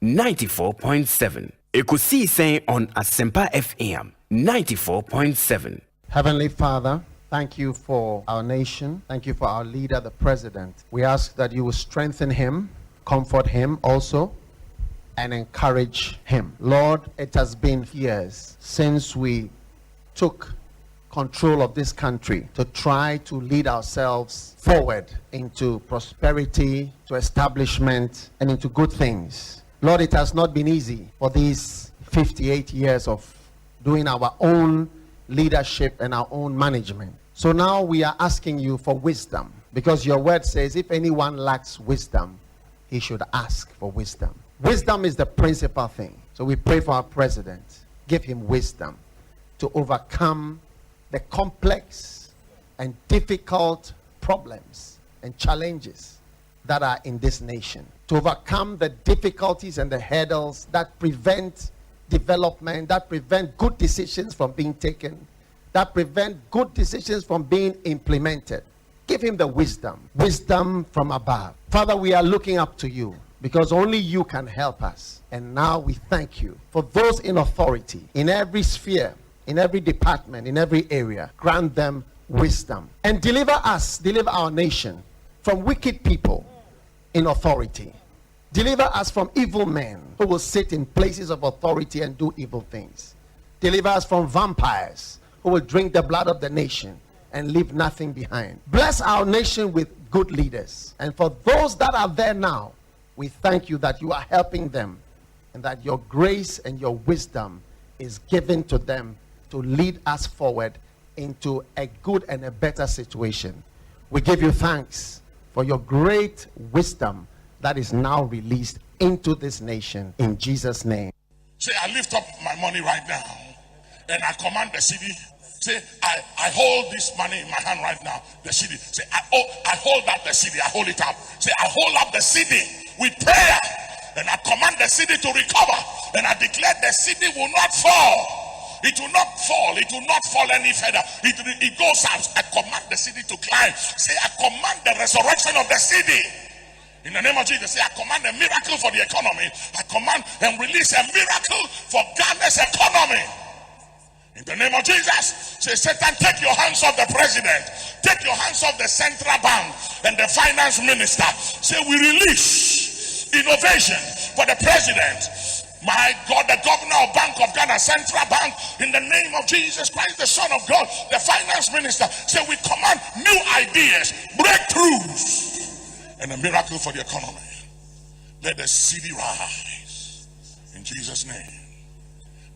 94.7. Ekosiisen On Asempa 94.7. Heavenly Father, thank you for our nation. Thank you for our leader, the president. We ask that you will strengthen him, comfort him also, and encourage him. Lord, it has been years since we took control of this country to try to lead ourselves forward into prosperity, to establishment, and into good things. Lord, it has not been easy for these 58 years of doing our own leadership and our own management. So now we are asking you for wisdom, because your word says if anyone lacks wisdom, he should ask for wisdom. Wisdom is the principal thing. So we pray for our president. Give him wisdom to overcome the complex and difficult problems and challenges that are in this nation, to overcome the difficulties and the hurdles that prevent development, that prevent good decisions from being taken, that prevent good decisions from being implemented. Give him the wisdom from above. Father, we are looking up to you, because only you can help us. And now we thank you for those in authority, in every sphere, in every department, in every area. Grant them wisdom and deliver our nation from wicked people in authority. Deliver us from evil men who will sit in places of authority and do evil things. Deliver us from vampires who will drink the blood of the nation and leave nothing behind. Bless our nation with good leaders. And for those that are there now, we thank you that you are helping them, and that your grace and your wisdom is given to them to lead us forward into a good and a better situation. We give you thanks for your great wisdom that is now released into this nation, in Jesus' name. Say, I lift up my money right now and I command the city. Say, I hold this money in my hand right now. The city. Say, I hold up the city. I hold it up. Say, I hold up the city with prayer, and I command the city to recover, and I declare the city will not fall. It will not fall. It will not fall any further. It goes out. I command the city to climb. Say, I command the resurrection of the city. In the name of Jesus, say, I command a miracle for the economy. I command and release a miracle for Ghana's economy. In the name of Jesus, say, Satan, take your hands off the president. Take your hands off the central bank and the finance minister. Say, we release innovation for the president. My God, the governor of Bank of Ghana, Central Bank, in the name of Jesus Christ, the Son of God, the finance minister, say, we command new ideas, breakthroughs, and a miracle for the economy. Let the city rise. In Jesus' name.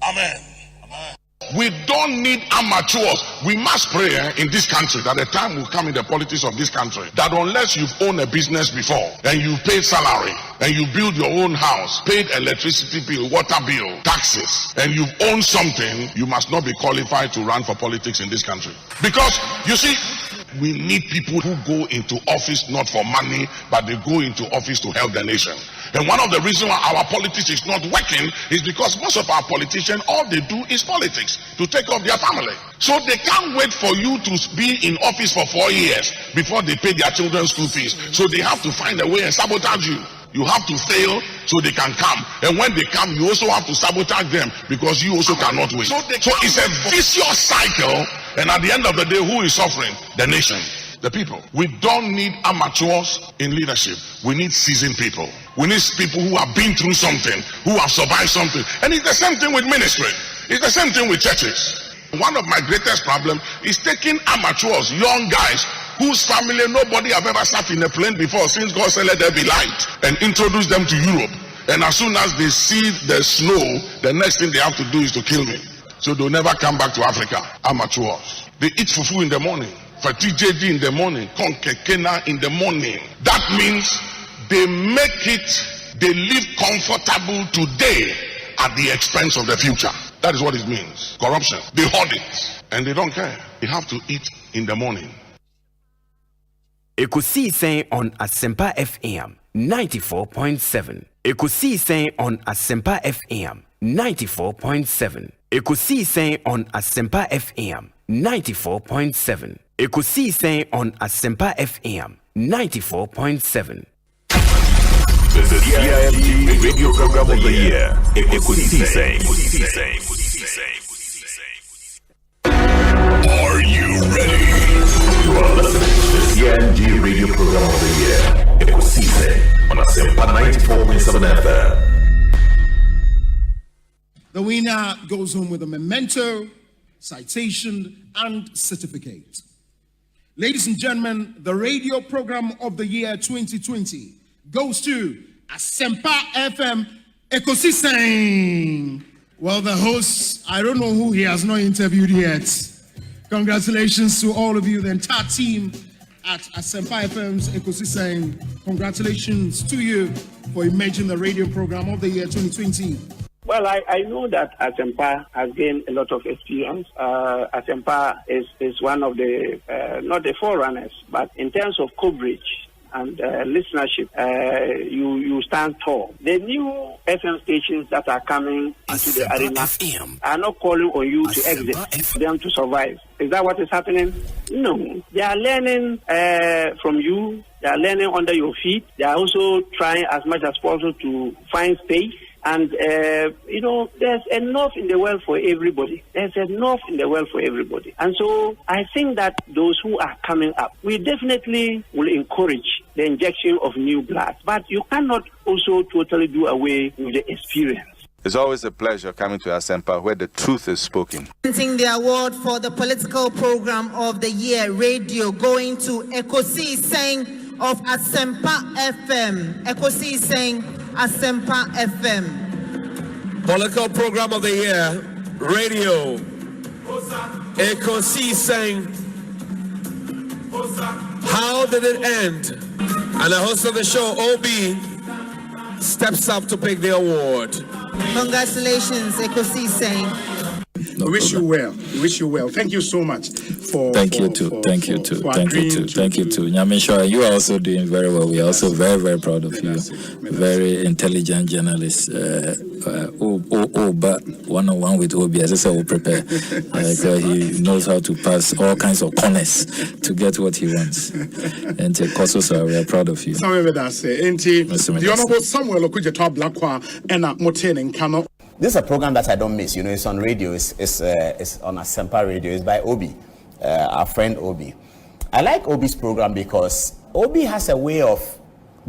Amen. Amen. We don't need amateurs. We must pray in this country that a time will come in the politics of this country that unless you've owned a business before and you've paid salary and you build your own house, paid electricity bill, water bill, taxes, and you've owned something, you must not be qualified to run for politics in this country. Because you see, we need people who go into office not for money, but they go into office to help the nation. And one of the reasons why our politics is not working is because most of our politicians, all they do is politics to take care of their family. So they can't wait for you to be in office for 4 years before they pay their children's school fees. So they have to find a way and sabotage you. You have to fail so they can come. And when they come, you also have to sabotage them because you also cannot win. So it's a vicious cycle. And at the end of the day, who is suffering? The nation. The people. We don't need amateurs in leadership. We need seasoned people. We need people who have been through something, who have survived something. And it's the same thing with ministry. It's the same thing with churches. One of my greatest problems is taking amateurs, young guys, whose family nobody have ever sat in a plane before since God said let there be light, and introduce them to Europe. And as soon as they see the snow, the next thing they have to do is to kill me. So they'll never come back to Africa. Amateurs. They eat fufu in the morning. Fatijedi in the morning, konkekena in the morning. That means they make it, they live comfortable today at the expense of the future. That is what it means. Corruption. They hoard it and they don't care. They have to eat in the morning. Ekosiisen On Asempa 94.7. Ekosiisen On Asempa 94.7. Ekosiisen On Asempa 94.7. Ekosiisen On Asempa 94.7. the CIMG Radio Program of the Year, Ekosiisen. Are you ready? You are listening to the CIMG Radio Program of the Year, Ekosiisen, on Asempa 94.7 FM. The winner goes home with a memento, citation, and certificate. Ladies and gentlemen, the radio program of the year 2020 goes to Asempa FM Ekosiisen. Well, the host, I don't know who he has not interviewed yet. Congratulations to all of you, the entire team at Asempa FM's Ekosiisen. Congratulations to you for emerging the radio program of the year 2020. Well, I know that Asempa has gained a lot of experience. Asempa is one of the, not the forerunners, but in terms of coverage and listenership, you stand tall. The new FM stations that are coming into the arena are not calling on you to exit, for them to survive. Is that what is happening? No. They are learning from you. They are learning under your feet. They are also trying as much as possible to find space. And, there's enough in the world for everybody. There's enough in the world for everybody. And so I think that those who are coming up, we definitely will encourage the injection of new blood. But you cannot also totally do away with the experience. It's always a pleasure coming to Asempa where the truth is spoken. The award for the political program of the year, radio, going to Ekosiisen of Asempa FM. Ekosiisen Asempa FM. Political program of the year, radio. Ekosiisen. How did it end? And the host of the show, OB, steps up to pick the award. Congratulations, Ekosiisen. We wish you well. We wish you well. Thank you so much for. Thank you too. Thank you too. Nyamisha, you are also doing very well. We are also very, very proud of you. Very intelligent journalist. But one-on-one with Obi, as I said, will prepare. He knows how to pass all kinds of corners to get what he wants. And Kososa, we are proud of you. The Honorable Samuel Okudjeto Blakwa and Moten and Kano. This is a program that I don't miss. It's on radio. It's on Asempa Radio. It's by Obi, our friend Obi. I like Obi's program because Obi has a way of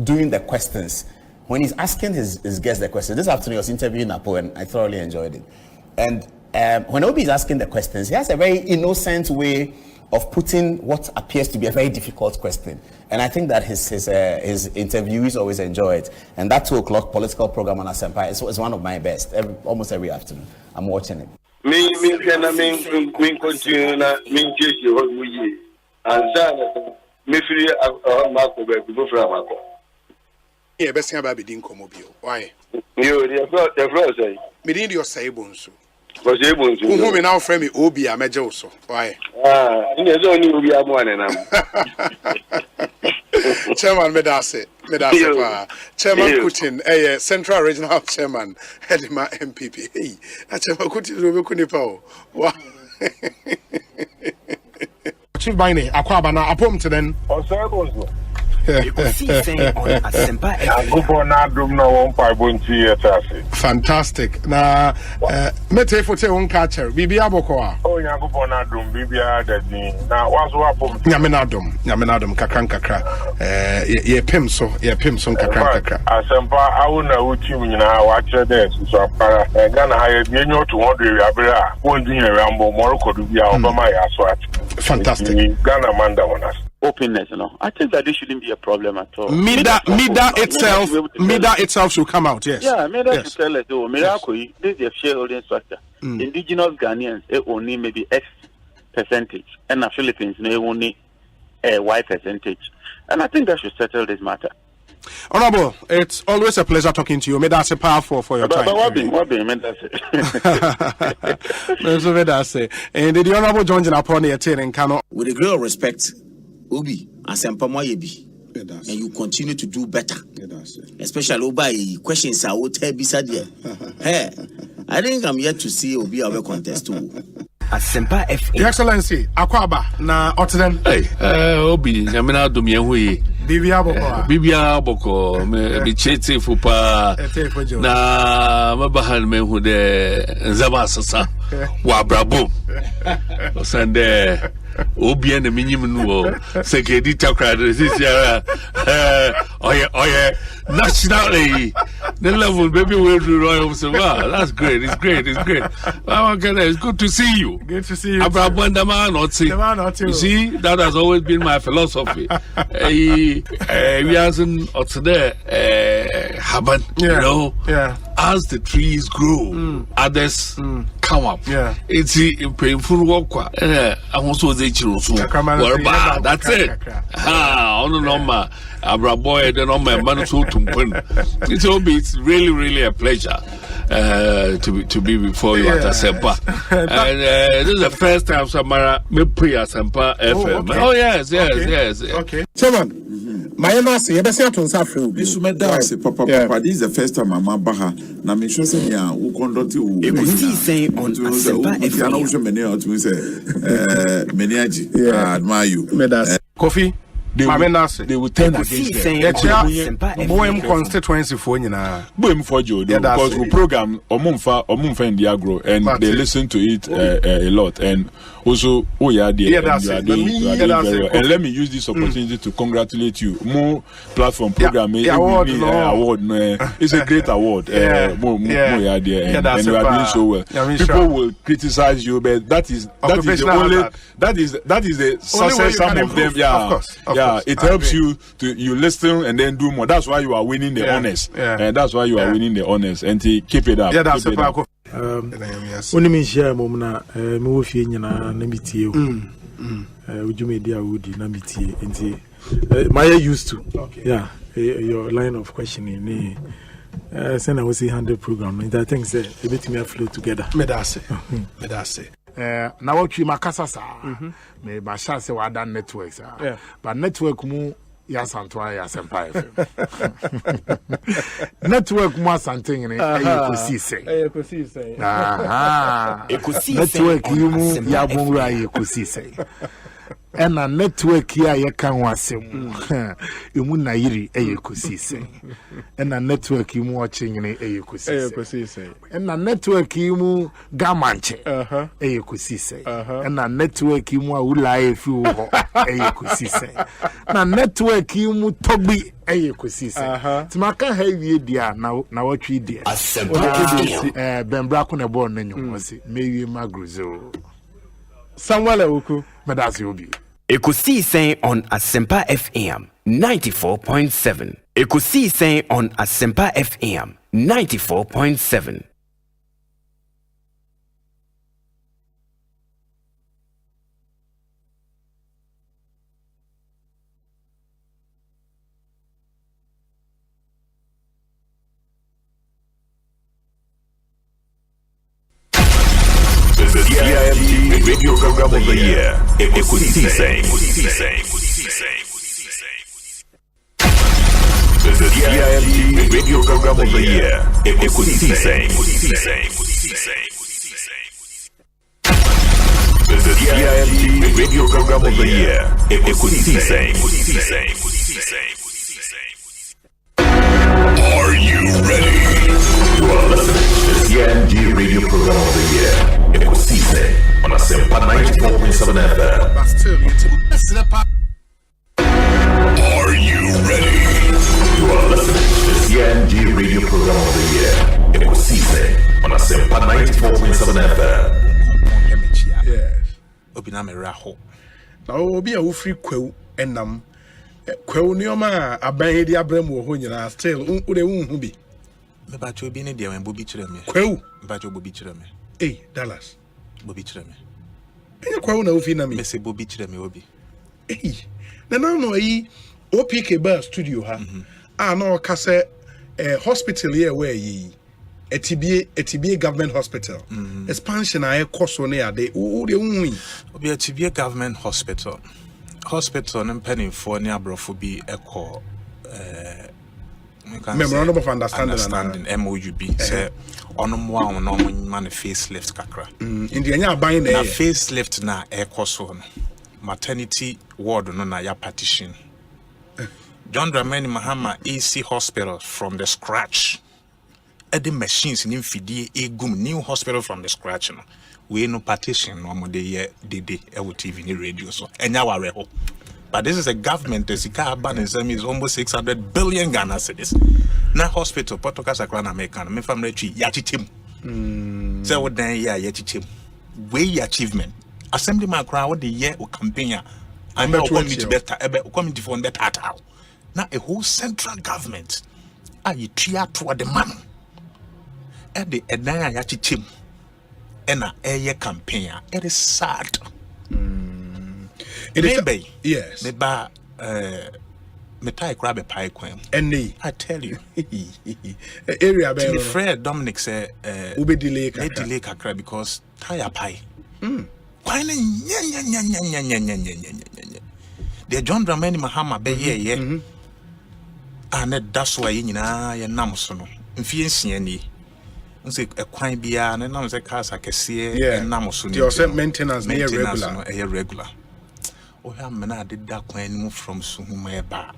doing the questions. When he's asking his guests the questions, this afternoon he was interviewing Apo and I thoroughly enjoyed it. And when Obi is asking the questions, he has a very innocent way of putting what appears to be a very difficult question. And I think that his interviewees always enjoy it. And that 2 o'clock political program on Asempa is one of my best. Almost every afternoon, I'm watching it. Yeah, best thing about being Komobio. Why? Medin your say Bonsu. Was able to whom now frame me Obi a major also. Why? There's only Obi a one and Chairman Medase, Chairman Putin, a Central Regional Chairman, Hedima MPP. Hey, a Chairman Putin Kunipo. Wow. Chief Bine, Aquabana, Apom to then. Fantastic. Now, mete for te on catcher. Bibia Bokoa. Oh, Yakubonadum, Bibia, that now was what Yaminadum, Kakran. Ye Pimso, Kakran. Asempa, I wouldn't know what you now watch this. So I'm gonna hire you to wonder Abra, one thing around Morocco to be out of my aswat. Fantastic. Ghana Manda on us. Openness, I think that this shouldn't be a problem at all. Mida itself should come out, yes. Yeah, Mida should tell us, this is a shareholding structure. Indigenous Ghanaians, only maybe X percentage, and the Philippines, only a Y percentage. And I think that should settle this matter. Honorable, it's always a pleasure talking to you. May that's a powerful for your time. What and the Honorable John upon the attending cannot. With a great respect, Obi, Asempa Moyebi, and you continue to do better. Especially Obi, questions I will tell beside you. Hey, I think I'm yet to see Obi our contest too. Asempa FM. Your Excellency, Akwaba, na Otten. Hey, Obi, Yamina Dumyehui, Bibia boko me chete fupa na mabahan me hu de nzaba sasa wa brabo sande obi na minyim no sekedi takra this year oye nationally the level baby will do royal so wow that's great it's great it's good to see you abrabo ndama not see you see that has always been my philosophy we hasn't or today happen you know as the trees grow others come up it's painful work I also say chirusu that's it on normal abraboy the normal man so tumpun it's really a pleasure to be before you at Asempa and this is the first time Samara me pre Asempa FM. Oh yes okay chairman my master you better to suffer this papa this is the first time I'm baha na me sure say ya who conduct you Ekosiisen On Asempa FM na wo many out we say many admire you Kofi they will turn against them. Boem constituency for nyina. Boem for you because we program omumfa in the agro and they listen to it a lot and also you are doing very well. And let me use this opportunity to congratulate you. More platform program award it's a great award. More you are there and you are doing so well. People will criticize you, but that is the only that is the success some of them. It helps you to listen and then do more. That's why you are winning the honors. And that's why you are winning the honors. And keep it up. That's a only me share momna me wo fie nyina na mitie o ujumedia wudi na mitie enti my used to your line of questioning me send I was 100 program and I think say a bit me flow together me that say na watch makasa sa me ba sha say wa dan networks but network mu ya Santwa ya Asempa FM network mu Asante ngene Ekosiisen network mu ya bonra Ekosiisen ena network ya yekan wasem emu na yiri Ekosiisen ena network mu ochingene Ekosiisen ena network mu gamanche Ekosiisen ena network mu awula efi ho Ekosiisen na network mu tobi Ekosiisen timaka heavy dia na watwi dia bembra ko na born nanyo wose mewie magruzo Samuel Oku medasi obi Ekosiisen On Asempa FM 94.7 Ekosiisen On Asempa FM 94.7 The DIMT Radio Program of the Year, Ekosiisen. The DIMT Radio Program of the Year, Ekosiisen. The DIMT Radio Program of the Year, Ekosiisen. Are you ready? You are listening to the CNG Radio Program of the Year. Ekosiisen on Asempa 94.7 FM. Are you ready? You are listening to the CNG Radio Program of the Year. Ekosiisen on Asempa 94.7 FM. Yes. Obiname raho. Na obi a wo free kwew enam. Kwew nioma aban di abrem wo ho nyina still wo de wo hu bi. Me ba cho bi ne de wen bo bi kire me. Kwew. Me ba cho bo bi kire me. Dallas. Bobi kire me. Kwa una ofi na me. Me se bobi kire me obi. Na no yi OPK bar studio ha. No ka se hospital here where yi etibie government hospital. Expansion aye koso na ya de wo de hu. Obi etibie government hospital. Hospital no penifo ne abrofo bi ekọ memorandum of understanding MOUB say onomwa on no man facelift kakra indi anya aban na facelift na ekoso no maternity ward no na ya partition John Dramani Mahama AC hospital from the scratch. The machines in Fidi Egum new hospital from the scratch. No. We no partition no more the TV ni radio so enya wareho. But this is a government the sika urbanism is almost 600 billion Ghana cedis. Na hospital Portugal Sakrana American me family tree yachitim. Say what then ya yachitim. We achievement. Assembly man crowd the year o campaign and community better community for better. Now a whole central government you tria to the man at the edaya yachitim and a campaign. It is sad. It is yes. Maybe metai grab a pie queen. And I tell you, area to be fair, Dominic said, "Ube delay kakra because tire pie." The John Dramani Mahama be ye and that's why you know your namusono. Infiancy any. Say a quine bia and now the cars I can see and namusono. Your maintenance regular. Oh, yeah, man, I did that quine from Suhumeba.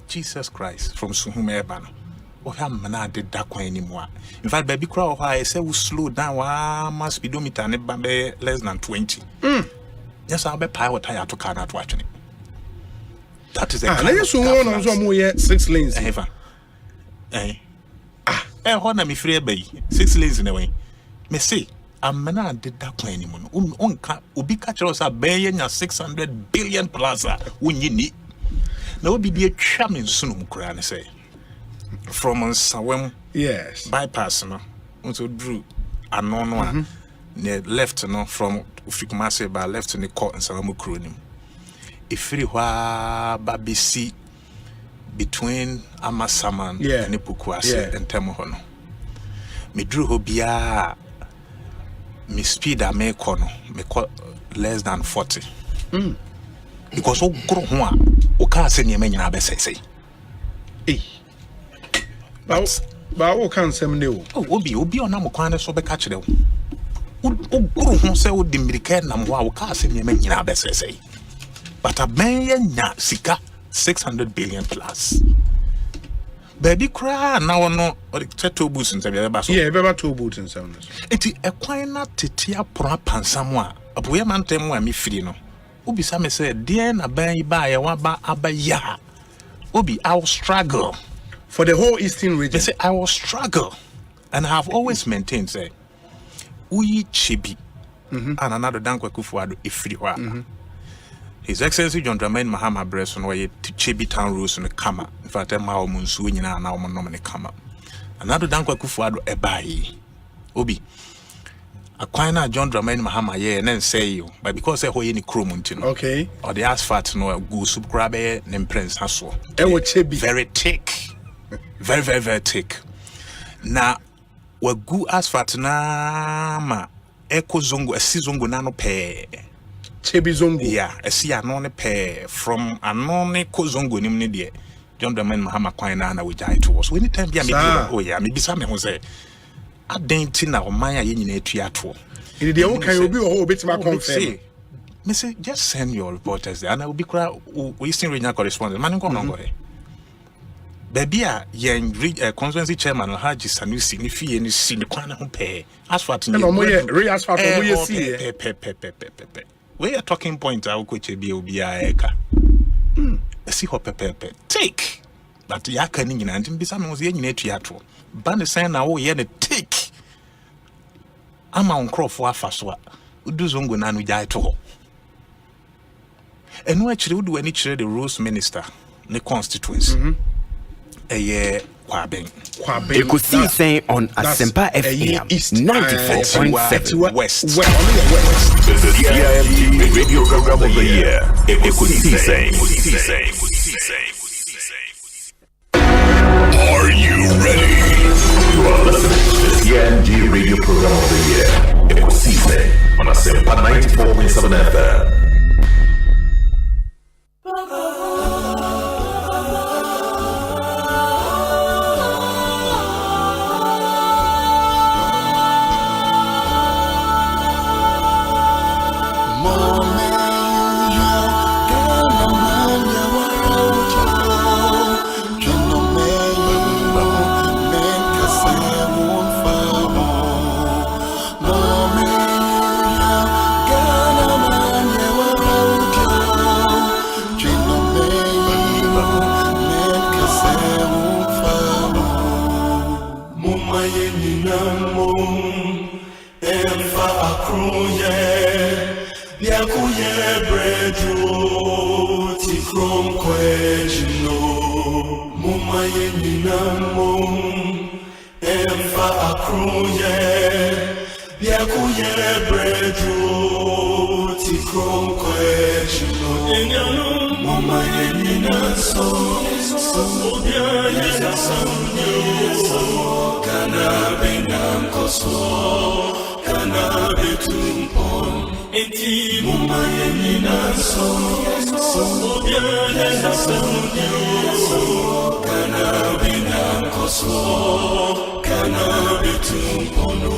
Jesus Christ, from Suhumeba. Oh, yeah, man, I did that quine anymore. In fact, baby crowd, I say we slow down, my speedometer and less than 20. Yes, I'll be power tire to car not watching it. That is a kind of 6 lanes. Honor me free bay 6 lanes in a way. Me say, I'm not did that plan anymore. Ubi catch us a billion 600 billion plaza when you need. Now be a charming soon, cry say. From Sawem, yes, bypass no. Also drew a non one left no from Ufikumase by left in the court and Salamu Kronim. If you are Babisi between Amasaman and Ipukwase and Temohono. Me drew Hobia. Me speed a me kono me less than 40 because o gro ho a o ka se ne me nyina be say ba o kan sem ne o obi ona mo kwan so be ka kire o gro ho se o di mirike na mo a o ka se ne me nyina be say but a ben nya sika 600 billion plus. Baby cry now no or the 2 boots in Sabia. Yeah, be 2 boots in some. Eti equina titia propan somewhere. Abuya man temo me free no. Ubi same say dear na ban ba ya waba abaya. Ubi I will struggle for the whole eastern region. They say I will struggle, and I have always maintained say we chibi and another dankwa kufuado ifri His Excellency John Dramani Mahama Bresson where Chibi Town rules in the Kama. In fact, I'm now Munsuin and now Monomani Kama. Another Dankwa Kufuado Ebai. Obi. Aquina John Dramani Mahama ye and then say you, but because I any Krumuntin. Okay. Or the asphalt no go subscribe and Prince Hasso. Very thick. Very, very, very thick. Now, what go asphalt na ma Ekosongo a season go nano pay. Chebizongo. Yeah, I see a non pair from a non Kozongo Nimnidia. John Dramani Mahama Quina and we die to us. When time be a oh, yeah, maybe some who say, I didn't know my in a theatre. In the old can be a whole bit more confirmed. Miss, just send your reporters there and I will be crowd. We still regional correspondent. Man, go on. Baby, young constituency chairman Haji Sanusi, if he any see the corner who pay. As for re as far from we see. We are talking point I will be eka. See how pepe take. But yakaning in antim be some was yen theatre. Ban the sign now yen take. I'm on crop for faswa. Do zongo nanu jai to. And no actually do any the rules minister, the constituency. A year Ekosiisen On Asempa FM 94.7 West. This is the radio program of the year. Ekosiisen. Are you ready? You are listening to the CNG radio program of the year. Ekosiisen On Asempa 94.7 FM. Emfa akroye Biakuye brejo Tikrom kwejino Mumaye ninamo Emfa akroye Biakuye brejo Tikrom kwejino Mumaye ninaso Obya yesasamyo Kana benam koso Kana betumpon eti mumaye ninaso obya yesasamyo kana binankoso kana betumpono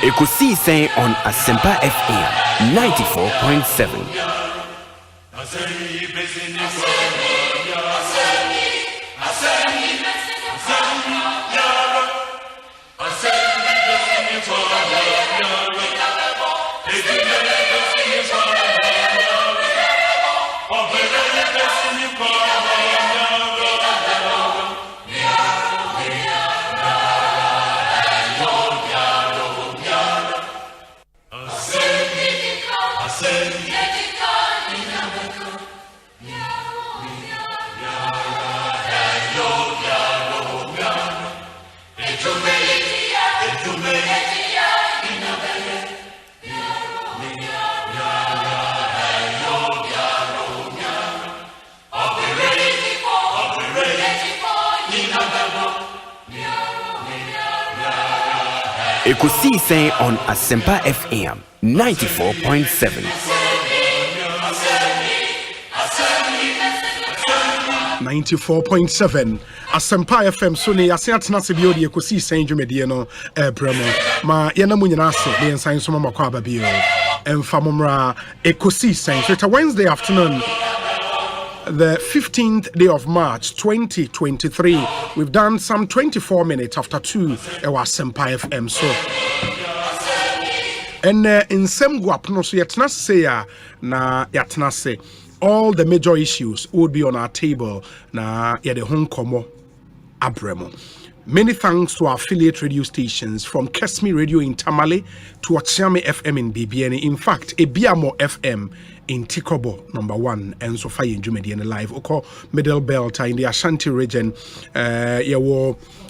Ekosiisen On Asempa FM 94.7. Ekosiise on Asempa FM 94.7. 94.7 Asempa FM so ne yase atena se bi odi Ekosiise dwumedie no bremo ma ye na munyina ase ne ensan so ma kwa babio emfa momra Ekosiise so it's a Wednesday afternoon, the 15th day of March 2023. We've done some 24 minutes after 2 our Asempa FM so and in some guap no so yetna say na yetna say all the major issues would be on our table na ya the home komo abremo. Many thanks to our affiliate radio stations from Kesmi Radio in Tamale to Achiame FM in BBN. In fact, Ebiamo FM in Tikobo, number 1, and so far in Jumedian Live. Oko Middle Belt in the Ashanti region.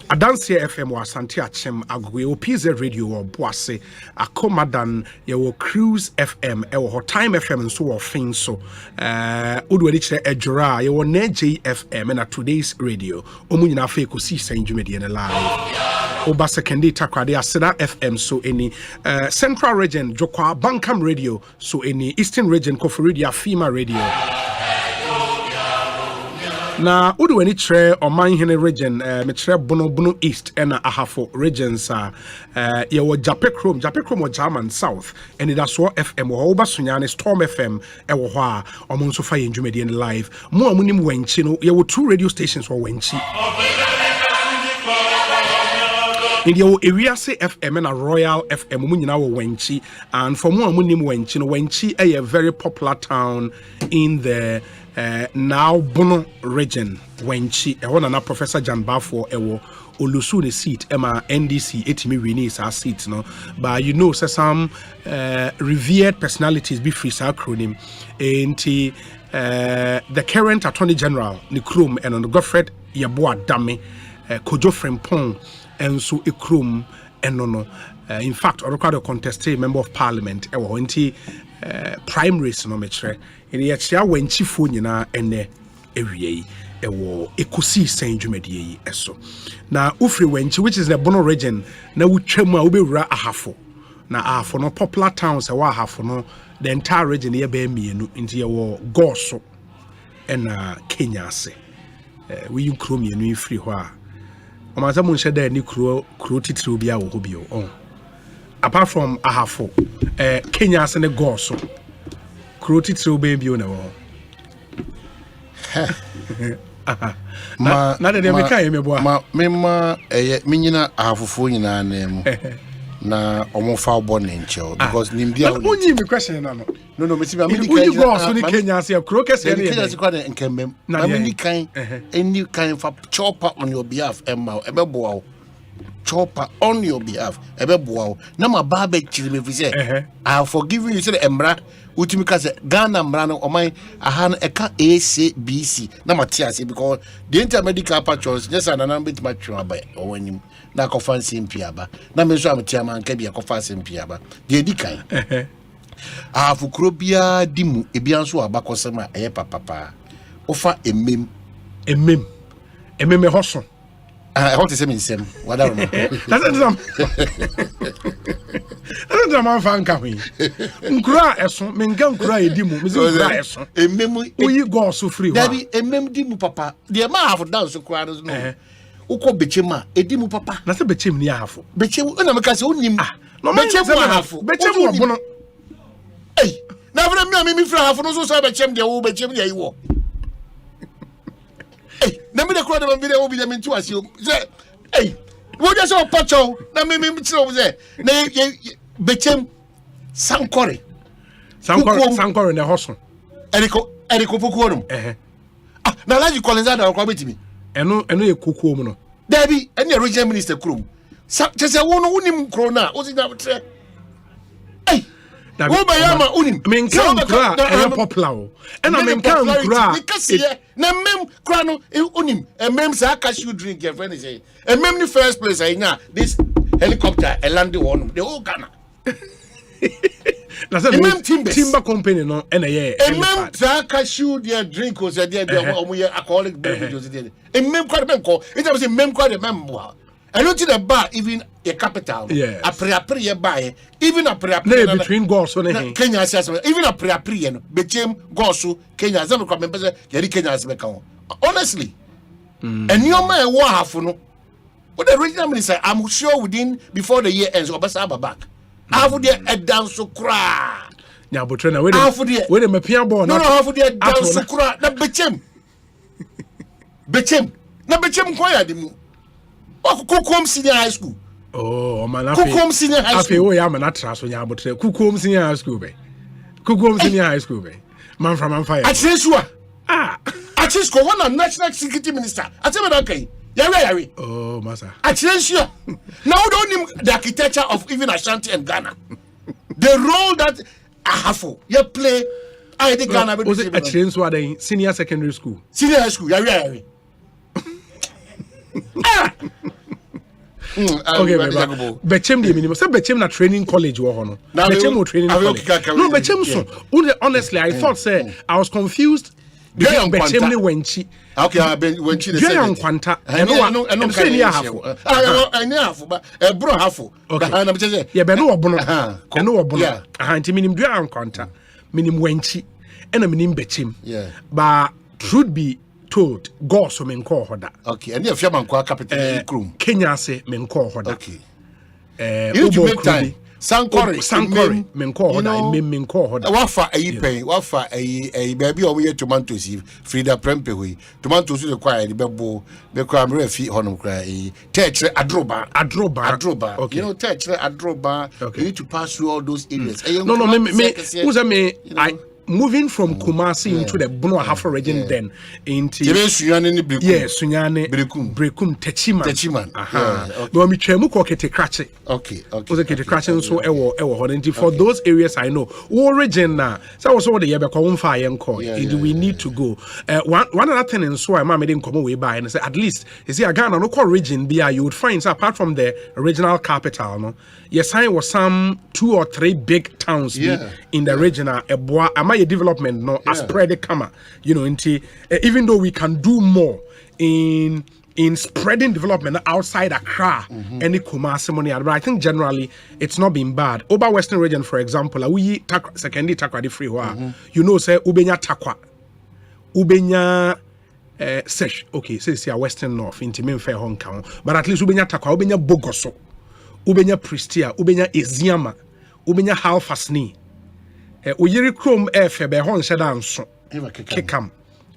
Adansia FM wa Asante Achem Agwe PZ Radio or Boase Akomadan yewo Cruise FM ewo Time FM and so things so udwediche ejura yewo NJ FM and Today's Radio omunyina fa Ekosiise Ndwumedi na live oba secondary takrade Aseda FM so any Central region Jokwa Bankam Radio so any Eastern region Kofi Radio Afima Radio na udu weni tre oman hene region me tre bono east ena ahafo regions ye wo Japekrom wo German South and that's what FM wo oba sunyane Storm FM e wo ho a omo nso fa yendwumedi live mo amunim wenchi no ye wo 2 radio stations wo wenchi in the Ewiase FM and a Royal FM munyina wo wenchi and for mo amunim wenchi no wenchi a very popular town in the now Bono region wenchi e wona na Professor Jan Bafo ewo olusu the seat ema NDC etimi wini is our seat no but you know say some revered personalities be free sa acronym enti the current Attorney General Nikrum and on the Godfred Yeboah Dame Kojo Frempong and so Ikrum and no in fact or contested member of parliament ewo enti primaries no metre in the achia wenchi fo nyina ene ewie ewo Ekosiise Ndwumedi eso na ufri wenchi which is the Bono region na wutwam a wobewura ahafo na ahafo no popular towns e wa ahafo no the entire region ye be mienu nti ye wo Goso ena Kenya ase we you kro mienu ifri ho a omaza mu nheda ni kro titiri obi a wo bio apart from ahafo Kenya ase ne Goso kro titiri obi bio na wo na de me kan me boa ma menyina ahafofo nyina na mu na omofa obo ne nche because nimdia onyi me question na no me siba me di kan Goso ni Kenya ase kro kese ne Kenya se kwa de nkemem na me di kan any kind for chopper on your behalf emma ebeboa chopper on your behalf ebeboa na ma ba be chiri me fi say I have forgiven you say emra utimi ka say Ghana mra no oman ahan eka ACBC na matiase because the intermedical patrons just anana bit match aba owanim na ko fancy mpiaba na me so amtia man ka bia ko fancy mpiaba de di kan afukro bia dimu ebia so abakosema eye papa ofa emem hoso I want to say insem whatever that's man fan ka hu nkura eso menga nkura edimu me nkura eso emem oyi Goso free ho dabi emem dimu papa de ma have dance kura no uko bechema edimu papa na se bechem ni ahafo bechem na me ka se onim bechem ahafo bechem obono na vre me fra ahafo no so so bechem de wo bechem de yiwo na me de kura de video obi de me ntu ase say wo just so pacho na me tiro say na bechem sankore ne hoso eriko pokuorum na laji kolenza da kwa betimi eno ye kokuo mu no dabi ene regional minister krom chese wo no unim kro na o si na tre Obayama unim. Menkan kra e popular. And I menkan kra. Na mem kra no unim. E mem sa cashew drink your friend say. E mem the first place I na this helicopter e land one the whole Ghana. Na say timber company no e na ye. E mem sa cashew their drink was there omo alcoholic beverages there. E mem kra dem ko. It was mem kra the mem boa. I don't see the bar even a capital. Yes. A pre buy even a pre between Gorsu and Kenya says even a pre between Gorsu Kenya. Some members Yeri Kenya as honestly. And your man war half no. But the regional minister, I'm sure within before the year ends, Obasa back. Half of the a dance so cry. Now, but trainer, wait a Mapia born. No, half of the dance so cry. Not Bechem. Not Bechem choir. Kukum Senior High School. Oh, man, Kukum Senior High School. I am not trust when you are but Kukum Senior High School. Kukum Senior High School. Man from fire. I say sure. I just go one of National Security Minister. I tell you, okay. Yari. Oh, Massa. I say sure. Now don't name the architecture of even Ashanti and Ghana. The role that I have for you play. I think Ghana. Was it a change what in senior secondary school? Senior high school. Yari. Okay, Bechem the minimum. Say Bechem na training college wo hono. Bechem training college. No, Bechem so. Honestly, I thought say I was confused. Bechem ni wenchi. Okay, wenchi the second. Kwanta. No say ni half. Ni half but bro half. Okay. Yeah, be no obono. No obono. Nti minim dua kwanta. Minim wenchi. And minim Bechem. Yeah. But truth be told, go so men call hoda. Okay, and if man call capital in Krum. Kenya say men call hoda. Okay. You to make time. Sankore men call hoda. Men call hoda. What for a pay? What for a baby over here tomatoes? Frida Prempe we tomatoes require the bebo. Because I'm refi honum cry. Touch adroba. Okay. You know, touch adroba. Okay. You need to pass through all those areas. No, me. Moving from Kumasi into the Bono Hafa region then into Sunyane Brekum Techiman. Aha. But me chemu ko kete krache. Okay. Was a kete krache so ewo hodenti for those areas I know. All region na. So was all the yebe ko umfa yenko. We need to go. One other thing in so I made him come away by and say at least you see Ghana no call region be you would find so apart from the regional capital no. Yes, I was some 2 or 3 big towns in the region Eboa a development no as spread the kama even though we can do more in spreading development outside Accra any Kumasi money but I think generally it's not been bad. Over Western region for example we secondary takwa the free say ubenya takwa ubenya sesh okay say Western North into Memphis Hong Kong but at least ubenya takwa ubenya Bogoso ubenya Pristia ubenya Eziama ubenya Halfasni Uyiri Chrome Febe Hon Shadanso Kikam.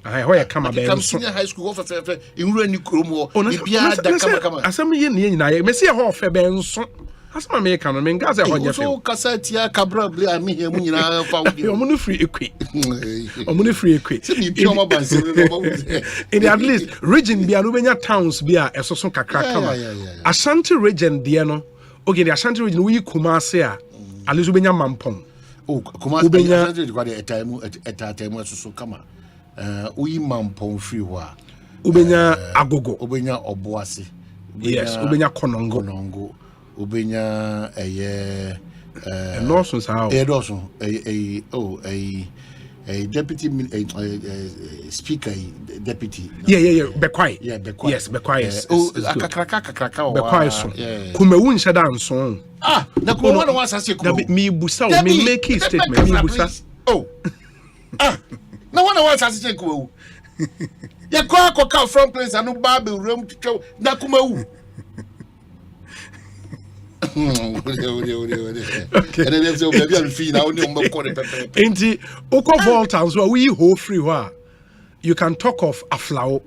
I hoya kama be senior high school of in Reni Chrome or Assembly in Messia Hall Febe Nso. As my make and men Gaza Hoya so Cassatia Cabra Blia me Munina found your money free equi. Or money free equi. In at least region be Alubenia towns be a Soson Kakrakama. Ashanti region Diano. Okay, the Ashanti region we Kumase Alizubenya Mampong. Oh, Kumasi Ubenya time so kama. We Mampong free wa. Ubenya Agogo. Ubenya Obuasi. Yes, Ubenya Konongo. Ubenya Lawson's house. A deputy speaker deputy. Yeah. Bekwai. Yeah, Bekwai. Yes, Bekwai. Kakraka. Bekwai so. Kumewun shadan so. Na kumwana wasa se ko. Me busa o me make a statement me busa. Oh. Na wana wasa se ko. Ya ko ka from place anu Bible room to na kumewu. Okay. And then so baby am fee na only mo ko pepe. Enti oko Volta so we ho free wa. You can talk of Aflao.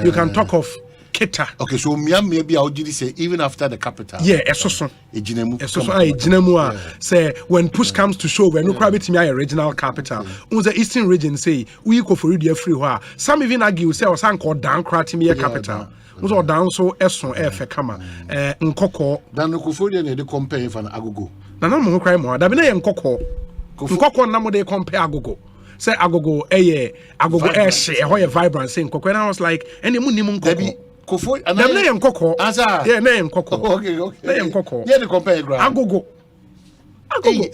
You can talk of Keta. Okay, so maybe I'll just say even after the capital. Yeah, esoso. Ejinemu. Ejinemu say when push comes to show when no private me regional capital. The Eastern region say we go for you free wa. Some even argue say or san called down me capital. Was all down so Eson F kama nkoko dan no kofo dey dey compare for Agogo na na mo cry mo da be na ye nkoko na mo dey compare agogo say agogo agogo she ho ye vibrant say nkoko and I was like any mu nim nkoko kofo na ye nkoko yeah na ye nkoko okay na ye nkoko yeah the compare agogo hey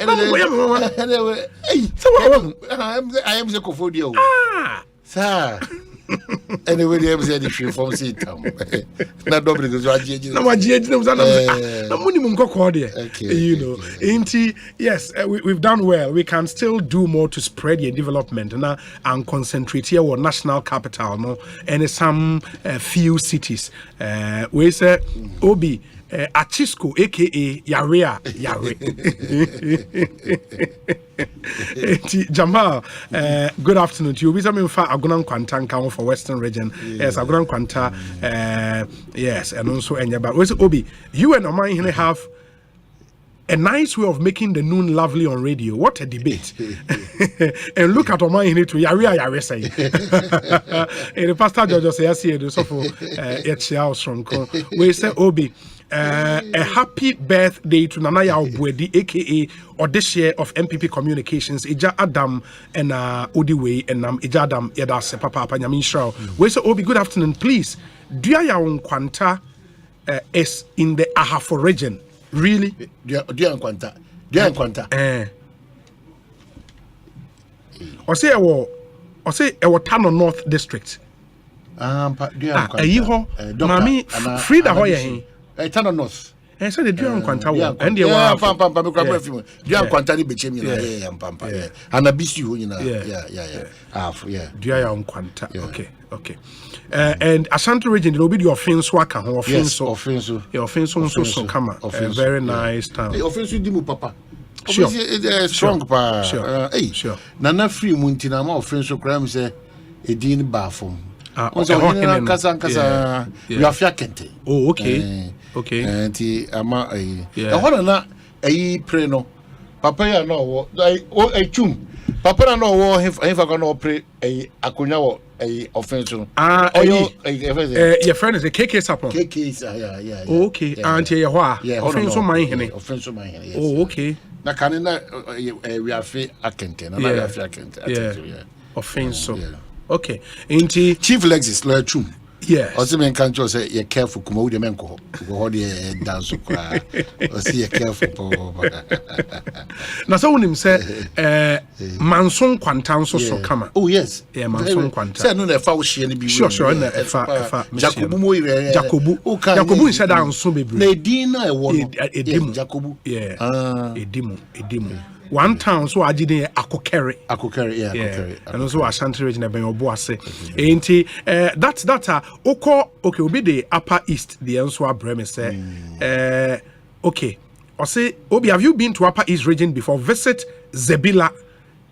so I am the kofo dio sir anyway they am say the free from sit na double go na waje na money mun kokko there you know yes we've done well. We can still do more to spread your development and concentrate here on national capital no and some few cities we say Obi Achisco aka Yare Jamal, good afternoon to you. We are for Agunan Quantan for Western region. Yes, Agunan Quanta, yes, and also Enyaba. Where's Obi? You and Omai have a nice way of making the noon lovely on radio. What a debate. And look at Omai to Yare say. And the pastor George say, I see the so for from we say Obi. A happy birthday to Nanaya Obwedi, aka Odeshe of MPP Communications, Ija Adam and Odiwe and Ija Adam Yedase Papa Yamin Shao. We say Obi, good afternoon, please. Dia on Quanta is in the Ahafo region. Really? Dia Quanta. Osei Tano North District. Dia Quanta. Mami Frida Hoye. Tano North. So the Duan Quanta and the Duan Quanta Bechemi and a bisu, Duan Quanta. Okay. And Ashanti region will be the offense worker offense. Your offense so come. Very nice town. The offense dimu papa. Sure. Strong pa. Sure. Nana free muntina ma offense crime say a din bafum. Kasa you are fiakente. Oh, okay. Okay. And ama na pray no. Papa ya no chum. Papa no wo hefa go no pray akonya wo offense no. Your friend is a KK sapon. KK yeah. Oh, okay. Auntie ya hwa. Offense man hene. Offense man hene. Oh, okay. Na kanina we are fe akente na we are fe akente. Yeah. Offense so. Okay. Inti Chief Lexis lo chum. Yes. Also, men can't just say you're careful. Come out, the men go dance. Or see you're careful. Now, so when him say, Manson Quantan so come. Oh yes, yeah, Manson Quantan. Say no, the foul she any be sure. Jacobu said down so be. Nedina Edimu. Jacobu. Yeah. Edimu. One town so I didn't Akokere, and also Ashanti region ben Obuase. Ain't that's okay, will be the upper east, the Answa Bremen say. Okay. Or say, Obi, have you been to Upper East region before? Visit Zebila,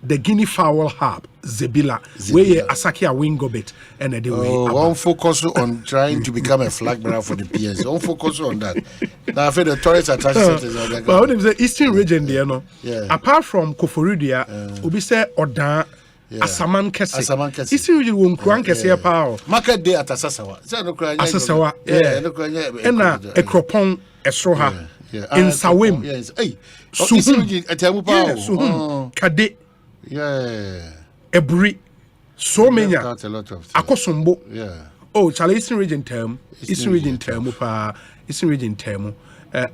the Guinea Fowl Hub. Zebila. Where Asakia Wingobit and the way. One focus on trying to become a flag bearer for the PS. Don't focus on that. Now I feel the tourist attraction. But when the Eastern region there, no. Apart from Koforudia, Obi say Oda Asaman Kese. Eastern region won't crank Kese power. Market day at Asasawa. Asasawa, and a cropon Esroha in Sawim. Suhum Kade. Yeah. Ebri, so many. Akosombo. Yeah. Oh, Charlie Eastern region term. Eastern region term.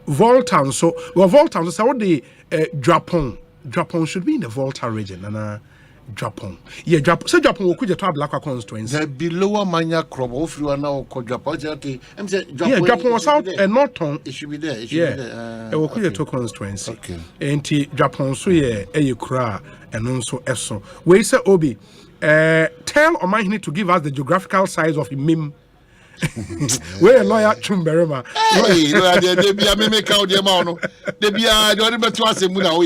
Volta. So, Volta. So, what the Japon should be in the Volta region, and Japon. Yeah, Japon. So, Japon will could have black constituency. The below Mania crop. If you are now called Japon, okay. Yeah, Japon was out and Norton. It should be there. It will could have constituency. Okay. And Japon, so yeah, cry. And also Esso. We say Obi, tell Omahini to give us the geographical size of Mim. We're a lawyer Chumberema. Hey, they be a make out the amount. They be a don't to us Muna.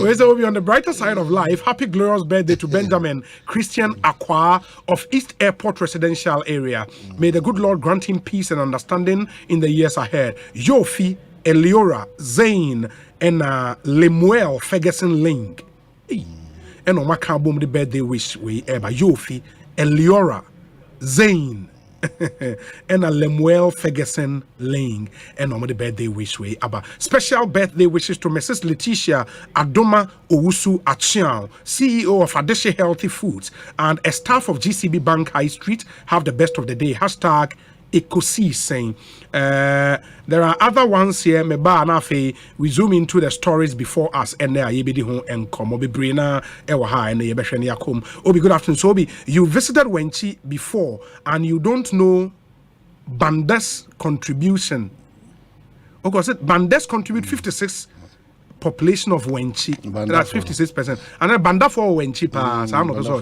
We say Obi, on the brighter side of life, happy glorious birthday to Benjamin Christian Aqua of East Airport Residential Area. May the good Lord grant him peace and understanding in the years ahead. Yofi, Eliora, Zane, and Lemuel Ferguson Ling. And on my boom the birthday wish we ever Yofi, Eliora, Zane, and a Lemuel Ferguson Ling and on the birthday wish way about special birthday wishes to Mrs. Letitia Adoma Owusu Achiao, CEO of Adeshe Healthy Foods, and a staff of GCB Bank High Street. Have the best of the day. Hashtag Ekosiisen. There are other ones here. Meba anafe. We zoom into the stories before us, and there yebedi ho enkom. Obi brina ewa ha and yebehwe ni akom. Obi, good afternoon. So Obi, you visited Wenchi before, and you don't know Banda's contribution. Okay, said Bandas contribute 56 population of Wenchi. That's 56%. And then Banda for Wenchi pass. I don't know.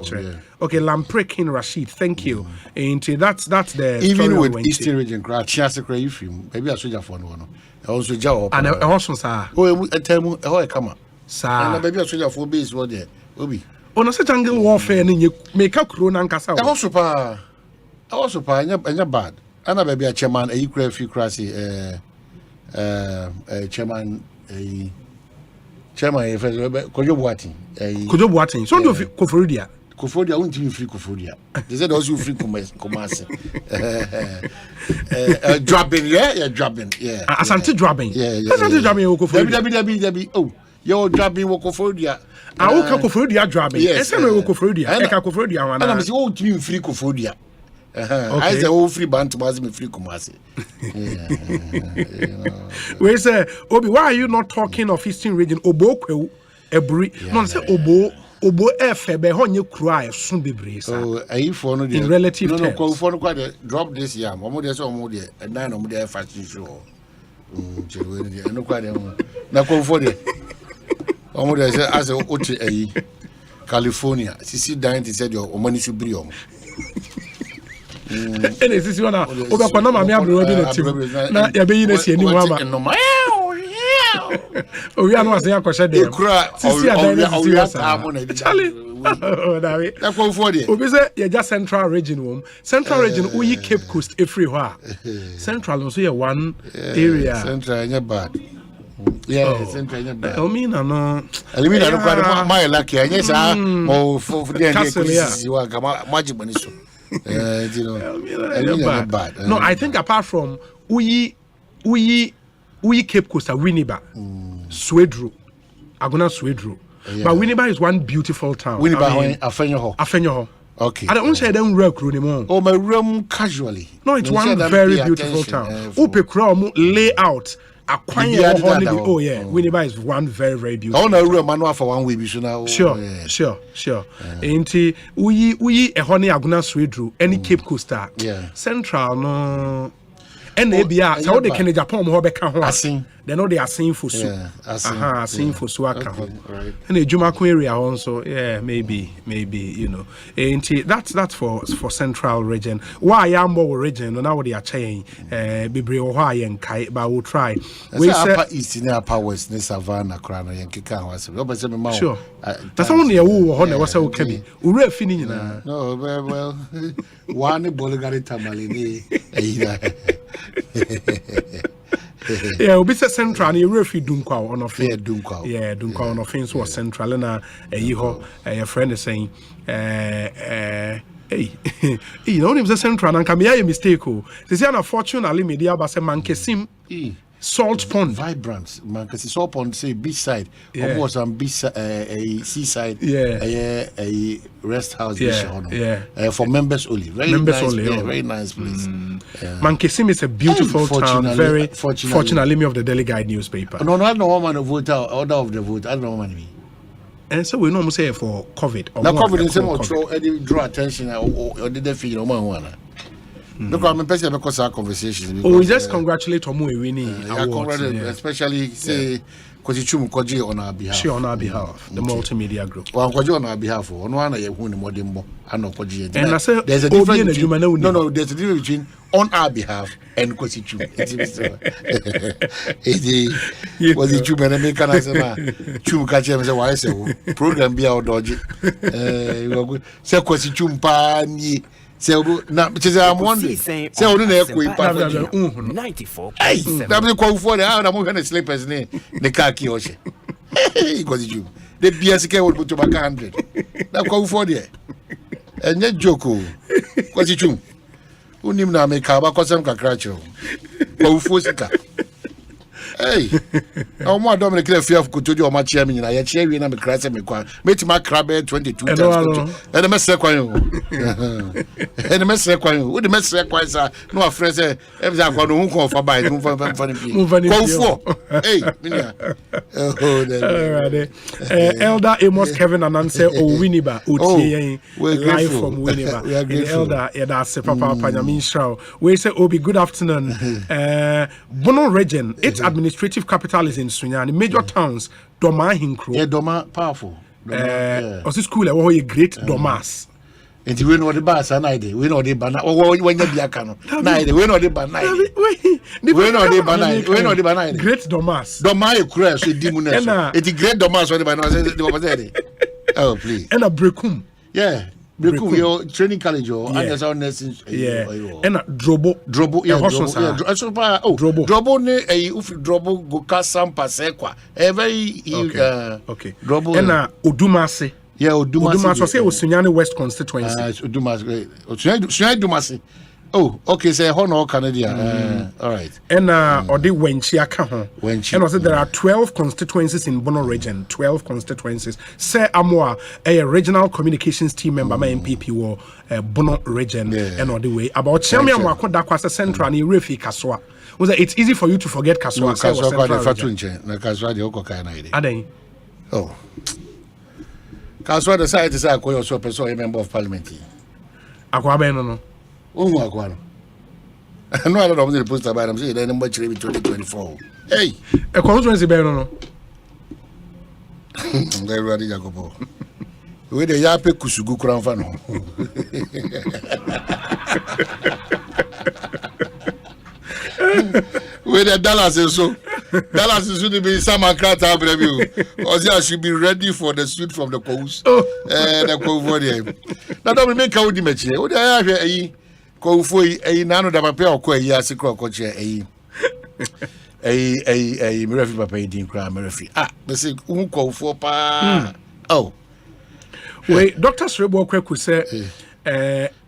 Okay, Lamprekin Rashid, thank you. And that's the even with Eastern region, chance to you film. Maybe I should have one. Also, job. And also, sir. Oh, tell me, oh, come on, sir. And maybe I should have 4 base. What there? Obi. On a certain jungle warfare, and you make a crone and cassa. Also, and bad. And I maybe a chairman, a equal few crassy, chairman, Chairman, Kojo Boating. So do Koforia. Koforia won't even free Koforia. They said also free commerce. Dropping, yeah, dropping, yeah. Asante dropping. Yeah. Asante dropping Koforia. Oh, you're dropping Koforia. I will Koforia dropping. Yes, Koforia. Eka Koforia. And I'm saying, oh, to free Koforia. I say, oh, free band to me free Kumasi. We say, Obi, why are you not talking of Eastern region? Obo Kwe, Ebri. No, say Obo Efebe, Honye cry, soon be breeze. Oh, I for in relative terms. No, for quite drop this year. Momodes or Modia, and 9 of their fashion show. No, quite now go for it. Omodes as a Ochi, California. Sisi dying to say your money should be on. And this is one of Obapanama, na ya be yin si ani mu aba. We are not saying kwasha dem. Sisi ada Charlie. Na ko for there. Obi say ya just central region wom. Central region uyi Cape Coast everywhere. Central also ya one area. Central nya bad. Yeah, central nya bad. Elmina no. Elmina no kwa my lucky anya sa mo for there dey wa kama majibani so. No, I think apart from we Cape Coast, Winneba, Swedru, Aguna Swedru, but Winneba is one beautiful town. Winneba, Afenyoho. Okay. I don't say them work anymore. Oh, my room casually. No, it's one very beautiful town. Upe Krom layout. Oh yeah, Winneba is one very, very beautiful. I want a manual for 1 week. Sure. Ain't we a honey Aguna Swedru, any Cape Coast. Yeah. Central no. And they be out. So they can Japan mo be kan ho. They know they are saying for so. Saying for so aka. And the Jumako area also, yeah, maybe, you know. Ain't that's for central region. Why Yambo region now they are saying Bibri Ohio and Kai, but we'll try. We say upper east in upper west in Savannah crown and Kika was. Sure. That's only a woo on was so can be. Ure fini na. No, well, one Bolgari Tamale. Yeah, we say central. You refi Dunkwa on of Dunkwa. Yeah, Dunkwa on offense was central. And a friend is saying, hey, you know, him say central and come here a mistake. This is unfortunately media, but say mankesim salt pond vibrant. Mankesi salt pond say beach side. Almost on beach a seaside. Yeah, a rest house. Yeah. For members only. Very nice place. Mankesim is a beautiful town. Very fortunately, me of the Daily Guide newspaper. No, I don't know woman vote out. Order of the vote. I don't know what I mean. And so we normally say for COVID. Now COVID is more draw attention or did they feel one. Look, I'm impressed because our conversations. We just congratulate Omu winning. Especially say Kosichum Koji on our behalf. She on our behalf, the multimedia group. Well, Koji on our behalf. On one I who more than I know Koji. And I say there's a difference between no, there's a difference between on our behalf and Kosichum. Was it Chum and American Chum Kachem say why say program be our dodgy. Say Kosichum Pani. Say na I'm wondering. Say on the echo 94.7. That be call for the I'm going to sleep as ne kaki oshe. Because you the BSK would put to back 100. That call for there. And net joko. Because you Unim na me ka ba kosem kakra cho. Ko ufuo sika. Hey. O mo adom ne kire fia kotoji o ma chia me nyina. Ya chia wi na me kra se me kwa. Metima kra be 22 times. And me se kwa yo. And me se kwa yo. Wo de me se kwa sa no afre se e be akwa no hu ko fa bai no fa ni. Ko ufuo. Hey, minia. Elder Amos Kevin Ananse o Winiba Utie live from Winiba. The elder Edase Papa Panyamin Shao. We say Obi, good afternoon. Bono region, its administrative capital is in Sunyani. Major towns, Doma Hinkro. Yeah, Doma powerful. Osi school a great Domas. And we know the bus and I did. We know the banana. When you be a cano. Neither. We know the banana. We know the banana. We know the banana. Great Domas. Doma crash with demon. It's great Domas when the banana. Oh, please. And a Brekum. Yeah. Brekum, your training college or nursing. Yeah. And a Drobo. Yeah, Drobo ne a Drobo go Asempa sekwa. A very okay. Drobo. And a Udumase. Yeah, Udumasi. So say was Sunyani West constituency. Udumasi. Udumasi. Oh, okay. Say Hono Canada. All right. And Odi Wenchi aka. And also there are 12 constituencies in Bono region. 12 constituencies. Say Amoa, a regional communications team member, my MPP wo Bono region. And Odi way about Chemi Amoa Kwasa Central ni Refi Kaswa. Was it's easy for you to forget Kaswa? Kaswa de Okoka na ide. Aden. Oh. Kaswa the side is a person, a member of parliament. Akwa no. Akwa. I know I don't know the post about them. Say they number 2024. Hey, a constituency no. They ready Jacobo. We the yape kusugu kran fa no. We the Dallas so. Dallas should be some crata review. Osei should be ready for the suit from the coast. The Kovo. Now don't make out the match. What I have a Kofu a nano da papel or a secret coach a Murphy Papa in crime Murphy. Ah, they say Unko for pa. Oh, wait, Dr. Srebo could say.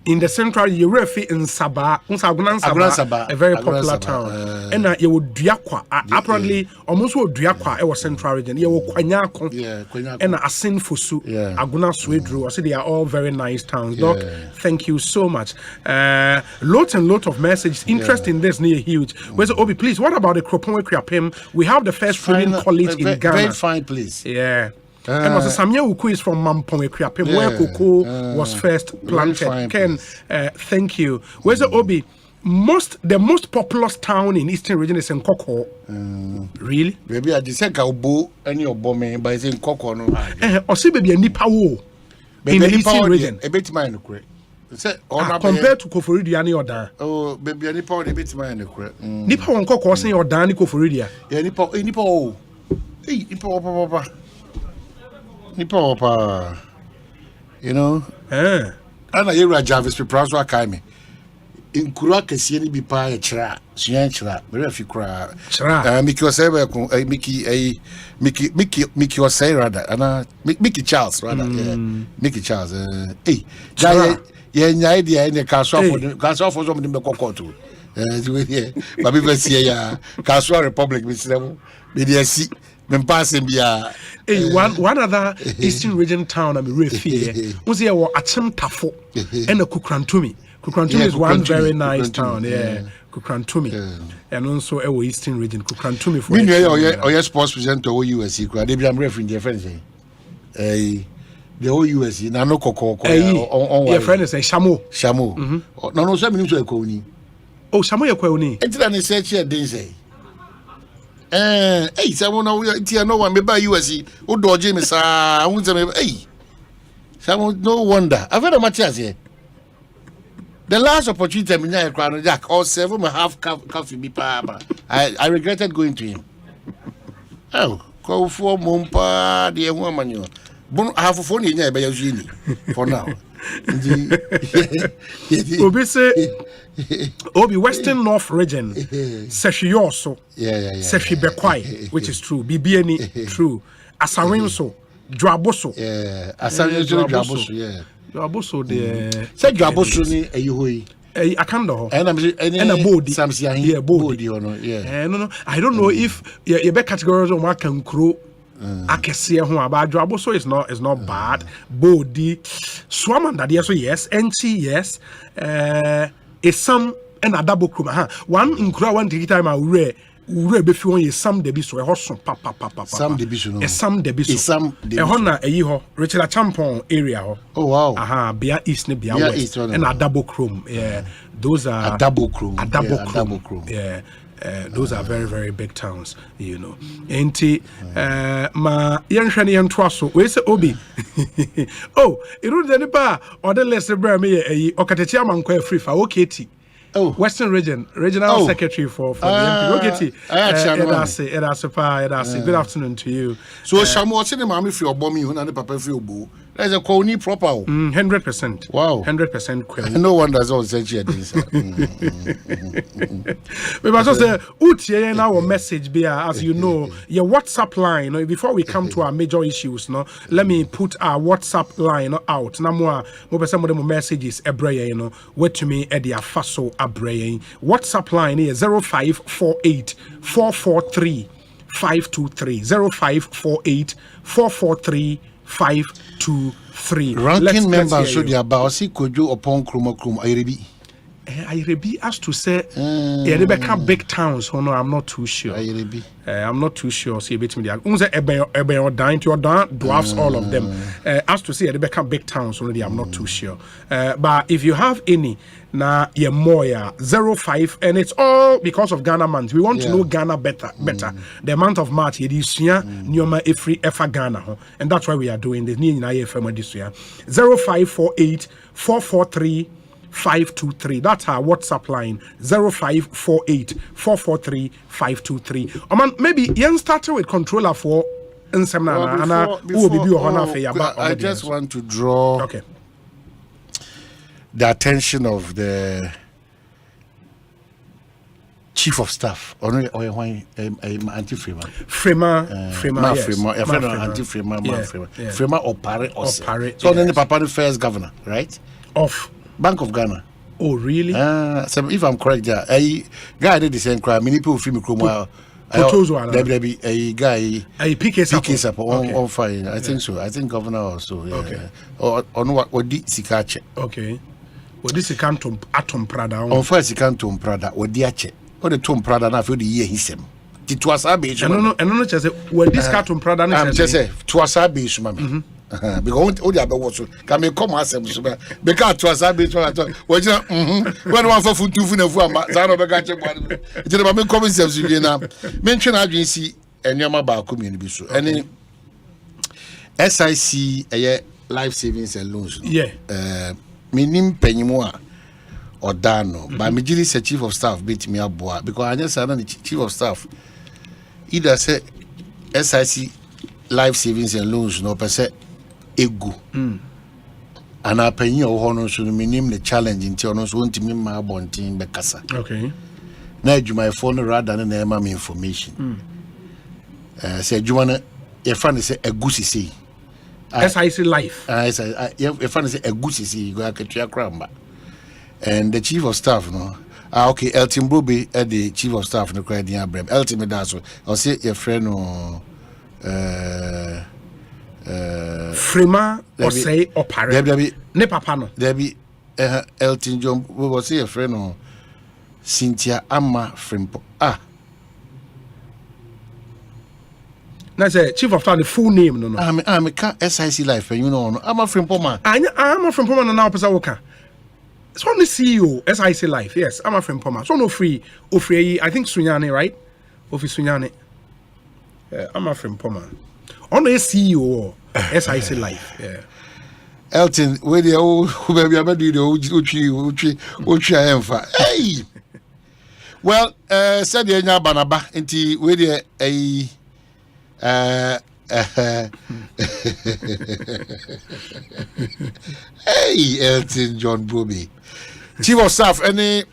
In the central Europe in Sabah, a very popular town. And you would Diakwa, apparently almost would Diakwa, our central region. You will Kwanyako, and Asin Fusu, Aguna Swedru. I say they are all very nice towns. Doc, thank you so much. Lot and lot of messages. Interest in this near huge. Where's Obi, please? What about the Kropon Kriapim? We have the first training college in Ghana. Very fine place. Yeah. And also Samuel Uku is from Mampong Kriapim, where Cocoa was first planted. Ken, thank you. Where's the Obi? The most populous town in Eastern region is in Koko. Really? Maybe I just say Kaubo and your bombing by saying Koko. No, Osei baby and Nipa wo in the Eastern region. A bit mine correct. Compared to Koforidia ni Odan. Oh, baby, a Nipa a bit mine correct. Nipa won Koko saying Odan ni Koforidia. Yeah, Nipa. Hey, Nipa, you know, and I hear Jarvis Piprazo Akaimi. In Kuraka, see any be pie a chra, Sianchra, Mirafi cry, Mickey was ever a Mickey was say rather, and Mickey Charles rather, Mickey Charles, hey, yeah, idea in the castle for some of the Cocoto. But we will see a Castle Republic, Miss Level, media seat. Hey, one other Eastern region town I'm really fear was here Asempa and a Kukrantumi. Kukrantumi is one very nice town, Kukrantumi. And also a Eastern region, Kukrantumi for your sports presenter or USC, they be referring their friends. The whole USC, Nano Coco, your friend is a Shamu. No, 7 minutes to a cony. Oh, Shamu Yakoni. And then I said, here, they say. Hey, someone no one may buy USC. Oh, do James, I won't say, hey, someone no wonder. I've had a match here. The last opportunity, I crown Jack, or 7.5 coffee be papa. I regretted going to him. Oh, go for Mumpa, dear woman, you half a phone in there by your genie for now. Obi Western North region, Seshi also, Seshi Bekwai, which is true, Bibiani, true, Asarinso, Dwaboso, Asarinso, Dwaboso, Dwaboso, the said Dwaboso, a Yuhui. Akando. And a body. Yeah, body or no. Yeah. No. I don't know if you be categories on what can crow. Akesia ho abadwo so is not bad. Body swam that yes, NC yes. Is some and a double crew. One in crowd one time I read. Before you some debi so papa some debi so no some debi so some debi hona eyi ho Richard Champon area ho oh wow bia east ne bia west and a double chrome those are a double chrome yeah those are very very big towns enti ma yenhwe ne yento so we say obi oh iru de nipa or the less bra me eyi okatechi amankwa afri fa oketi Western Regional Secretary for the MP. Good afternoon to you. So Shamu, what's the mommy for your bombing? Who and papa for your boo? There's a colony proper. 100%. Wow, 100%. No one does all say this. We must say, Utie our message be as you know, your WhatsApp line. Before we come to our major issues, let me put our WhatsApp line out. Na mo some of them messages ebreye wait to me at the afaso abreye. WhatsApp line is 0548 443 523 0548 443 523. Ranking member should be about see kojo upon krum Airebi as to say Rebecca big towns no I'm not too sure. I'm not too sure see between the unze ebe dying to dwarfs all of them. As to say Rebecca big towns already I'm not too sure. But if you have any na ye moya 05 and it's all because of Ghana month. We want to know Ghana better. The month of March it is nyoma every efa Ghana and that's why we are doing this ni na FM this year 0548 443 523. That's our WhatsApp line 0548 443 523. Maybe you started with controller for I just want to draw the attention of the chief of staff or anti-Frema. Frema Opare Osei. So then the Papa first governor, right? Of Bank of Ghana. Oh, really? So if I'm correct, there, a guy did the same crime. Many people feel me. A guy, a PK up on fire. I think so. I think governor also. Yeah. Okay. Or no, what did Sikache? Okay. What is Sikantum Atom Prada? On first Sikantum Prada, or Diache, or the Tom Prada, now for the year he said. It was a beach. And no, just well, this Carton Prada, I'm just say, twas a beach, mammy. Because all the other was can come as a because to us, I be when one for food 2 for Zano Bagacha. It's about me coming selves now. Mention agency and Yamaba community. So any SIC a life savings and loans. Yeah. Minim Penimoa or Dano, but me say chief of staff beat me up because I just said the chief of staff either say SIC life savings and loans no per se. Egu. And I pay you honor so minim the challenge in Tionos won't mean my bonting Becassa. Okay. Now you my phone rather than name information. Said you wanna your friend say a goosey see. SIC life. Your friend say a goosey see you go to your cramba. And the chief of staff no. Okay, Elton Broby at the chief of staff no credit Abraham. Elton Medaso. I'll say your friend no Frema Osei Opare. Ne papa no. There be Elton John. We will say a friend no. Cynthia Amma Frimpo. That's a chief of staff. The full name no. I'm a SIC life. You know, I'm a Frimpo man. I'm a Frimpo man now. Pesa woka. It's only CEO SIC life. Yes, I'm a Frimpo man. So no free. I think Sunyane right. Office Sunyane. I'm a Frimpo man. On the CEO SIC life. Yeah. Elton, where the old baby I'm doing the I am for. Hey. Well, said the nya banaba inti where the hey Elton John Broby. Chief of staff any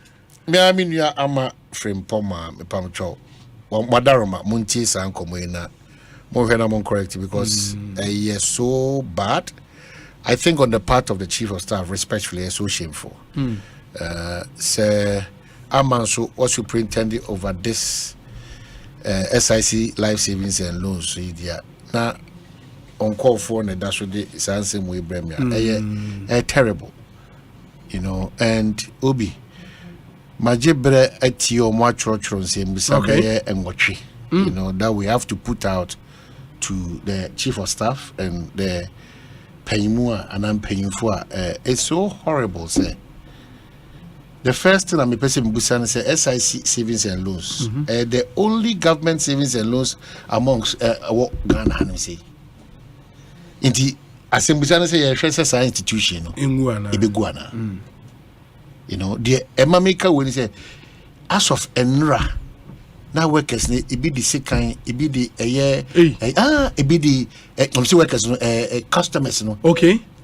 me aminua ama Frimpoma me pamcho. Madaroma munti san komoina. More correct because yes, so bad. I think on the part of the chief of staff, respectfully, it's so shameful. Sir Amanso was superintendent over this SIC life savings and loans. So now on call for and that's what the same way bremia. Terrible, you know. And Obi, Majebre at your much and watchy, you know, that we have to put out to the chief of staff and the Payimua and I'm paying for. It's so horrible, say. The first thing I'm a person Busan say SIC savings and loans. The only government savings and loans amongst what Ghana say. In the Asempa say a science institution in Guana. You know, the Emamika when he say as of Enra. Now workers it be the second it be the it be the workers customers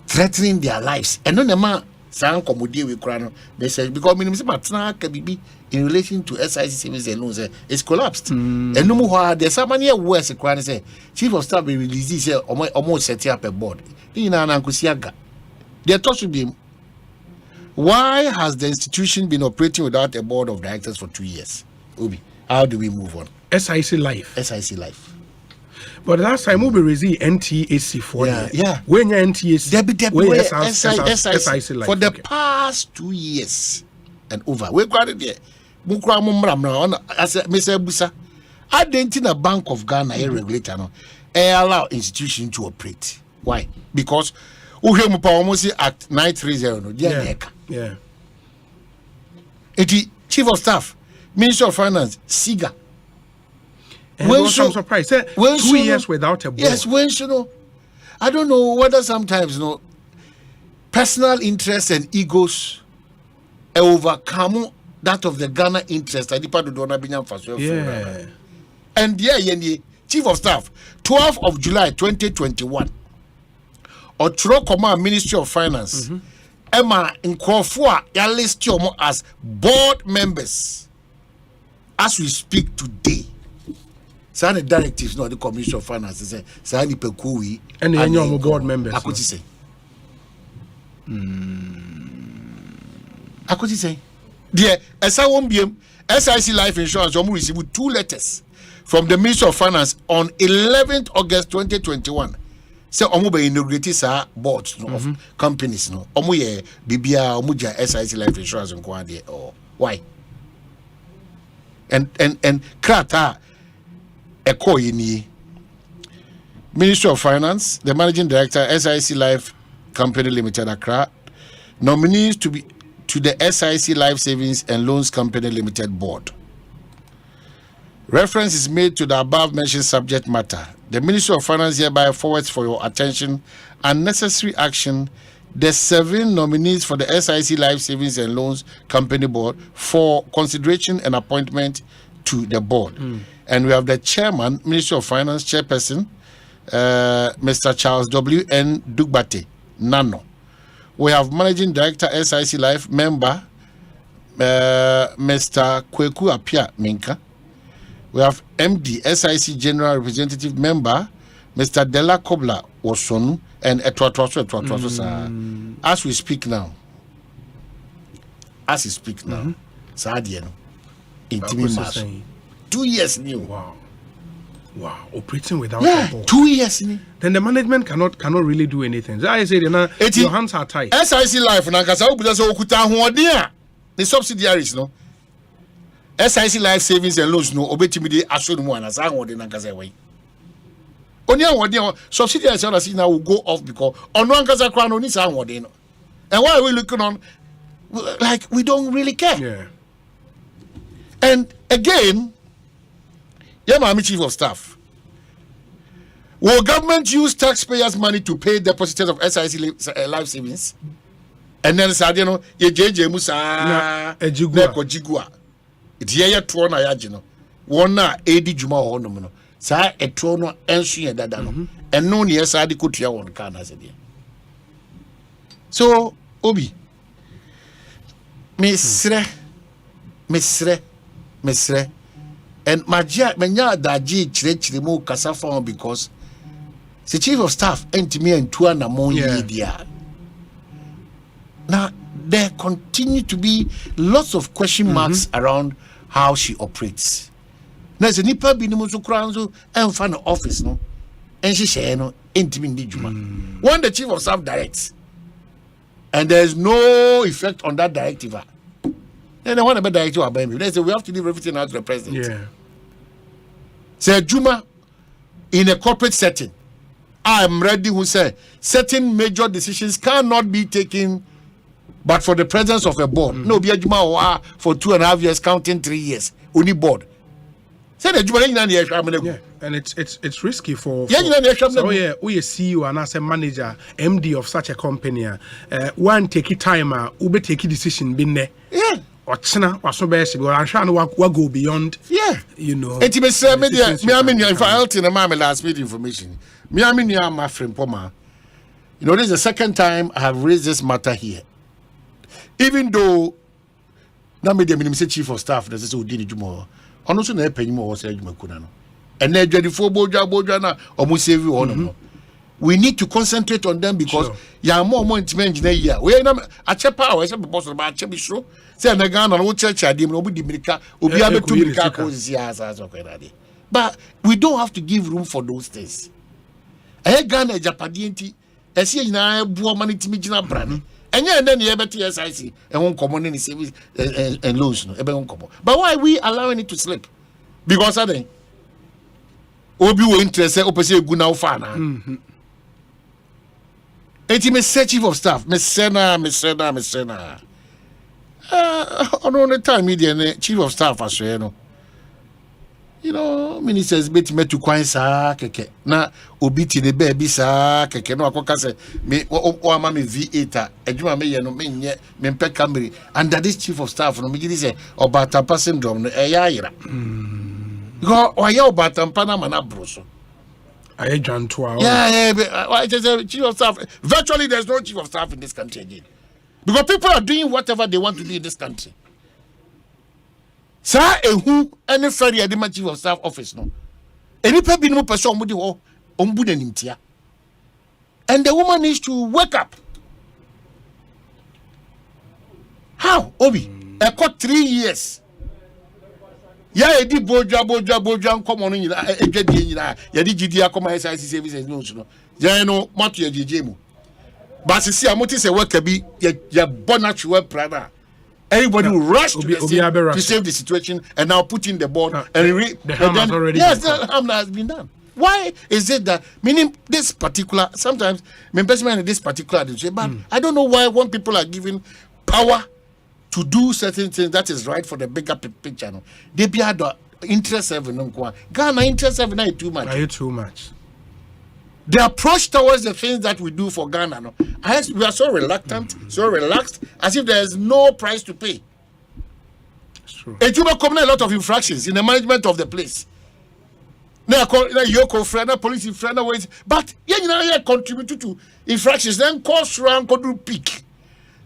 threatening their lives and no man san commodity with crano they say because minimum partner can be in relation to SIC savings and loans it's collapsed and no more there's some money worse crano say chief of staff be release say almost set up a board in an ankusiaga their thought should be why has the institution been operating without a board of directors for 2 years? Obi, how do we move on? SIC Life. SIC Life. But last time we raised NTAC for when you NTAC SIC Life for the past 2 years and over. We got it there. Mukra mumram now as Mr. Busa. I didn't in a Bank of Ghana a regulator no allow institution to operate. Why? Because Uhemu Pawamosi Act 930 no. Yeah. The Chief of Staff, Minister of Finance, Siga. When so surprised, 2 years without a board. Yes, when you know, I don't know whether sometimes personal interests and egos overcome that of the Ghana interest. Yeah. And Chief of Staff, 12th of July 2021, Otro Command Ministry of Finance. Emma in Crawford, ya list you as board members as we speak today. So the directives, not the Commission of Finance, say Sani Pekui and the board members. I could say. I could say. Dear, as I won't be SIC Life Insurance, you received 2 letters from the Ministry of Finance on 11th August 2021. So omo inaugurated sa boards of companies no omo ye bibia omo ja SIC Life Insurance nko ade or why and krata ekoyini Ministry of Finance, the Managing Director SIC Life Company Limited Accra, nominees to the SIC Life Savings and Loans Company Limited Board. Reference is made to the above mentioned subject matter. The Ministry of Finance hereby forwards for your attention and necessary action the 7 nominees for the SIC Life Savings and Loans Company Board for consideration and appointment to the board. And we have the Chairman, Ministry of Finance Chairperson, Mr. Charles W. N. Dugbate, Nano. We have Managing Director, SIC Life, member, Mr. Kweku Apia Minka. We have MD, SIC General Representative Member, Mr. Della Kobla Osonu, and as we speak now, Sadiano, Intimi 2 years new. Wow, operating without a board. 2 years new. Then the management cannot really do anything. So I say, your hands are tied. SIC Life, the subsidiaries, no. SIC Life Savings and Loans no obetimide asonu ana sa won de nankasa we oni an won subsidiaries on see now will go off because ono ankasa kra no ni sa won de no and why are we looking on like we don't really care. And again Mami Chief of Staff, will government use taxpayers' money to pay depositors of SIC Life Savings and then Sadiano ye JJ Musa Jigua it's ye to na ya jino one na edi juma ho no no sa etro no ensu ye dada no eno ne yesa de kotua won ka na se de so obi mesre and magia menya daji chire mu kasa form because the chief of staff enti me entua na mon ye dia na there continue to be lots of question marks around how she operates. There's a nipa bi nimu so kura so emfa no office no enhyehyɛ no entimi ndi dwuma. When the chief of staff directs and there's no effect on that directive, then they want to be directive about me. They say we have to leave everything out to the president. Yeah. Say Juma in a corporate setting, I am ready who say certain major decisions cannot be taken but for the presence of a board. No, be a Juma for 2.5 years, counting 3 years. Only board. Say the Juma and it's risky for so we a CEO and as a manager, MD of such a company. One take it time, ube take decision been there. Yeah. Ochina waso best but I'm trying to go beyond. Yeah. You know. It me say me if I help in my last meeting information. Me my friend Poma. You know, this is the second time I have raised this matter here. Even though na me the say chief of staff that say Odini Jumo. Ono so na epanyi mo wo say Juma kuna no. And then bodwa na omo save one. We need to concentrate on them because ya more intimate here. We na achepa we say boss ba achebi so. Say na Ghana no church adim no obi di mirika obi abetu mirika ko siyasa so kwedade. But we don't have to give room for those things. Ghana Japadi enti esi nyina buo mani timi gina brane. Enye na ye beti SIC e won common in service and loans no e be won common. But why are we allowing it to slip? Because then obi wo interest e opese egu na ufa na. Enti me chief of staff, me sena. On the time media chief of staff aswe no. You know, ministers bet me to kwan sa keke na obi ti de baby sa keke no akoka se me o ama me V8 adwuma me ye no me nye me mpe Camry under this chief of staff no me gidi say obatampa syndrome no eya ayira go o ya obatampa na mana broso aye jantoa yeah chief of staff virtually there's no chief of staff in this country again because people are doing whatever they want to do in this country. Sa ehu any ferry at the chief of staff office no. Any people no person omudi ho ombu na nimtia. And the woman needs to wake up. How? Obi, I got 3 years. Ya edi boja nkomo no nyina edwade nyina ya di gidi akoma SIC services no so no. Ya no matu ya jejemu. But see amoti se work bi ya bonatual prada. Everybody will rush to save the situation and now put in the board and the harm has already the harm has been done. Why is it that meaning this particular sometimes in this particular but I don't know why when people are given power to do certain things that is right for the bigger picture no, they be had interest seven Ghana interest seven are too much. Are you too much? The approach towards the things that we do for Ghana, no, we are so reluctant, so relaxed, as if there is no price to pay. It's true. It will come a lot of infractions in the management of the place. Now, Yoko friend, police friend, but you contribute to infractions. Then cost rank could peak.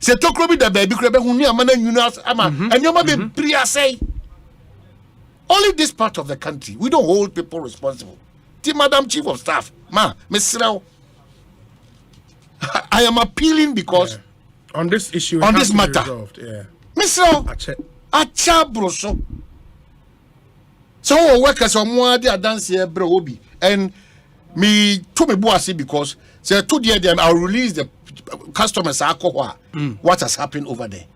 Say to crowd the baby crab who near man and you might be say. Only this part of the country, we don't hold people responsible. Madam Chief of Staff, Miss Rao, I am appealing because on this issue, on this matter, Miss Rao, Acha Broso. So workers on more they are dancing here, bro, Obi, and me to me bossy because say 2 years then I'll release the customers alcohol. What has happened over there?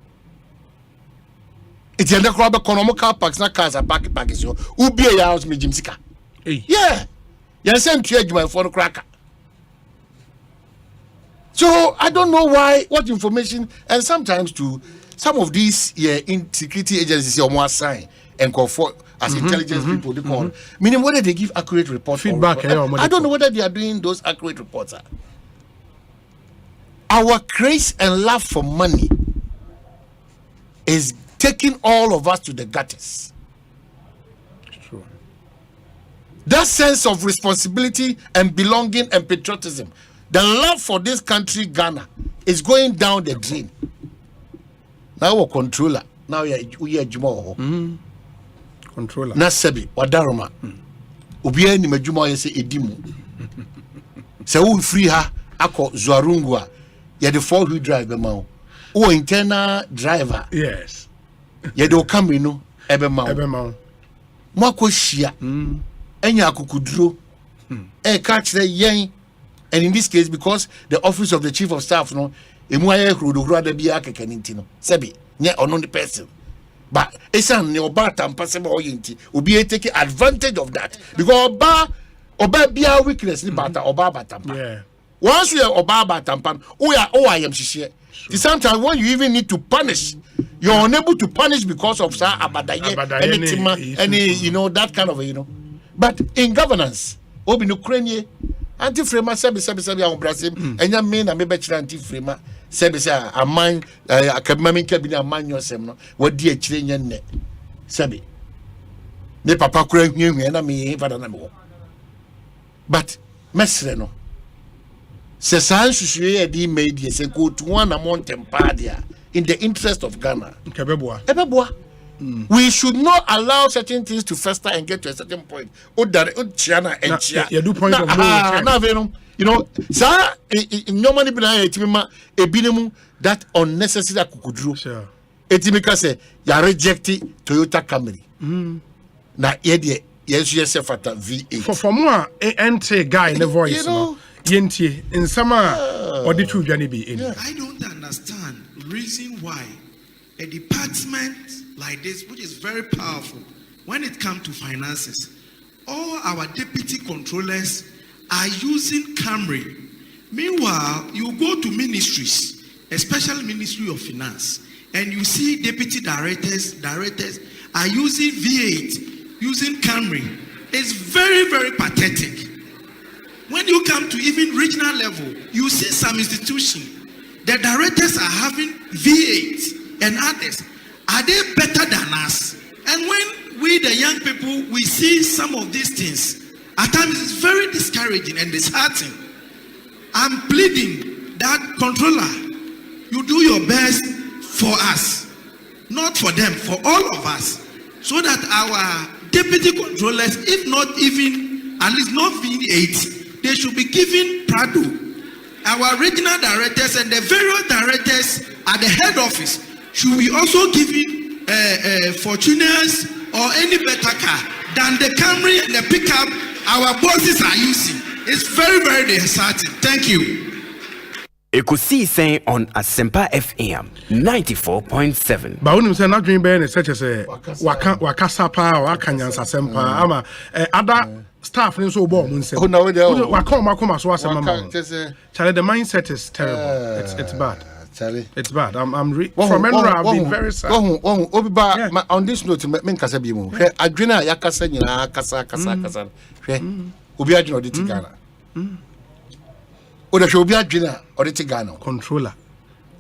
It's in the crowd economical parks, not cars are back so Ubi a house me Jimsika. Yeah. Yes, I'm my phone cracker. So I don't know why, what information, and sometimes to some of these insecurity agencies are more sign and call for as intelligence people they call. Meaning whether they give accurate report feedback. I don't know whether they are doing those accurate reports. Our craze and love for money is taking all of us to the gutters. That sense of responsibility and belonging and patriotism, the love for this country, Ghana, is going down the drain. Now we're controller. Now we are Jumo. Controller. Nasebi, Wadaroma. Ubia ni Majuma yese edimu. Se u free ha, ako Zuarungwa, ya the 4-wheel drive bemao. or internal driver. Yes. You don't come in, no, Ebema. Makoshia, Enya Kukudro, catch the yang, and in this case, because the office of the chief of staff, no, Emuaya Rudo rather be a canintino, Sebi, near or non the person. But it's an Oba possible oriented will be taking advantage of that because Oba be a weakness, but Oba Batampa. Yeah. Once you are Oba Batampan, I am share. Sometimes when you even need to punish, you're unable to punish because of any you know that kind of But in governance, Obi Ukraine, anti-framer sebi on Brazil, and your main and maybe anti-framer sebi a man a cabin a man yourself. What dear children net sebi. Ne papa crying you and me, but Mesreno. Sesan Sushie di made yes go to one among Tempadia in the interest of Ghana. Ebeboa. We should not allow certain things to fester and get to a certain point. Chiana and Chia. You do point of no you know, sir, no money a binum that unnecessary kukudru. Sure. Etimika say you are rejecting Toyota Camry. Na yes at V8. For more enter guy in the voice. You know, Yenti in summer or the two Johnny be in. I don't understand reason why a department like this, which is very powerful when it comes to finances, all our deputy controllers are using Camry. Meanwhile, you go to ministries, especially Ministry of Finance, and you see deputy directors are using V8, using Camry. It's very, very pathetic. When you come to even regional level, you see some institutions, the directors are having V8 and others. Are they better than us? And when we, the young people, we see some of these things, at times it's very discouraging and disheartening. I'm pleading that controller, you do your best for us, not for them, for all of us, so that our deputy controllers, if not even, at least not V8, they should be given Prado. Our regional directors and the various directors at the head office should be also given Fortuners or any better car than the Camry and the pickup our bosses are using. It's very, very disheartening. Thank you. Ekosiise On Asempa FM 94.7. But when you say not dream bear, such as a Wakasapa or Akanyansa Sempa, ama other staff in so bomb. Oh no, Wakoma so as a mama. Charlie, the mindset is terrible. It's bad. Charlie, it's bad. I'm from Enra. I've been very sad. On this note, men kasabimu. Adrena yakasa nyina kasa. Obi adrena de tigana. Oda shobi adwena ode te Ghana controller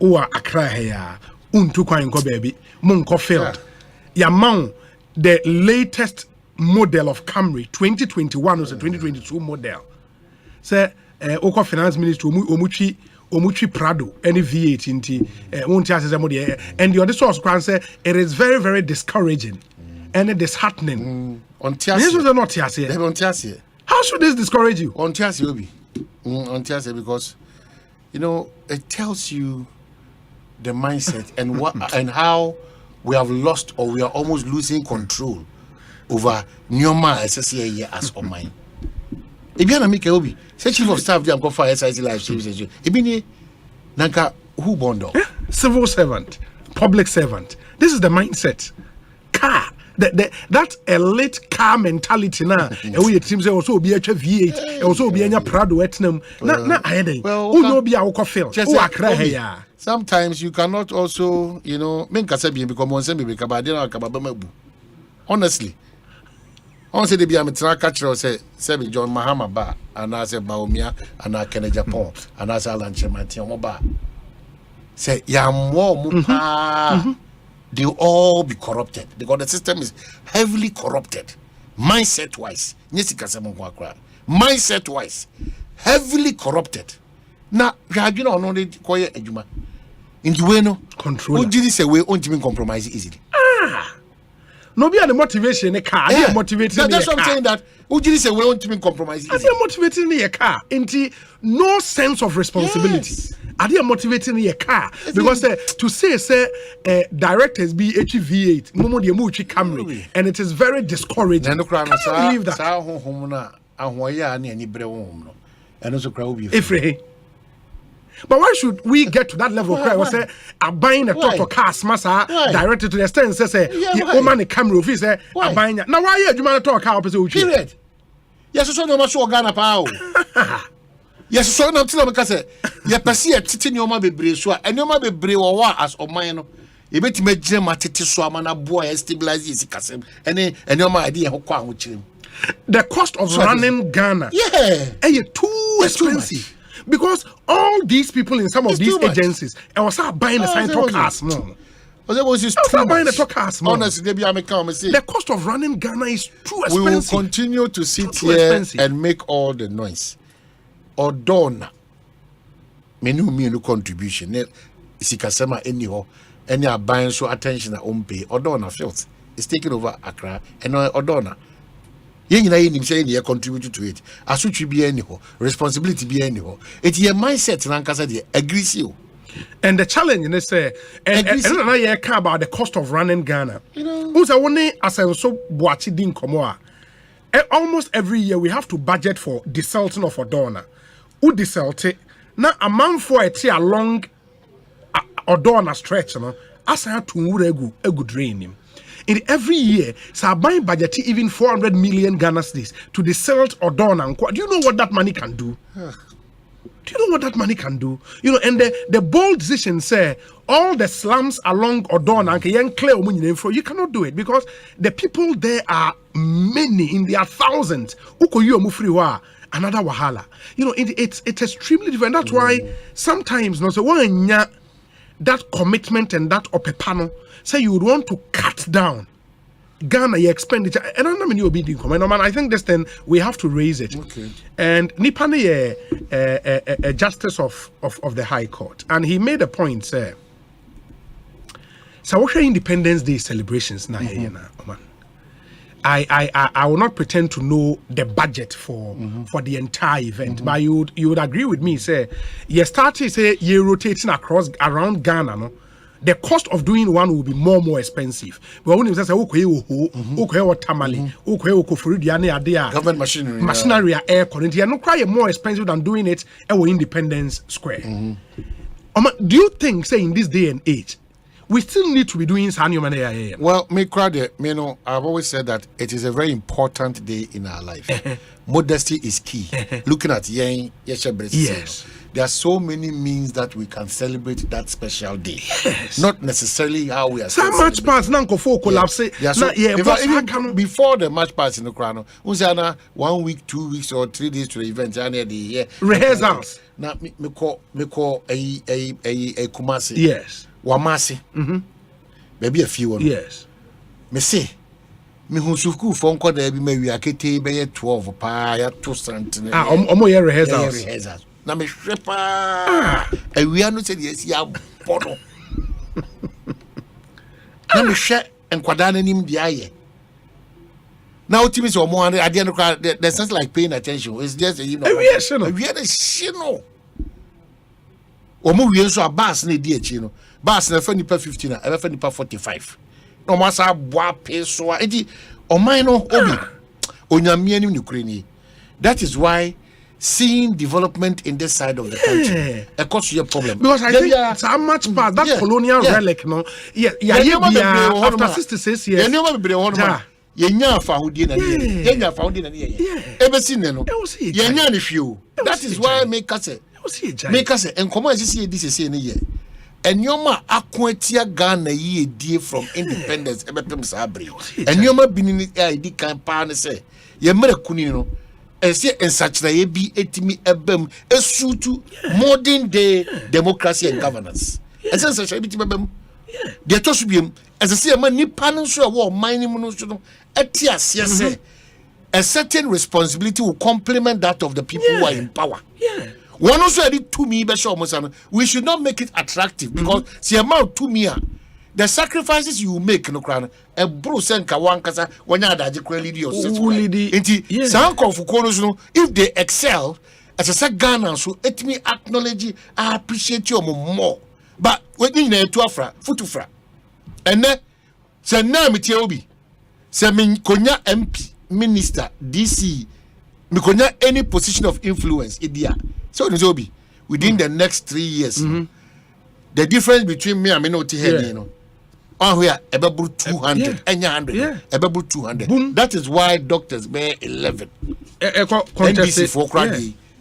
o akra here untu kwan ko baby monko field ya man the latest model of Camry 2021 or 2022 model say oko finance ministry omutwi Prado any V8 inti won't ask them and the other source can say it is very, very discouraging and disheartening on tiasi how should this discourage you on tiasi obi on Thursday because it tells you the mindset and what and how we have lost or we are almost losing control over Nyoma SSA as on mine. Ibiana Mike Obi, say chief of staff, I'm going for SIC live services. Ibini Nanka who bondo? Civil servant, public servant. This is the mindset. Car. That elite car mentality now. And we teams also be a V8, also be a Prado etnum. Na ayede. Who no be our coffee? Sometimes you cannot also, men kasabi become one semi kabadina kababamabu. Honestly, honestly, they be a metra catcher say John Mahama ba, and I say Baumia, and I can Japan, and I say Alan Chemati ba. Say Yamwo they will all be corrupted because the system is heavily corrupted. Mindset wise, heavily corrupted. Now, you know, only quiet ejuma. In the way no control. Ujiri say we won't compromise easily. No be the motivation a car. Yeah. Motivating that's what I'm saying that Ujiri say we won't compromise easily. Motivating a car into no sense of responsibility. Yes. are they motivating your car? Because to say directors be HV8, Momo de Muchi Camry, and it is very discouraging. Can you believe that? But why should we get to that level of cry? Was say I'm buying a Toto cars, massa directed to the stand says woman a camera office I'm buying. Now why you man talk car opposite? Period. Yes, so no much Ghana power. Yes, so no tell me say ye pese e titi nyoma bebre so a nyoma bebre wo wa as oman no ye beti megire matete so ama na boa e stabilize isi kasem ene nyoma ade ye hokwa ho kirem. The cost of running Ghana too expensive. Because all these people in some of these agencies, I was buying a sign talk cars more. Honestly, the cost of running Ghana is too expensive. We will continue to sit here and make all the noise. Odona, menu contribution. Sikasema anyhow, any are buying so attention at home pay. Odona felt it's taking over Accra and Odona. You say you contribute to it. As should be anyhow, responsibility be anyhow. It's your mindset, Lankasa, aggressive. And the challenge, and say, and I care about the cost of running Ghana. Who's only as I so boachi din komoa. Almost every year we have to budget for desalting of Odona. Who desalte? Now a man for a tea along Odona stretch, as I had to egu drain him. In every year, so buying budget even 400 million Ghana cedis to the salt or Odona. Do you know what that money can do? Do you know what that money can do? You know, and the bold decision say all the slums along Odona and you cannot do it because the people there are many in their thousands. Another wahala. You know, it's extremely different. That's why sometimes no so that commitment and that opepano say you would want to cut down Ghana your expenditure. And I know you'll be comment. I think this then we have to raise it. Okay. And Nipane a justice of the High Court, and he made a point, sir. So what are Independence Day celebrations now? I will not pretend to know the budget for the entire event, but you would agree with me, say you started say you rotating around Ghana, no? The cost of doing one will be more expensive. But when you say tamale, government machinery, air current, you are not quite more expensive than doing it at Independence Square. Do you think, say in this day and age, we still need to be doing Sanyo? Well, I've always said that it is a very important day in our life. Modesty is key. Looking at yes. There are so many means that we can celebrate that special day. Yes. Not necessarily how we are so much pass collapse. Even before the match pass in the crown, 1 week, 2 weeks, or 3 days to the event, rehearsals. Now me call a Kumasi. Yes. Wamasi. Maybe a few. Yes. Me say. Me who suku phone call there be maybe akete be 12 pa ya 2 cents. Rehearsals. Na me hwepa we are no say yes ya bodo na me hwe enkwada nanim dia ye na ultimate so mo at the end of there's sense like paying attention. It's just we are the shino omo we so bus na di achi no bus na fa nipa 50 na e fa nipa 45 no mo sa boa pe so edi oman no obi onyame anim ni kurani. That is why seeing development in this side of the country cause you a problem. Because I think it's how much past that colonial relic, no? After 66 years. That is why I make us and come as you see this is in a year. And Yoma Aquatia Ghana ye dear from independence, and Yoma been in the ID campaign say, Yamera Kunino. And say and such that be etimi ebem esutu modern day democracy and governance. And say such a bit ebem. The toss be as I say a man ni panel so war mining no etias yes a certain responsibility will complement that of the people who are in power. One also did to me we should not make it attractive because see amount to me the sacrifices you make no crown a bruise and kawankasa when you are the leader of if they excel as I said Ghana so let me acknowledge I appreciate you more but when you know to afra futufra and then say na me tie obi say me konya MP minister DC me konya any position of influence idia so it obi within the next 3 years the difference between me and me not here you know we are about 200 about 200 that is why doctors bear 11 NDC for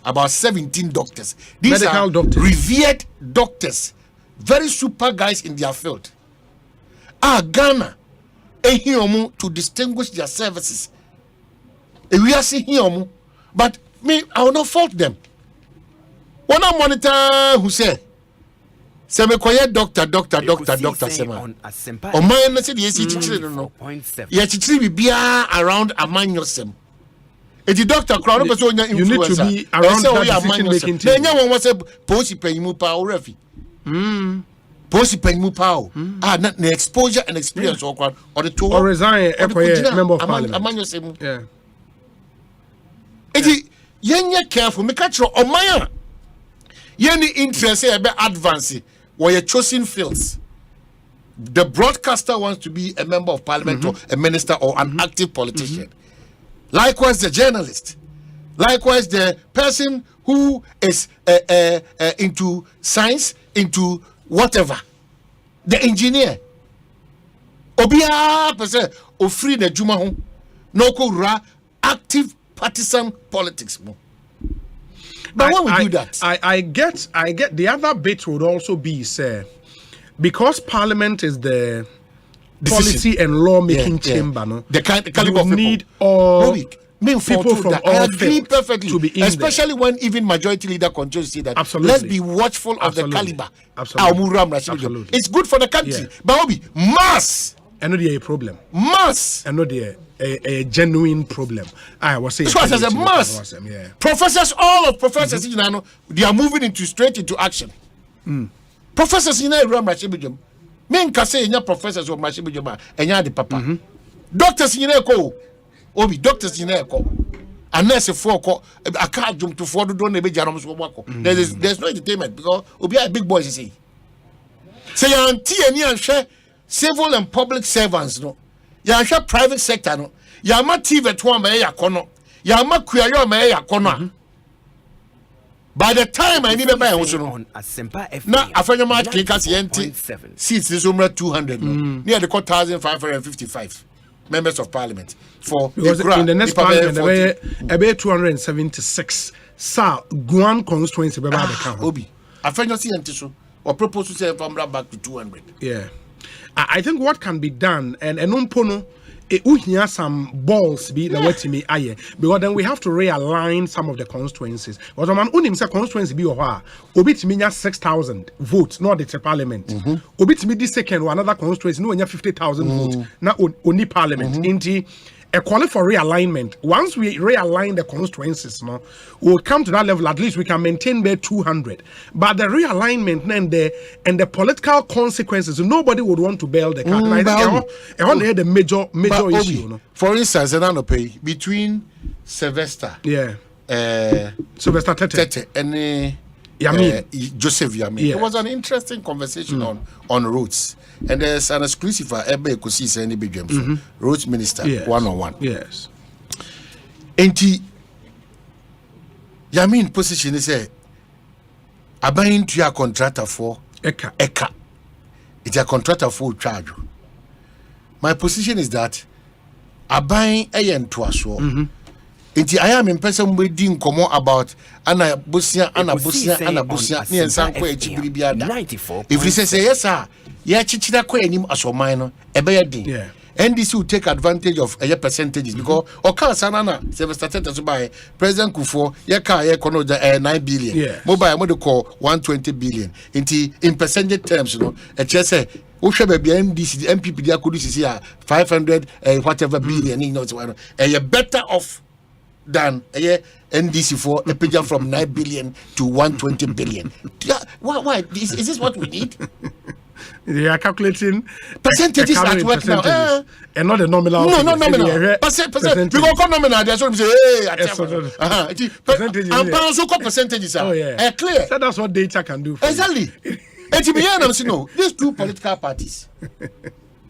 about 17 doctors. These medical are doctors. Revered doctors, very super guys in their field. Ghana, to distinguish their services. We are seeing him, but me, I will not fault them. One monitor who say me koye doctor sema. O man na say the chichiri no. Ya chichiri bibia around amanyosem. The doctor crowd person you need to be around that decision making team. Then one was say posi penyimu pa o refi. Posi penyimu pa o. Na exposure and experience or the two or resign member of parliament. Yeah. Eti yenye careful me catch o man. Yenny interest say be advance where you choosing fields. The broadcaster wants to be a member of parliament or a minister or an active politician. Likewise, the journalist. Likewise, the person who is into science, into whatever. The engineer. Obia person ofri the juma ho no ko ra active partisan politics. But when we do that, I get the other bit would also be because Parliament is the policy and law-making chamber, no? The caliber of need all people from all fields perfectly to be in especially there. When even majority leader controls see that. Absolutely. Let's be watchful of the caliber. Absolutely. It's good for the country. But Obi, mass. I know there a problem. Mass. I know there a genuine problem. I was saying. So as a mass. Professors, all of professors, you know, they are moving straight into action. Professors, you know, men can say any professors or machibi joma enya de papa doctors nyina ko obi doctors nyina ko unless for ko aka jum to for do na be jarom so gbako there's no entertainment because obi are big boys say anti ani anhwe civil and public servants no ya anhwe private sector no ya ma TV to ma ya kono ya ma kuayo ma ya kono by the time I need to buy on Asempa FM. Now, after my clickers, seats is over 200. Near the 1,555 members of parliament. For because in the next parliament, about 276. Sir, Guan constituency, Obi. After you see so or propose to say from back to 200. Yeah. I think what can be done, and Umpono. Some balls be the way to me aye because then we have to realign some of the constituencies. But man unim say constituency be oha obi to me 6,000 votes not the parliament. Obi to me this second or another constituency no 50,000 votes na only parliament. Inti a call for realignment. Once we realign the constituencies, no, we'll come to that level. At least we can maintain there 200. But the realignment and the political consequences, nobody would want to bail the country. I think the major issue. No? For instance, between Sylvester, Sylvester Tete, and Joseph Yami. It was an interesting conversation on roads. And there's an exclusive for Ekosiise On Asempa, roads minister, one-on-one. Yes. And Yamin position is a buying to your contractor for Eka. It's a contractor for charge. My position is that a buying a yen to us. I am in person waiting come about Anna Busia near Sanko H. If he says yes, sir, yeah, Chichida Quenim as a minor, a bear NDC will take advantage of a percentages because Oka Sanana, Sylvester by President Kufo, Yaka, 9 billion, mobile model call 120 billion. In percentage terms, you know, a chess say, be NDC, MPP, they could see 500 whatever billion, you know, a better off than NDC for a picture from 9 billion to 120 billion. Why? Is this what we need? They are calculating percentages at work now. And not the nominal. No, not nominal. Percent. We go call nominal. That's what we say. Hey, percentage. And pounds so called percentages. Oh yeah. Clear. So that's what data can do. Exactly. And to be honest, these two political parties.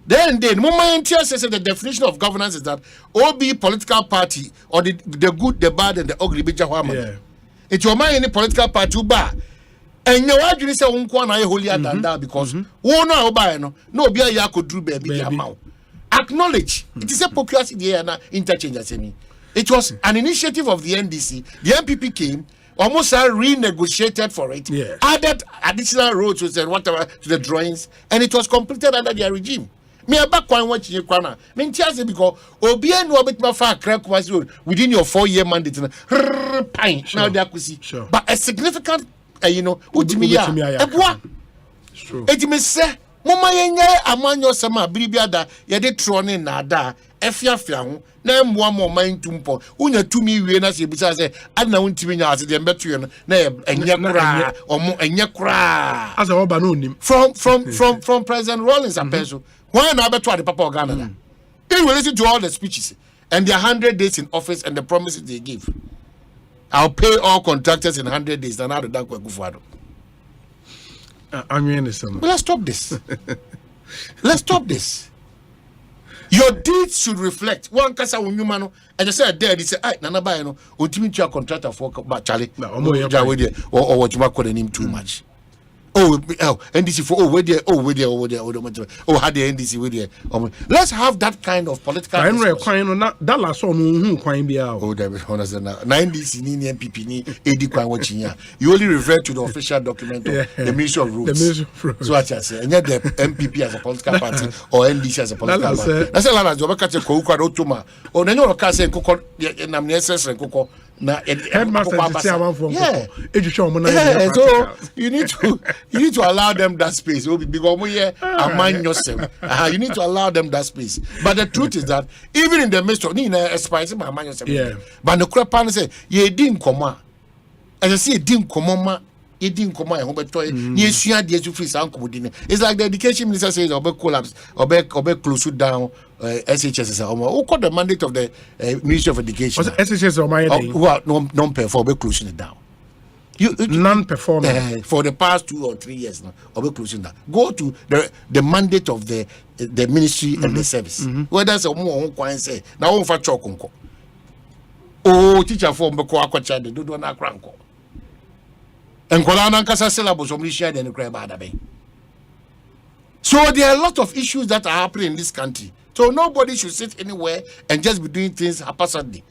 Then, moment says the definition of governance is that OB political party or the good, the bad, and the ugly. Yeah. It's your mind any political party who bar. And you are doing so holier than that because no be a could do baby amount. Acknowledge it is a hypocrisy there interchange as me. It was an initiative of the NDC. The MPP came, almost renegotiated for it, added additional roads to whatever to the drawings, and it was completed under their regime. Me back one watching you corner. Me tell you because Obi no bit ma fa crack was within your 4-year mandate. Now they could see. But a significant utimiya. True. It me say mama yenye amanyo sama biribiada ye de trone na da efiafia ho na mboa mo man tumpo unya tumi wie na se bisa se adna untimi nya ase de mbeto no na enye kura omo enye kura as a oba no nim from President Rawlings and Bensu why na beto the papa of Ghana in relation to all the speeches and their 100 days in office and the promises they give. I'll pay all contractors in 100 days and now the dank Kufuado. But let's stop this. Let's stop this. Your deeds should reflect. One kasa unyumano and you say there they say I nana ba no ultimate your contractor for ba Charlie or what you call the name too much. NDC for where there had the NDC with there. Let's have that kind of political. That last one who be out. Oh, David, understand now. NDC ni MPP ni AD kwa watching ya. You only refer to the official document of the Ministry of Roads. So what I say, and yet the MPP as a political party or NDC as a political party. That's a lot of job. Kache ko ukwa rotuma. O nenyo roka se koko na mnesses koko. Headmaster so you need to allow them that space. Because you need to allow them that space. But the truth is that even in the midst of but the crap say ye didn't come. As I say, didn't come. It didn't come out. It's like the education minister says, "Obe collapse, obe close down." SHS who got the mandate of the Ministry of Education? SHS or my non-perform, obe closing it down. Non-performing for the past 2 or 3 years now. Obe closing that. Go to the mandate of the ministry and the service. Whether it's a more say now on for chokunko. Oh, teacher for mbeko akwacha de do na kranko. And Kolana Kasa syllabus of share the crab. So there are a lot of issues that are happening in this country. So nobody should sit anywhere and just be doing things haphazardly.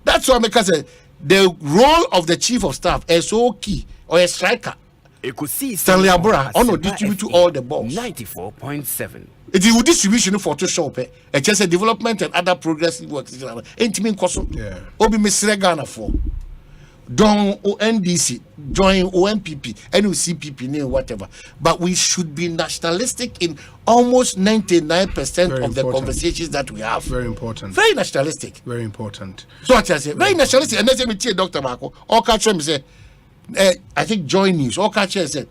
That's why I say the role of the chief of staff is so key, or a striker. Stanley Abura on distribute to all the balls. 94.7. It is distribution for Photoshop, just a development and other progressive work. Intimate cost. Obi Mr. Ghana for. Don't NDC join OMPP, NUCPP, whatever. But we should be nationalistic in almost 99% of the conversations that we have. Very important. Very nationalistic. Very important. So what I say, very nationalistic. And then say me tell Dr. Marco, all catcher me say, I think Joy News, all catcher said,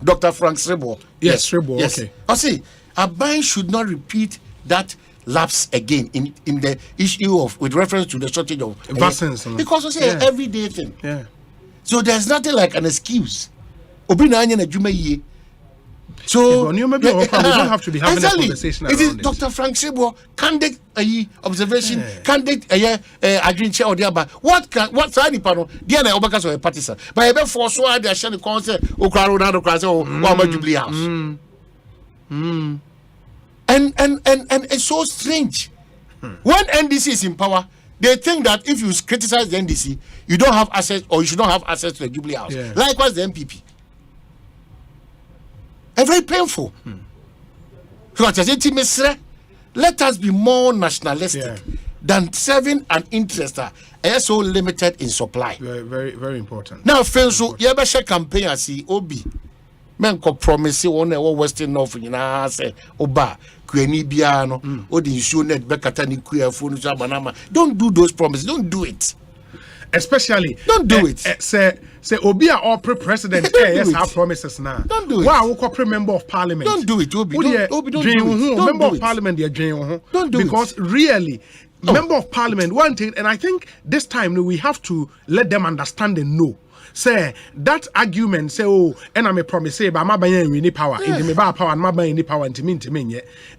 Dr. Frank Srebo. Yes, Srebo. Yes. Okay. I see, Abai should not repeat that lapse again in the issue of with reference to the shortage of vaccines because it's an everyday thing. Yeah. So there's nothing like an excuse. So we don't have to be having a conversation around it. Dr. Frank Sebo candidate observation, candidate agreeing chair or the other. What side the panel? The other overcast or a partisan. But I for so I shall the concert or Jubilee House. And it's so strange. When NDC is in power, they think that if you criticize the NDC, you don't have access or you should not have access to the Jubilee House. Yeah. Likewise, the MPP. And very painful. Let us be more nationalistic than serving an interest so limited in supply. Very, very, very important. Now, friends, you ever share campaign as the OB? Men ko promise one Western North say oba kweni biano o di show net bekata ni kuya phone banama. Don't do those promises. Don't do it. especially don't do it. Say Obia or president. Yes, have promises now. Don't do it. Wow, member of parliament. Don't do it, Obi. Don't do it. Member of parliament, don't do it. Because really, member of parliament, one thing, and I think this time we have to let them understand and know. Say that argument, say, and I'm a promise, say, but my buying any power, in the power, and my buying any power, and to mean,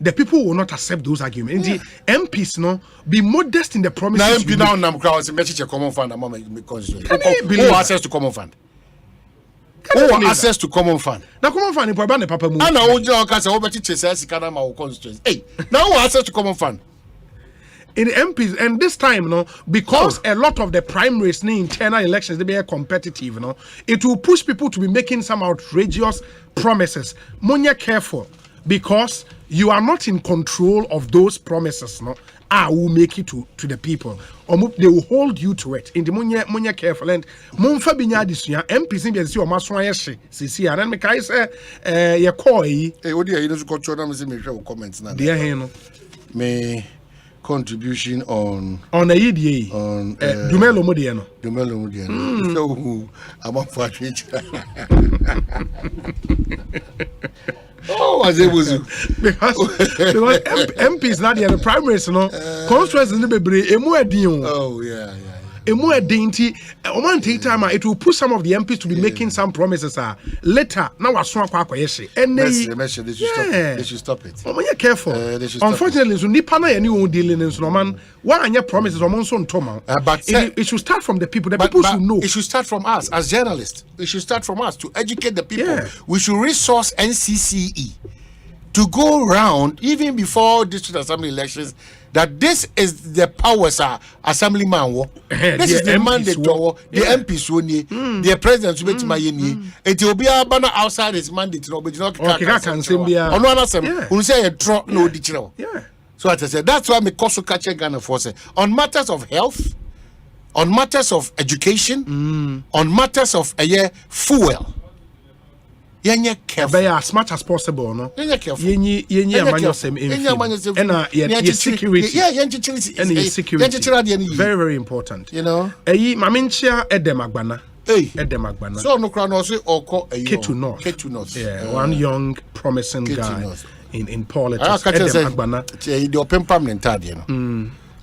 the people will not accept those arguments. The MPs, no, be modest in the promises. Now, MP now, I'm crowds, message a common fund, I'm who access to common fund? Who access to common fund? Now, common fund, if I ban the papa move. I know, over teachers, says, Kanama, constituency. Hey, now who access to common fund? In the MPs, and this time, because a lot of the primaries in internal elections, they be competitive, it will push people to be making some outrageous promises. Munya careful, because you are not in control of those promises, will make it to the people. Or they will hold you to it. In the munya careful, and Monfa binya disuya MPs in the see or maswayeshi. See, and then me kai say, ye koi. Hey, what do you know? Control them. Me show comments now. Dear Heno, me. Contribution on a EDA on Dumelo Modiano. So I'm up for it. Oh, as it was because MPs not the primaries, constituencies in the Bebre, oh, yeah. It will push some of the MPs to be making some promises. Later, now I saw and they should stop it. Oh, careful. Unfortunately, so Nipana and you dealing in Snowman. Why are your promises on Monson Toma? But it should start from the people. The people should know. It should start from us as journalists. It should start from us to educate the people. Yeah. We should resource NCCE to go around even before district assembly elections. That this is the powers assemblyman. This is the mandate the MPs won. The president will be my it will be a banner outside his mandate. No, but you know, yeah. So as I said, that's why me also catch a Ghana force on matters of health, on matters of education, on matters of fuel. Yenye careful. Be as much as possible, no. Yenye careful. Yenye security. Yeah, security. Very, very important. You know. Maminchia Edemagbana. Edemagbana. So no crown also oko Ketu North. Yeah, one young promising guy in politics. Edemagbana. The open permanent you know.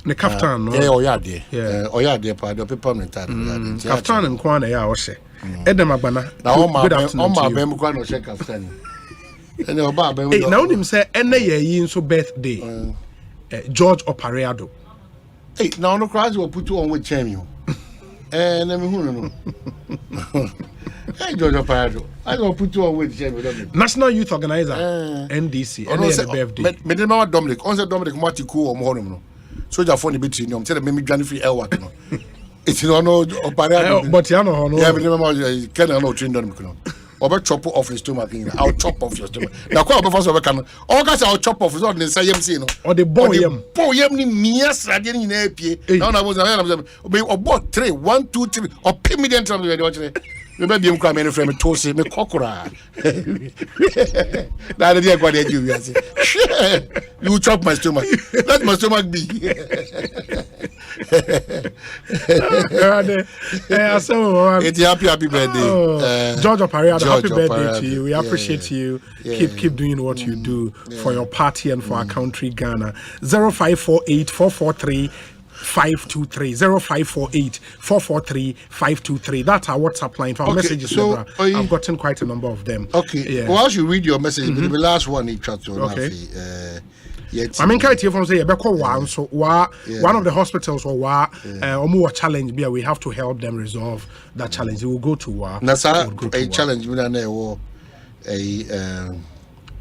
The Kaftan, no. Yeah, Oyade, the open permanent Kaftan and Kwana ya Osei. Edemagbana. Good afternoon to you. Now him say ene so birthday. George Opareado. Hey, now no crowds will put you on with champion. Let me no. Hey, George Opareado. I will put you on with champion. National Youth Organizer, NDC. Ene birthday. Me dey mama Dominic. On say Dominic Matiku or more no. Soldier phone between you. Tell me Johnny free air no. It's no Opareado. But you know no. Yeah, but remember can no train on me. Obe chop off your stomach. I'll chop off your stomach. Now come before so can. All guys I'll chop off. So they say MC no. Or the boy ni mias radian ni na pie. Now na was o bought 3 1 2 3 or pay me den trouble we watch. Me be biem kwa me frame me to say me kokora. Na dey kwa dey you say. You chop my stomach. Let my stomach be. It's happy birthday. George Opareado, happy birthday to you. We appreciate you. Keep doing what you do for your party and for our country, Ghana. 0548 443 523 0548 443 523. That's our WhatsApp line for our messages. So I've gotten quite a number of them. Okay. Yeah. Well, as you read your message, the last one he tried to. Okay. I mean, can't you say one? So one of the hospitals or more challenge. We have to help them resolve that challenge. They will go to a challenge. We don't a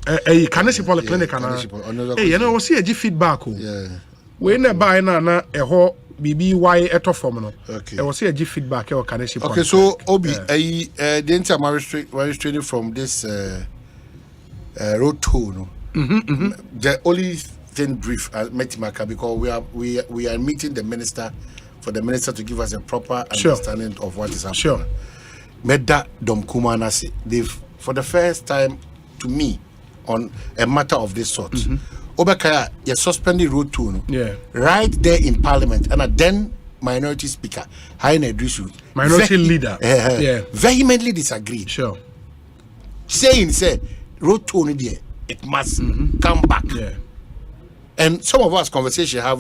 Kanesi Polyclinic. Hey, you know, see a feedback. Yeah. We never buy na ho BBY eto form no. Okay. I was see a feedback or Kanesi. Okay, so Obi, the entire restraining from this road toll no. The only thing brief Metimaka because we are meeting the minister for the minister to give us a proper understanding of what is happening. Sure. Meda Domkuma Nasi. They've for the first time to me on a matter of this sort. Obakaya, you suspended road toll. Yeah. Right there in Parliament, and then minority speaker, Haine Drisu, minority leader, vehemently disagreed. Sure. Saying, road to there, it must come back. Yeah. And some of us conversation have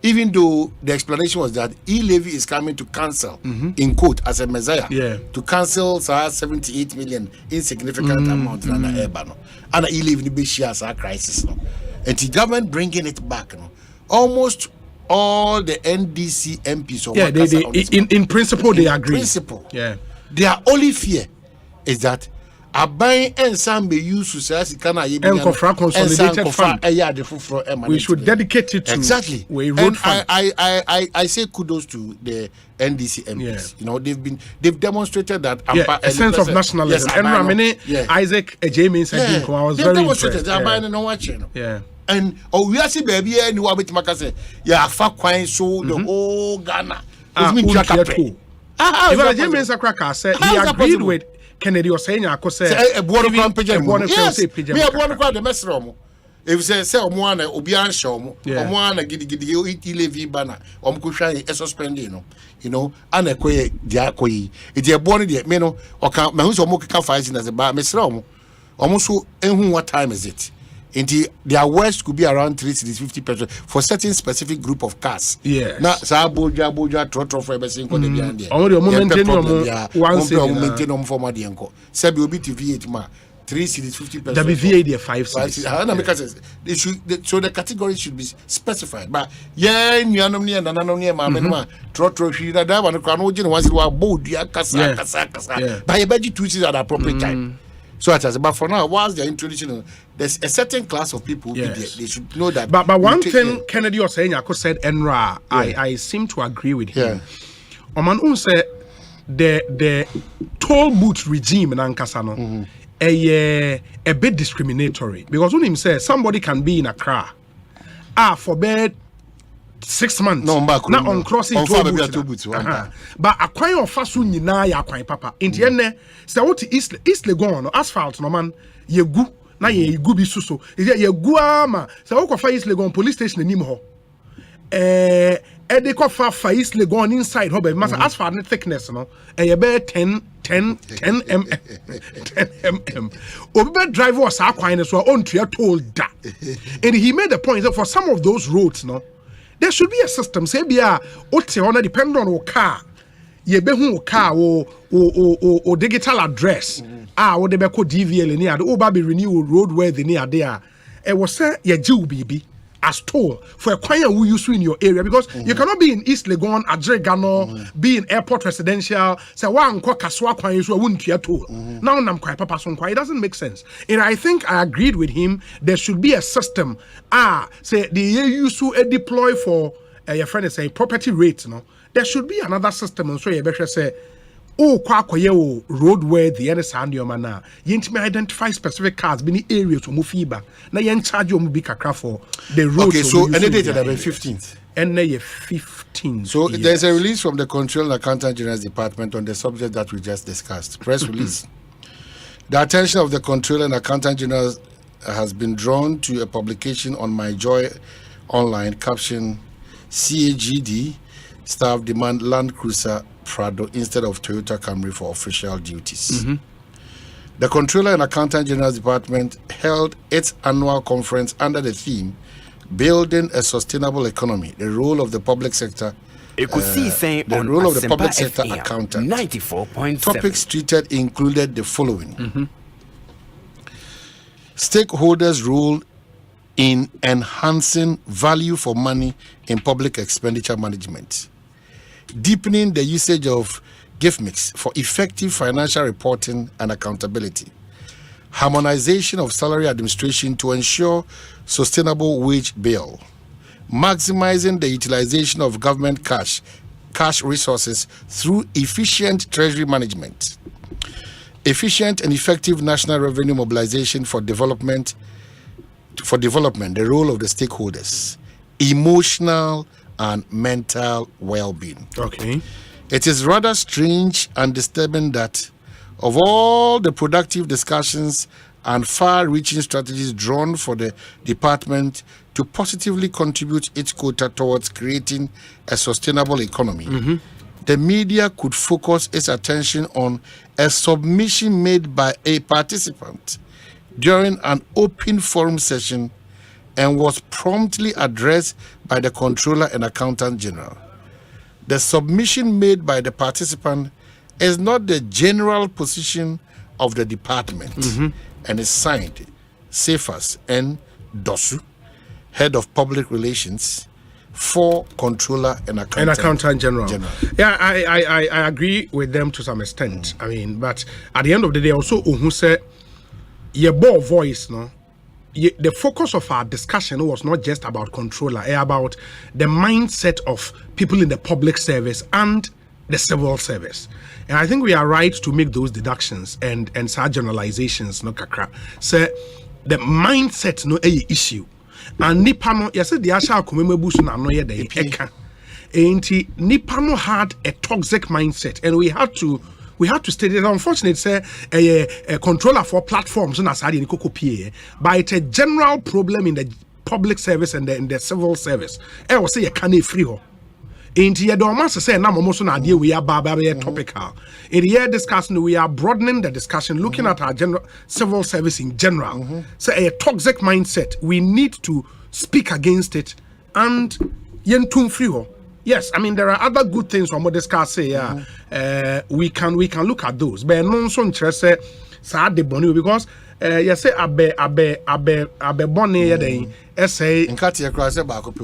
even though the explanation was that e-levy is coming to cancel in quote as a messiah to cancel 78 million insignificant amount and e-levy be shares our crisis and the government bringing it back almost all the NDC MPs in principle they agree. Their only fear is that Abai and some be used to say consolidated fund. We should dedicate it to exactly. Road fund. I say kudos to the NDC MPs. They've demonstrated that a sense of nationalism. Isaac Ejemi said I was very impressed. And we are see baby and you are with Makase. Yeah, fuck quite so the whole Ghana. Ejemi Sakraka said he agreed with Kennedy was saying, I could say, a board of yes, me a board of the messeromo. If say one Obian show, one giddy levy banner, Kushan is suspending, and a quay, Diakoi. It's a born idiot, Meno, or count Mahus or Moka fighting as a bar messeromo. Almost and what time is it? Indeed, their worst could be around 350 pesos for certain specific group of cars. Yeah. Now, Saboja, Trotro, for everything. Only a moment, maintain former Dianco. Sabi will be to V8 ma 350 pesos. WVA 5 because they should, so the category should be specified. But yeah, Yanomnia and Anonia, Mamma, Trotro, that one, Canogen was Bodia, Casa, by a budget twitches at appropriate time. So but for now, whilst they're introducing, there's a certain class of people they should know that. But one thing Kennedy was saying, I could said Enra, I seem to agree with him. Oman said the toll booth regime in Ankasano a bit discriminatory because when him says somebody can be in Accra, forbid 6 months. No, not on crossing toll booth. But acquire of fasu nyina ya akwan papa. Inti enne say what East Legon asphalt no man yegu na yegu bi suso. Yegu ama say what fa East Legon police station anim ho. They ko fa East Legon inside ho be masa asphalt ne thickness no. E be 10 mm. Obi driver was akwan so on to told that. And he made the point that for some of those roads no there should be a system. Say, be a depend on your car. Ye be who car or digital address. What they be called DVL near the Oba be renew roadworthy near there. It was say ye Jew baby as toll for a choir who you in your area because you cannot be in East Legon, Adregano, be in airport residential. Say one kwa kaswa kwa you wouldn't hear toll. Now nam kwa papa son kwa. It doesn't make sense. And I think I agreed with him. There should be a system. Say the you deploy for your friend is saying property rates. No, there should be another system. And so you better say. Roadworthy and sound your manner. You identify specific cars, many areas to move feedback. Now you charge your big for the road. Okay, so any date that 15th. And 15th. So there's a release from the Control and Accountant General's Department on the subject that we just discussed. Press release. The attention of the Controller and Accountant General has been drawn to a publication on My Joy Online caption CAGD staff demand Land Cruiser Prado instead of Toyota Camry for official duties. The Controller and Accountant General's Department held its annual conference under the theme Building a Sustainable Economy, the role of the public sector. The role of the public sector accountant. 94.7. Topics treated included the following. Stakeholders' role in enhancing value for money in public expenditure management. Deepening the usage of gift mix for effective financial reporting and accountability. Harmonization of salary administration to ensure sustainable wage bill. Maximizing the utilization of government cash resources through efficient treasury management. Efficient and effective national revenue mobilization for development, the role of the stakeholders. Emotional and mental well-being. Okay. It is rather strange and disturbing that of all the productive discussions and far-reaching strategies drawn for the department to positively contribute its quota towards creating a sustainable economy, the media could focus its attention on a submission made by a participant during an open forum session and was promptly addressed by the Controller and Accountant General. The submission made by the participant is not the general position of the department and is signed Cephas N. Dosu, Head of Public Relations for Controller and Accountant General. Yeah, I agree with them to some extent. I mean, but at the end of the day, also who said your voice, no. The focus of our discussion was not just about controller, about the mindset of people in the public service and the civil service. And I think we are right to make those deductions and such generalizations, no kakra. So the mindset no a issue. And nipa no yes the asha komemebusu na no ye the eka. Enti nipa no had a toxic mindset and we had to state it. Unfortunately, say a controller for platforms on aside in Kokopie, but it's a general problem in the public service and in the civil service. I will say a canny free ho. In the Dormas say now almost an idea we are topical. In the year discussing, we are broadening the discussion, looking at our general civil service in general. Say a toxic mindset. We need to speak against it and yentum free ho. Yes, I mean there are other good things from what this car say. We can look at those. But non so interest sad the boni because you say abe boni yede essay in Katia cross back up.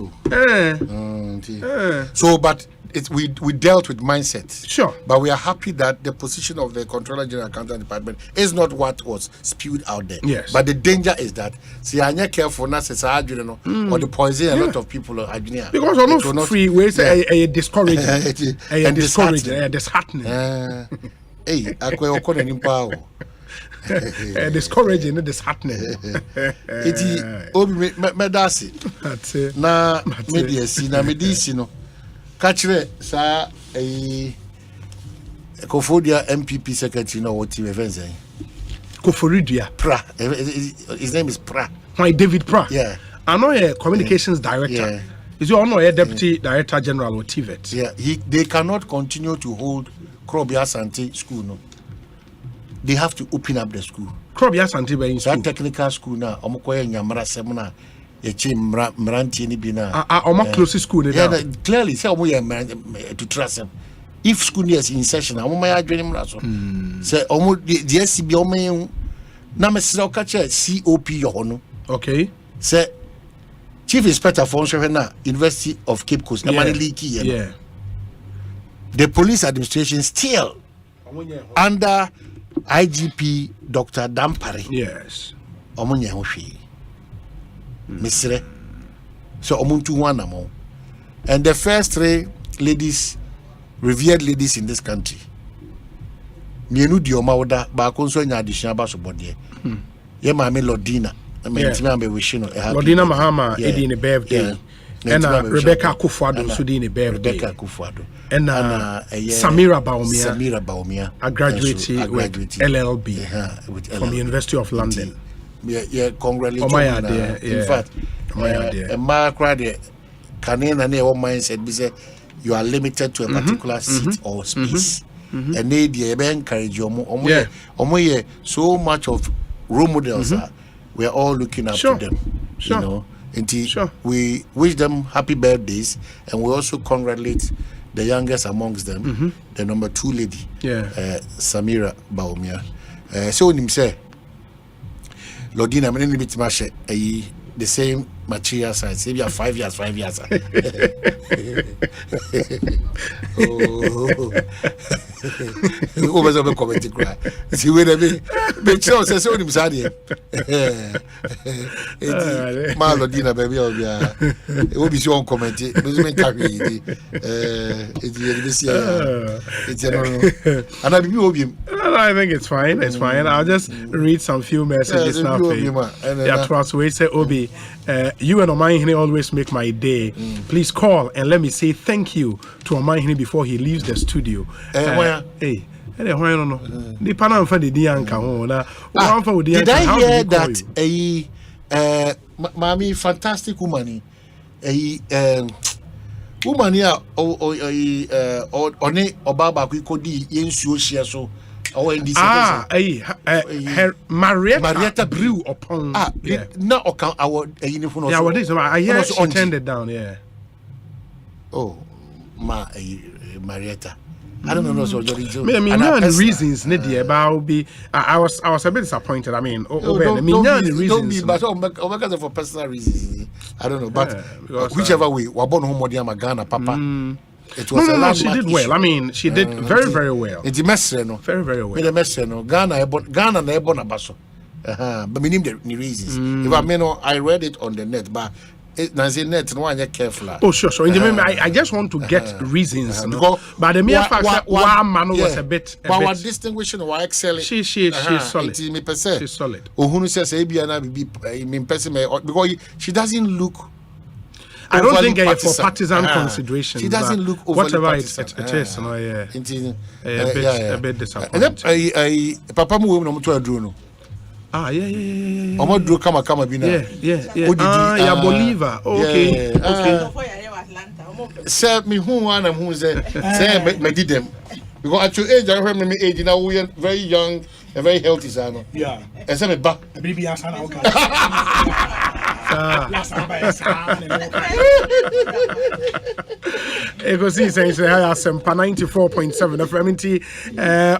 So but we dealt with mindset. Sure. But we are happy that the position of the Controller General Accountant Department is not what was spewed out there. Yes. But the danger is that see I'm not careful now says or the poison a lot of people are because we're not free we say a discouraging and disheartening. Hey, akwe okone nimpa discouraging and disheartening. Iti obi medasi. That's it. Na media si na medisi no. Kachre sa Kofodia MPP secretary no what events eh. Kofodia Pra. His name is Pra. Why David Pra? Yeah. I know a communications director. Yeah. Is you also a deputy director general of TVET? Yeah. They cannot continue to hold Krobia Santi school no. They have to open up the school. Krobia Santi by in school. That technical school now. Omokoye nyamara semina. Mranti ni bina. Close school. Yeah, clearly say to trust them. If school is in session, omo ya adwene mraso. Say omo the SCB omo na mesra okache COP yo no. Okay. Say Chief Inspector for na University of Cape Coast na mani leaky. Yeah. The police administration still under IGP Dr. Dampare. Yes. Omo nya ho hwe. Misre. So omuntu one among. And the first three ladies, revered ladies in this country. Mienu dioma oda ba konso nya addition ba so bode. Ye ma me Lodina. I mean me wishing Lodina Mahama edi ne birthday. And Rebecca Kufuado so di ne birthday. Rebecca Kufuado. And Samira Baumia. A graduate with LLB from the University of London. Yeah, congratulations. In fact, a Mark Canadian and your mindset be say you are limited to a particular seat or space. And they encourage you so much of role models we are all looking up to them. You know, until we wish them happy birthdays and we also congratulate the youngest amongst them, the number 2 lady, Samira Baumia. So him say Lodina many bit mash the same material size. Maybe 5 years. Oh, was a comment cry. See where me. But so says so him sad here. Lodina baby it will be so comment. It carry I think it's fine. It's fine. I'll just read some few messages now for you. Yeah, trust we say Obi. You and Omaihine always make my day. Please call and let me say thank you to Omaihine before he leaves the studio. Hey, I don't know. The Panam for the Dianca. Did I hear that Mammy fantastic woman? Woman here One Obaba Kodi Yensu Shiaso or in this Marietta brew upon not our uniform. Yeah, what is I hear she turned it down, yeah. Oh, Marietta. I don't know. So I mean, none reasons, Nidia, but I was a bit disappointed. I mean, don't be, but because for personal reasons, I don't know. But whichever way, Wabon Homodia Magana, Papa. It was no, she did well. I mean, she did very, very well. It's a mess, no, very, very well. It's a mess, no. Ghana, and Ebon Abaso. But meaning the reasons. If I mean, I read it on the net, but. Net, no one careful. Oh, sure. I just want to get reasons. But the mere fact that one man was a bit. But what distinguishing or excelling? She's solid. She's solid. Oh, who says Abiana be person because she doesn't look. I don't think for partisan consideration. She doesn't look whatever it is. No, yeah. A bit disappointing. Papa mu no to adro. Yeah. Omo dro kama bi na. Yeah, Bolivar. Okay. Say me who one am who say me did them. Because at your age, I remember me age now we are very young and very healthy sana. Yeah. And say me back. Baby asana okay. Ekosiisen say Asempa 94.7 FM nti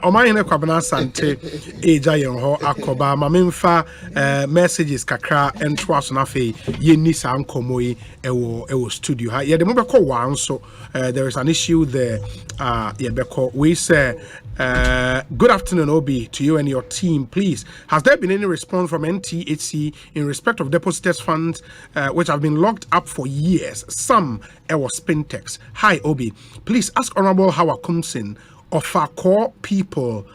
omahene kwabena sante eja yen ho akoba mamemfa messages kakra entro aso na fe yenni sa nkomoyi ewo studio ha ye de mo beko wan so there is an issue there ye beko we say good afternoon, Obi, to you and your team. Please, has there been any response from NTHC in respect of depositors' funds which have been locked up for years? Some was Spintex. Hi, Obi. Please ask Honorable Howard Kumsin of our core people.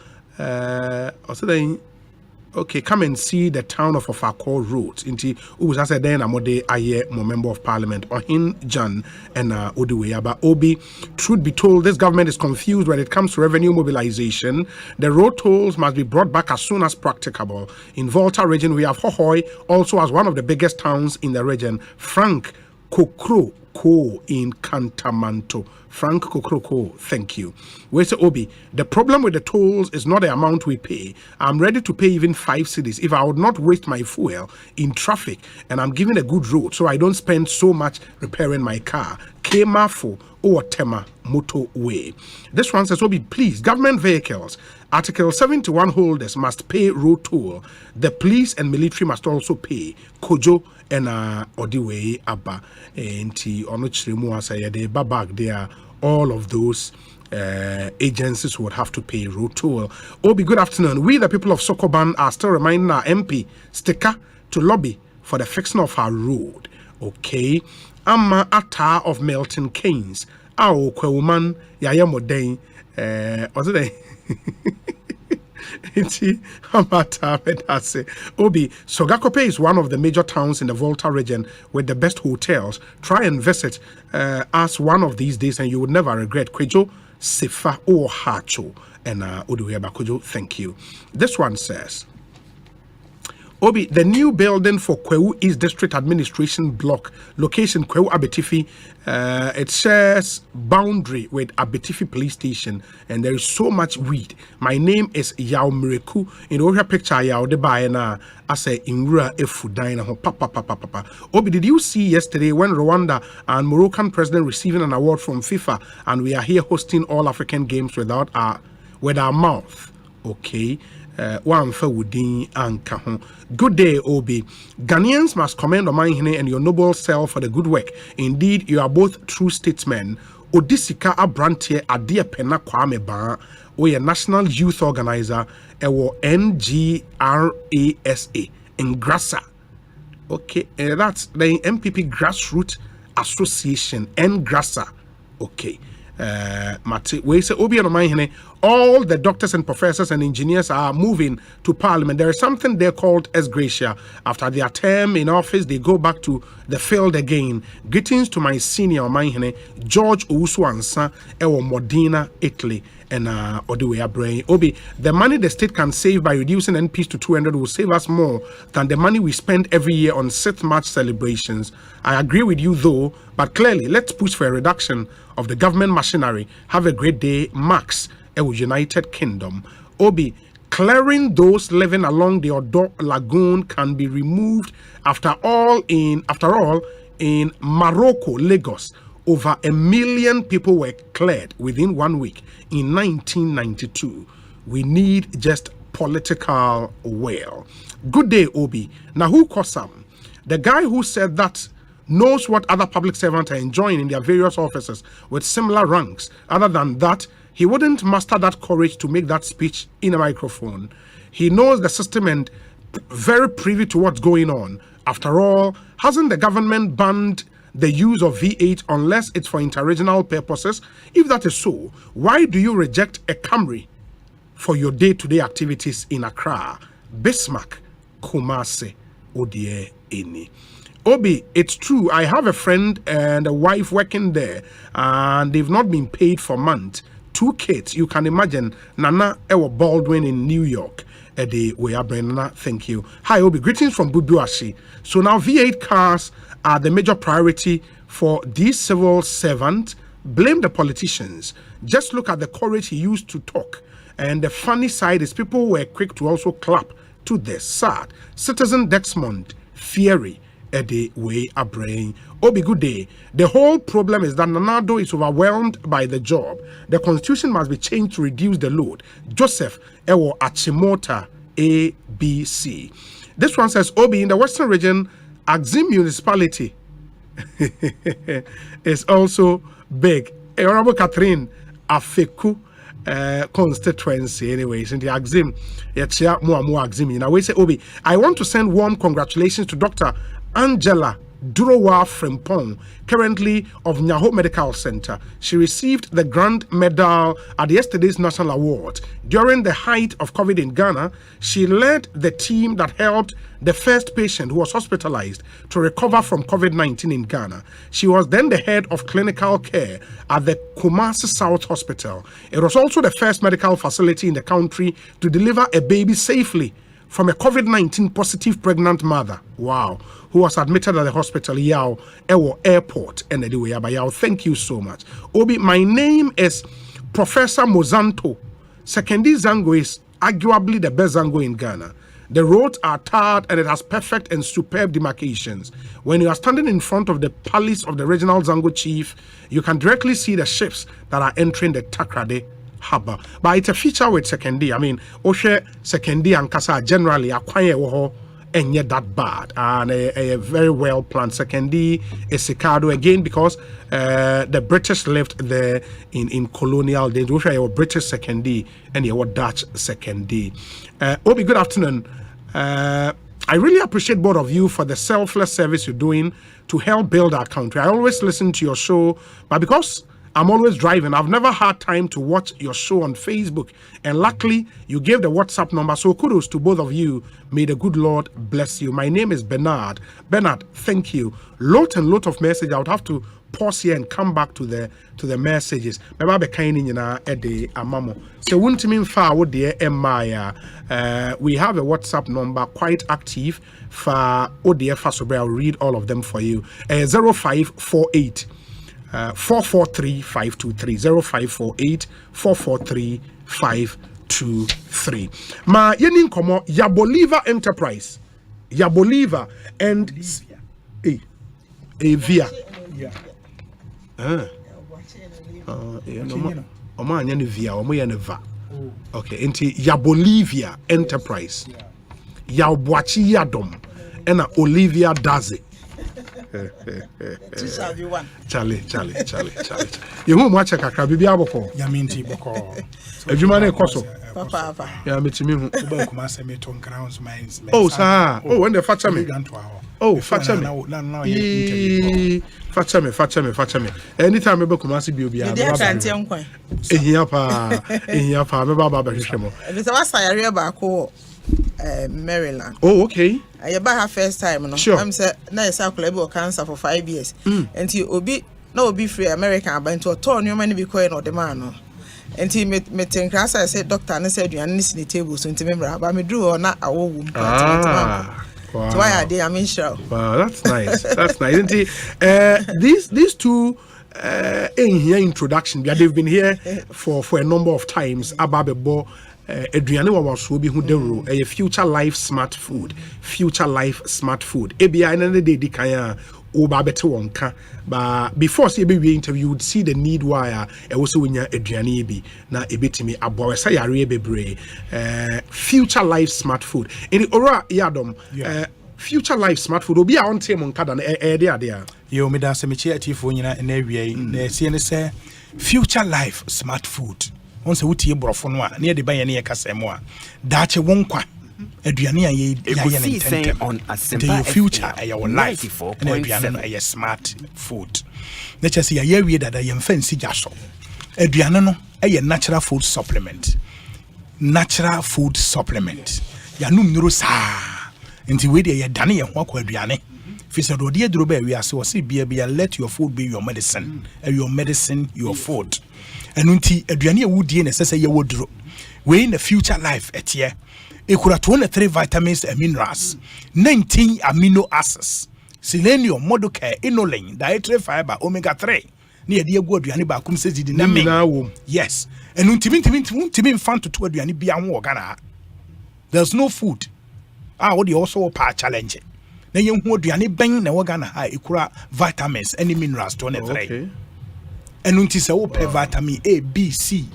Okay, come and see the town of Ofako Road. Inti was as a then amode aye mo member of parliament Ohin Jan and Oduweyaba Obi. Truth be told, this government is confused when it comes to revenue mobilization. The road tolls must be brought back as soon as practicable. In Volta region, we have Hohoi, also as one of the biggest towns in the region. Frank Kokroko in Cantamanto. Frank Kokroko, thank you. Where's Obi? The problem with the tolls is not the amount we pay. I'm ready to pay even 5 cedis if I would not waste my fuel in traffic and I'm given a good road so I don't spend so much repairing my car. Kemafo or Tema motorway. This one says, Obi, please, government vehicles, Article 71 holders must pay road toll. The police and military must also pay. Kojo and Odiwe Abba enti onochiremu asaya de babag there. All of those agencies would have to pay road toll. Obi, good afternoon. We, the people of Sokoban, are still reminding our MP sticker to lobby for the fixing of our road. Okay. Amma Ata of Milton Keynes. Ao Kwewoman, Yaya Moden, was it? Obi, Sogakope is one of the major towns in the Volta region with the best hotels. Try and visit us one of these days and you would never regret. Kwejo, Sefa, or Hacho. And Oduweba Kojo, thank you. This one says, Obi, the new building for Kwewu East District Administration Block, location Kwewu Abetifi, it shares boundary with Abetifi Police Station, and there is so much weed. My name is Yao Mireku. In the picture, Yao de Bayana, I say in Rua Efudina, papa. Obi, did you see yesterday when Rwanda and Moroccan president receiving an award from FIFA, and we are here hosting all African games with our mouth? Okay. Good day, Obi. Ghanaians must commend Omahene and your noble self for the good work. Indeed, you are both true statesmen. Odisika Abrantie Adia Pena Kwame Ba, we a national youth organizer, ewo NGRASA in Grassa. Okay, that's the MPP Grassroots Association, Grassa. Okay. Mate, we say Obi and Omahene, all the doctors and professors and engineers are moving to Parliament. There is something there called ex gratia. After their term in office, they go back to the field again. Greetings to my senior, George Owusu-Ansah, Ewo Modena, Italy. And Oduwe Brain. Obi, the money the state can save by reducing NPs to 200 will save us more than the money we spend every year on 6th March celebrations. I agree with you though, but clearly let's push for a reduction of the government machinery. Have a great day, Max, United Kingdom. Obi, clearing those living along the Odo Lagoon can be removed after all in Morocco, Lagos. Over 1 million people were cleared within 1 week in 1992. We need just political will. Good day, Obi. Nahu Kosam, the guy who said that knows what other public servants are enjoying in their various offices with similar ranks. Other than that, he wouldn't muster that courage to make that speech in a microphone. He knows the system and very privy to what's going on. After all, hasn't the government banned the use of V8 unless it's for interregional purposes? If that is so, why do you reject a Camry for your day-to-day activities in Accra, Bismarck, Kumasi, Odie, Eni? Obi, it's true. I have a friend and a wife working there, and they've not been paid for months. 2 kids. You can imagine. Nana Ewa Baldwin in New York. Eddie Weabrena, thank you. Hi, Obi. Greetings from Bubuashi. So now V8 cars are the major priority for these civil servants. Blame the politicians. Just look at the courage he used to talk. And the funny side is people were quick to also clap to this. Sad. Citizen Dexmond, Fiery, Eddie Way Abrain. Obi, good day. The whole problem is that Nanado is overwhelmed by the job. The constitution must be changed to reduce the load. Joseph Ewo Achimota, ABC. This one says, Obi, in the Western region, Axim municipality is also big. Honorable Catherine Afeku constituency, anyways, in the Axim, more Axim. In a way, say, Obi, I want to send warm congratulations to Dr. Angela Durowa Frimpong, currently of Nyaho Medical Center. She received the Grand Medal at yesterday's National Award. During the height of COVID in Ghana, she led the team that helped the first patient who was hospitalized to recover from COVID-19 in Ghana. She was then the head of clinical care at the Kumasi South Hospital. It was also the first medical facility in the country to deliver a baby safely from a COVID-19 positive pregnant mother. Wow. Who was admitted at the hospital, Yao, Ewo Airport, and anyway, Yao. Thank you so much. Obi, my name is Professor Mozanto. Sekendi Zango is arguably the best Zango in Ghana. The roads are tarred and it has perfect and superb demarcations. When you are standing in front of the palace of the regional Zango chief, you can directly see the ships that are entering the Takrade harbor. But it's a feature with Sekendi. I mean, Oshe Sekendi and Kasa generally acquire woho and yet that bad. And a very well planned Sekendi is Sikado again because the British lived there in colonial days. Oshe your British Sekendi and your Dutch Sekendi. Obi, good afternoon. I really appreciate both of you for the selfless service you're doing to help build our country. I always listen to your show, but because I'm always driving, I've never had time to watch your show on Facebook. And luckily, you gave the WhatsApp number. So kudos to both of you. May the good Lord bless you. My name is Bernard. Bernard, thank you. Lot and lot of message. I would have to pause here and come back to the messages. We have a WhatsApp number quite active for ODF. So I'll read all of them for you. 0548 443 523 0548 443 523. Ma yenin komo Yaboliva Enterprise, Yaboliva and Avia. Okay, into Yabolivia Enterprise, Yabwachi Yadom, and Olivia Daze. Two shall be one. Charlie. You who much a kakra bibi aboko. Yaminti boko. Adwuma na ekoso. Papa. Ya metimi hu. Uba kuma se me ton grounds mines. Oh sir. Oh when they facha me. Oh facha me. Facha me. Anytime me be kuma se bi obi a. Dey kanti nkwan. Ehia pa me baba ba hwehwe mo. Be say wasa yare ba ko Maryland. Oh okay. I buy her first time no. Sure. I'm say na circle be cancer for 5 years. Enti obi na obi free American about to turn you money be coin or the man no. Enti me think I said doctor na said you and this table so enti member but me drew or na awo wum. Wow. So why are they I'm sure. Wow, that's nice. That's nice. These two in here introduction they've been here for a number of times ababebo aduane wa waso bi hu dewro future life smart food ebia na de di kan a oba bete wonka ba before say be we interview would see the need why e wo se wonya aduane bi na ebetimi abowesa yare bebre future life smart food in ora yadom future life smart food obi a on team nka da na de ade a yo me da se me chi atifo nyina na awie na sie ne se future life smart food on se wutie brofo no a na de ban ye ne kasemo a daache wonkwa aduane a ye Ekosiisen On Asempa future your life 94.7 smart food na chese ya wie dada ye mfansi jaso aduane no natural food supplement ya num nuro saa nti we de ye dane ye ho akwa aduane fisa do de duro ba wi ase o se bia let your food be your medicine your medicine your food enunti aduane a wudie na sese ye woduro we in the future life etie ekura 23 vitamins and minerals 19 amino acids selenium modular inulin dietary fiber omega 3 na ye de egu aduane ba kum se didi na me yes enunti timi mfanto to aduane bia ho ogana there's no food what you also pa challenge na ye hu aduane ben na ogana ha ekura vitamins and minerals 23 okay. Enunti se wo pe vitamin A, B, C.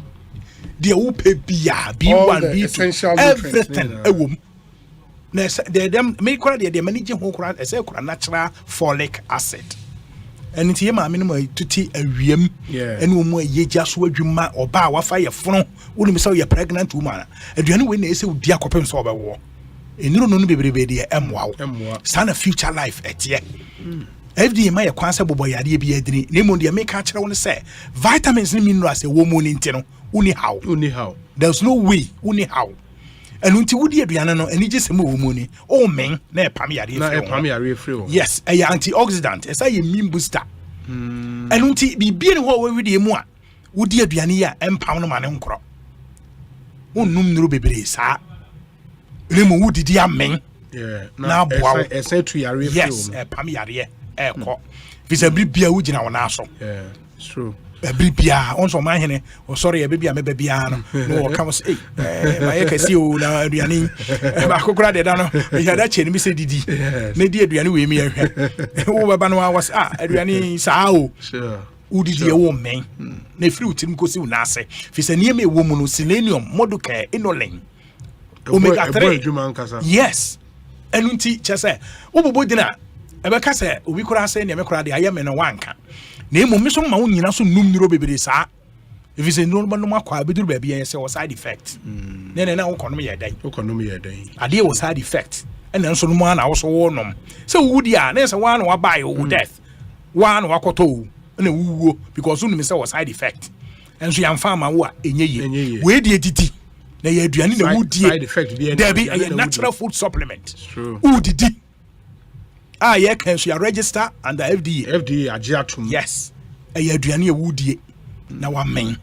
They wo pe bia, B1, B2, everything ewom. Na they dem me kora they manage ho kora e se kora natural folic acid. Enunti ye ma minimum tuti awiem. Ene wo mu yeja so adwuma oba wa fa ye fono. Woni me se ye pregnant woman. Aduane we na ese wo dia kopem so obewo. Enuro no bebrebe de emwa. Sana future life etie. FDA ma ye kwanse bobo yade bi adini na emo de make a kire won say vitamins and minerals e wo mu ni nti no uni how there's no way uni how enu nti wudi aduane no eni gese mo wo mu ni o men na e pam yare free yes e ya antioxidant e say ye immune booster enu nti bibie ne ho we widi emu a wudi aduane ya empam no ma ne nkoro wonnum nuru bebre sa lemu wudi di amen na boa e say to yare free yes e pam yare eko visa bibia wo gina wona so it's true bibia on so man hene o sorry e bibia me bibia no come say my ekasi o na aduane ba kokora de da no ya da che ni se didi na di aduane we mi ahwe wo baba no was aduane saa o sure udidi e wo men na fruit nim ko si una ase fisa nie me wo mu no selenium modular inulin omega 3 yes enunti chese wo bobo dina ebe ka se obi kura se ne me kura de ayeme no wanka na emu me so ma wo nyina so num nuro bebere saa if is no no makwa beduru ba bia se side effect na wo konom ye dan ade wo side effect ena nso no mu na wo so wo nom se wudi a na se wa na wa buy wo death wa na wakoto na wuwo because unu me se wo side effect enso ya mfa ma wo a enye ye we die titi na ye aduane na wudie there be a natural food supplement udidi ye can so you register under FDA agiatum yes ye aduane ye wudie na wa men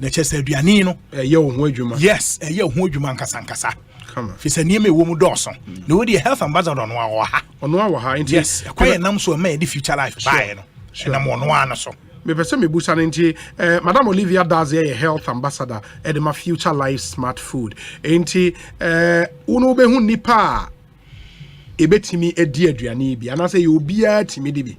na chese aduane no ye wo ho adwuma yes ye ho adwuma nkasa fisa nieme wo mu doso na we the health ambassador no wa ha yes kwaye nam so ma the future life buy no na mo no ana so me pese me busa nti Madam Olivia does a health ambassador at my future life smart food enti uno be hu nipa ebetimi edi aduane bi anase ye obia timi di bi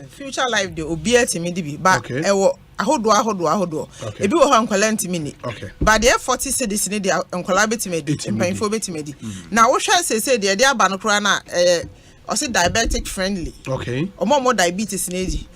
future life de obia timi di bi ba ewo ahodo ebi wo ha nkwala ntimi ni ba de 40 cedis ni de nkwala betimi di mpanfo betimi di na wo hwa sese de aba no kra na or say diabetic friendly. Okay. Or more diabetes in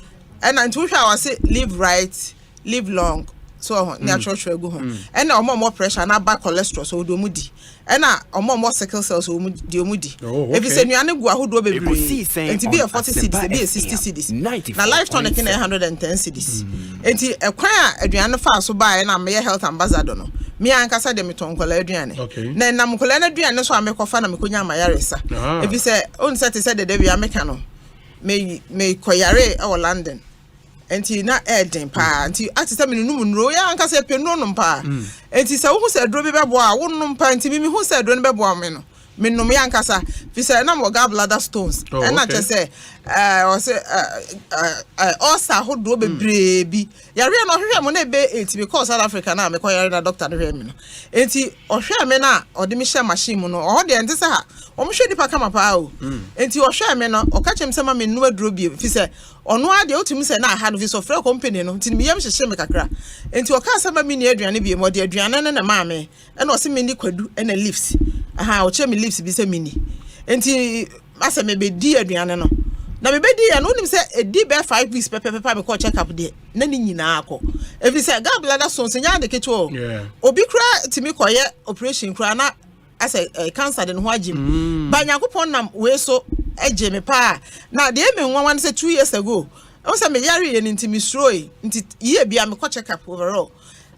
and until I say live right, live long. So natural sugar go home. And now more pressure and bad cholesterol so do moody. And now more sickle cells so do moody. If you say you are not go who do be and to be a 40 cities, be a 60 cities. Now lifetime can 110 cities. And to acquire Adriana fast so buy and I'm a health ambassador. No. Me and Casa de Miton Coladiane. Okay. Then I'm Coladian, so I make a fan of Micunya Mayaresa. If you say, on set said the Debbie Americano, may Koyare or London. Enti na eden pa enti atisa me nunu nro ya anka se penu no pa enti se wo se dro be bebo a wo nnu pa enti mi hu se dro ne bebo a me no me nnu me anka sa fi se na mo gallbladder stones and na je se o se osa ho do bebre bi yare no hwe mo na be enti because South Africa na me ko yare na doctor no hwe me no enti o hwe me na o de me share machine mu no o de enti se ha o mo hwe di pa kama pa o enti o hwe me no o ka chem se ma me nnu adro bi fi se ono ade otumi se na ha no fi so frɛ company no nti me yam hyehye me kakra enti o ka se ma me ni aduane bi mo de aduane ne ma me e na o se me ni kwadu e na leaves aha o che me leaves bi se me ni enti asa me be di aduane no na me be di ya no nim se e di be 5 weeks pepe me call check up de na ni nyina akọ every say gallbladder stones nya de keto obi kra timi koye operation kra na asa cancer de no agim ba Nyankopon nam we so eje me pa na de me nwan say 2 years ago o say me yare ye nti me stroy nti ye bia me call check up overall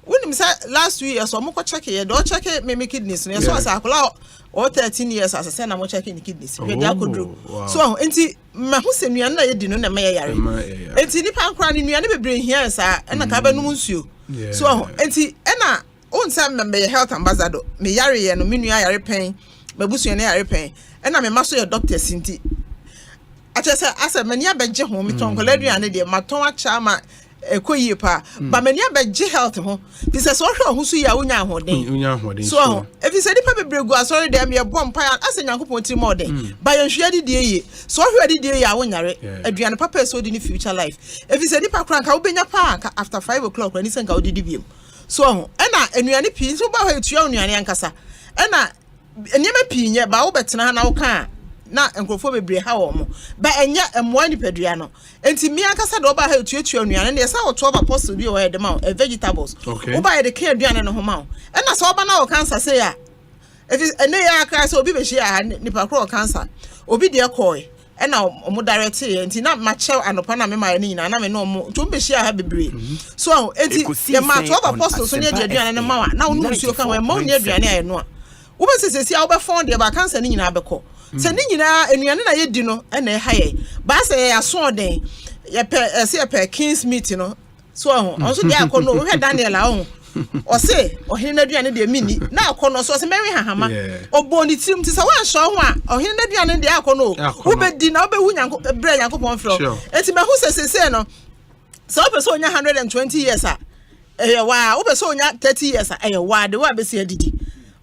when me say last 2 years o mo call check ye do check me kidneys no so asa akola or 13 years as I say na mo check in kidneys we dey akodro so enti ma hu se nuan na ye di no na me yare enti ni pa nkra ni nuan be bre hia sa na ka ba no nsuo so enti na on say me health ambassador me yare ye no me nua yare pen babusu ne yare pen na me maso ye doctor sinti atese asa mani abegye ho me ton koladua de maton acha ma ekoyie pa ba mani abegye health ho bi se so hwe ho so ya unya ahoden so if you say dipa bebregu asori dem ye bom pa asa Nyankopon ti mo den ba ye hwe adidie ye so hwe adidie ya wonyare aduane papa so di ni future life if you say dipa kran ka obenya pa after 5 o'clock when sen ka odidi biem so na enuane pi so ba hwe tuya onuane ankasa na enyema pi nye ba wo betena na wo ka na enkrofo bebre ha wo mo ba enya emwa ni pedua no enti mi ankasa do ba ha tuatua anuane na yesa wo to ba apostle bi o he de ma vegetables wo ba ye de ka aduane no ho ma na so ba na wo cancer say ya ene ya aka so obi be hia ha nipa kro cancer obi de koi na omo direct enti na ma chew anopa na me ma ni nyina na me no omo to be hia ha bebre so enti ye ma to ba apostle so ne de aduane no ma wa na wo nu suo ka wa ma wo ni aduane aye no a wo be sesesi a wo be fond de ba cancer ni nyina abekọ se ni nyina enuane na ye di no na e haye ba se ya so den ye pe king's meat no so on so de akọ no wo hwe Daniel a o se o hene na duane de mini na akọ no so se meri hahama obo ni tirim ti se wa hwe ho a o hene na duane de akọ no wo be di na wo be hu Nyankopon bre Nyankopon fro enti me hu se no so o be so onya 120 years a wa wo be so onya 30 years a wa de wa be se adidi.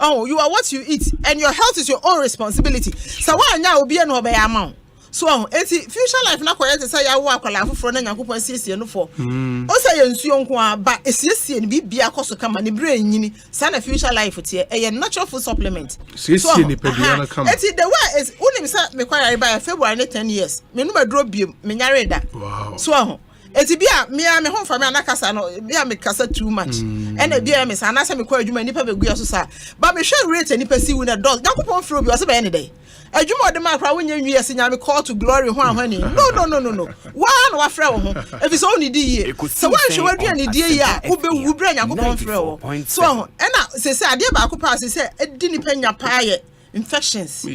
Oh, you are what you eat, and your health is your own responsibility. So why now be no be amount? So future life na kwere say ya wo akwala afoforo na Nyankopon siesie no for. O say yensuo nko ba esiesie ni bibia akoso kama ni bre nyini. Sa na future life tie e natural food supplement. Siesie ni pedua na kama. Eti the way is unim say me kwara by February 10 years. Me no madro biem me nyare da. Wow. So eti bia me ho fa me anakasa no bia me kasa too much and bia me sa na se me kwa adwuma nipa be gua so sa ba me hwe rate nipa si wu na dog Nyankopon fro bi o se be any day adwuma de ma kra wonya nwi ese nya me call to glory ho ahani no wa na wa fra wo ho efi so ni di ye se wa hwe wadua ni die ye a wo be wu bra Nyankopon fra wo so na se ade ba ko pa se edi nipa nya pa ye infections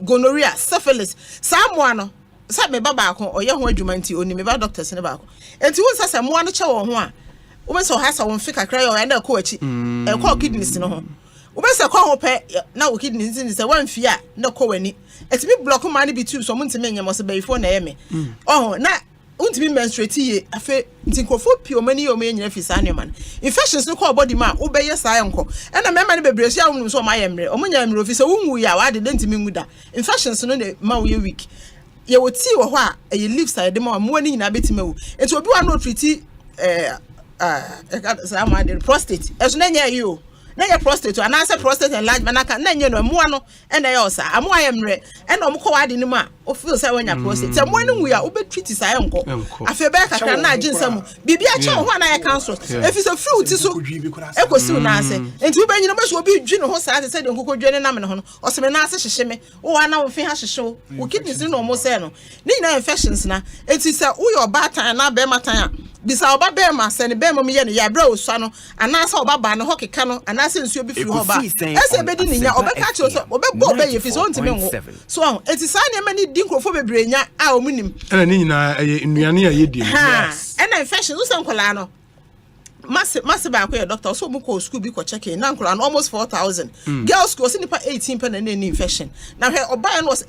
gonorrhea syphilis samoa no sa me baba ko oye ho adwuma nti oni me ba doctors ne ba ko enti won sasa mo ano che wo ho a wo be so ha sa won fi kakra yo na ko achi e ko kidneys no ho wo be se ko ho pe na wo kidneys ni se wan fi a na ko wani eti bi block man bi tube so mo ntime nyem so be before na ye me na untimi menstruate ye afa nti nkofo pio mani yo me nyina fi sa ne man infections no ko body ma wo be ye sa enko na mema ne bebre sia wo so ma ye mre o mo nya mre ofi se wo nwu ya wa de ntimi nguda infections no ne ma wo ye weak ye woti wo ho a ye leave side ma mo ani nyina betimawu enti obi wa no treat sama de prostate eso na nya yi o na your prostate and answer prostate enlargement aka na nye no mo no and I also am why am re and omko wade ni ma o feel say when your prostate say mo no we a obetreat say enko afi be kakra na aginsam bibia che ho na ya cancel if is a fruit so ekosi na ase enti wo benyi no ma so obi dwi no ho sa say de nkoko dwe ne na me no ho no o se me na ase hyehye me wo wa na wo fe ha hyehye wo kidneys no mo say no ni na infections na enti say wo your batan na be matan bisa oba be ma se ne be mo ye ne ya bra osua no anasa oba ba ne ho keka no anasa nsuo bi firi ho ba ese be di ne nya obeka che so obebo obe ye fi so ntime ngo so enti sa ne ma ni di nkrofo bebre nya a omunim ena ni nyina nnuane a ye di ena infection so nkola no massive ba ko doctor so mo ko school bi ko check in na nkola no almost 4,000 girls school so nipa 18 pen na infection na he oba no was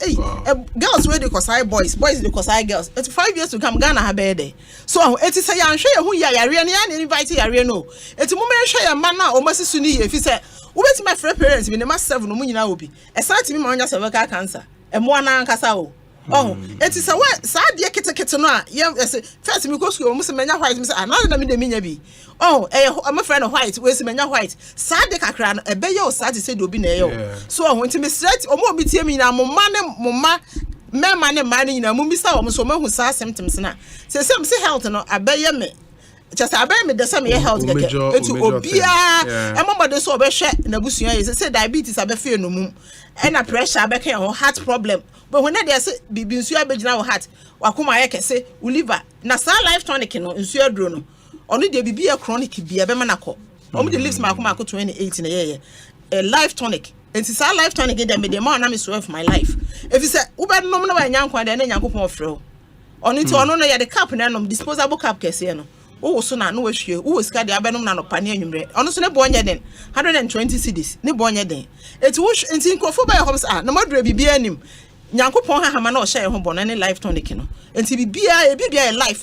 girls wey dey cause boys dey cause girls 5 years to come Ghana ha be there so eti say ya nhwe ye hu ya yare na invite yare no eti mo me nhwe ya ma na o masisu ni ye fi say wo beti my friend parents bi ne ma 7 no mo nyina obi e start mi ma onya cervical cancer e mo na nkasa o eti say what sa de kete no a ye first mi ko school mo se menya white mi say na me de minya bi I'm a friend of white we se menya white sa de kakra no e be ye o sa de say do bi na ye so enti me straight o mo bi tie mi na mo ma mema ne ma ne nyina mo bi sa o mo so ma hu sa symptoms na say health no abeye me just abeye me de say me health keke enti obia e mo body so obehwe na busua ye say diabetes abefe no mum e na pressure abeke ho heart problem but when they say bibi nsu abegina wo heart wakoma ye kese wo liver na sa life tonic no nsu aduro no onu de bibi e chronic bia be manako omo de lives makoma ko 28 na ye a life tonic enti sa life tonic dey me dey ma na me so of my life if you say wo be no na wa nyankwa de na nyankopon ofre onu ti onu no ye de cap na no disposable cap kese no wo so na no wahwie wo sika de abenom na no pane anwumre onu so ne bo onye den 120 cedis ne bo onye den enti wo enti nkofo ba ye hom sa na madura bibi anim nyankopon ha hama na o share ho bono ne life tonic no enti bibia life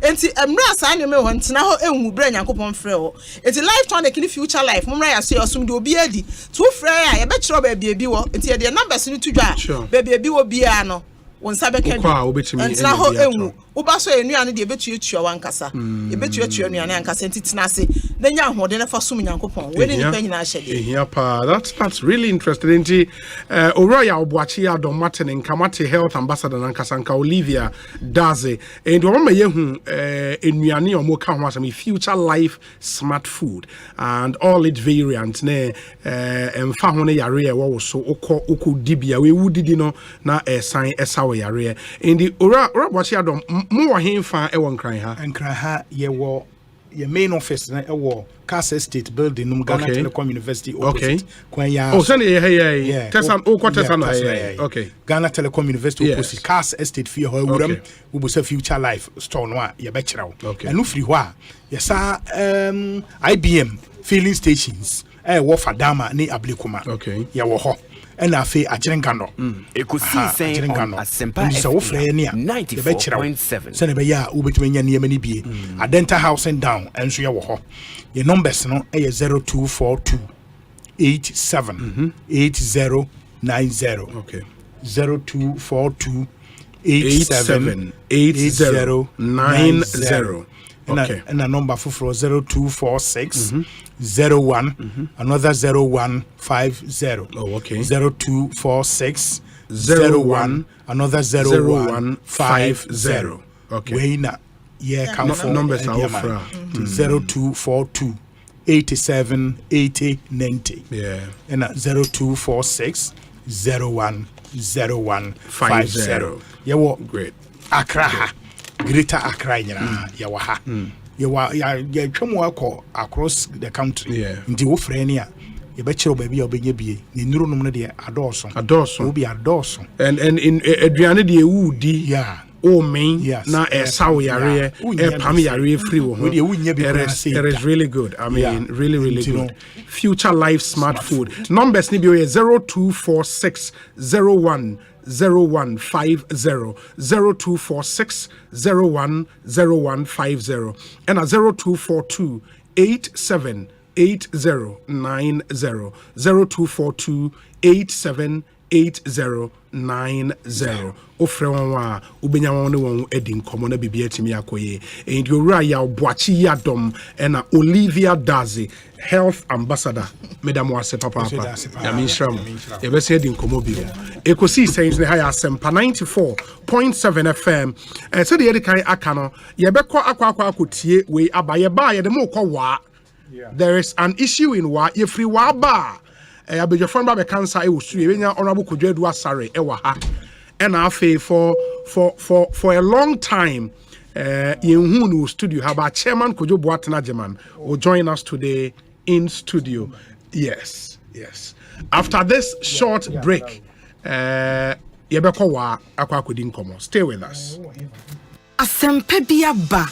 enti emra sa anyo me ho ntena ho enwu bra nyankopon frɛ ho enti life tonic ni future life momra ya so osum de obi adi to frɛ ya ye be kyerɛ ba bia wo enti ye de numbers ni tudwa ba bia wo bia no wonsa be kan enti ho enwu uba so enuane de betuatua wankasa ebetuatua nuane ankasa enti tenase na nya ahode na fa sum nyankopon we ni nipa nyina ahyede ehia pa that's really interesting enti oroya obuachi ya don martin nkamate health ambassador nankasa nka Olivia Daze and wo ma yehu enuane omo ka ho asem future life smart food and all its variants na emfa ho ne yare e wo so ukọ dibia we wudidi no na esan esa wo yare enti ora obuachi ya don mo wa hemfa e won kran ha ye wo your main office na e wo Casa State building num Ghana Telecom University opposite kwan ya send hey Tesan okay Ghana Telecom University opposite Casa Estate fi ho awuram wo bo future life store no a ye be kira wo anu free ho a ye sa IBM filling stations wo Fadama ni Ablekuma ye wo ho ena afi agyrenkano Ekosiisen On Asempa 94.7 sene be ya ubetumi nya niam ni bie Adenta House and Down enso ye wo ho ye numbers no 0242 87 8090 0242 87 8090 and a number for 0246 01 another 0150 0246 01 another 0150 we na come for numbers are 0242 87 80 90 and 0246 01 0150 great Accra Greater Accra nyina ya wa ha ya twemu akọ across the country ndi wo frɛ a ye be kyerɛ ba bia obenya bie ne nuru nom no de adɔɔso obi adɔɔso and in aduane de ewudi o main na sawo yare pam yare free wo ho it is really good I mean really good future life smart food numbers ni bi 0246 01 0150 0246 010150 and 0242 87 8090 0242 87 8090. Ofre wa ubenya won won edin komo na bibia timi akoye. And Ura ya Boachi Yadom and Olivia Dazi, Health Ambassador, Madam Wase Papa. Yaminshram. Ebe said in Komobi. Ekosiisen ne haya Asempa 94.7 FM. And so the other kind akano, Yebeko akwa kutie we abaye ba ye de mo kwa wa. There is an issue in wa ye free wa ba. Your friend Babe cancer e wusu ye nya honorable Kodwedu Asare e wa ha. And I feel for a long time in Hunu studio have our chairman Kojo Boatena Jeman will join us today in studio. Yes. After this short break, Yebeko wa akwa kudin komo. Stay with us. Asempa biaba.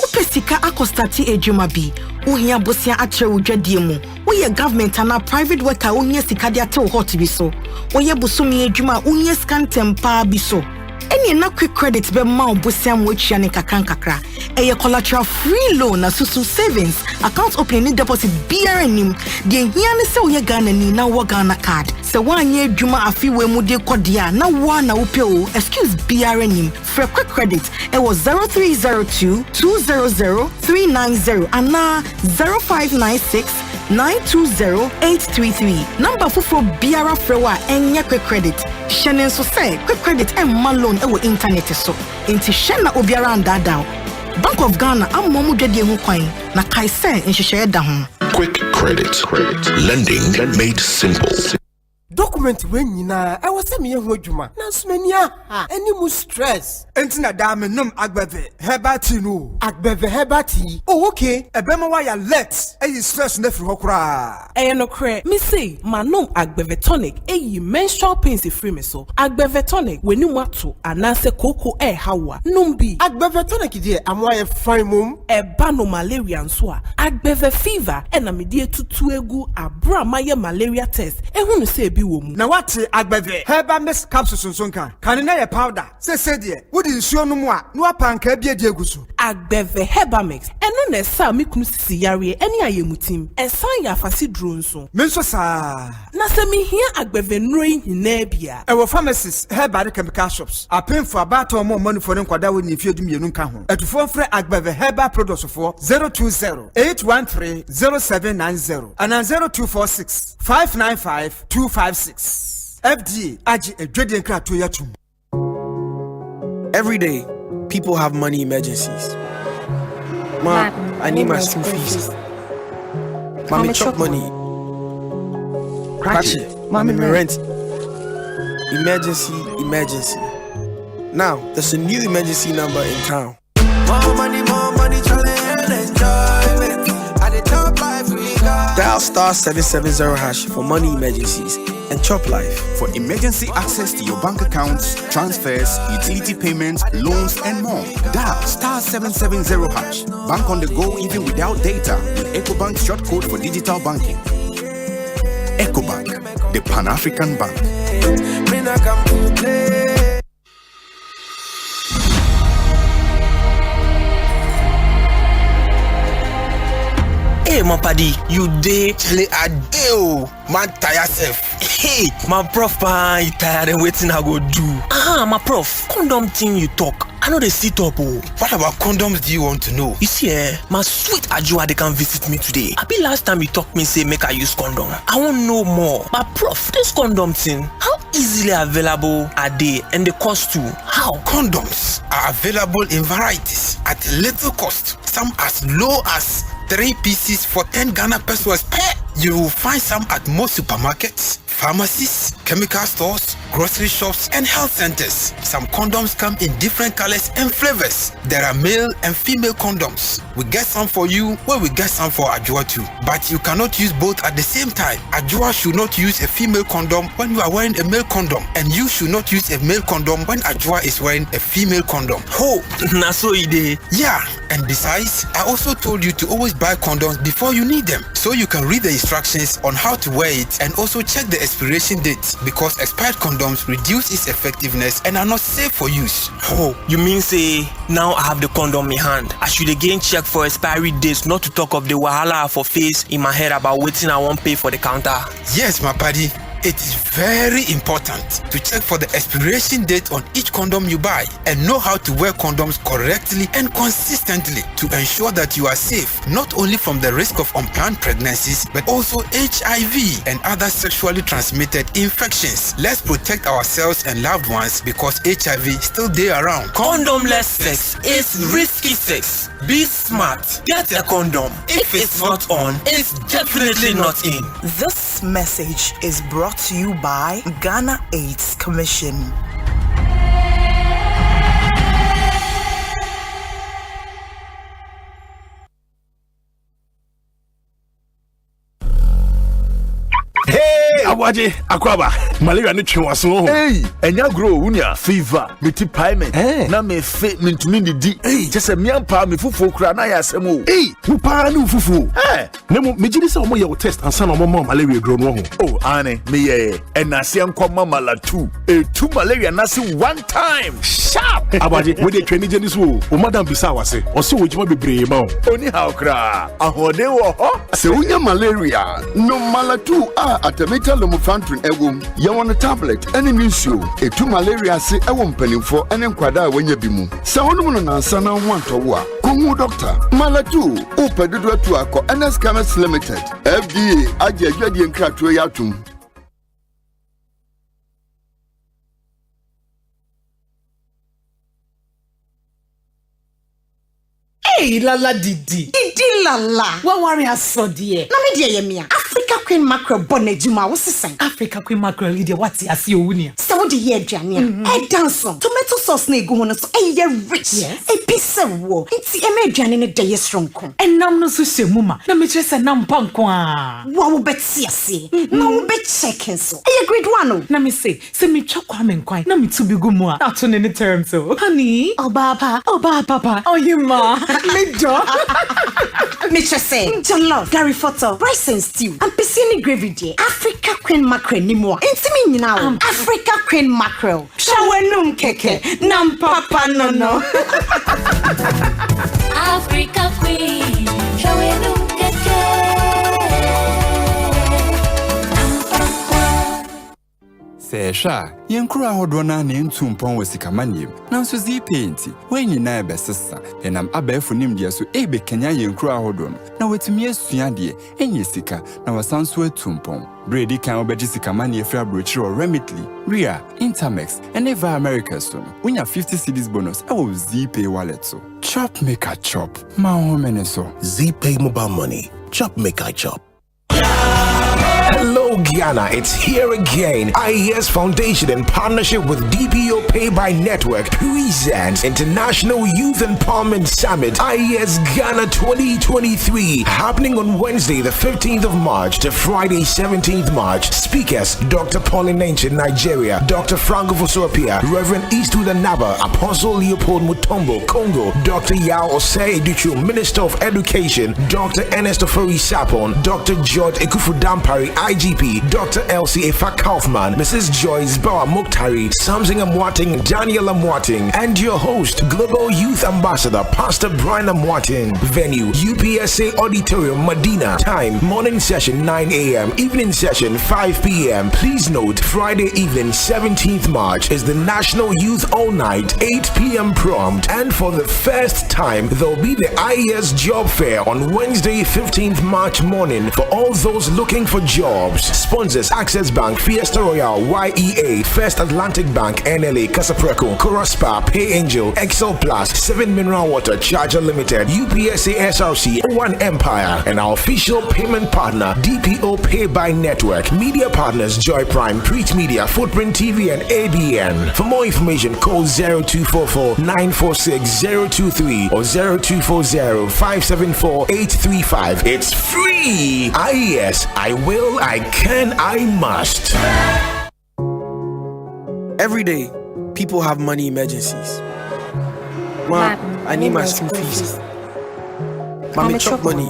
Upesika akostati ejuma bi. Uhia bosia atre udwadie mu. Woye government ana private worker uhia sika dia te hot bi so. Woye busumi ejuma uhia scan tempa bi so. Eni na quick credit be ma obosia mo atwa ne kakra. Eye collateral free loan na susu savings account opening deposit BRNim. De hia ne se woye Ghana ni na wo Ghana card. Se wanye ejuma afiwe mu de kodia na wo na wo pe o excuse BRNim. For quick credit it was 0302 200 390 and 0596 920-833. Number for Biara Frewa and quick credit. Shannon so say quick credit and malone ewo internet so. Inti Shanna Obiara and Dadao. Bank of Ghana am momu dedi hu kwan na kai say nhihye da ho. Quick credit. Lending made simple. Document when nyina e wose me hu adwuma na nsumania ha any mu stress entina da me nom agbeve hebati no agbeve hebati oh okay ebema wa ya let e stress na firi hokura no kre me say manom agbeve tonic e menstrual pains free me so agbeve tonic weni mu ato anase koko hawa numbi agbeve tonic die amoye fine mum e ba no malaria nso a agbeve fever e na me die tutu egu abra maye malaria test e hunu say na wate agbeve herbal mix capsules sonka kan na ye powder se de wodi nsuo no mu a no apanka bia de egusu agbeve herbal mix eno na sa me kunu sisi yare eni ayemutim ensan ya afasi duro nso me nso sa na se me hia agbeve nroi hina bia e wo pharmacies herbal chemical shops apemfo abato mo manufo ne nkwada woni fie dum yenu nka ho atufo mfre agbeve herbal products for 020 813 0790 and 0246 595 256 FDA Aji Edwedian Krato Yatum. Every day, people have money emergencies. Ma, I need my school fees. Mommy chop money. Ratchet, mommy rent. Emergency. Now, there's a new emergency number in town. More money, challenge and enjoyment. At the top life we got. Dial *770# for money emergencies and chop life. For emergency access to your bank accounts, transfers, utility payments, loans, and more. Dial *770#. Bank on the go even without data with EcoBank short code for digital banking. EcoBank, the Pan-African Bank. Hey, my paddy, you day? Chile a day, oh. Man, tire yourself. Hey, my prof, you tired and waiting I go do. My prof, condom thing you talk. I know they sit up, oh. What about condoms do you want to know? You see, my sweet Ajua, they can visit me today. I be last time you talk me say make I use condom. I want know more. But prof, this condom thing, how easily available are they and the cost too? How? Condoms are available in varieties at little cost. Some as low as 3 pieces for 10 Ghana pesos per. You will find some at most supermarkets, pharmacies, chemical stores, grocery shops, and health centers. Some condoms come in different colors and flavors. There are male and female condoms. We get some for you, where we get some for Ajua too. But you cannot use both at the same time. Ajua should not use a female condom when you are wearing a male condom, and you should not use a male condom when Ajua is wearing a female condom. Oh, na so ide. Yeah, and besides, I also told you to always buy condoms before you need them, so you can read the instructions on how to wear it and also check the expiration date, because expired condoms reduce its effectiveness and are not safe for use. Oh, you mean say now I have the condom in hand, I should again check for expiry dates, not to talk of the wahala for face in my head about waiting I won't pay for the counter? Yes, my buddy. It is very important to check for the expiration date on each condom you buy and know how to wear condoms correctly and consistently to ensure that you are safe, not only from the risk of unplanned pregnancies, but also HIV and other sexually transmitted infections. Let's protect ourselves and loved ones because HIV is still there around. Condomless sex is risky sex. Be smart. Get a condom. If it's not on, it's definitely not in. This message is brought to you by Ghana AIDS Commission. Hey, Awaje, Akwaba, malaria ni chwaso. Hey, enya grow unya fever, meti payment. Na me fe mentumi ndidi. Hey, just me ampa me fufu kra na ya asemo. Hey, upa na fufu. Eh, nemu me gidi se omo ye test ansa na omo malaria grow no ho. Oh, ane, me ye. Enase nkoma mala 2. Two malaria na se one time. Sharp. Awaje, we dey training jeni so. O madam bisa wase. O se wo jima bebre ma o. Oni how kra. Ahode wo ho. Se unya malaria, no mala 2 atamita lomufantrin egum yawon tablet ene nsuo etu malaria se ewon panimfo ene nkwada a wanya bi mu se honum no nansa na ho antowo a kohu doctor malatu upedudu atu akọ NS Chemist Limited FDA aje adwade nkratoe yatum. Hey, lala didi lala. What worry us so dear? Na me dear yemia. Africa Queen Mackerel bonejuma wo sesan. Africa Queen Mackerel dear what you ase owunia. Se wo de ye aduane a. E danson. Tomato sauce na egu ho no so e rich. Yes. E pise wo. Nti e me aduane ne de ye stronko. Enam no so hyemu ma. Na me kire se nam panko a. Wo wo beti ase. Na wo be check so. E grade 1 o. Na me say me twa kwa me nkwan. Na me tu bi gu mu a. Na to ne ne term so. Honey, oba papa. Oh you ma. Me do. Mr. Say, jollof, Gary Photo, rice and stew, and piscine gravy dear. Africa Queen Mackerel ni mo. Intimi now. Africa Queen Mackerel. Shawenum keke, nam papa no. Africa Queen, shawenum keke. Sesha, yenkura hodona ne ntumpon wasikamaniam. Nanso zipenti, we nyina ebesesa. Enam abefu nimdia so ebe kenya yenkura hodon. Na wetumi asua de enye sika na wasanso atumpon. Brady kan obeji sikamani efra brochiro remitly. Ria, Intermex, and Eva America so. When you 50 cedis bonus, I will ZPay wallet so. Chop make a chop. Ma home so. ZPay mobile money. Chop make a chop. Hello Guyana, it's here again. IES Foundation in partnership with DPO Pay by Network presents International Youth Empowerment Summit IES Ghana 2023 happening on Wednesday the 15th of March to Friday 17th March. Speakers Dr. Pauline Nenche, Nigeria, Dr. Franco Fosopia, Reverend Eastwood Anaba, Apostle Leopold Mutombo, Congo, Dr. Yao Osei Duchu, Minister of Education, Dr. Ernest Ofori Sapon, Dr. George Ekufudampari, IGP, Dr. Elsie Efa Kaufman, Mrs. Joyce Bawa Mukhtari, Samsung Amwating, Daniel Amwating, and your host, Global Youth Ambassador, Pastor Brian Amwating. Venue, UPSA Auditorium, Medina. Time, morning session 9 a.m., evening session 5 p.m. Please note, Friday evening, 17th March, is the National Youth All Night, 8 p.m. prompt. And for the first time, there'll be the IES Job Fair on Wednesday, 15th March morning for all those looking for jobs. Sponsors Access Bank, Fiesta Royale, YEA, First Atlantic Bank, NLA, Casapreco, Corospa, Pay Angel, Excel Plus, 7 Mineral Water, Charger Limited, UPSA SRC, One Empire, and our official payment partner, DPO Pay by Network. Media partners Joy Prime, Preach Media, Footprint TV, and ABN. For more information, call 0244 946 023 or 0240 574 835. It's free. IES, I will, I can, I must. Every day, people have money emergencies. Mom, I need my school fees. Mommy, chop money.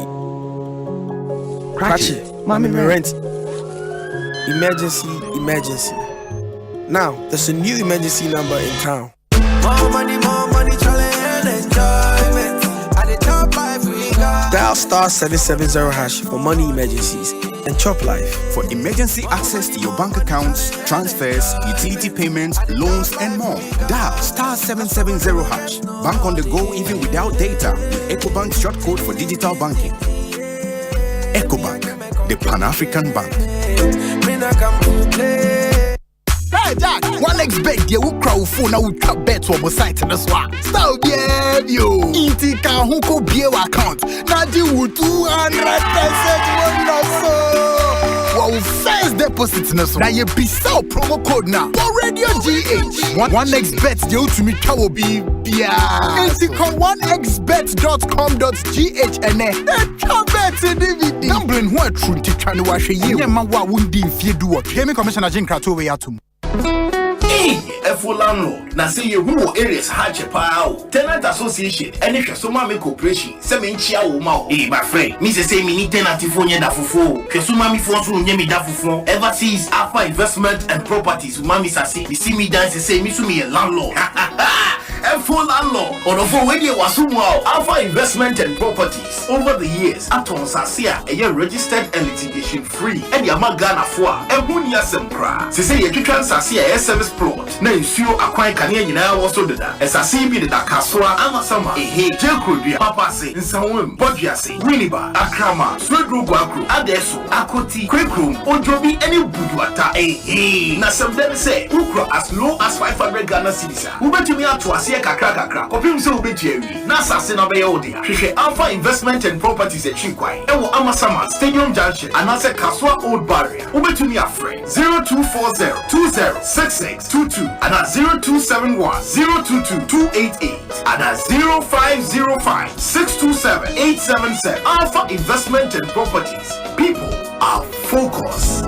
Cratchy, mommy, rent. Emergency. Now, there's a new emergency number in town. More money, challenge and enjoyment. At the top life we got. Dial *770# for money emergencies. and chop life. For emergency access to your bank accounts, transfers, utility payments, loans, and more, dial *770#. Bank on the go even without data with Ecobank short code for digital banking. Ecobank, the Pan-African Bank. Hey Jack, 1xBet you crowd phone now we trap bet on site in the swap. Style yeah you. Inti can who be account. Now you 200% so. Wow, first deposit in the swap. Now you be so promo code now. For Radio GH. 1xBet you to me will be yeah. Inti call 1xbet.com.gh and then trap bet in DVD. Gambling who are true to try to wash a year. Yeah man, what wouldn't if you do what? Hear me Commissioner Jane Krato way out to. Hey, Efulano, na say you who areas hatch a pao. Tenant Association, and if so mami corporation, Semenchia Uma. Hey, my friend, Mrs. Say me tenant phone Dafufo, Kesumami Fonsu Yemi Dafufo, ever sees Alpha Investment and Properties, Mami Sasi, see me dance and say, Missumi a landlord. Full landlord or the four way was Alpha Investment and Properties. Over the years, Aton Sasia, a year registered and litigation free, and Yamagana Foa, and Bunia Sempra. They say you can Sasia SMS plot. Now you see a quite Canadian now also did that. As I see me the Kaswa, Amasama, a hey, Jelkudia, Papa say, in some Bodja say, Winiba, Akrama, Swedru Guaku, Adeso, Akoti, Quakroom, Ojobi, any Buduata, a hey. Now some them say, Ukra as low as 500 Ghana cedis. Who bet me out to a kakra kopim se obetiewi na asase na be odia hwehwe Alpha Investment and Properties Chinkwai ewo Amasama Stadium Junction anase Kaswa Old Barrier obetumi afre 0240206622 and 0271022288 and 0505627877. Alpha Investment and Properties, people are focused.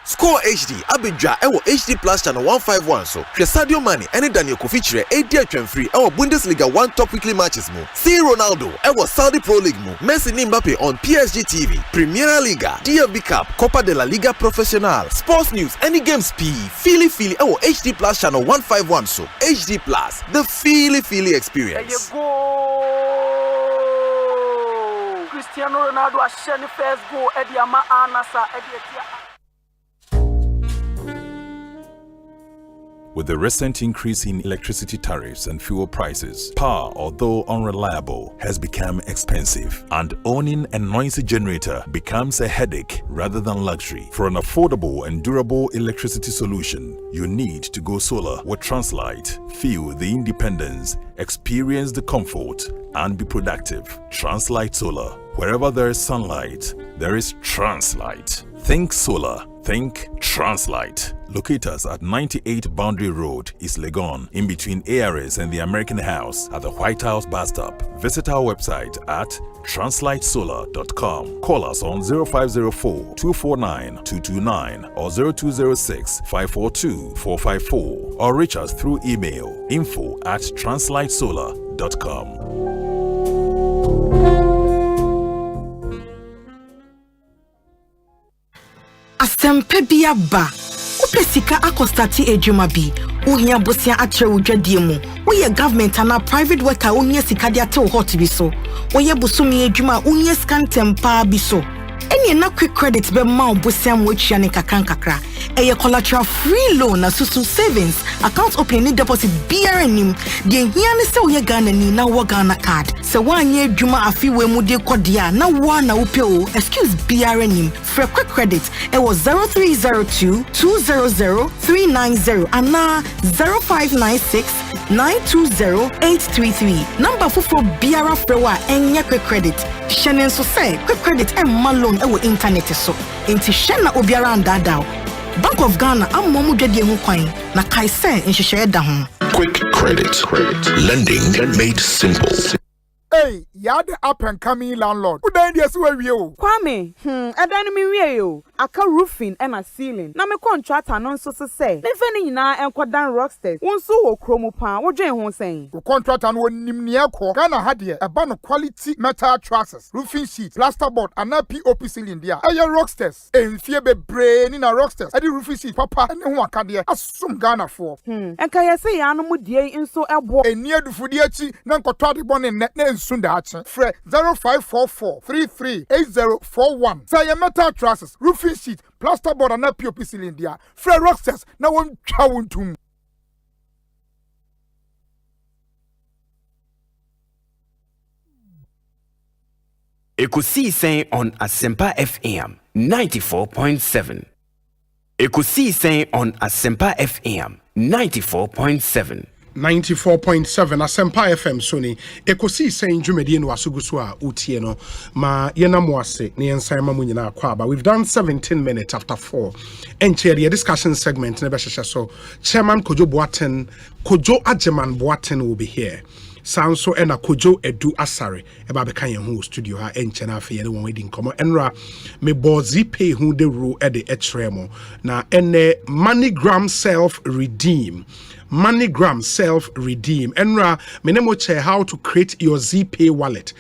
Score HD Abidja ewo HD Plus channel 151 so. Hwe Sadio Mane ene Daniel Kofi chire edi atwemfiri ewo Bundesliga 1 top weekly matches mu. See Ronaldo ewo Saudi Pro League mu. Messi ni Mbappe on PSG TV, Premier Liga, DFB Cup, Copa de la Liga Profesional, Sports News, any games P. Fili ewo HD Plus channel 151 so. HD Plus, the Fili experience. There you go. Cristiano Ronaldo a shiny first goal Eddie Ama Anasa Eddie. With the recent increase in electricity tariffs and fuel prices, power, although unreliable, has become expensive, and owning a noisy generator becomes a headache rather than luxury. For an affordable and durable electricity solution, you need to go solar with Translight. Feel the independence, experience the comfort, and be productive. Translight Solar. Wherever there is sunlight, there is Translight. Think solar. Think Translight. Locate us at 98 Boundary Road, East Legon, in between ARS and the American House at the White House bus stop. Visit our website at translightsolar.com. Call us on 0504-249-229 or 0206-542-454 or reach us through email info@translightsolar.com. Asempa biaba upesika akostati ejuma bi uhia bosia atre udwadie mu woye government ana private worker ohia sika de ate hot bi so woye busumi ejuma ohia scan tempa bi so eni na quick credit be ma obosia mo atwa ne kakra eye collateral free loan na susu savings account opening deposit BRNim de hia ne se woye Ghana ni na wo Ghana card se wanye ejuma afiwe mu de kodia na wo na upe o excuse BRNim for quick credit it was 0302-200-390 and 0596-920-833 number for BRA frewa enye quick credit shenen so say quick credit and malone ewo internet so enti shena obiara andada Bank of Ghana amomu dwede hu kwan na kaise nhihye da ho. Quick credit. Lending made simple. Hey, you're the up and coming landlord. Who then yes we you? Kwame, edan mi wie yo. Aka roofing and a ceiling. Na me contractor non so say. Ne fani nyina enkodan rocksters. Wonso wo kromo pa, wo dwen ho sen. The contractor no nim ne ekọ. Ghana ha de e ba no quality metal trusses, roofing sheet, plasterboard and POP ceiling dia. Aye rocksters. Enfie bebre ni na rocksters. E di roofing sheet papa ne ho aka de asum Ghana for. Enka ye say ya no mu die nso ebo. Eni adufudi achi na nkotọ de bone ne sundache. Fre 0544-338041. Say metal trusses, roofing sheet, plasterboard and POP cylinder. Fre Rockstars, now one chawuntum. Ekosiisen on Asempa FM 94.7. Ekosiisen on Asempa FM 94.7. 94.7 Asempa FM Sony Ekosiisen dwumadi no asuguso a utie no ma yenamwase ne yensan mamu nyina akwa ba. We've done 17 minutes after 4 and the discussion segment na be so Chairman Kojo Ajeman Boaten will be here. Sanso ena Kojo Edu Asare eba beka yen ho studio ha enche na afa ye won wedi nkomo enra me bozi pay hu de ru e de etremo na ene MoneyGram self redeem enra menemo che how to create your ZPay wallet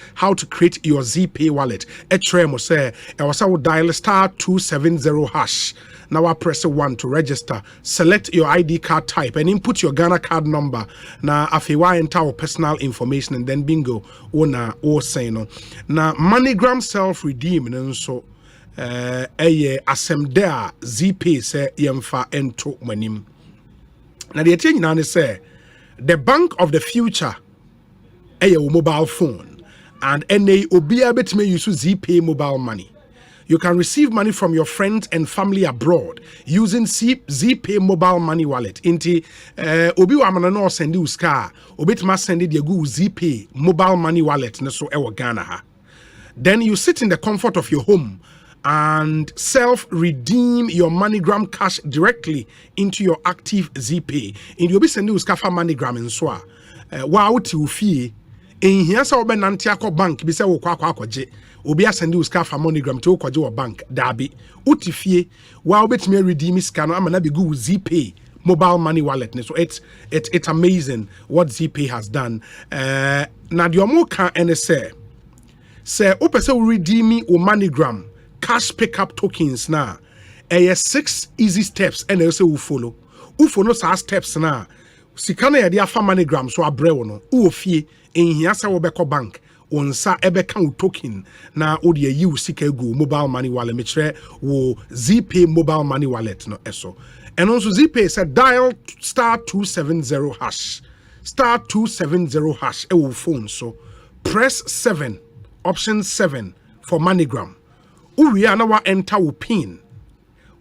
etremo say e wasa wo dial *270#. Now I press 1 to register. Select your ID card type and input your Ghana card number. Now afiwa enter our personal information and then bingo. Osei no. Now MoneyGram self redeem and so Asempa ZP say yemfa ento manim. Now the thing now say the bank of the future mobile phone and NA obia betime use ZPay mobile money. You can receive money from your friends and family abroad using ZPay mobile money wallet. Inti obi wa mana no send you scar, obitima send it go ZPay mobile money wallet na so ewo Ghana ha. Then you sit in the comfort of your home and self-redeem your MoneyGram cash directly into your active ZPay. In you be send you scar for MoneyGram and so wa uti ufie in here sa obe nanti akọ bank bi se wo kwa akwaje obi asende uska fa MoneyGram to kwaje wo bank dabi utifie wa obetime redeem scan ama na be go ZPay mobile money wallet. So it's amazing what ZPay has done. Na the omo kan ene say opese redeem o MoneyGram cash pickup tokens na 6 easy steps and also we follow sa steps na sika na yade afa MoneyGram so abre wo no ofie enhia sa wo beko bank onsa ebeka wo token na odi yi sika go mobile money wallet metre wo ZPay mobile money wallet no eso. And also ZPay said dial *270#. *270# e wo phone so press 7 option 7 for MoneyGram. Uria na wa enter wo pin.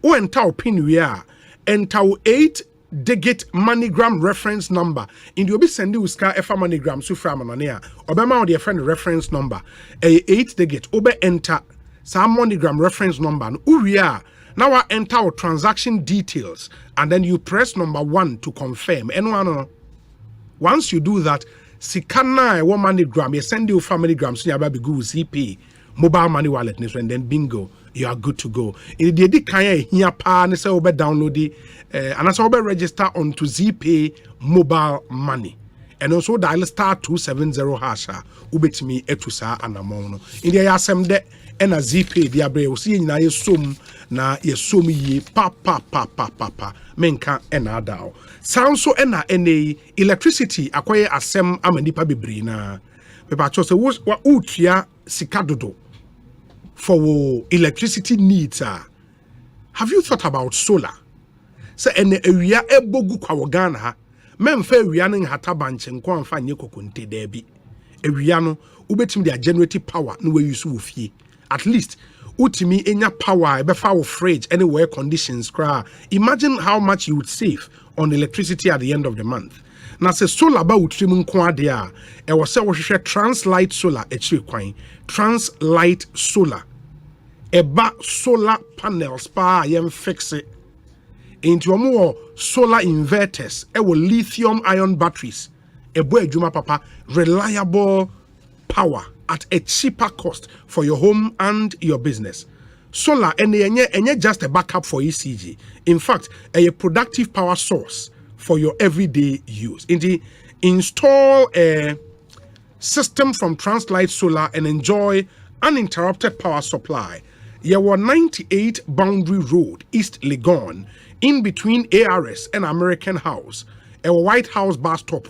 O enter wo pin we are enter wo 8-digit MoneyGram reference number. In the obi sendi uska efa MoneyGram so fra manania. Obema o the friend reference number. 8-digit obe enter sa MoneyGram reference number. Uria now I enter our transaction details and then you press number 1 to confirm. And once you do that, sikana one MoneyGram, you send you MoneyGram so you be go ZPay mobile money wallet and then bingo, you are good to go. In the kaya here pa ne say obe download it and as obe register onto ZPay mobile money. And also dial *270# ubetimi etusa anamono. In the asem de ena ZPay dia bre o si nyina yesom na yesom yi pa menka ena dao. Sound so ena ene electricity akoye asem amanipa bebre na. Pepa cho se wo utua sika dodo for electricity needs. Have you thought about solar? Say ene ewia ebogu kwa Ghana ha. Memfa ewia ne hata banche nko amfa nye kokonte debi. Ewia no ubetim dia generative power no we use wo fie. At least utimi enya power ebefa wo fridge anywhere conditions kra. Imagine how much you would save on electricity at the end of the month. Na se solar ba utrim nko ade a e wo se wo hwehwe Translight Solar echiri kwan. Translight Solar eba solar panels pa yem fix it into omo solar inverters ewo lithium ion batteries ebo adwuma papa, reliable power at a cheaper cost for your home and your business. Solar enye just a backup for ECG. In fact, a productive power source for your everyday use. Indeed, install a system from Translight Solar and enjoy uninterrupted power supply. You were 98 Boundary Road, East Legon, in between ARS and American House. A White House bus stop.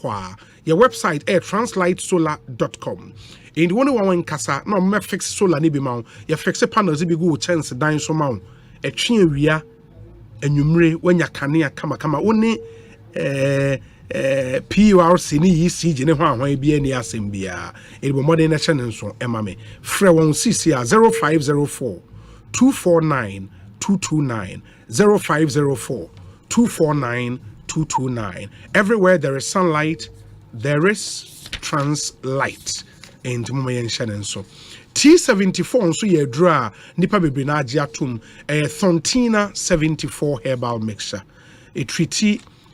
Your website at translightsolar.com. In the one kasa, no me fix solar ni bi ma ya fix panels bi go chance dan so ma e twe awia enwumre wanya kanea kama woni PURC ni ECG ne ho ahwan bi ani asem bia e bo modern na chene nso ema me frɛ won CC 0504 249 229 0504 249 229. Everywhere there is sunlight, there is translight. And so T74 so ye dra nipa bebre na age atom Thontina 74 herbal mixture. It treats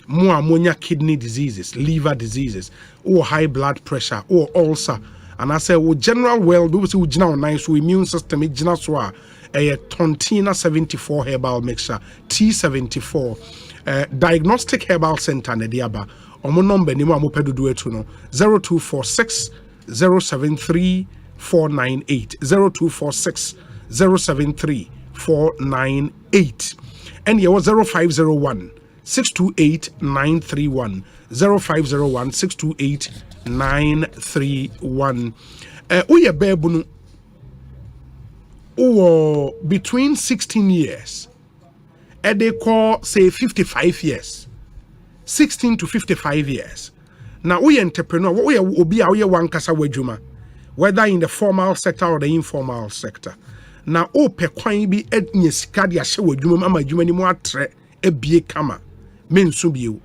more ammonia kidney diseases, liver diseases, or high blood pressure, or ulcer. And I say general well-being, we general nice immune system, it general so Thontina 74 herbal mixture, T74. Diagnostic Herbal Center Nediaba. Omo number ni mo amopedudu etu no 0246 073 498 0246 073 498 and here was 0501 628 931 0501 628 931 uye bebunu uwo between 16 years and they call say 55 years 16 to 55 years now we entrepreneur we obi a we wan kasa wadwuma whether in the formal sector or the informal sector now o pe kwan bi ednya sika de ahye wadwuma ama adwuma ni mu atre ebie kama menso bio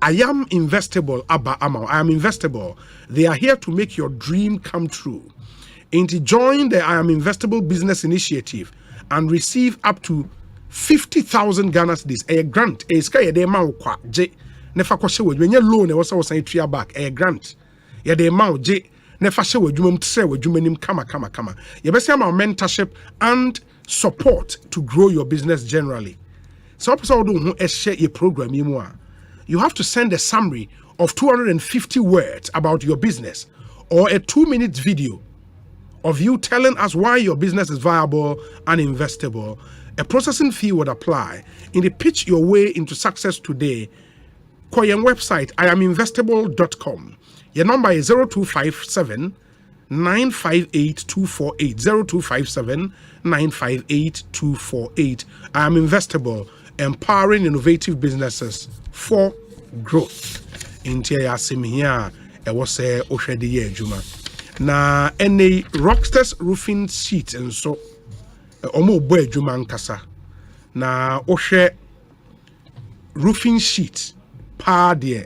I am investable aba ama I am investable. They are here to make your dream come true. And join the I am investable business initiative and receive up to 50,000 Ghana cedis a grant a sky de ma kwa je nefa kwa she wadwuma loan e wo say tria back a grant ya de ma je nefa she wadwuma mtse wadwuma nim kama ye be say ma mentorship and support to grow your business generally. So episode who share your program you have to send a summary of 250 words about your business or a 2-minute video of you telling us why your business is viable and investable. A processing fee would apply. In the pitch your way into success today, call your website iaminvestable.com. Your number is 0257 958 248 0257 958 248. I am Investable, empowering innovative businesses for growth. Intia yasim here, I was say Oshedi ye Juma. Na any Rockstars roofing sheet and so omo boy Juma nkasa. Na Oshe roofing sheet pa de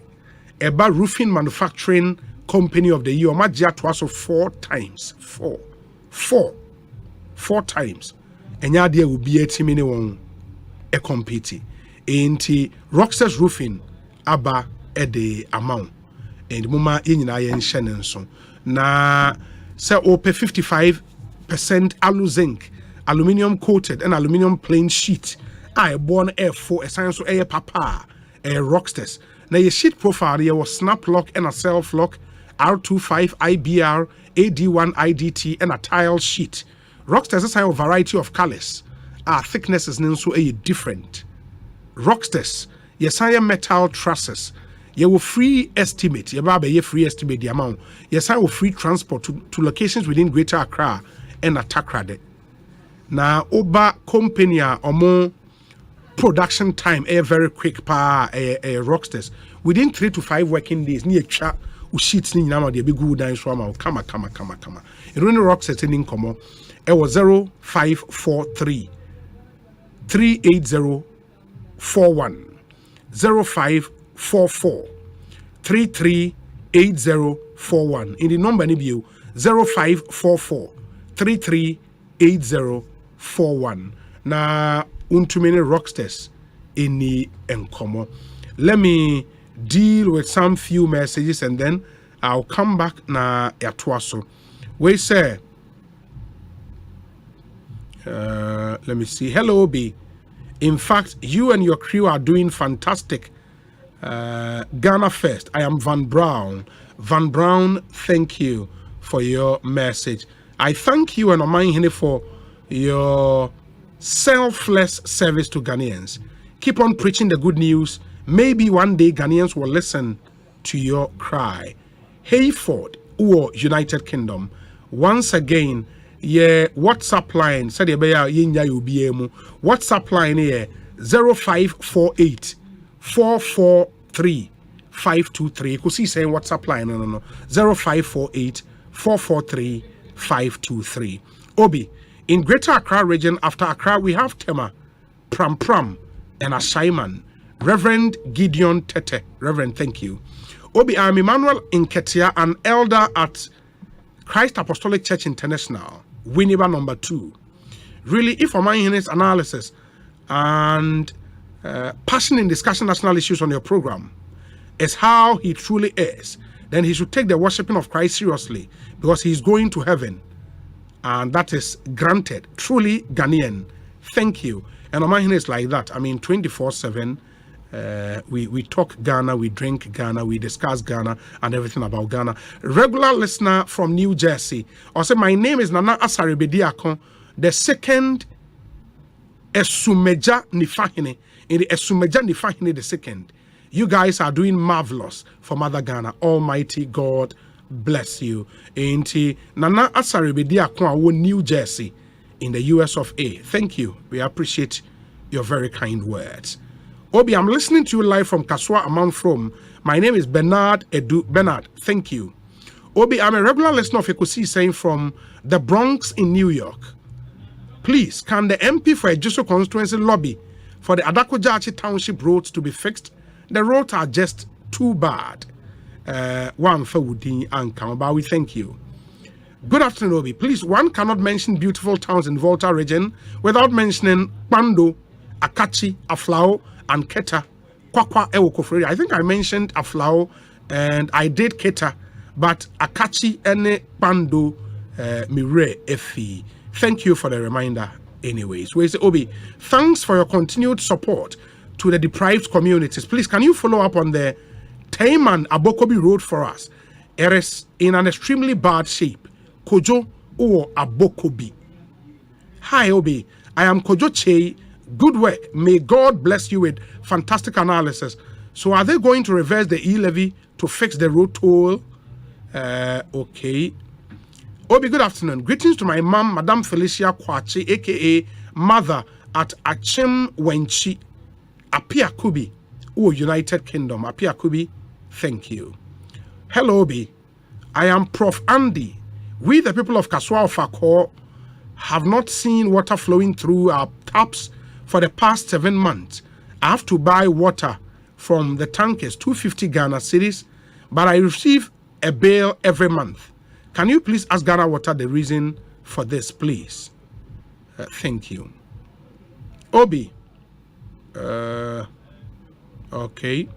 eba roofing manufacturing company of the year majia twaso 4 times. 4 times. Enya de will be a team won e compete. Enti Rockstars roofing aba e de amount. And muma yenyina ye nhye so. Na say ope 55% alu zinc, aluminium coated and aluminium plain sheet. I born F4 a science so air papa a Rockstars. Now your sheet profile here was snap lock and a self lock, R25 IBR, AD1 IDT and a tile sheet. Rockstars has a variety of colors. Our thicknesses so a different. Rockstars, yes I am metal trusses. You will free estimate, you free estimate the amount. Yes, I will free transport to locations within Greater Accra and Atakrade. Now, Oba company or more production time very quick pa Rockstars. Within 3 to 5 working days, near chat sheets ni nyama de be good dance from kama. It only Rockstars in come. It was 0543 380 41 0544 338041. In the number ni bio 0544 338041. Na untumene Rockstars in the enkomo. Let me deal with some few messages and then I'll come back na yatwaso. We say let me see. Hello B. In fact, you and your crew are doing fantastic. Ghana first. I am Van Brown. Van Brown, thank you for your message. I thank you and Omahene for your selfless service to Ghanaians. Keep on preaching the good news. Maybe one day Ghanaians will listen to your cry. Hayford, or United Kingdom. Once again, yeah, WhatsApp line, said ye WhatsApp line here 0548 443 523. Could see saying WhatsApp line no 0548 443 523. Obi, in Greater Accra region, after Accra, we have Tema, Pram, and Ashaiman. Reverend Gideon Tete. Reverend, thank you. Obi, I'm Emmanuel Inketia, an elder at Christ Apostolic Church International, Winneba number 2. Really, if I'm in his analysis and passion in discussing national issues on your program is how he truly is, then he should take the worshiping of Christ seriously, because he's going to heaven. And that is granted. Truly Ghanaian. Thank you. And Oman is like that. I mean, 24/7. We talk Ghana, we drink Ghana, we discuss Ghana and everything about Ghana. Regular listener from New Jersey. Also, my name is Nana Asare Bediako, the second Esumeja Nifahine. In the Esumeja Nifahine, the second. You guys are doing marvelous for Mother Ghana. Almighty God bless you. Ain't Nana Asare Bediako, New Jersey, in the US of A. Thank you. We appreciate your very kind words. Obi, I'm listening to you live from Kaswa Amount from. My name is Bernard Edu. Bernard, thank you. Obi, I'm a regular listener of Ekosiise from the Bronx in New York. Please, can the MP for Ejiso constituency lobby for the Adakojachi Township roads to be fixed? The roads are just too bad. One for Woodin and Kamaba, we thank you. Good afternoon, Obi. Please, one cannot mention beautiful towns in Volta region without mentioning Pando, Akachi, Aflao, and Keta, Kwakwa Ewokofreri. I think I mentioned Aflao and I did Keta, but Akachi and Pando Mire Efi. Thank you for the reminder anyways. We say, Obi, thanks for your continued support to the deprived communities. Please, can you follow up on the Taiman Abokobi Road for us? It is in an extremely bad shape. Kojo or Abokobi. Hi, Obi. I am Kojo Che. Good work. May God bless you with fantastic analysis. So are they going to reverse the e-levy to fix the road toll? Okay. Obi, good afternoon. Greetings to my mom, Madam Felicia Kwachi, aka Mother at Achim Wenchi, Apiakubi, United Kingdom. Apiakubi, thank you. Hello, Obi. I am Prof. Andy. We, the people of Kaswa Fakor, have not seen water flowing through our taps for the past 7 months. I have to buy water from the tankers, 250 Ghana cedis, but I receive a bill every month. Can you please ask Ghana Water the reason for this, please? Thank you. Obi. Okay.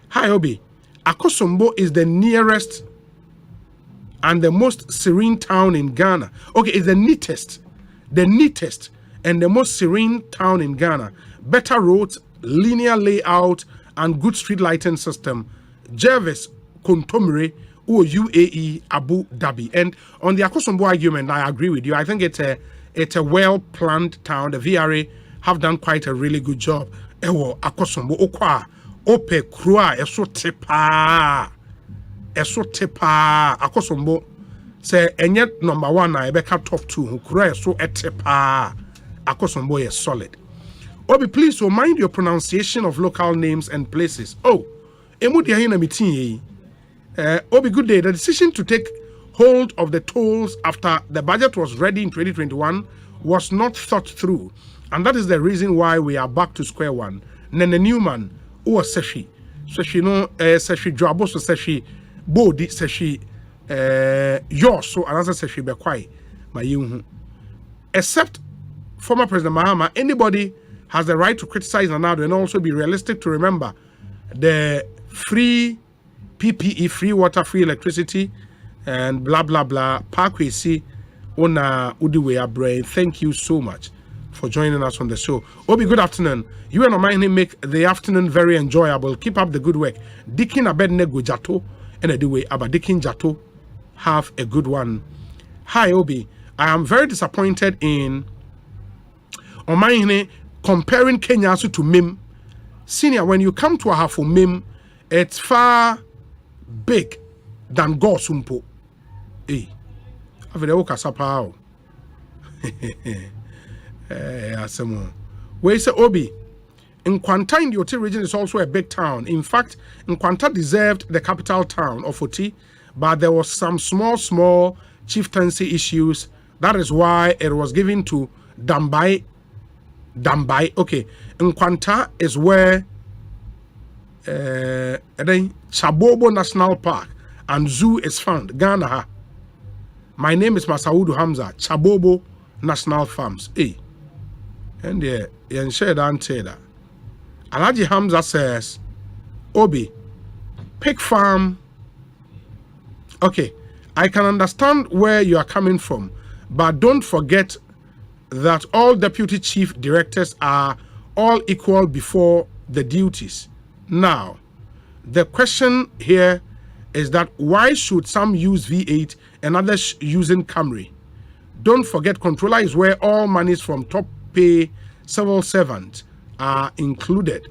Hi, Obi. Akosombo is the nearest and the most serene town in Ghana. Okay, it's the neatest and the most serene town in Ghana. Better roads, linear layout, and good street lighting system. Jervis Kontomire, UAE, Abu Dhabi. And on the Akosombo argument, I agree with you. I think it's a well-planned town. The VRA have done quite a really good job. Ewo Akosombo okwa ope krua eso tepa Akosombo say enye number 1 na ebeka top 2 krua eso etepa Akosombo is solid. Obi, please mind your pronunciation of local names and places. Oh, emu dia hina meeting Obi, good day. The decision to take hold of the tolls after the budget was ready in 2021 was not thought through. And that is the reason why we are back to square one. Nene Newman, or Seshi. Seshi no, Seshi Joaboso Seshi, Bodi Seshi, yours, so another Seshi Bekwai, my young. Except former President Mahama, anybody has the right to criticize another and also be realistic to remember the free PPE, free water, free electricity, and blah, blah, blah. Parkway C, Ona Udiwe Abre. Thank you so much for joining us on the show. Obi, good afternoon. You and Omaini make the afternoon very enjoyable. Keep up the good work. Dikin Abednego Jato, and Ediwe Abadikin Jato. Have a good one. Hi, Obi. I am very disappointed in Omaini comparing Kenya to Mim. Senior, when you come to a half of Mim, it's far big than Gosumpo. Hey. After the Okasapao. Asemo. Where say Obi? Nkwanta in the Oti region is also a big town. In fact, Nkwanta deserved the capital town of Oti, but there was some small chieftaincy issues. That is why it was given to Dambai. Okay. Nkwanta is where Chabobo National Park and Zoo is found. Ghana. My name is Masaudu Hamza. Chabobo National Farms. Hey. And you shared and say that. Alaji Hamza says, Obi, pig farm. Okay, I can understand where you are coming from, but don't forget that all deputy chief directors are all equal before the duties. Now, the question here is that why should some use V8 and others using Camry? Don't forget, controller is where all monies from top pay civil servants are included.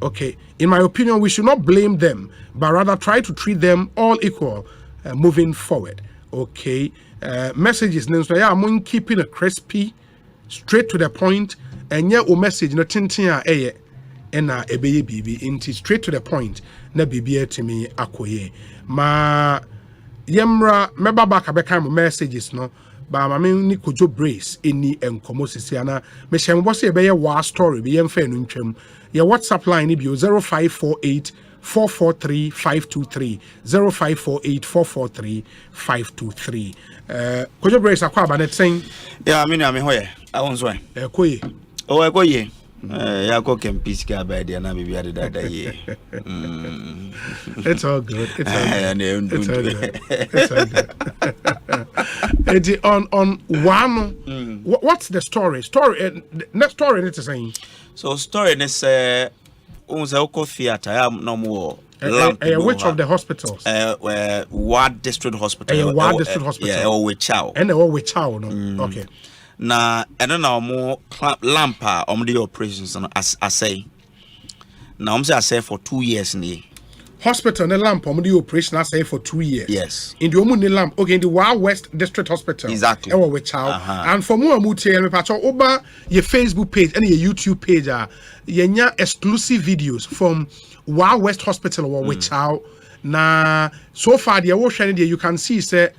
Okay, in my opinion, we should not blame them, but rather try to treat them all equal moving forward. Okay, messages. I'm keeping it crispy, straight to the point, and yeah, o message no tintin a na ebeye bibi inti straight to the point na bibi to me akoye ma yemra meba back abeka mo messages no ba ma me ni kojo brace eni enkomo sisiana me hyem bo se ebeye wa story be yem fa no ntwam ya WhatsApp line ni bi 0548 443 523 0548 443 523 kojo brace akwa ba net saying yeah me hoye I won so koye koye ya go kempis ka ba dia na bibia da ye it's all good it's all good it's all good on one what's the story next story it is saying so story is unza theater ya no more which of the hospitals Ward District Hospital Ward District Hospital yeah or Chow and the Chow no okay na eno na omo lampa omo the operations no asay na omo say for 2 years ni hospital na lamp omo the operation asay for 2 years yes in the omo ni lamp okay in the Wild West District Hospital exactly e we Chow and for more amutie me patcho oba your Facebook page and your YouTube page yenya exclusive videos from Wild West Hospital or we Chow na so far the ocean there you can see say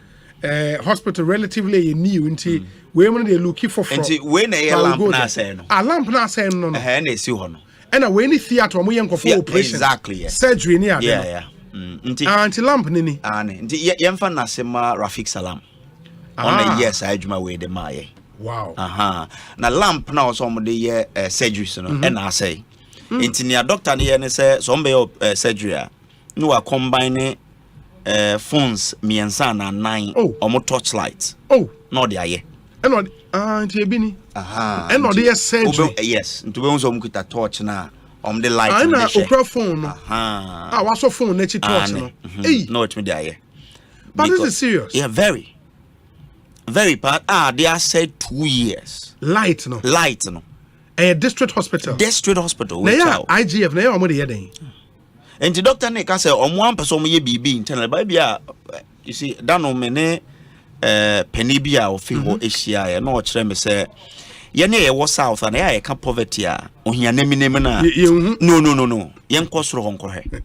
hospital relatively new into we when they looking for when a lamp na say no a lamp na say no na esi ho no and when the theater mo yen for operation exactly yes surgery ni yeah anti lamp ni nti yemfa na sema Rafik Salam on the yes adwuma we de maye wow na lamp na so mo de ye surgery so no and I say nti ni doctor ni ye ne say so mbe surgery no wa combine phones miensa na 9 omo torchlight no de aye eno nti ebini eno de surgery yes nti we unso mkuta torch na the light in the phone what's your phone na chi torch no no it me de aye but this is serious yeah very bad they are said 2 years light no a district hospital we yeah IGF na omo de yeden and the doctor ne ka say one person ye bibi internal bia you see that no mene penny bia o fi ho ehia na o kire me say ye ne ye wo south na ye ka poverty a ohia naminemi na no ye nko soro ho nko he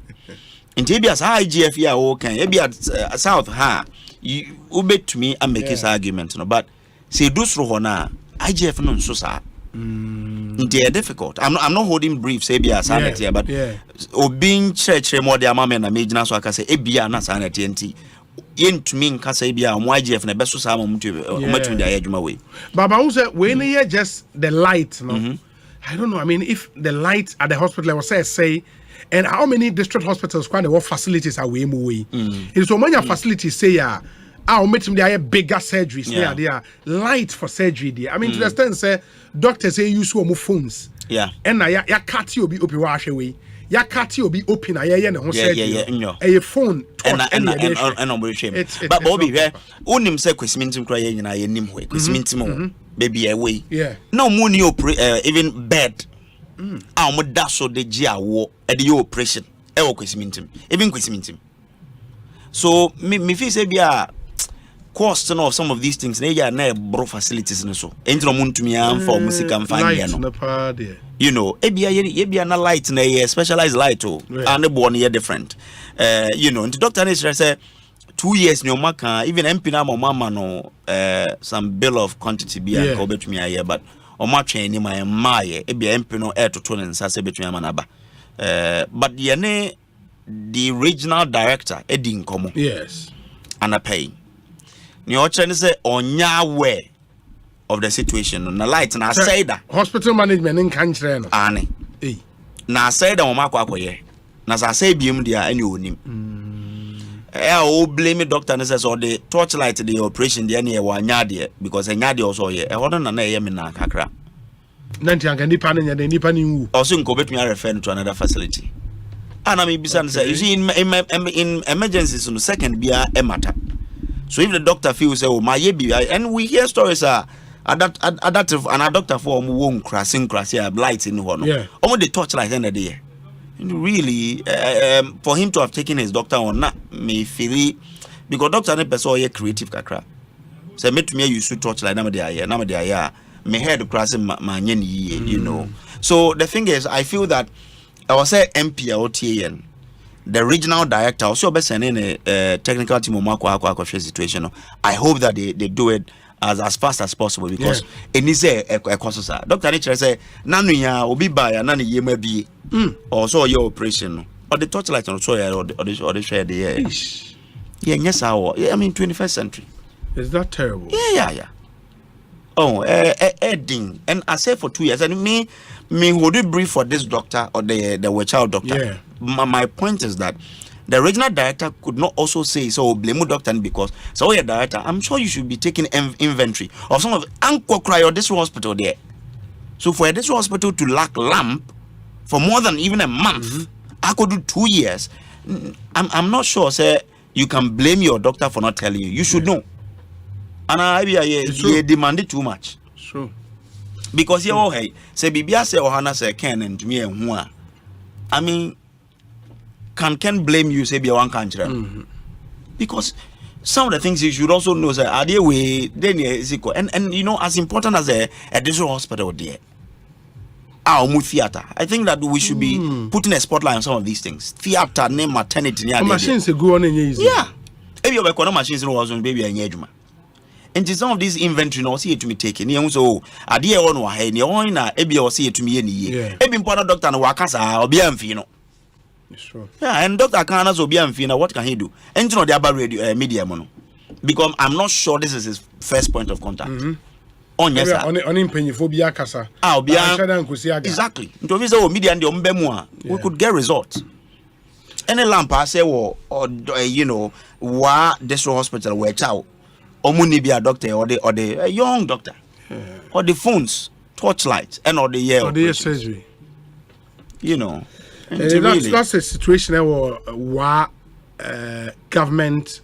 nti bia sa IGF ya o kan ye bia south ha you bet me and make his argument no but say do soro ho na IGF no so sa they're difficult. I'm not holding brief say be sanity but being church more the amame na major so aka say ebia na sanity enti yentumi nka say bia mo IGF na beso sa mamutu matumi da adwuma we baba who say we na just the light no I don't know I mean if the light at the hospital was say and how many district hospitals quite what facilities are we move it's so many facilities say meeting there bigger surgeries there light for surgery there I mean to the extent say doctors say use some phones and ya cut you be open wash away ya cut you be open na ho surgery a phone and but Bobby unim say kwesimintim kra ye nyina ye nim ho kwesimintim baby away no money even bed mo da so de gi awo e de operation e wo kwesimintim even kwesimintim so me feel say bia cost of some of these things, they are na bro facilities and so. Entro muntumi am for music and fine. You know, ebia na light na specialized light and the born here different. You know, the doctor is say 2 years no maka even MP na mama no some bill of quantity be a ko betumi aye but o ma twen ni my maye ebia MP no air to tonin sa se betumi amanaba. But the regional director Edin Komo. Yes. And a pay. Ni ochre say onya aware of the situation. Na light na say that hospital management in kanchre no. Ane. Na say that o makwa akoye. Na say biem dia ani onim. O blame doctor na say so the torchlight the operation there na e wanya there because enya there also ye. E hono na ye me na kakra. Nanti anga nipa na nya nipa ni wu. Also nko betumi refer to another facility. And I mean, say, you see, in emergencies, on the second be a matter. So if the doctor feels, oh, my baby, and we hear stories adaptive and a doctor for won't crashing lights in one. Yeah. Only the torchlight end of the day. Really, for him to have taken his doctor on that may feel because doctor never saw a creative kakra. So me to me you should torchlight number there, me head crossing my you know. So the thing is, I feel that I was say MP OTN, the regional director also be sending a technical team of situation. I hope that they do it as fast as possible because it needs a cost. Dr. Nature say nanu ya obi ba ya nanu ye mabi or so your operation or the torchlight on so or the share the yes I mean 21st century. Is that terrible? Yeah. Oh, Edding, and I say for 2 years, and me would you brief for this doctor or the child doctor? Yeah. My point is that the regional director could not also say so blame doctor because so your director, I'm sure you should be taking inventory of some of Uncle Cry or this hospital there. So for this hospital to lack lamp for more than even a month, I could do 2 years. I'm not sure, sir. You can blame your doctor for not telling you. You should know. And I demanded too much. Sure. Because you all hey, say Bibia say Ohana say Ken and me and Hua. I mean, can blame you, say be one country. Because some of the things you should also know, say, are they way, then is equal. And you know, as important as a district hospital there. Our theater. I think that we should be putting a spotlight on some of these things. Theater, name maternity. Machines go on in easy. Yeah. If you have machines was on baby and yejuma. And some of these inventory no see it to me taken. You so idea on wa he ne on na ebi o see it to me any ye. Ebi important doctor na wakasa obi amfi no. Sure. Yeah, and doctor can also obi amfi na what can he do? And no the about radio media mono. Because I'm not sure this is his first point of contact. On yes sir. On penyophobia kasa. Exactly. Into visa media and the ombemu we could get results. Any lamp I say or you know wa district hospital where child Omuni be a doctor or the young doctor or the phones, torchlight, and or the surgery. You know, that's a situation where government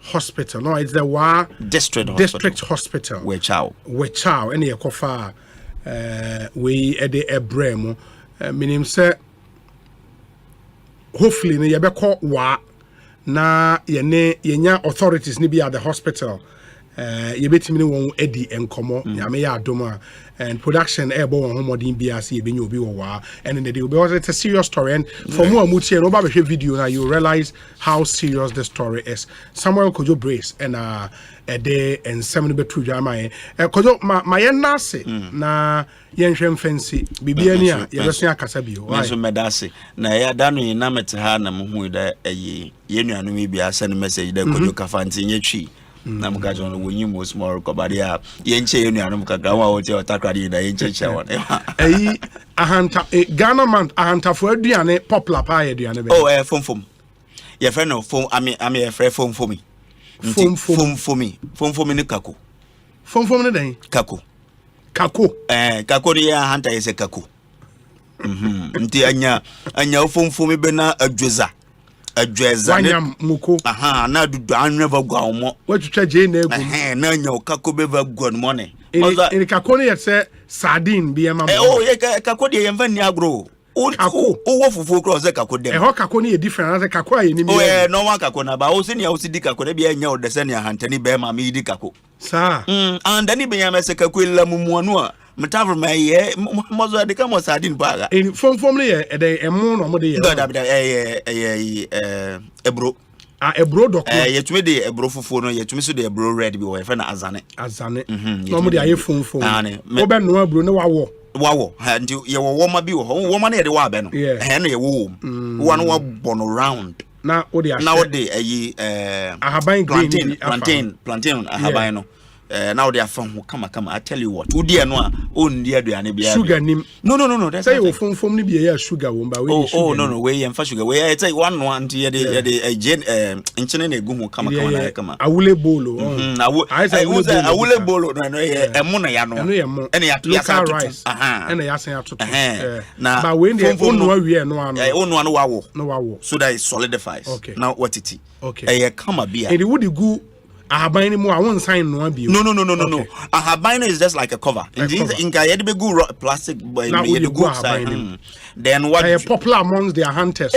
hospital. No, it's the district hospital. Where chow, any kofa we at the Ebremo. Meaning say hopefully ne yebeko wa. Na yenya authorities ni be at the hospital yebetimi won edi enkomo nyame ya adoma and production ebo won homodin bia se yebenyo obi wo wa and in the day because it's a serious story and for more mutie no ba be video now you realize how serious the story is. Samuel Kojo Brace and a day and 7 betu jama Kojo ma yen nase na yen hwem fancy bibia ni a yebeso akasa bio why so medase na ya danu na mete ha na mu da yenuanu bia send message da Kojo kafanti nyetwi na muka jono wonyi mo small kobadia yenche yenuanu muka gawa wote otakradi da yenche chawa ahanta Ghana man ahanta fo aduane popular pa aduane be fom your friend no fom I mean a friend fom for me fom ni kako fom ni den kako kako ni ahanta yese kako nti anya fom be na adweza wanyam muko na dudu anweva gwa omo watwitwa je na egu na anya kako be va gwa no in kako ne yetse sardine bi ema ye kako de yemfa ni agro kako o fufu cross kako dem kako ni different as kako ayi ni me no one kako na ba o se ni o si di kako na bia nya o de se ni ahantani be ma me di kako sa and ani be nya me se kako la mumu anu a metavro ma ye mozo de ka mo sadin baga fom ne ye de emo no mo de ye ebro ebro doko yetumi de ebro fufu no yetumi so de ebro red bi wo ye fa na azane no mo de aye fom wo be no ebro ne wawo nti ye wo ma bi wo ma na ye de wa be no no ye wo wo no wa bono round na wo de ayi ahaban plantain ahaban no now they are from come I tell you what udi eno a on dia aduane bia sugar nim no that's say you fom ni bia sugar wo ba we oh no we yemfa sugar we I say one anti ye de enchene na egu ho kama na kama awule bolo awule bolo no emo na ya no ene ya rice ene ya sen atoto na ba we dey onu awie no ano onu ano wawo so that it solidifies now what it kama bia and would go ahaban mu I won't sign no abi no ahaban is just like a cover in ka be good plastic then what popular amongst their hunters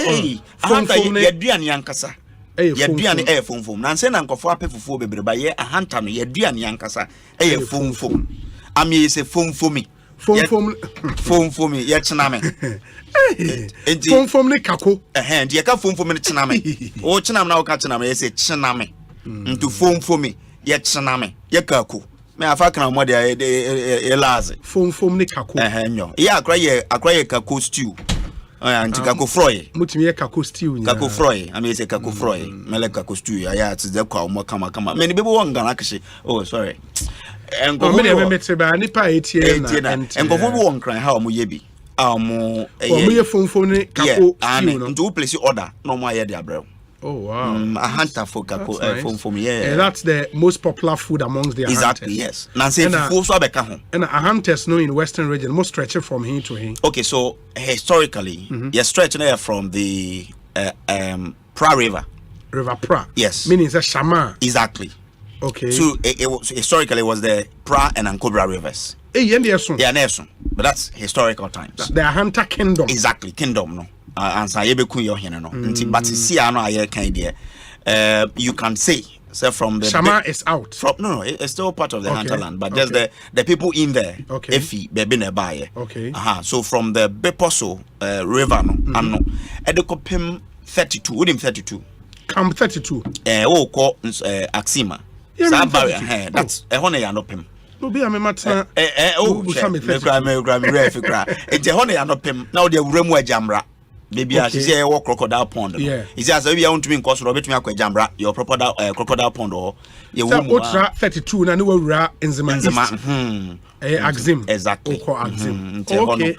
hunter yaduane yankasa yaduane fomfom na nse na nkofo apefufuo bebre ba ye ahanta no yaduane yankasa fomfom ami se fomfomi ye chename fomfom ne kako ndi ye ka fomfom ne chename o chename na o ka chename ye se chename into fom ye chename ye kako me afa kana mo de ye laze fom ne kako nyo ye akra ye kako stew anti kako froy mutimi ye kako stew nya kako froy am ye se kako froy mele kako stew ya ati de kwa mo kama me ni bebo wanga na kese oh sorry enko me de mete ba ni pa etie na enko fo bi won kran ha mo ye bi mo ye fom ne kako stew no nto place order no mo aye de abrel. Oh wow! A hunter for kako from that's the most popular food amongst the exactly hunters. Yes. Nancy food so beka ho. And a hunters know in western region most stretch from here to here. Okay, so historically, you stretch there from the Pra River. River Pra. Yes. Meaning it's a Shama. Exactly. Okay. So it was historically it was the Pra and Ankobra rivers. Yeah, but that's historical times. The hunter kingdom. Exactly, kingdom no. Answer yebeku yo hene no nti but see ano aye kan there you can say from the Shama is out from no it's still part of the hinterland but just the people in there efi bebe na buy so from the Beposo river no ano edekopem 32 within 32 camp 32 o ko Aksima barrier that's ehone ya no pem no be amemata me ref kra ente ehone ya no pem na o de awuramu ajamra maybe I say walk crocodile pond. Yeah. Is as we want to be in cost Robert me akwa your crocodile pond or your ultra 32 na no wura enzima Axim exactly Axim okay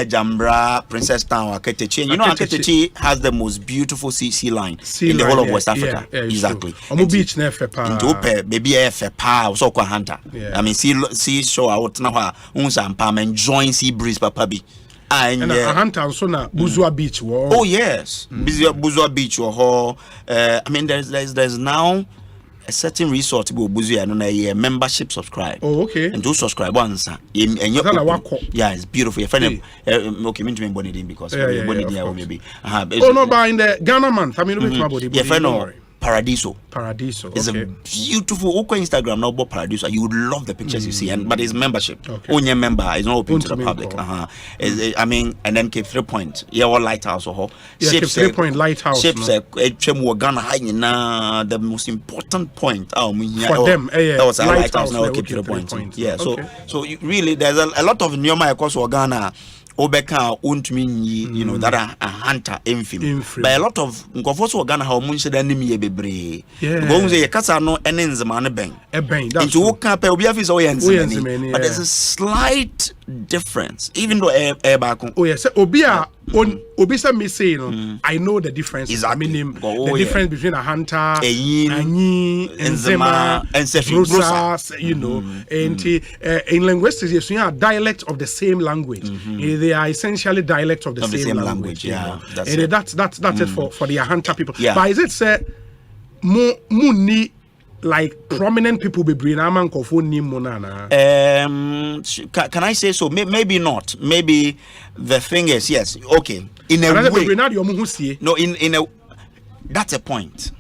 Jambra Princess Town Aketechi you know Aketechi has the most beautiful sea line in the whole of West Africa exactly on beach na fepa into maybe fepa so kwa hunter I mean see show out na ha unsa mpa enjoying sea breeze papa bi and a hunter so na Buzua Beach oh yes Buzua Beach I mean there's now a certain resort go Buzua no na membership subscribe and do subscribe once and yeah it's beautiful your friend okay me to me body because body there maybe no but in the Ghana month I mean no body your friend Paradiso is a beautiful Instagram now about Paradiso you would love the pictures you see but it's membership only member is not open to the public I mean and then Cape 3 Point all lighthouse Cape 3 Point lighthouse ships Ghana high the most important point for them that was a lighthouse now Cape 3 Point so really there's a lot of nyoma across Ghana Obeka untumi you know that a hunter infim but a lot of nkofo Ghana ha omunche da nim ye bebre go say kasa no enenzema ne ben that's into ka pe obi afi so yenzema but there's a slight difference even though back yes obi say me say I know the difference exactly. I mean the difference between a hunter anyi enzema and grossa you know and in linguistics yes you are dialect of the same language they are essentially dialect of the same language yeah that's it for the hunter people but is it say muni like prominent people be bring man kofo nim monana. Can I say so? Maybe not. Maybe the thing is yes. Okay. In a way. No. In a. That's a point.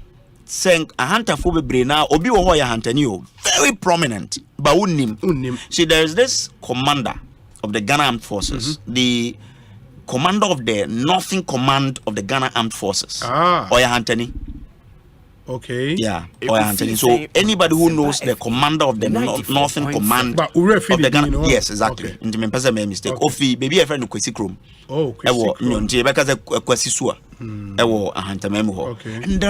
Saying a hunter for be now. Obi wo ya hunter ni o very prominent. But unim. See, there is this commander of the Ghana Armed Forces. The commander of the Northern Command of the Ghana Armed Forces. Oya Hantani. Okay. Yeah. Oya Hantani. So anybody who knows the commander of the Northern Command of the Ghana, yes, exactly. Into me person make mistake. Ofi baby a friend Kwesi Krom. Oh, Kwesi Krom. Nti because Kwesi Sua. Ewo Ahantame ho. And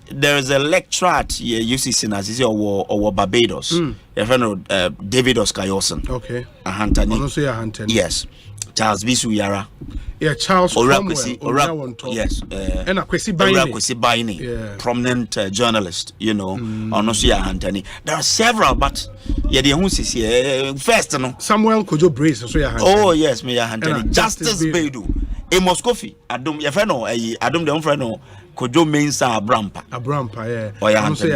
there is a lecturer at UCC Nazizi or Barbados. A friend of David Oscar Yawson. Okay. Ahantani. Yes. Charles Bisu Yara. Yeah, Charles Cromwell. Yes. And Kwesi Baini. Prominent journalist, you know. Onosia Antony. There are several, but first, no. Samuel Kojo Brace. Oh, yes, me Antony. Justice Bedu. Amos Kofi. Adum, your friend, Adum, the friend, Kojo Mensa Abrampa, yeah. Oh, yeah, Antony.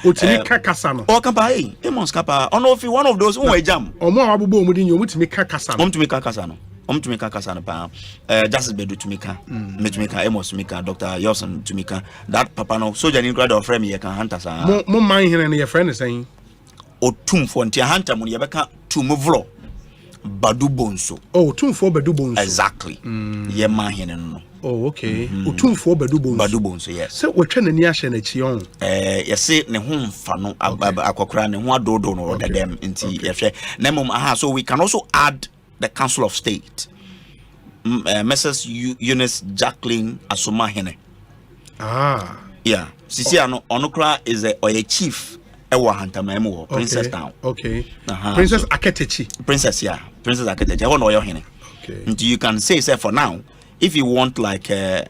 Utimika Kasano. Oh, Kapa, Amos Kapa. Oh, if one of those who jam. Or more Abubo Mudin, you would make Kasano. To make Kasano. To make Kasano, Justice Bedu to make Mitmika, Amos to make Dr. Yawson to make that Papa no soldier in grad of frame you can hunt us. More mind here and your friend is saying, O Tum for Hunter when you become to move low. Badu Bonsu. Oh, 2 for Badu Bonsu. Exactly. Yeah, man, no. Oh, okay. 2 for Badu Bonsu. Badu Bonsu, yes. So we're trying to near Shenechion. You say, ne home fano, Akokran, and one dodo or the them into Nemum. So we can also add the Council of State. Mrs. Eunice Jacqueline Asoma Hene. Yeah. Sisi Onokra is a chief. Princess Town. Okay. Princess Aketechi. Princess, yeah. Princess Aketechi. Okay. And you can say for now, if you want like a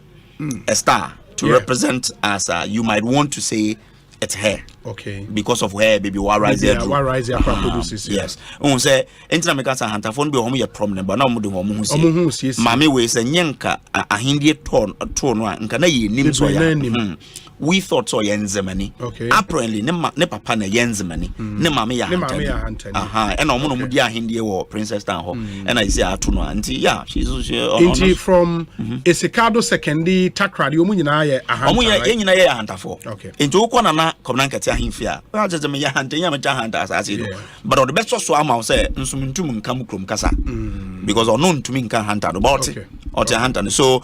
star to represent us, you might want to say it's her. Okay. Because of her, baby, what rise there? What rise there? Produces. Yes. On say, Internameka Hunter phone be home your problem, but now mudu home who say, Mammy ways a yanka a Hindi tone and can I name so we thought so Yenzemani. Okay. Apparently, ne papa na Yenzemani, ne mami ya Hantani. And Omono Mudia Hindi or Princess Town. And I say Atuno auntie, yeah, she's from Esikado Sekendi Takradi Omunaya Amuya Hunter for. Okay. Into Kwana Komnanka Himfia. Well, just a Maya Hunter, Yamaja as you know. But on the best of Swam, say, Nsumuntum Kamukum Kasa. Because unknown to me can Hunter about it. Or Hunter. So,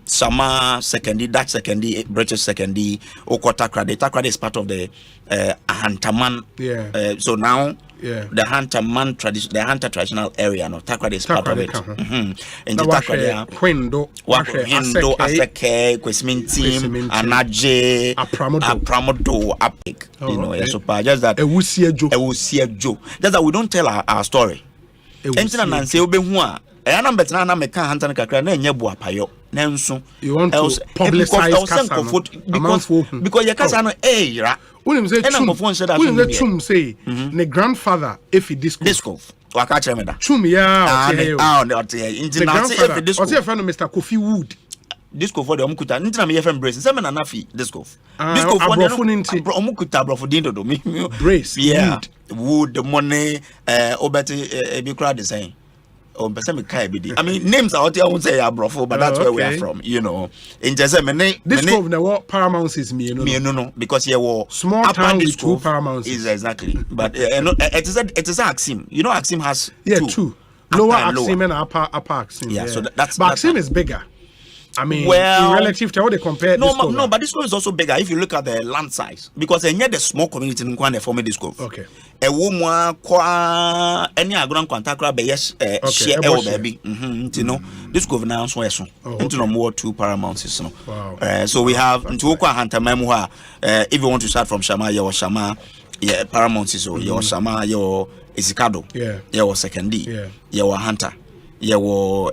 Sama Sekendi, Dutch Sekendi, British Sekendi. Takrade is part of the Hunterman. Yeah. So now the Hunterman tradition, the Hunter traditional area. No, Takrade is part of it. And the Takrade, Kwendo, Aseke, Kwesmintim, Anaje, Apramodo, Apik. You know, so just that. Ewusiejo. Just that we don't tell our story. Entina Nancy Obehua. I am better than Meka Hunter Kakra, Nebu Payo. You want to publicize because your Casano era. William said, Chum say, the grandfather, if he disco. Wakachemeda. Chum, yeah, the grandfather, Mr. Kofi Wood. Disco for the Omukuta, Nitram FM Brace, Seven and Nafi, Disco. Disco for the Omukuta, Brofodindo, Brace, yeah, wood, the money, Obeti, Ebikra the same. I mean, names are out there. I won't say Abrofo, but that's where we are from, you know. In Jazemene, this of the what Paramount is me, no, because you were small town with 2 Paramounts. Is exactly, but it is Axim. You know, Axim has two. Lower Axim and upper Axim. Yeah, so that's Axim is bigger. I mean, in relative to how they compare. No, but this is also bigger if you look at the land size, because they near the small community in Kwan form this cove. Okay. A woman qua any ground contact be yes share baby. You know, this cove now so into no more 2 Paramounts. Wow. So we have into Okwa Hunter Memoir. If you want to start from Shama, your Shama, Paramounts so your Shama, your Isikado, your Sekendi, your Hunter, your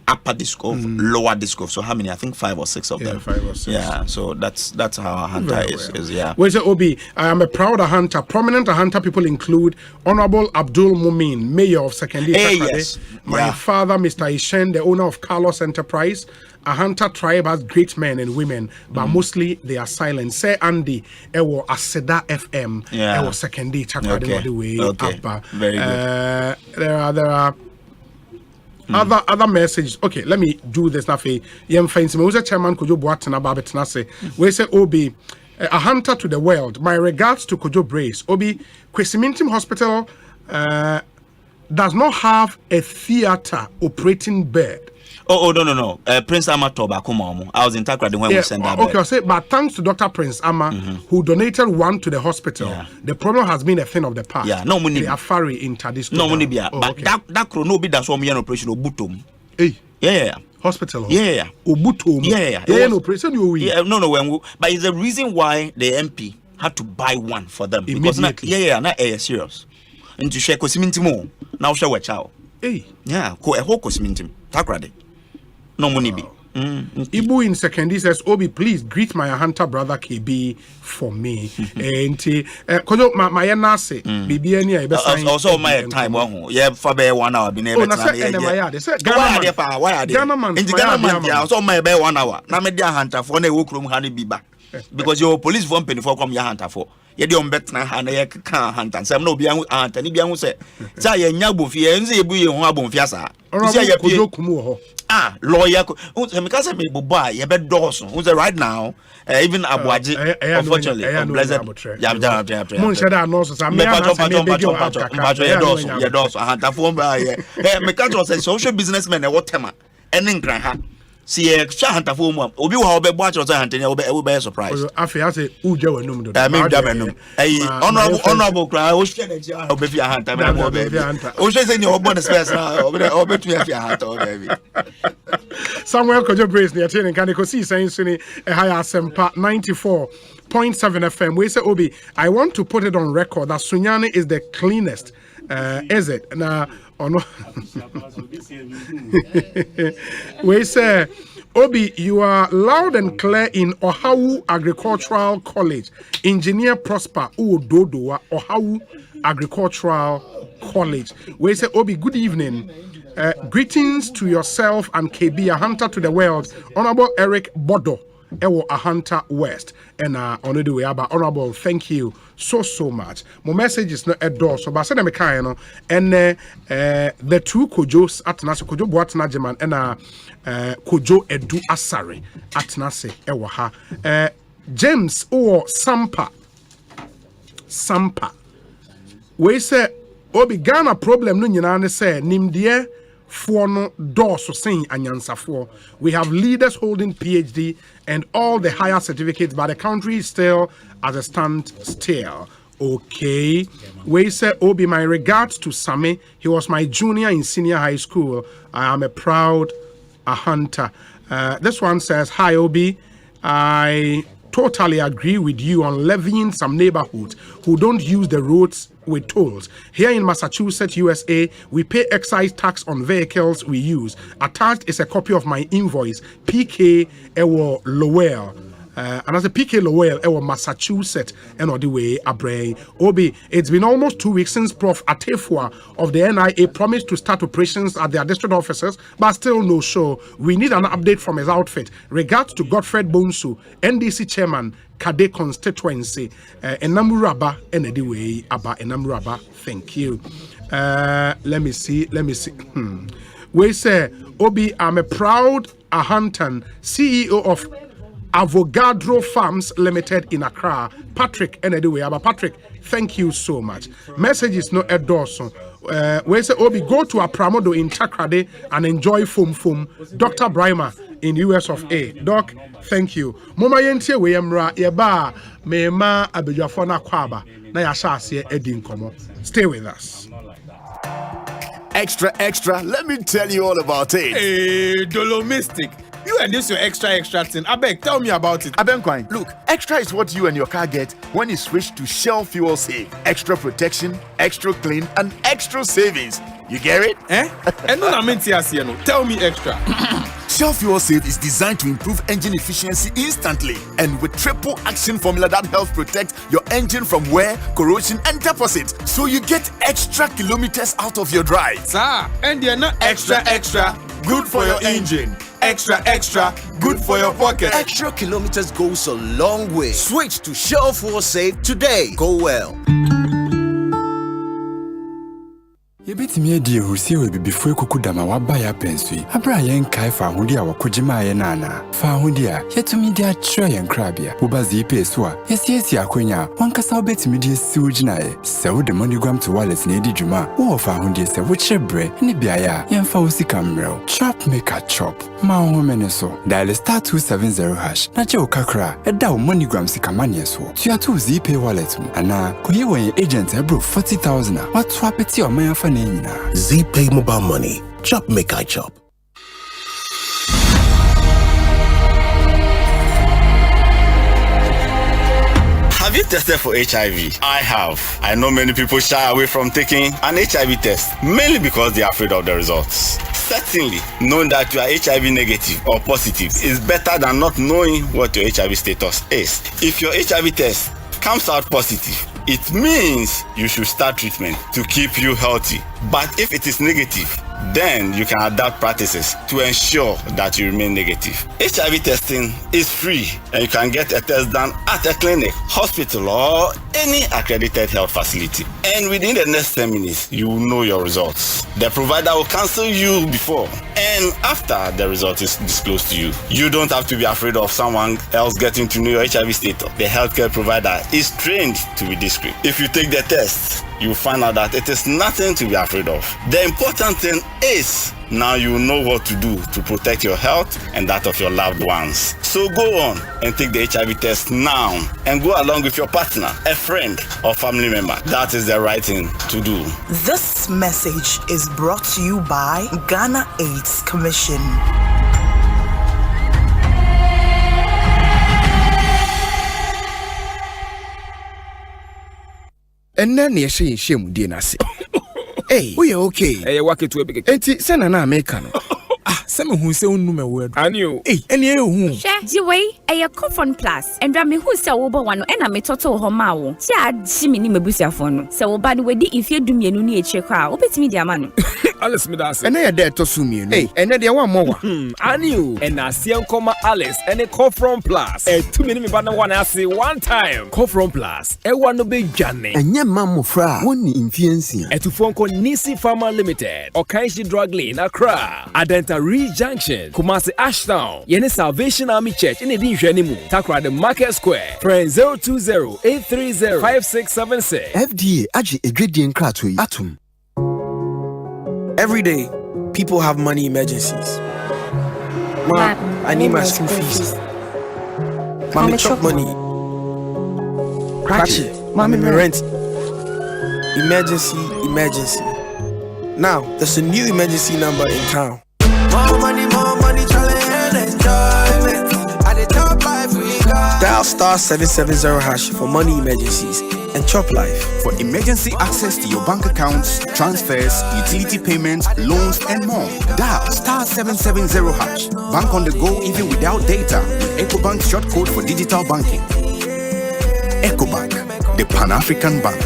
upper disc of lower disc of, so how many? I think 5 or 6 of them. 5 or 6. Yeah, so that's how a hunter is. Yeah. Where's the Obi? I am a proud hunter. Prominent hunter people include Honorable Abdul Mumin, Mayor of Sekendi. Yes. My father, Mr. Ishen, the owner of Carlos Enterprise, Ahanta tribe has great men and women, but mostly they are silent. Say Andy, ewo Aseda FM, ewo second day chakra the way up. Very good. There are other messages. Okay, let me do this now. Yem finds me. Who's a chairman? Kojo Boatena Babetena say. We say Obi, a hunter to the world. My regards to Kojo Brace. Obi, Kwesimintim Hospital does not have a theater operating bed. Oh, no. Prince Ama Tobakumo. I was in Takrady when we sent that. Okay, I say, but thanks to Dr. Prince Ama, who donated one to the hospital, the problem has been a thing of the past. Yeah, no money. They are furry in Tadis. No money, but that chrono be that's one operation Obutum. Hey, yeah. Hospital. Yeah. Obutum. Yeah. No operation. No. But it's the reason why the MP had to buy one for them because not serious. And to share Kosimintimo now share what child. Hey, yeah, ko a whole Kosimintim. Takrady. No money be. Ibu in secondary says, Obi, please greet my hunter brother KB for me. And kojo my nase bibi any also my time for be 1 hour be never why are they Ghana man so my be 1 hour na me dia hunter for na wo krom ha ne biba because your police from penny for come your hunter for ye de on bet na ha na ye kan hunter sam na obi an hunter ni bia hu se say ye nya bonfie ye nze ebu ye ho abonfie asa say ye kojo kumu ho lawyer because me boba ye be doso who right now even Abuaji unfortunately blessed mon shada no so sam me doso hunter for me catch say social businessmen e whatever ene nkran ha see a hunter for mom obi wo be bo acho say hunter e be surprise afi ase uja wanum do me da menum honorable cry o share the obi fi hunter me mo be o share say ni obo the space na obi to fi hunter baby Samuel Kojo Brace near Tin can Ekosiisen Suni a high Asempa 94.7 FM. We say Obi, I want to put it on record that Sunyani is the cleanest. Is it? Now or no? We say Obi, you are loud and clear in Ohawu Agricultural College. Engineer Prosper Udodoa Ohawu Agricultural College. We say Obi, good evening. Greetings to yourself and KB, a hunter to the world. Honorable Eric Bodo, Ewo a hunter West, and on the way about honorable. Thank you so much. My message is not a door, so but I said I'm a and the two Kojos at Nasi Kojo Boatna Jeman and Kojo Edu Asare at Nasi Ewaha. James or Sampa. We say Obi Ghana problem no nyina ne say nimdeɛ for no dɔɔso sen anyansafoɔ. We have leaders holding PhD and all the higher certificates, but the country is still at a standstill. Okay. We say Obi, my regards to Sami. He was my junior in senior high school. I am a proud hunter. This one says, hi Obi, I totally agree with you on levying some neighborhoods who don't use the roads with tolls. Here in Massachusetts, USA, we pay excise tax on vehicles we use. Attached is a copy of my invoice, PK Ewo Lowell. And as a PK Lowell, Ewo Massachusetts, and all the way Abre Obi. It's been almost 2 weeks since Prof Atefua of the NIA promised to start operations at their district offices, but still no show. We need an update from his outfit. Regards to Godfred Bonsu, NDC chairman, Kade constituency, Enamuraba, and anyway, Aba Enamuraba. Thank you. Let me see. We say, Obi, I'm a proud Ahantan, CEO of Avogadro Farms Limited in Accra. Patrick, and anyway, Aba Patrick, thank you so much. Message is not a dorsal. We say, Obi, go to a Pramodo in Takrady and enjoy Fum. Dr. Brimer in US of A. Doc, thank you. Moma yentie we emra yeba mema abedwafo na kwaba na ya shase edin komo. Stay with us. Extra, let me tell you all about it. Hey, Dolomistic. You and this your extra thing. I beg, tell me about it. Abenquine, look, extra is what you and your car get when you switch to Shell Fuel Save. Extra protection, extra clean, and extra savings. You get it? Tell me extra. Shell Fuel Save is designed to improve engine efficiency instantly and with triple action formula that helps protect your engine from wear, corrosion, and deposits. So you get extra kilometers out of your drive. Sir, and you're not extra. Good for your engine. Extra, extra, good for your pocket. Extra kilometers goes a long way. Switch to Shell Fuel Save today. Go well. Yebetimi edi ehusie we bibifo ekukudama waba ya pensui. Abra yen kai fa ahudi a wakojima ye nana. Fa ahudi a yetumi di atro yen krabia. Ubazi ipe so a yesiesi akwenya wankasa obetimi di esiwugina ye. Se wo de MoneyGram to wallet na edi dwuma. Wo fa ahudi se wo chebre ni biaya yemfa osika mrel. Chop make a chop. Ma ho mene so. Dial *270# na je okakra eda wo MoneyGram sikamane so. Tua to zipe wallet mu ana koye won agent ebro 40,000 a watu apeti o man fa Z-Pay mobile money. Chop make I chop. Have you tested for HIV? I have. I know many people shy away from taking an HIV test, mainly because they are afraid of the results. Certainly, knowing that you are HIV negative or positive is better than not knowing what your HIV status is. If your HIV test comes out positive, it means you should start treatment to keep you healthy. But if it is negative, then you can adapt practices to ensure that you remain negative. HIV testing is free and you can get a test done at a clinic, hospital, or any accredited health facility. And within the next 10 minutes, you will know your results. The provider will cancel you before and after the result is disclosed to you. You don't have to be afraid of someone else getting to know your HIV status. The healthcare provider is trained to be discreet. If you take the test, you find out that it is nothing to be afraid of. The important thing is now you know what to do to protect your health and that of your loved ones. So go on and take the HIV test now and go along with your partner, a friend, or family member. That is the right thing to do. This message is brought to you by Ghana AIDS Commission. And then you see shame dinasi. Hey, we are okay. Hey, walk it to a big. Enti send an American. Ah, some who say no word. And you, hey, and you, share Jiway, a coffin plus, and Rami who say over one and I may total homao. Chad, Shimini Mebusia phone. So, by the way, if you do me a new check out, open me their man. Alice Midas, and I are there to sue me. Hey, and then there one more. And you, and I see Uncle Alice and a coffin plus. A 2 minute banner one I see one time. Coffin plus, a one no big journey. And your mamma fra, one influence. A to phone call Nisi Pharma Limited, or Kanshi Drug Lane, Accra, Adenta Ridge Junction, Kumasi Ashtown, Yene Salvation Army Church in Edinjanimu, Takra the Market Square, friend 020-830-5676. FDA, Aji, a gradient cratui, atom. Every day, people have money emergencies. Mom, I need my school fees. Mommy, chop money. Crash it. Mommy, my rent. Emergency, emergency. Now, there's a new emergency number in town. More money, challenge and enjoyment. At the top life we got. Dial *770# for money emergencies and chop life. For emergency access to your bank accounts, transfers, utility payments, loans, and more. Dial *770#. Bank on the go even without data with EcoBank short code for digital banking. EcoBank, the Pan-African Bank.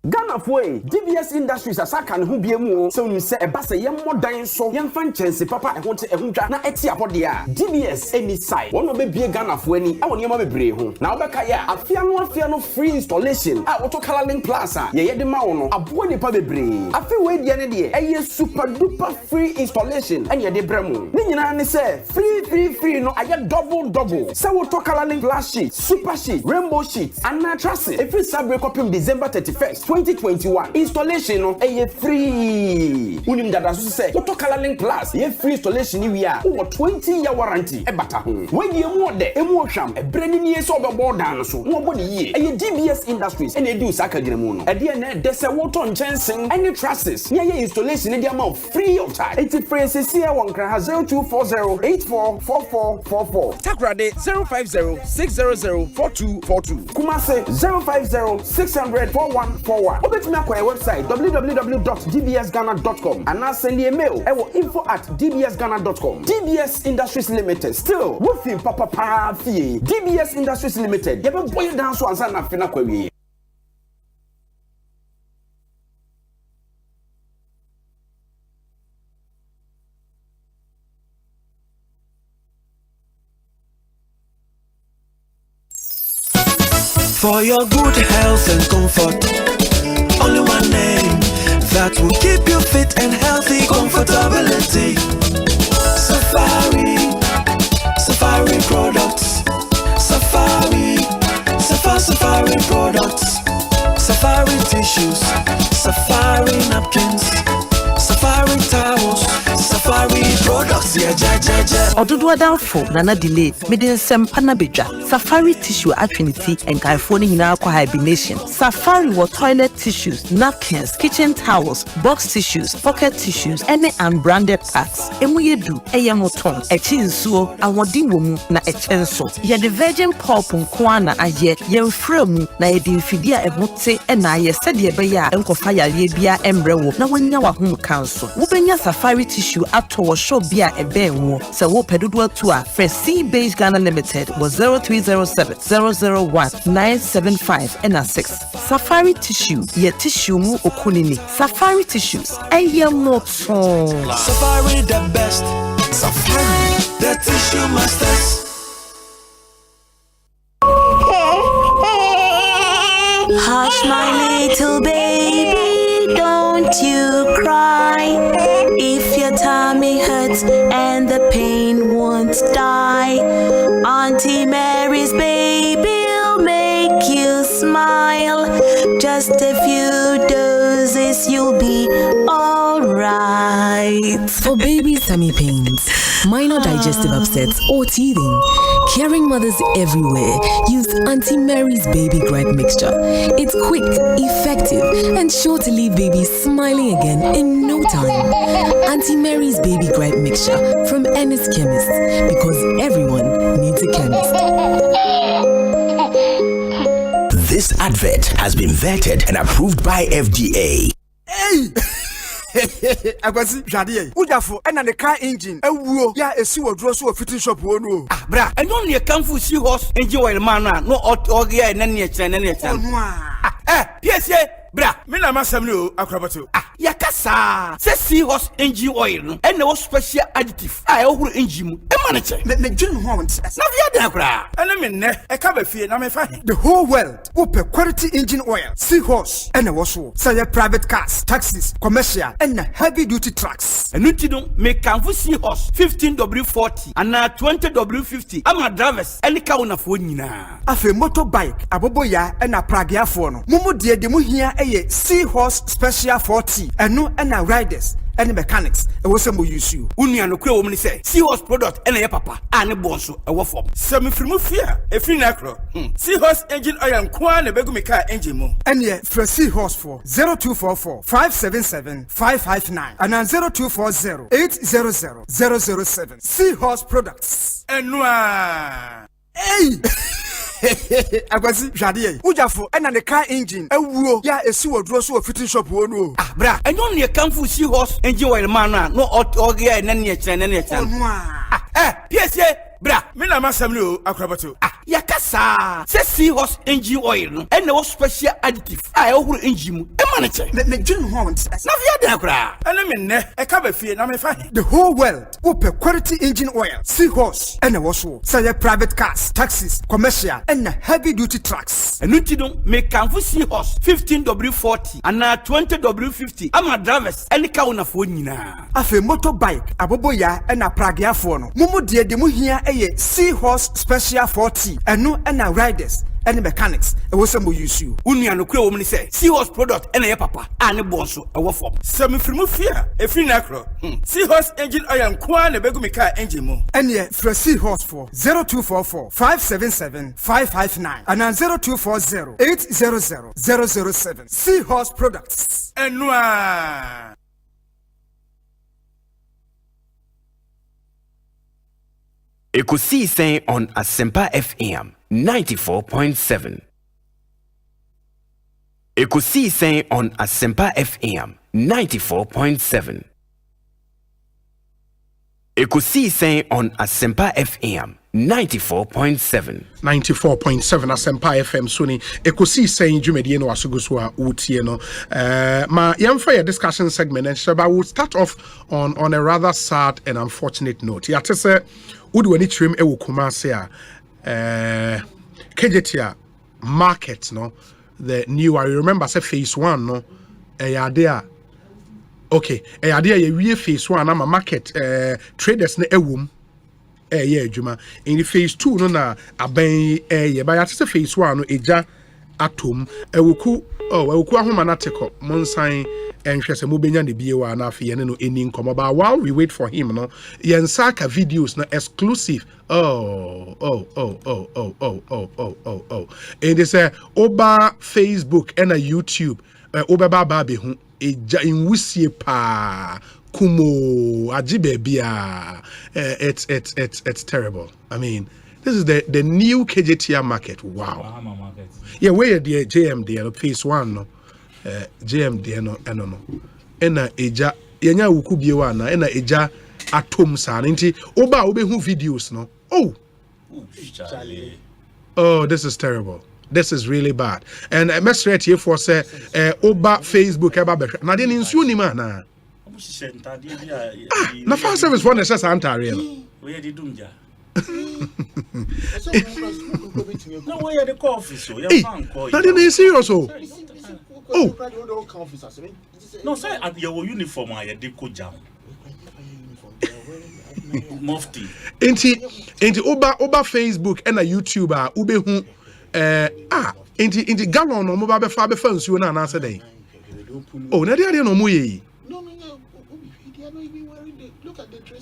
Ghana Foy, DBS Industries as I can who be a moo, so you say a bass a young more dying so young fan chance papa I want a hunter na etia podia. DBS any side, one of be Ghana for any, I want your mommy brave. Now Becaya, a fiano free installation at Autocalaling Plaza, ye the Mauno, a boy de pabe. I feel way the end a super duper free installation and ye de bremo. Nina say free no I get double. So Autocalaling glass sheet, super sheet, rainbow sheet, and mattress. If you sub copy December 31st. 2021 installation no e free unim dada so say Autocalaling Plus ye free installation ni we are over 20-year warranty e bata ho we die mu de e mu hwam e brani ni so obebo dan so no obo ni ye e DBS Industries and e do sakagire mu no e de na de se woto nchen any trusses ni ye installation ni de amount free of charge it free se won kra 0240844444 Takrade 0506004242 Kumase 050600414 Obet me akwa website www.dbsghana.com and now send me a mail info@dbsghana.com. DBS Industries Limited still wofin papa fie DBS Industries Limited ye be boy down so ansa na fina kwa wi. For your good health and comfort, only one name that will keep you fit and healthy. Comfortability. Safari products. Safari products. Safari tissues. Safari napkins. Safari towels. Safari products. Yeah. Odudu adamfo nana delay mede Asempa na bedwa Safari tissue atrinity and kaifoni nyina kwa hibernation. Safari wa toilet tissues, napkins, kitchen towels, box tissues, pocket tissues, any unbranded packs. Emu yedu eyemoton echi nsuo awodi womu na echenso. Ye the virgin pulp nko na aye ye mfra mu na ye di mfidi a ebote na ye sede be ya enkofa yare bia emrewo na wanya wa hom kanso. Wo benya Safari tissue ato wo shop bia ebe enwo se wo pedodo to a Free Base Ghana Limited was 0307 001 975 and 6. Safari tissue ye tissue mu okunini. Safari tissues eye moton. Safari the best. Safari the tissue masters. Hush, my little baby, don't you cry. If your tummy hurts and the pain won't die, Auntie Mary's baby'll make you smile. Just a few doses, you'll be alright. For baby tummy pains, minor digestive upsets, or teething, caring mothers everywhere use Auntie Mary's Baby Gripe Mixture. It's quick, effective, and sure to leave babies smiling again in no time. Auntie Mary's Baby Gripe Mixture from Ennis Chemist, because everyone needs a chemist. This advert has been vetted and approved by FDA. Hey! Agwasi jade ujafo ena the car engine ewuo ya esi wodro so fitting shop wonu ah bra enyo ne kanfu si horse engine oil man no ogia na ne kire yes bra me na masam no akrabato yakasa se sea horse engine oil no and no special additive ohuru engine mu e man che me dwun ho won na via da kra ene me ne e ka ba fie na me fa the whole world open quality engine oil sea horse and wo so say private cars taxis commercial and heavy duty trucks enuti no me kanfu sea horse 15W40 and 20W50 ama drivers any ka wona fo nyina afi motorbike aboboya and pragiafo no mumu de mu hia eye sea horse special 40 eno and riders and mechanics e wo sem use you unia no kure wo mni say sea horse product ene ye papa ane bonso e wo form sem frimu fia e fi na kro sea horse engine oil nko na begu me car engine mu ene for sea horse for 0244 577 559 and 0240 800 007 sea horse products enwa hey Agwasi jade ujafo ena the car engine ewuo ya esi wodro so fitting shop wonu ah bra enyo ne kanfu sea horse engine oil man no ogia na ne kire yes bra me na masam no akrabato yakasa se sea horse engine oil no and no special additive ohuru engine mu e man che me dwun ho won na via da kra ene me ne e ka ba fie na me fa the whole world open quality engine oil sea horse and wo so say private cars taxis commercial and heavy duty trucks enuti no me kanfu sea horse 15W40 and 20W50 ama drivers any ka wona fo nyina afi motorbike aboboya and pragiafo no mumu de mu hia eye sea horse special 40 eno and riders and mechanics e wo sem use you unia no kure wo mni say sea horse product ene ye papa ane bonso e wo form sem frimu fia e fi na kro sea horse engine oil nko na begu me car engine mu ene for sea horse for 0244 577 559 and 0240 800 007 sea horse products enwa Ekosiisen on Asempa FM 94.7. Ekosiisen on Asempa FM 94.7. Ekosiisen on Asempa FM 94.7. 94.7 Asempa FM Sony Ekosiisen dwumedie no asogoso a utie no ma yemfa your discussion segment and Shaba will start off on a rather sad and unfortunate note. Ya tese Udu wani trim ewu kumase a kejetia market no the new I remember say phase 1 no there okay there you phase 1 am market traders na ewum adwuma in the phase 2 no na aban but at say phase 1 no eja atom ewuku ahoma na teko monsan enhwe se mobenya ne biewa na afi no eni nkomo ba while we wait for him no yensaka videos na exclusive and they say oba Facebook and a YouTube oba baba be hu eja inwusie pa kumo ajibe bia it's terrible. I mean, this is the new KJTR market. Wow. Yeah, where the JM there phase 1 no JM there no no ena eja yenya wuku biewa na ena eja atom sa nti oba obehu videos no this is terrible. This is really bad. And message here for say oba Facebook eba be na de nsuo ni ma na na fast service for necessary antare no we dey dumja no we are the coffee so you fan call na dey serious no say at your uniform I dey ko jam mufti enti oba Facebook and a YouTuber ubehu enti gallon no mo ba be fa nsuo na na say dey na dey no mo ye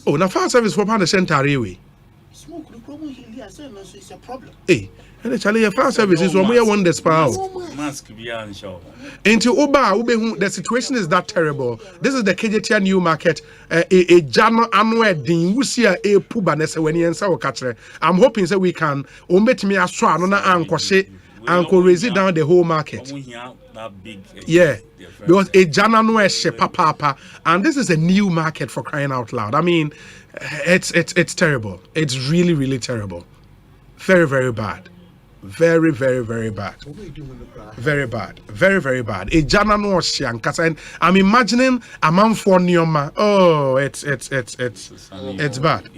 na fire service for pan center we smoke the promo here say no so it's a problem and actually fire service is one more one despair mask be an show enti oba ubehu the situation is that terrible. This is the KJTR new market a jano anwe din wusia puba na se wani ensa wo katre. I'm hoping say we can ombetimi aso ano na ankose anko raise down the whole market. Yeah, because a jana no papa, and this is a new market for crying out loud. I mean, it's terrible. It's really, really terrible. Very, very bad. Very, very, very bad. Very bad. Very, very bad. A jana no and I'm imagining a man for Nioma. Oh, it's bad.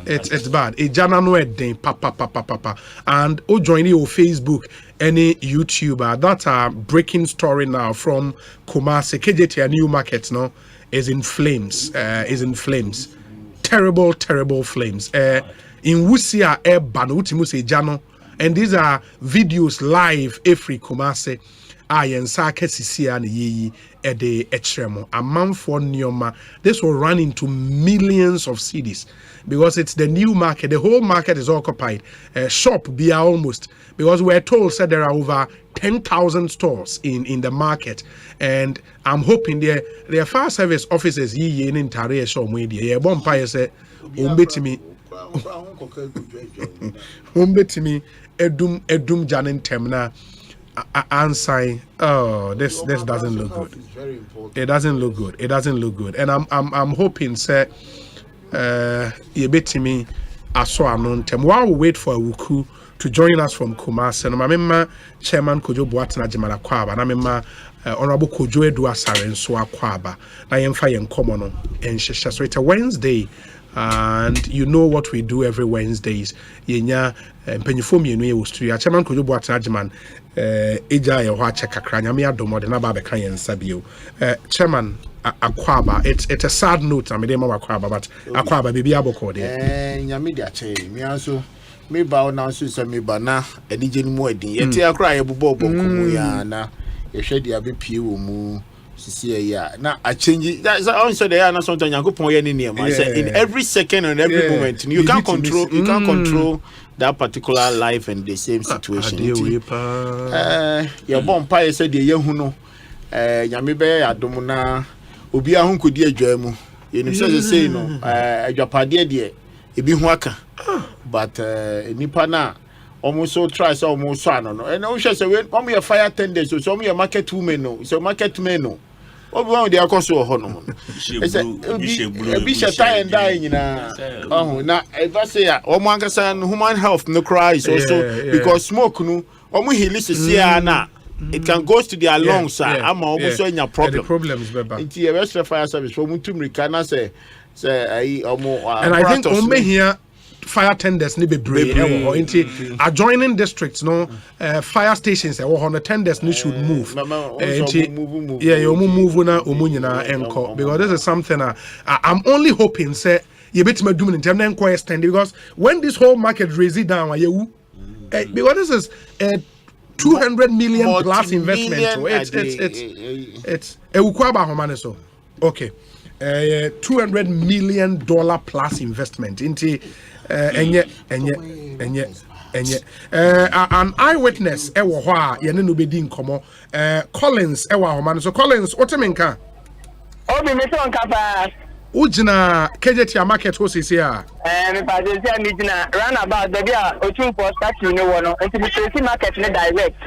It's bad. A jana no day papa. And join you on Facebook, any YouTuber. That's a breaking story now from Kumasi. KJTR new market now is in flames. Terrible, terrible flames. In Wusia Banu say Jano. And these are videos live every Kumasi. Yensaka Sisia and Yi Ede Etremo. A man for Nioma. This will run into millions of CDs because it's the new market. The whole market is occupied. Shop be almost because we're told that there are over 10,000 stores in the market, and I'm hoping their fire service officers Yi in Tare show media. Yeah, bonfire say umbetimi edum janin temna. Ansai, this doesn't look good. It doesn't look good. And I'm hoping say you bet me aso anontem. While we wait for Wuku to join us from Kumasi, and my chairman Kojo Boatena Jimala Kwaba, and my honorable Kojo Edu Asare nso Akwaba. Na yemfa yen komono and shesha. So it's a Wednesday. And you know what we do every Wednesdays. Yenya mpenyifo mienu ye wo studio. Chairman Kojo Boatena Jiman eja ye ho ache kakra nyame adomo de na ba be kan yen sabio. Chairman Akwaba, it's a sad note. I mean, Akwaba, but Akwaba baby aboko de. Nyame de ache. Me also me ba na so se me ba na edije ni mu adi. Ye te akra ye bobo bonkumu ya na ye hwe de abepie wo mu. Na I change that also there na sometimes Yankopon ye ni I say in every second and every moment you can't control that particular life and the same situation. Your bon pa say de yehu no nyame be adom na obi ahun kodi adwa mu ye nim say no adwapade de e bi hu aka but nipa na almost so try so almost so no and we say we your fire tenders so we your market women no so market men no obi dey akoso ho no e say tie and die nyina na e ba say omo ankasa human health no cry also because smoke no omo heal na it can go to their lungs am almost so nya problem the problems beba nti e rest fire service for mutum rika na say omo and I think omo here fire tenders ni bebree into adjoining districts no fire stations the tenders ni should move you move na omunyina enko because this is something I'm only hoping say you bet me doing in terms of extend because when this whole market raises down because this is a 200 million plus investment so it's ukwaba homane so okay $200 million plus investment into an eyewitness ewo ho a ye ne no bedi nkomo Collins ewo homane so Collins otemenka obi me son kapa ujina KJT market ho sisi a me pa de sia mi jina roundabout the dia otun for statue no wono enti me see market ne direct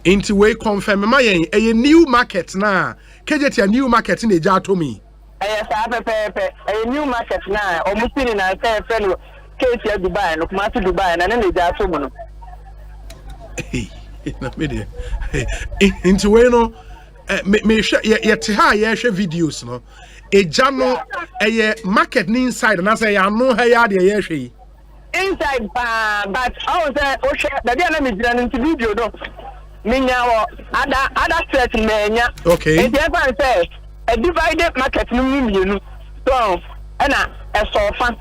into we confirm ma yen a new market na KJT new market na eja atomi yes a new market na omusiri na fe no KJT Dubai no kuma Dubai na ne eja atomo no na media into we no me ye te ha ye hwe videos no eja no market ni inside na say ya no ha ya de ye hwe inside but I was the dia na me jira no video no minyawo ada stretch menya okay and everyone says a divided market no mienu so na e sofa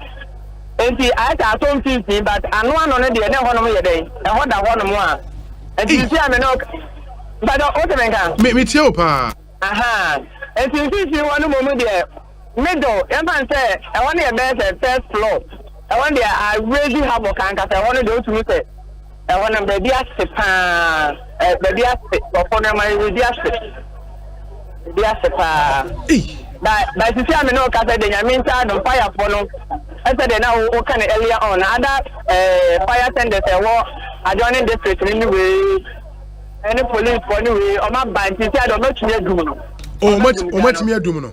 enti I ta tom 50 but anu no de na ho no ye den e ho da ho no mo a enti si ame no but o te menka me tie opa aha enti si wonu mo mo de middle everyone say e won e be first floor e won de I really have a kan ka say won de o tumi say e won be dia sepa baby upon my but you see I know cause the Yaminta the fire for no I said now what can earlier on other fire tenders adjoining district anyway any police for anyway or my band you see I don't know to do no much me do no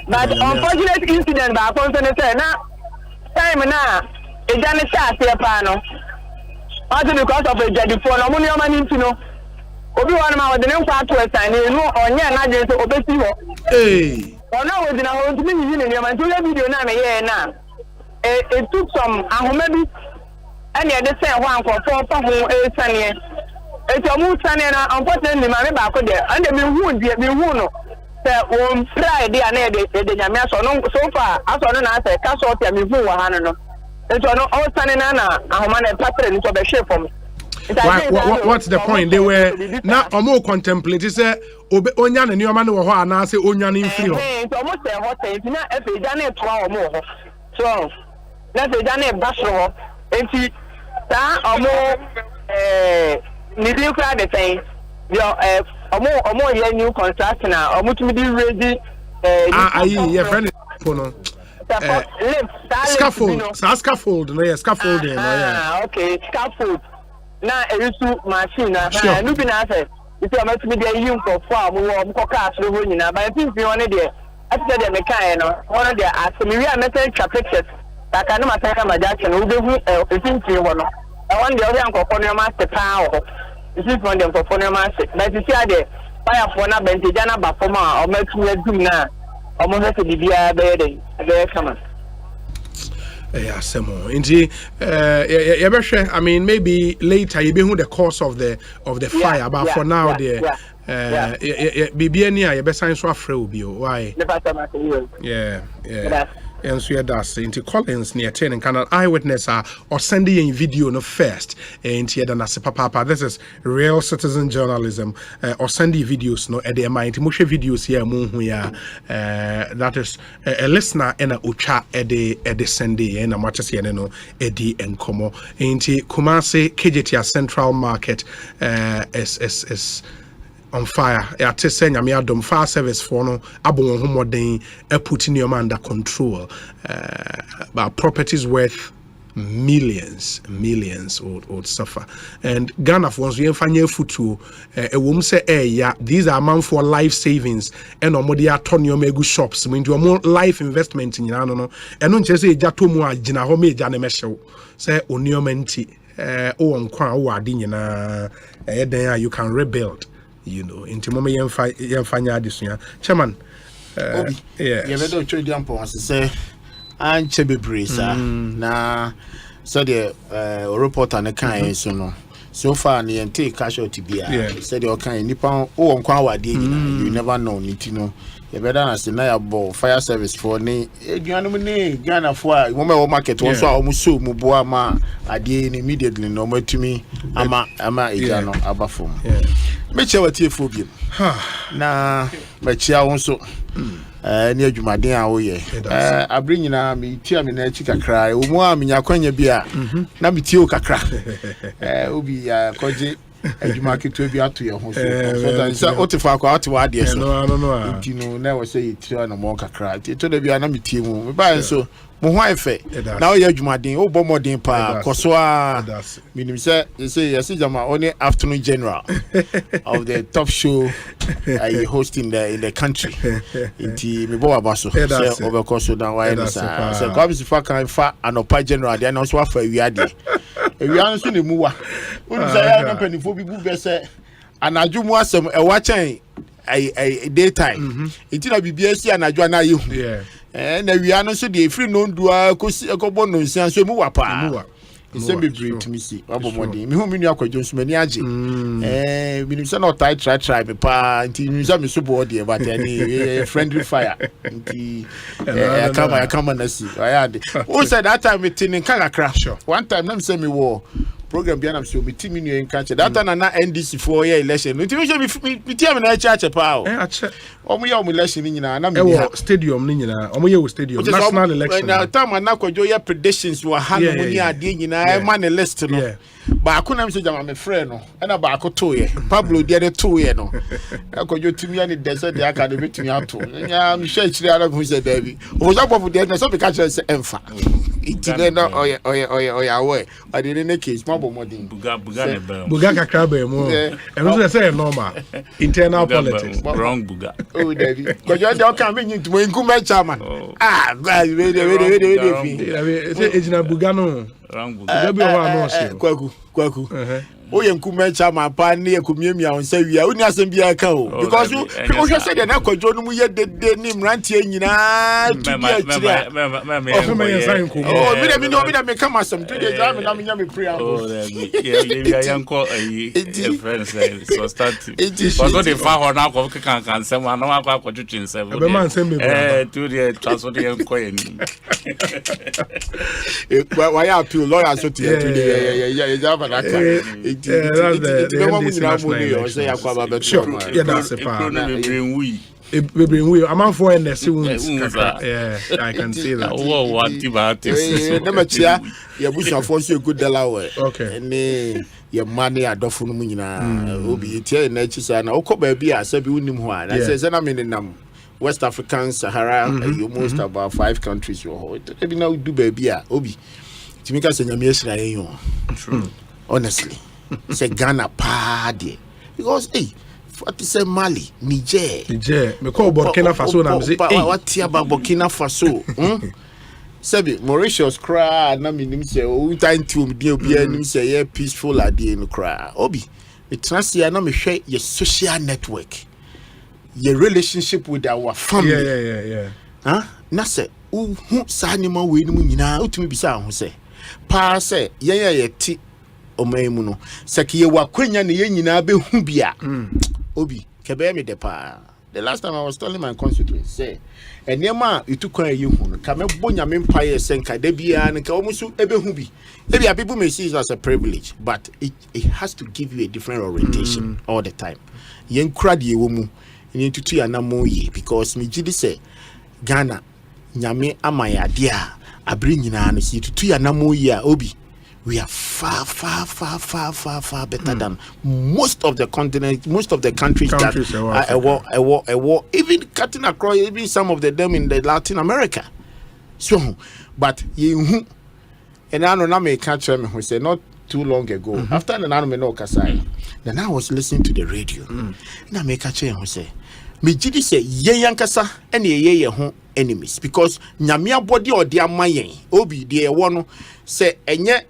but unfortunate incident ba concern say na time na ejani start here pa no also because of a jadi for no money man into no obi one ma we dey nkwa to sign no onye na je so obesi ho ona we dey na ho ntumi nyi ni man to video na me ye na it took some ahomebi and ye dey say ho ankofo fa ho sane etomu sane na unfortunately ma me ba ko dey and me hu no say on Friday na dey nyame aso no so far aso no na say ka so tia me hu wa ha no it's no all standing na ahomane pattern so be shape for me what's the point they were now omo contemplate say onya ne nioma ne wo ho ana say onya ne mfiri ho so mo say ho say na e be ja na to a omo ho so na say ja na ba so ho enti ta omo ni bi kra de ten yo omo ye new construction na omo tumi di ready ayi your friend no scaffold no scaffolding okay scaffold na erisu machine na no bi na say iti amatumi dey yin for am ko ka asro ho nyina ba pimpi one dey after the mekan no one dey asemi wi ameten pictures taka no mataka majache no be hu pimpi ho no one dey o yan kokko no ma se pa ho isi from dem kokko no ma se but you see there fire for na benteja na ba forma o matumi adum na omo se bibia be come yeah semo inji I mean maybe later you be who the cause of the fire but for now there bibia ni a you be sign so afre obi o why yeah and so that's into Collins near 10 and can eyewitness or sending a video no first and here than as papa this is real citizen journalism or sending videos no at the mind mo videos here mo hu ya that is a listener and a ucha at the Sunday and a match here no edi enkomo into Kumasi KJT Central Market is on fire. I tell say nyame adom fire service for no abon ho modern putting your man under control. But properties worth millions would suffer. And Ghana for once we fanya futu a woman say yeah these are amount for life savings and omodi aton your megu shops mean do more life investment in no and no say jato mu agina ho me ja na mehyew say oniomenti o nkwa o ade nyina den you can rebuild. You know, into moment yemfanya adesua chairman Obi. Yeah. You better show them for us. Say, and Chebebrisa. Na so the report and the kind so no. So far, the entire casualty be. Said the kind Nippon. Oh, you never know. You know. You better ask the fire service for ne. Ghana for woman market also almost so mubuama adi immediately no more to me. Ama igano abafum. Meche wati phobia. Na meche also. Ni adwumaden a wo ye. Abri nyina me tia me na chi kakra. Omu a me nyakwanya bia na me tie o kakra. Obi koje adwuma keto bi ato ye ho so that otifa kwa ati wa de so no ntino na wo say tiri na mo kakra to da bia na metie mu me ba so mo ho afa na wo ye adwumaden wo bo modern pa koso a minim say yes jama only afternoon general of the top show I host in the country nti me bo abaso say obekoso dan wa ye say kwa bi sifa kan fa anopa general dey na so afa wiade ewian so ne muwa unu say ya na panifo bi bu be say anadwo mu asem e wa chen ai daytime nti na bibia si anadwo na yehu na wian so dey free no ndua kosi ekobo no nsia so muwa pa ise be bring to me see abomodi me hu me nu akwadwo so mani age me nim say no try me pa nti me say me so body but any friendly fire nti come na see ayade o say that time me tin kakra one time na me say me wo program bi na so me team nu en catch that time na NDC for year election nti me say me team na chache pa o omo ya omo election ni nyina na me stadium ni nyina omo ye wo stadium national election na time na kwadwo ye predictions wa hanu ni ade nyina man list no ba ko na me say jama me friend no na ba ko to ye Pablo de to ye no akwadwo timi ya ni desert de aka de betimi ato nya me share chiri ara go say baby o ja bofu de na so be catch say emfa itile no oya we ade ne case mabo modin buga kakra ba mu e no say normal internal politics wrong buga oh David kwadwo de o kan me nyi tumo nkum chairman guys we say ejina buga no wrong buga bi o wa no se kwaku o ye nkum chairman pa ne ekomiemia on say wi a oni asem bia ka o because o hwe say de na kwadwo no mu ye de ni mrantie nyina tu bia chira me na me come asem to de jam na me nya me pray oh yeah yanko friends so start because they fa ho na ko kan sem na akwa twetwen sem be man sem me to the transfer de yanko yani why appeal lawyer so to the jam na ka I'm on for NS. I can see that. Oh, what never chair. Your bush are force you good Delaware. Okay. And your money are doffing Munina. Obi, tell nature, and Oko baby, I said, you knew one. I says, I'm in the West African Sahara, you most about 5 countries. You hold. Maybe now do baby, Obi. Timika Senyamias, honestly. Say Ghana party because what is Mali, Niger. Me call Burkina Faso na me say what here about Burkina Faso? Sabi Mauritius cry na me nim say o time to me dey obi nim say yeah peaceful ade no cry. Obi me transia na me hwe your social network. Your relationship with our family. Yeah. Na say hu sa anima we nim nyina utumi bisa ho say. Pa say ye ti omaimu no sekiye wakwenya ne yenyina be hu bia obi kebe me de pa the last time I was telling my constituents say enema itukwan yi hu no ka me bonya me mpaye senka da bia ne ka omusu ebe hu bi ebia people may see it as a privilege but it has to give you a different orientation all the time yen kura de ewo mu ni tutu ya na mo yi because me gidi say Ghana nyame amaya dia abri nyina no si tutu ya na mo yi a obi we are far better than most of the continent, most of the countries that even cutting across, even some of them in the Latin America. So, but you and I know now may catch him who said not too long ago. After the Nano no Kasai, then I was listening to the radio. Now may catch him who say, me jidi say ye yankasa and ye home enemies because nyamia body or their mayen obi de one say enye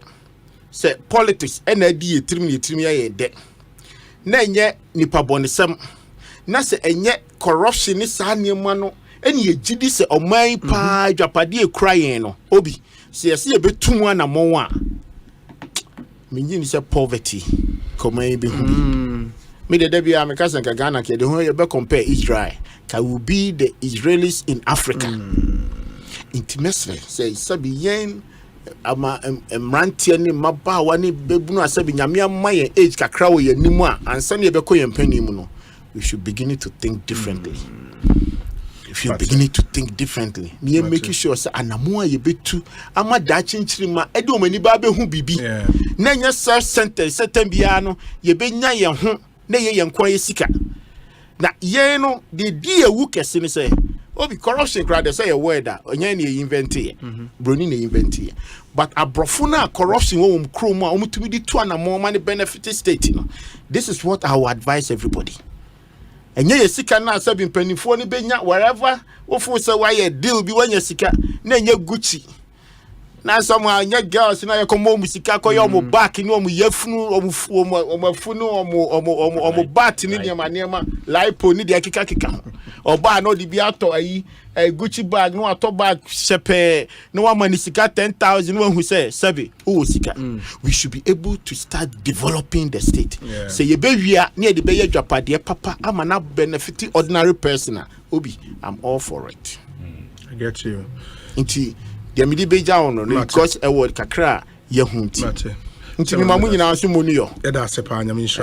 say politics NAD trim ye de na enye nipa bonisem na say enye corruption ni sa niema no Any gidi se o mai pa dwapade crying no obi se yesi e betum ana monwa minyi ni se poverty komai be hu me de bia me kasa nka Ghana ke de ho ye be compare Israel ka will be the Israelis in Africa intimately say sabi yen ama emrantie ni mabawa ni bebunu asabi nyame amaye age kakra wo ye nimu a ansa ne be koye mpanimu no we should begin to think differently. If you're beginning to think differently, me making sure say anamoa ye betu ama da chinchiri ma ede o mani ba be hu bibi na nya self center certain bia no ye benya ye ho na ye yenkwa ye sika na ye no de di ewu kese ni say obi corruption crowd say a word that onya na invent here broni na invent here but abrofo na corruption wo krom a omutumi di to anamo ma ne benefit state no. This is what I would advise everybody. And ye sika na sabi mpanifo ni benya wherever ofu say why deal bi wanya sika na nye Gucci na somehow nye girls na ye komo musika ko yo mo back ni omo yafunu omo funu omo bat ni niema lipo ni de akika oba no di bi ato ayi Gucci bag no ato bag shepe no one money sika 10,000 no one who say sabi o sika. We should be able to start developing the state. Say ye be wia na de be ye dwapade papa ama na benefit ordinary person obi I'm all for it. I get you. Inti the midi beja ono because a word kakra ye hunti. Nti mi mamu nyina so moni yo. Eda Asempa nyame sha.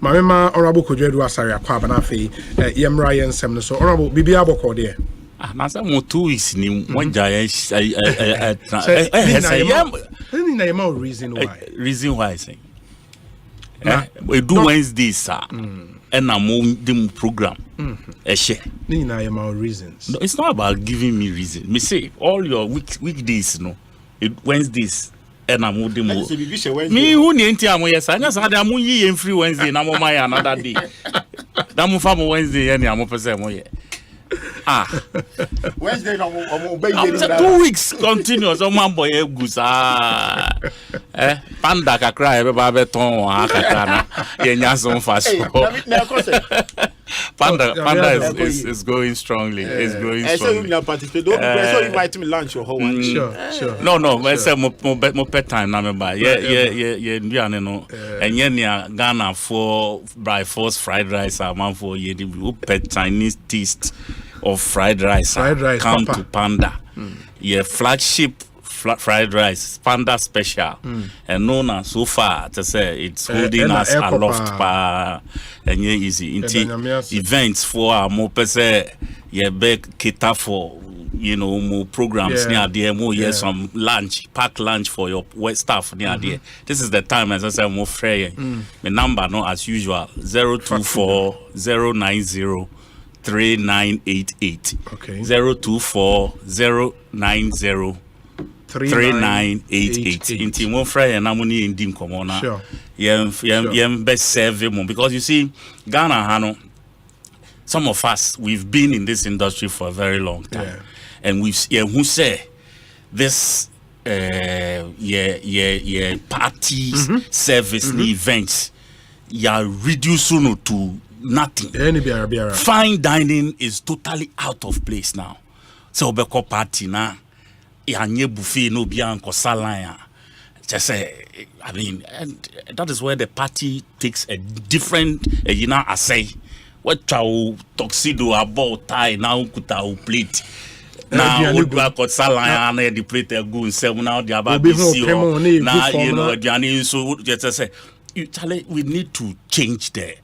Mama honorable Kodwedu Asare akwa ba na fe yemra ye nsem no so honorable bibi aboko de. Na say mo 2 weeks ni monja any na yema reason why. Reason why say. We do Wednesdays sir. And I'm the program. Reasons. No, it's not about giving me reason. Me say all your weekdays, no, Wednesdays, and I'm the me who need am yes, I just had a free Wednesday, and I'm on my another day. I'm from Wednesday, and I'm person. Wednesday, 2 weeks continuous. Oh, my boy, goose. Panda kakra everybody ton akakra yenya some fast. Panda is going strongly. It's growing strongly. So you participate. Don't invite me lunch or one. Sure. No. I say mo pet time na me ba. Yeah. Ndiane no. Enye nia Ghana for by force fried rice man for ye di pet Chinese taste of fried rice. Come to Panda. Yeah, flagship fried rice, Panda special, and known as so far to say it's holding us aloft and easy. Events for our more per se, beg cater for more programs near there, more some lunch, pack lunch for your staff near there. This is the time as I say more fair. The number no as usual 024 090 3988. Okay. 024 090 3988. Inti mo frey na mo ni ndim komo na. Sure. Yem best serve mo because you see Ghana hano some of us we've been in this industry for a very long time. And we've who say this parties service events reducing to nothing. Fine dining is totally out of place now. So beko party na yanye buffet no bianco salaya. Just say, I mean, and that is where the party takes a different, assay. What chow tuxedo about tie now kuta plate. Now we got salaya na the plate go and now the about now so just say we need to change the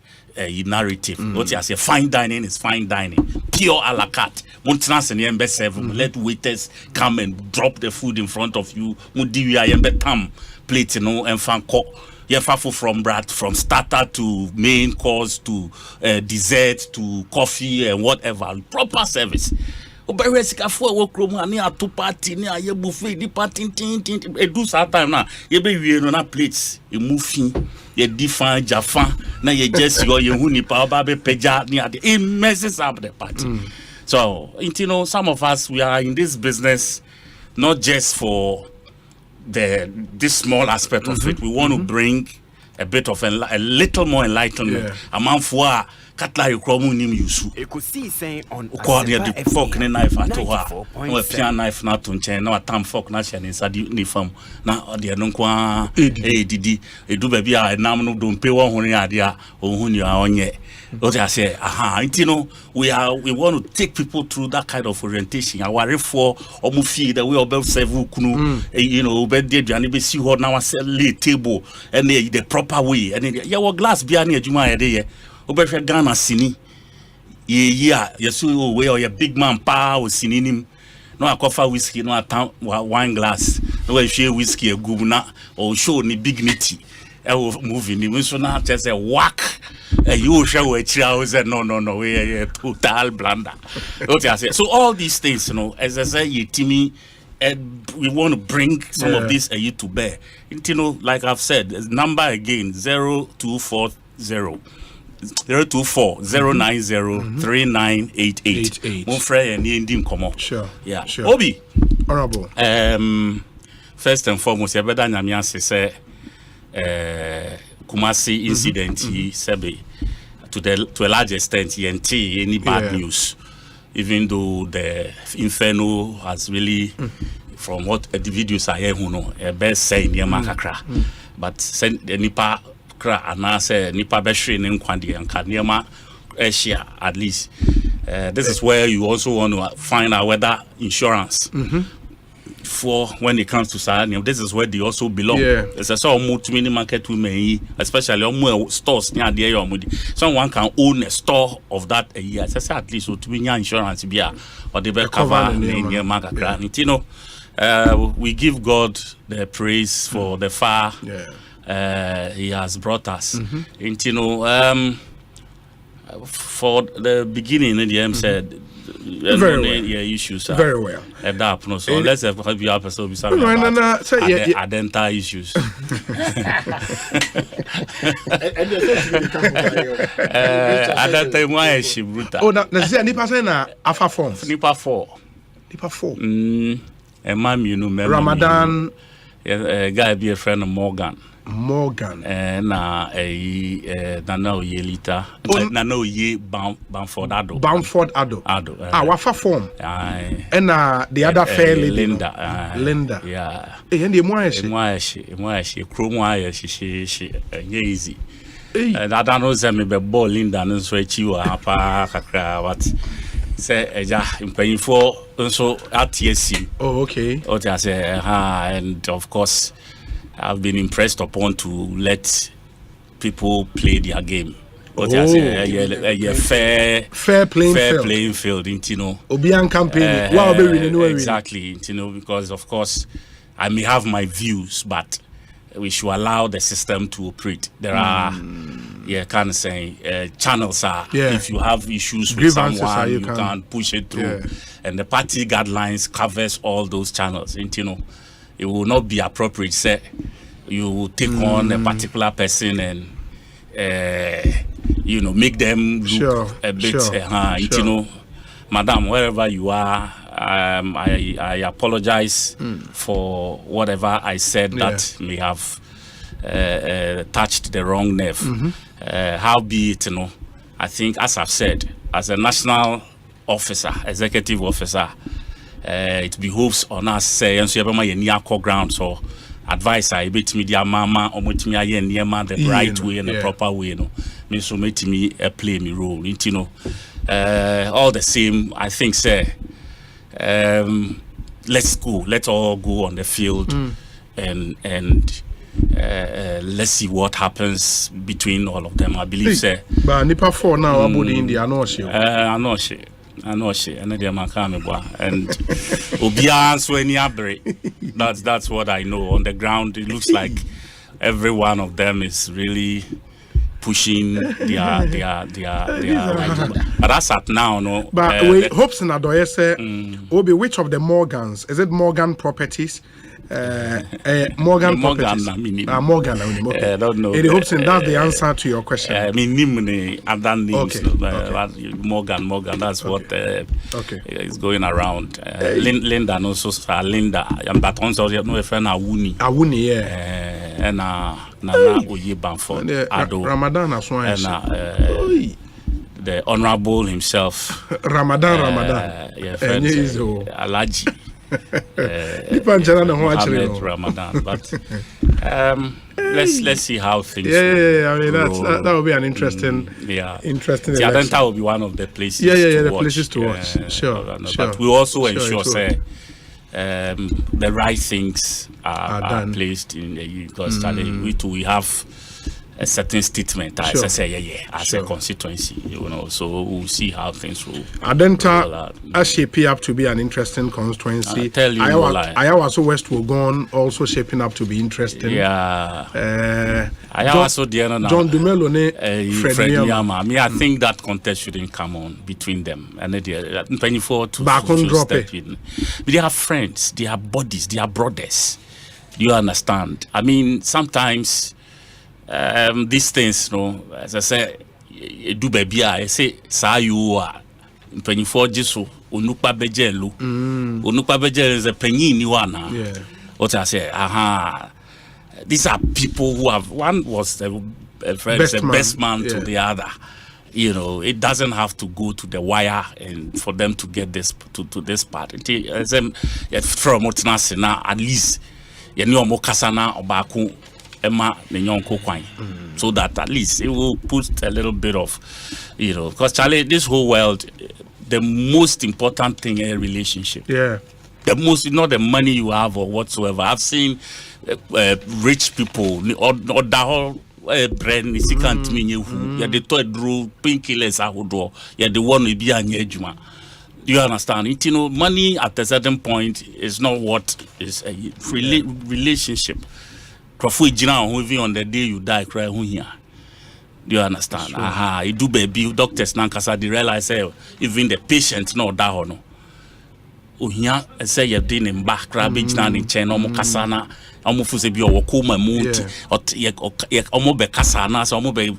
narrative. What you say, fine dining is fine dining, pure a la carte. Let waiters come and drop the food in front of you. Plate, and from starter to main course to dessert to coffee and whatever. Proper service. Party party do time now. Plates moving. You define Jaffa, now you just go huni power peja it messes up the party. So some of us we are in this business not just for this small aspect of it. We want to bring a bit of a little more enlightenment. Among for cutlery kromu nim yusu. Ekosiisen On Asempa Asempa fork and knife at her. 94.7. No piano knife not to chain, no a tam fork not chain inside the farm. Now the non didi do baby I now don't pay 100 idea or who you are on yet. What I say, you know, we want to take people through that kind of orientation. I worry for almost feel that we all be several you know, bed dead and be see what now I sell late table and the proper way and yeah, what glass beer near Juma idea. Obefe Ghana sini yesu we or your big man pa o sini nim no akofa whiskey no atan wine glass no we share whiskey egu na or show ni dignity e wo movie ni so na just say whack you show we chira say no we total blunder. Okay, I say so all these things, you know, as I say Timmy, we want to bring some of this to bear. You know, like I've said, number again 0240 024-090-3988. Mon frère and Indim come. Sure. Yeah. Sure. Obi. Honorable. First and foremost, you better nyamia say Kumasi incident sebe to a large extent any bad news, even though the inferno has really from what the videos I hear best say in Yamakakra, but send the nipa and say nipa beshri in Kwandi and Kanyama Asia at least. This is where you also want to find out whether insurance for when it comes to Sahara, this is where they also belong. It's a sort of mini market women, especially stores near there. Someone can own a store of that a year. It's at least to be insurance beer or the better cover in your market. You know, we give God the praise for the far He has brought us. And you know, for the beginning, the M said. Very well. Issues very well. So let's have you up so identity issues. Identity why she brutal. Oh, na say nipa say na afa form. Nipa 4. A man you know Ramadan guy be a friend of Morgan. Na Nana Oyelita. Nana Oye Bamford Ado. Wafa form. And the other fair lady. Linda. Yeah. And the moi she easy. And I don't know me be ball Linda and so chiwa apa kakra what say eja impaying for so at TSC. Oh, okay. What I say and of course I've been impressed upon to let people play their game. What I say, fair playing field, you know. Obian campaign. Exactly, you know, because of course I may have my views, but we should allow the system to operate. There are, kind of saying, channels are. If you have issues with someone, you can push it through, and the party guidelines covers all those channels. And you know. It will not be appropriate, say, you will take on a particular person and, you know, make them look a bit, you know, madam, wherever you are, I apologize for whatever I said that may have touched the wrong nerve. How be it, you know, I think, as I've said, as a national officer, executive officer, it behoves on us say and so you have near core ground so advice I bet media mama or with me the right way and the proper way, you know. Me so make me play me role, you know. All the same, I think say let's all go on the field and let's see what happens between all of them. I believe say but nipa 4 now about India I know she and the Makameba and Obian so any abre. That's what I know. On the ground it looks like every one of them is really pushing their right. But that's at now, no. But we hopes in Adoye say Obi, which of the Morgans? Is it Morgan Properties? Morgan Properties. Morgan. I don't know. It hopes in that's the answer to your question. I mean, Nimne other names. Morgan. That's what is going around. Linda and also Linda. But also you know a friend Awuni, and Nana Oye Bamford Ado. Ramadan as well. the honorable himself, Ramadan. Alaji. Ramadan, but let's see how things. Yeah. I mean, that will be an interesting. Interesting. The Adenta will be one of the places. The places to watch. Sure. But we also ensure, say, the right things are placed in because we have a certain statement as I say, as a constituency, so we'll see how things will. Adenta is shaping up to be an interesting constituency. I tell you, Ayawaso West will go on also shaping up to be interesting. Yeah. Ayawaso John Dumelo Fred Miyama. I think that contest shouldn't come on between them. And they 24 to step in. But they have friends, they have bodies, they are brothers. You understand? I mean, sometimes these things, as I say, do baby, I say, sa you are 24 Jesu, Unupa Bejelu. Unupa Bejelu is a penny one. What I say, these are people who have, one was the best man to the other. It doesn't have to go to the wire and for them to get this to this part. From Otnasina, at least, Mokasana or Baku. So that at least it will put a little bit of, because Charlie, this whole world, the most important thing is a relationship. Yeah. The most, not the money you have or whatsoever. I've seen rich people or the whole brand is can't mean you. Yeah, the toy drew painkillers are who yeah, the one will be an ejuma. You understand? Money at a certain point is not what is a relationship. Even on the day you die, cry here. Do you understand? You do baby doctors nankasa they realize even the patient no da hono. Uhia say you din in back cabbage na in chain omo kasana omo fuse bi owo koma muti omo be kasana so omo be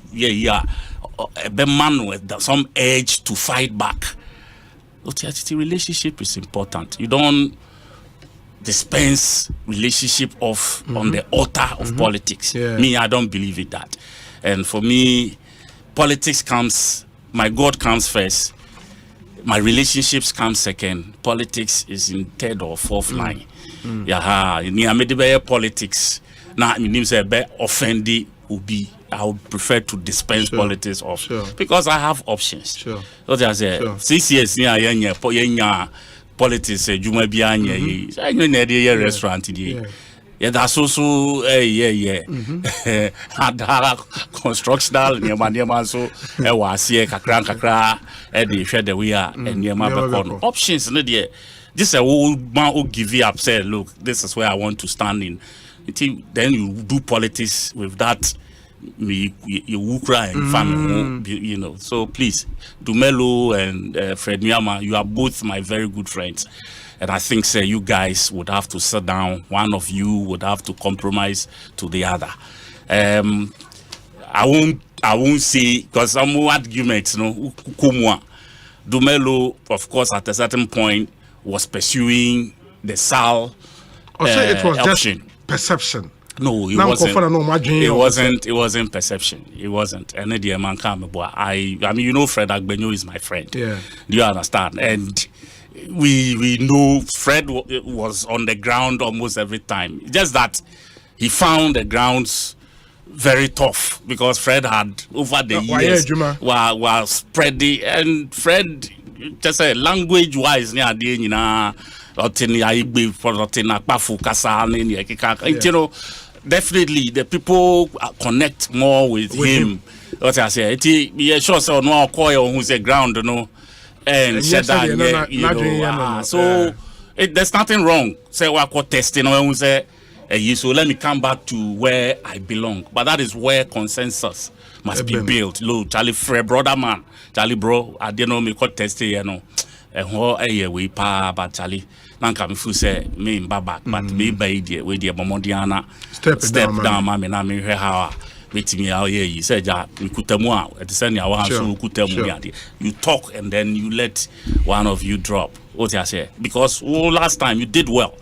be man with some edge to fight back. The relationship is important. You don't dispense relationship of on the altar of politics. Me, I don't believe in that. And for me, politics comes, my God comes first. My relationships come second. Politics is in third or fourth line. Politics. Now, I mean, say offended would be. I would prefer to dispense politics off because I have options. So I say 6 years politics juma bia nye say you na dey restaurant dey that's also ada constructional nyema so e wa ase kakra e dey hwe the way a nyema be kon options no dey this a old man who give you up say look this is where I want to stand in then you do politics with that you cry and family, So please, Dumelo and Fred Miyama, you are both my very good friends, and I think you guys would have to sit down. One of you would have to compromise to the other. I won't say because some arguments, Dumelo, of course, at a certain point was pursuing the SAL it was option. Just perception. No, it wasn't perception. It wasn't. And I mean, Fred Agbenyo is my friend. Yeah. Do you understand? And we know Fred was on the ground almost every time. Just that he found the grounds very tough because Fred had over the years was spreading, and Fred just language wise definitely the people connect more with him. What I say, sure so no call who's a ground, and said that so there's nothing wrong. Say what testing when say so let me come back to where I belong. But that is where consensus must be built. Look, Charlie Fred brother man, Charlie bro, I didn't know me call testing, we pa but Charlie. Nanka mifu say me mbaba but me by the way the bomodiana step down mama na me hwe how betimi how ye say ja nkutamu a e say na wa so nkutamu ya you talk and then you let one of you drop what I say because last time you did well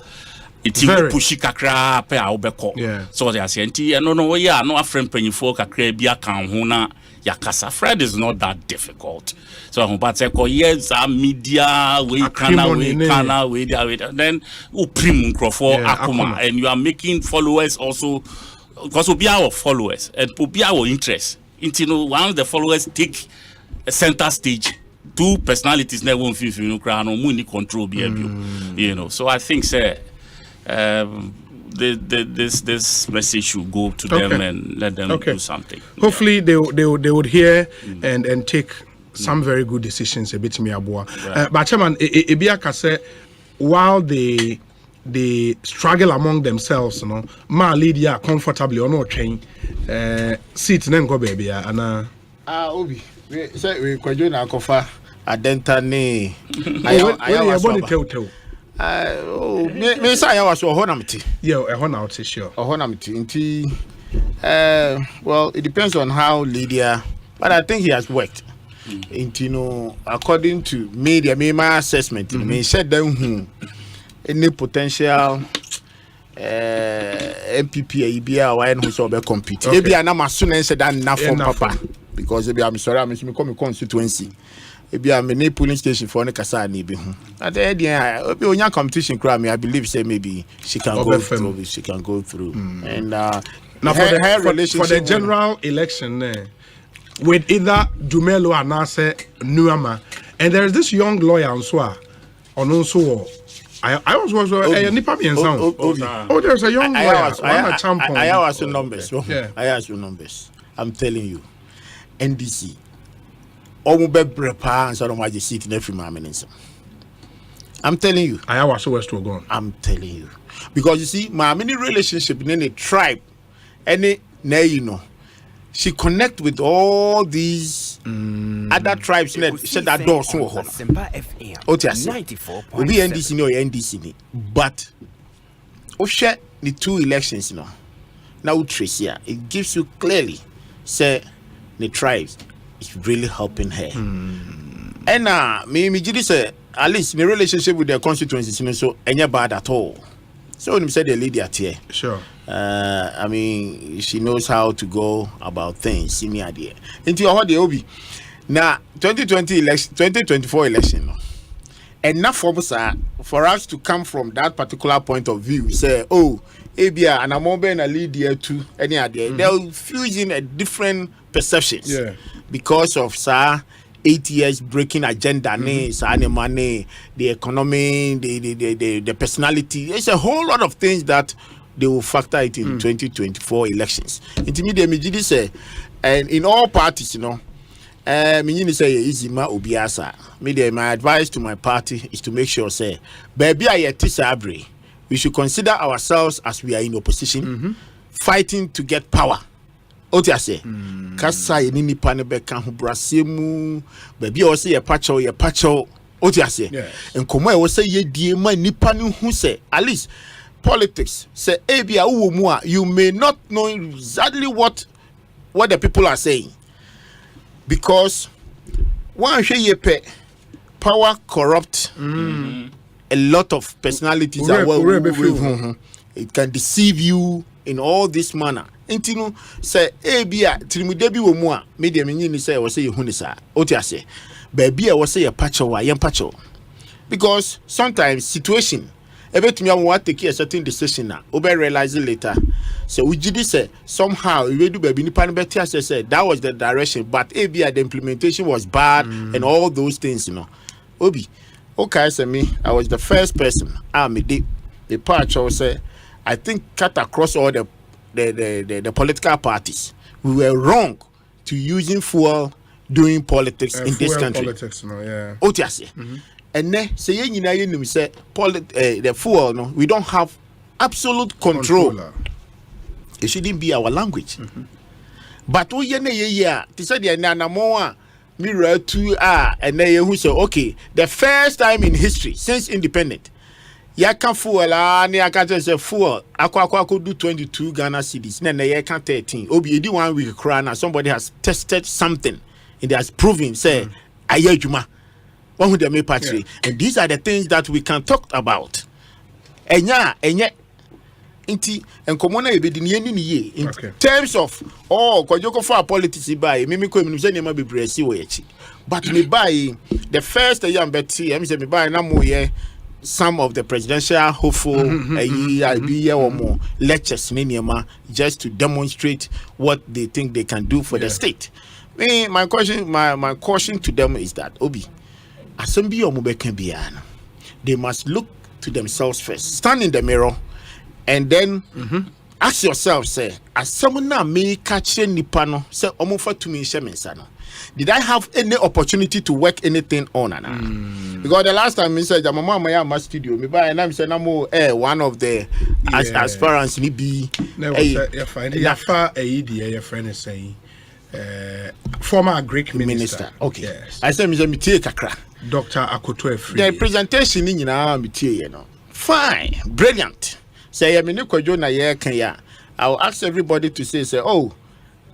it you pushi kakra pe a obeko so what I say no afrem panyifo kakra bia kan ho na yakasa. Fred is not that difficult. So but yes, media we then uprim crofo akuma, and you are making followers also because we are our followers and we are our interest. Once the followers take a center stage, two personalities never won't feel control behavior. So I think this message should go to them and let them do something. Hopefully they would hear and take some very good decisions a bit me abua. But chairman Ebiaka said while they struggle among themselves, ma lead ya comfortably or no train seat then go baby and obi we say we kwajo na akofa adenta ne me say I was honamti. Yeah, honamti sure. Honamti. Well, it depends on how Lydia, but I think he has worked. According to media, my assessment, me said down any potential MPP Ibia or who saw be compete. Maybe I am as soon as said that enough for Papa because maybe I'm sorry, I'm come constituency. Maybe I'm in a polling station for Nekasa Nibi. At the end, yeah, competition crowd me, I believe say maybe she can go through. She can go through. And now for the general election, with either Dumelo or Nase Nuama, and there is this young lawyer also I was Nipa and sound. Oh, there's a young lawyer. I ask you numbers. I ask you numbers. I'm telling you, NDC. I'm telling you. I was so west to go. I'm telling you. Because you see, my many relationship in any tribe, she connect with all these other tribes said that door so Asempa FM 94.7. We be NDC no NDC but share the two elections now trace here it gives you clearly say the tribes is really helping her. And me say at least in the relationship with their constituencies so any bad at all. So when you say the lady at here, sure. I mean she knows how to go about things. See me idea. Into your the obi. Now 2024 election. Enough for us to come from that particular point of view. Say, oh, Abia and I'm over and a lead here too. Any idea? They'll fuse in a different perceptions. Yeah. Because of 8 years breaking agenda, money, the economy, the personality. There's a whole lot of things that they will factor it in 2024 elections. Intermediate say, and in all parties, me say easy ma obiasa. My advice to my party is to make sure say, baby I tisabre. We should consider ourselves as we are in opposition, fighting to get power. Otia say, kasa ye ni pa ne beka ho brasemu, baby o say ye pacho. Otia say, enkomo e wo say ye die ma nipa ne hu say, at least politics say ebia wo mu a you may not know exactly what the people are saying because one hwe ye pe power corrupt a lot of personalities are it can deceive you in all this manner. Intino say ebia trimudebi wo mu a media menyi say wo say ye hu ni sa otia say baby a wo say ye pacho wa ye pacho because sometimes situation everything you want to take a certain decision now obe realize later so we did say somehow we do baby nipa better say that was the direction but ebia the implementation was bad and all those things obi okay say me I was the first person the part I say I think cut across all the political parties we were wrong to using fuel doing politics in this country politics and then say say the fuel we don't have absolute control. It shouldn't be our language. But we to say the nanamoa mirror to and then who say okay the first time in history since independent Yaka fuel can say fuel could do 22 Ghana cedis then they can 13 obi 1 week crown somebody has tested something and they has proven say ayejuma one who they may party and these are the things that we can talk about and Inti and common a bit in terms of Kojoko for politics by Mimico Museum be bracey. But me buy the first young Betty, I'm saying me buy no some of the presidential hopeful a year or more lectures just to demonstrate what they think they can do for the state. Me, my caution to them is that Obi, Asempa or Mubekembiana, they must look to themselves first, stand in the mirror, and then ask yourself, say, as someone now may catch any panel, say, Omofa to me, Shemensano. Did I have any opportunity to work anything on? Because the last time I said, my mama in my studio, me buy and I'm saying, one of the aspirants, me be. Your friend is saying, former Greek minister. Okay. Yes. I said, me take a crack. Dr. Akoto. The presentation in our material, fine, brilliant. Say, I mean, I'll ask everybody to say, oh,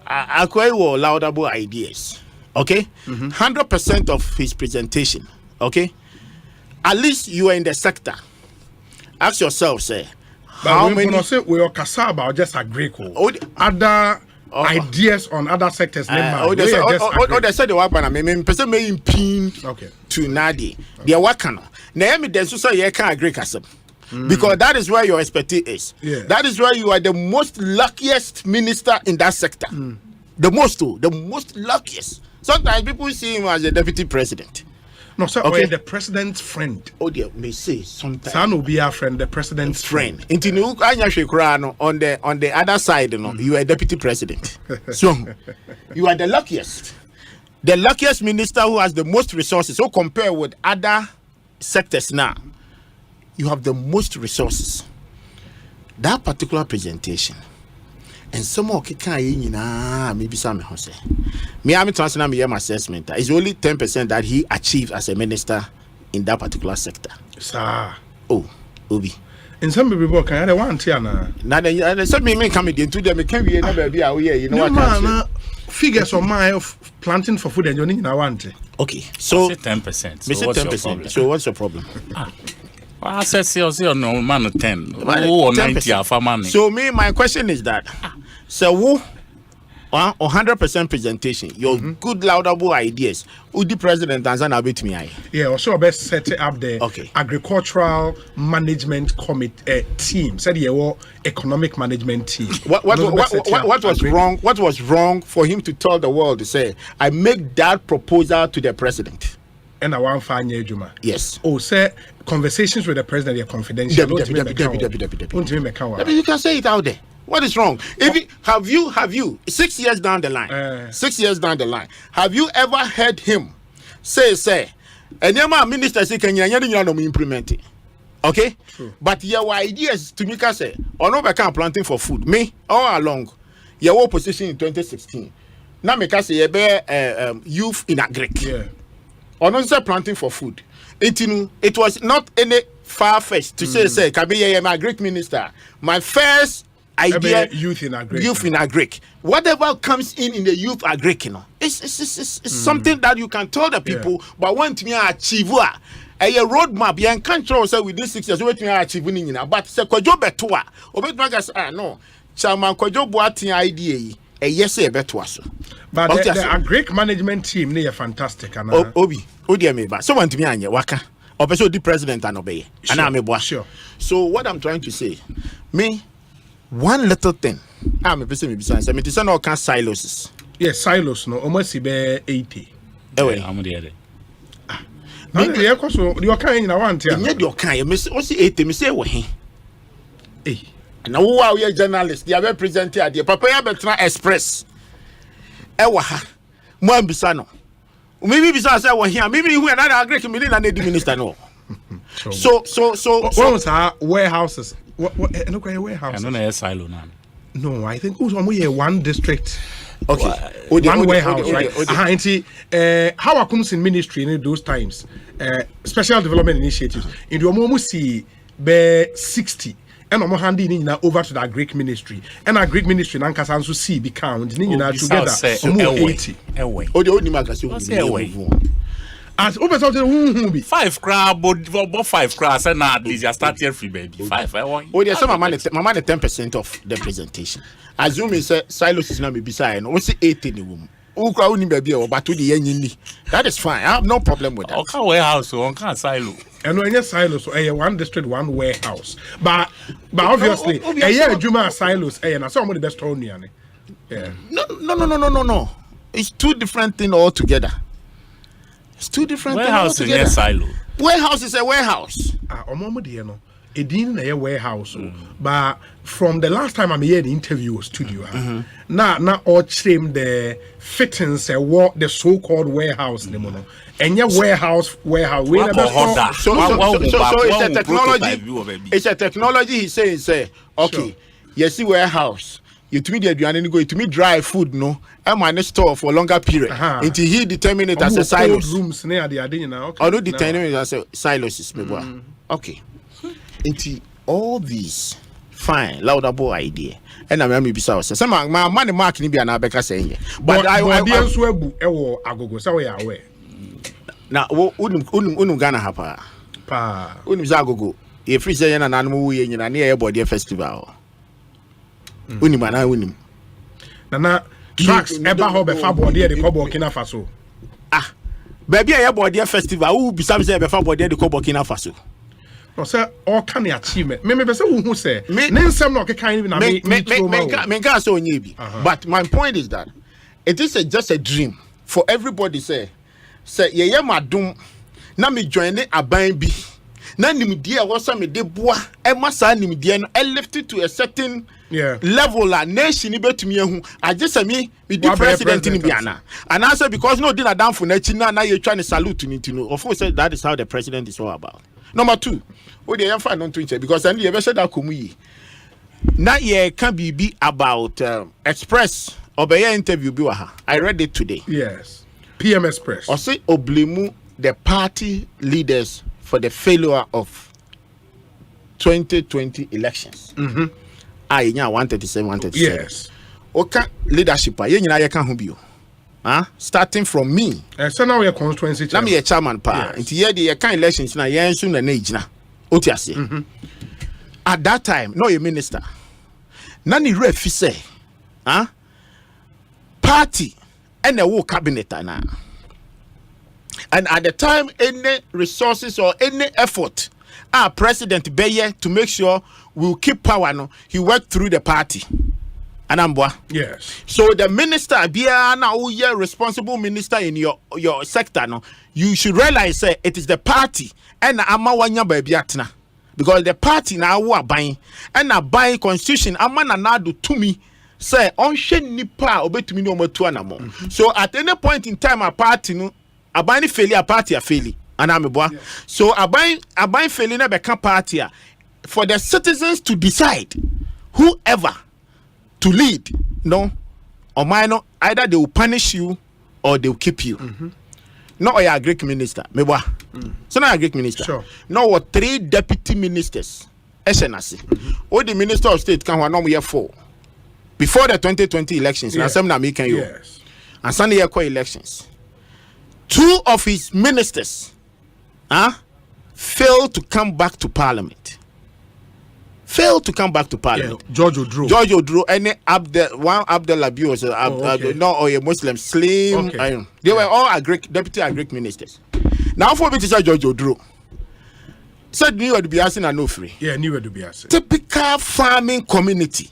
I quite laudable ideas. Okay, 100% of his presentation. Okay, at least you are in the sector. Ask yourself, say, how many? Say we are Kasaba or just agree. Other ideas on other sectors. They said the work, and person may impede to Nadi. They are working. Naomi, there's also you can't agree, Kasab. Because that is where your expertise is. Yeah. That is where you are the most luckiest minister in that sector. The most luckiest. Sometimes people see him as a deputy president. No, sir, okay, the president's friend. Oh, dear, may say sometimes. Son will be our friend, the president's friend. On the other side, you are a deputy president. So you are the luckiest minister who has the most resources. So compare with other sectors now, you have the most resources. That particular presentation. And some more maybe some Jose. Me, I'm transferring my assessment. It's only 10% that he achieved as a minister in that particular sector. Sir. Oh, Obi. And some people can have one Tiana. Now, some men come into them, can be a baby out here. You know what? Figures on my of planting for food and you need want. Okay, so 10%. So 10%. So what's the problem? I said, see, no man 10 or 90 for money. So my question is that, so 100% presentation, your good laudable ideas, who the president Tanzania bit me? Yeah, also best set up the agricultural management committee team. Said economic management team. What was wrong? What was wrong for him to tell the world to say, I make that proposal to the president? And I want find Juma. Yes. Oh, say conversations with the president are confidential. You can say it out there. What is wrong? Have you 6 years down the line? 6 years down the line. Have you ever heard him say, and your minister say, can you implement it? Okay? True. But your ideas to me can say, or no, I can't planting for food. Me all along, your position in 2016. Now me can say youth in agric. Yeah. Or not say planting for food. It was not any far-fetched to say, Kabi, I'm a Greek minister. My first idea, youth in agric. Whatever comes in the youth agric, it's something that you can tell the people, but want me to achieve a roadmap. You can't control say within 6 years, wait me achieve but say kwajo betua. Obet no. Chama kwajo boating idea. Yes, better so. But the agric management team, they are fantastic. Obi, so want me anya waka. Opeso the president and obey. And I'm a boy. Sure. So what I'm trying to say, me, one little thing. I'm a person besides. I mean, it's not all silos. Yes, silos. No, almost be 80. How many are they? Maybe you are kind. I want to. You kind. Miss, what's the 80? Me say what? Hey. And now who are your journalists? They are represented at the Papaya Betra Express. Ewaha. Mwambisano. Maybe besides I was here. Maybe we are not a Greek minister. No. So what was our warehouses? What warehouses? I don't know a silo now. No, I think it was only one district. Okay. One warehouse, right? How comes in ministry in those times? Special development initiatives. In the almost see 60. And I'm handing over to the Greek ministry. And our Greek ministry, and Ankasansu see the count. Together, 80. As over something who be 5 crab, but 5 crabs, and at least you start here free, baby. 5. I want. Oh, there's some money 10% of the presentation. Assume it's silos is not be beside, and what's 8 in the room. That is fine. I have no problem with that. Okay, warehouse, on can't silo. And when you silos, one district, one warehouse. But obviously, Juma silos, and I saw one of the best told me. Yeah. No. It's two different things altogether. It's two different warehouse things altogether. Silo. Warehouse is a warehouse. It didn't a warehouse, but from the last time I'm here in the interview studio, now all trim the fittings what the so-called warehouse and your warehouse so it's a technology. It's a technology. He says, okay, you see warehouse. You to me the go to me dry food no. I manage store for a longer period until he determine it as a silos. Rooms near the okay. Or not determine it as a silos. Okay. Into all these fine laudable idea and I remember beside some my money mark ni be an abeka saying but I so agogo so we aware na unum Ghana hapa pa unum za agogo e free say na nanu we nyina na e body festival unim ana unim na tracks eba ho be fa body de ko Burkina Faso baby e body festival who be say be fa body de ko Burkina Faso. No, sir, all can achievement. Me say who say. Nensem no kind na me can't say onyebi. But my point is that it is just a dream for everybody. Say ye madum na me join aban bi na nimdie wo so me de boa e masa nimdie no lift it to a certain level la nation betumi ehu age say me di president ni biana and answer because no din adam for na chi na ye twa ne salute ni no of course that is how the president is all about. Number 2, what they have found on Twitter because I never said that Kumuyi. Now ye can be about Express or by interview. I read it today. Yes, PM Express. Or say oblimu the party leaders for the failure of 2020 elections. I 137. Yes. Okay, leadership. Ye can who be. Starting from me. So now we are constituency chairman. Let me a chairman pa. Into here the kind elections na yen soon na age na. Otiase. At that time, no a minister. Nani refi say, party and a war cabinet na. And at the time, any resources or any effort, our president Beye to make sure we'll keep power. No, he worked through the party. Anambwa. Yes. So the minister, you're responsible minister in your sector, no, you should realize it is the party and amawanya babyatna. Because the party now are buying and are buying constitution. Amana na do to me say on nipa obetumi no matu anamo. So at any point in time a party no abani failure a party a failure. Anameboa. So abani failure na beka party for the citizens to decide whoever to lead, no, or minor, either they will punish you or they will keep you. No, a Greek minister, meba. So not a Greek minister. Sure. No, what 3 deputy ministers. SNC. All the minister of state can one year 4 before the 2020 elections. Yes. Yes. And Sunday year elections. 2 of his ministers, failed to come back to parliament. Failed to come back to parliament. George Odro, any Abdel Abuse, no, or a Muslim, Slim. Okay. They were all deputy Greek ministers. Now for me to say George Odro said New York to be asking and no free. Yeah, New York to be asking. Typical farming community.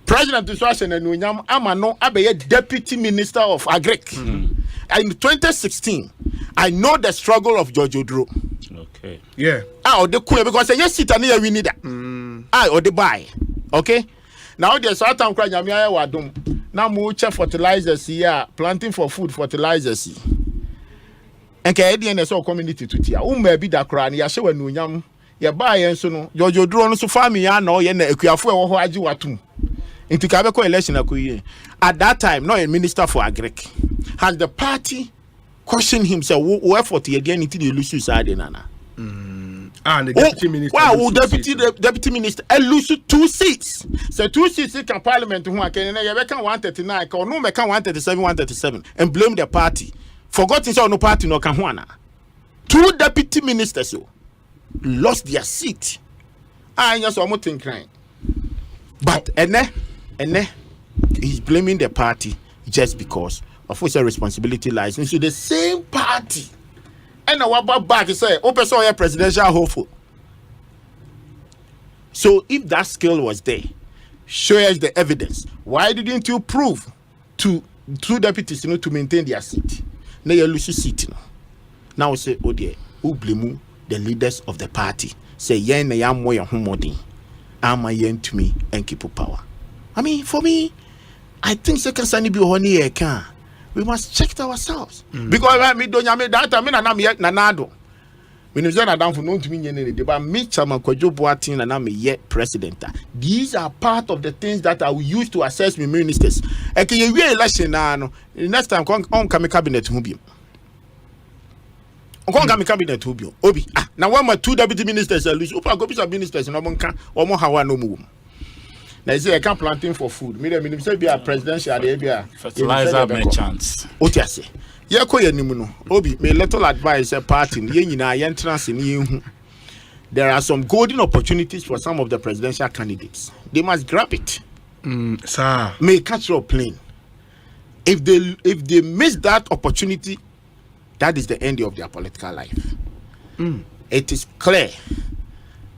President Tuswashen and Nunyam Amano Abe deputy minister of Agric. In 2016, I know the struggle of George Odro. Okay. Yeah. Or the cool because yes, sit and we need that. Or the buy. Okay. Now there's a time crying Yamia Wadum. Now mucha fertilizers here, planting for food fertilizers. And Canadian is all community to tia. Maybe that crying ya show and yam ya buy and so no. George Odro so far me ya no yen equiafu or waju watum. Into Kabeko election at that time, not a minister for Agric. Has the party questioned himself who effort he again into the lose side nana? And the deputy minister. Wow, deputy minister lose 2 seats. So 2 seats in parliament who can 139, or no 137, and blame the party Forgotten so no party no Kahwana. 2 deputy ministers lost their seat. I just almost think crying. But Ene he's blaming the party just because of which responsibility lies into the same party. And our back say, open so your presidential hopeful. So if that skill was there, show us the evidence. Why didn't you prove to 2 deputies to maintain their seat? Now you lose your seat. Now say, oh dear, who blame the leaders of the party? Say, yeah, na yam more homodin. Am I yen to me and keep power? I mean, for me, I think second Sunday be honey can. We must check ourselves. Because I mean, don't you mean that? I mean, I'm yet nanado. When you say down for no to me, but me, Chama Kojo Boatin, and I'm yet president. These are part of the things that I will use to assess my ministers. And can you election now? Next time, on come cabinet who be. On come cabinet who be. Obi. Now, one my 2 deputy ministers are loose. Opa go be some ministers in Omonka or more how no move. Now, say I can't planting for food. Me, the say be a presidential area. Fertilizer merchants. What you say? Obi, may little advice a party entrance in. There are some golden opportunities for some of the presidential candidates. They must grab it. Sir. May catch your plane. If they miss that opportunity, that is the end of their political life. It is clear.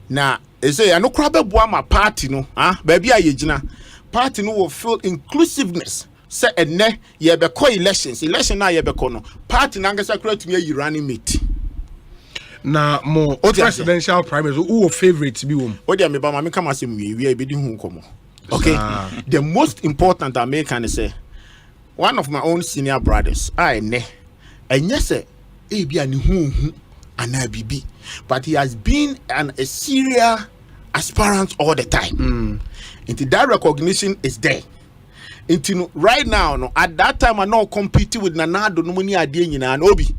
Now, they say I no crab my party no, baby I party no will feel inclusiveness. Say ene ye be call elections na ye be no party nanga secretary me you running meet na more presidential primaries who favorites be wom o dia me ba ma me come asem we be di hu komo. Okay, the most important American say one of my own senior brothers ene enye say e bia ne hu ana bibi, but he has been a serial aspirant all the time. Into that recognition is there. Into right now, no, at that time I not competing with Nanado no money idea nyina and Obi.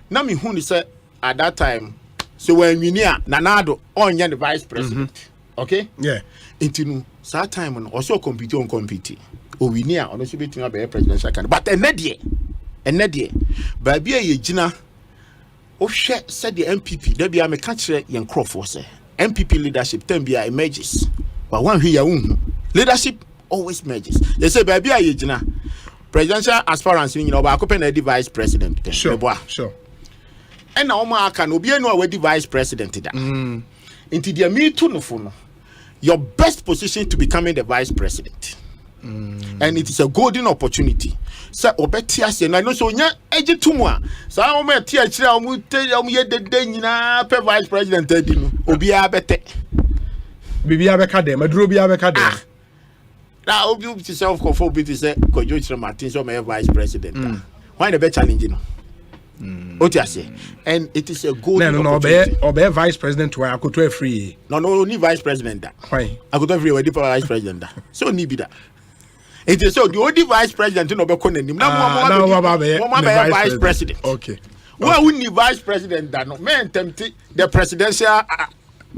Na me hu ni say at that time. So when we near Nanado on the vice president. Okay? Yeah. Into that time no also compete. O we near on also be a presidential candidate. But enedie. Baby ye gina o hwe said the MPP there be am catch yen crofo say MPP leadership ten be emerges. But one here leadership always merges. They say baby aye gina presidential aspirants you know ba ko na vice president. Sure. And now ma aka no be enu a vice president da. Into the me too no for no. Your best position to becoming the vice president. And it is a golden opportunity. So obetia say no so nya eje tumu a. So o me tia kire o mu ye de nyina pe vice president adi no. Obi a bete. Bibi abeka dem, aduro bi abeka dem. Now, Obi to self conform to say, Kojo Martin, so my vice president. Why the better challenging? What you say? And it is a good. No, be vice president where I could do free. No, only vice president. Why? I could do free with vice president. So, need be that. It is so the only vice president to no be calling him. Now, vice president. Okay. Well, we need vice president that no man tempted the presidential.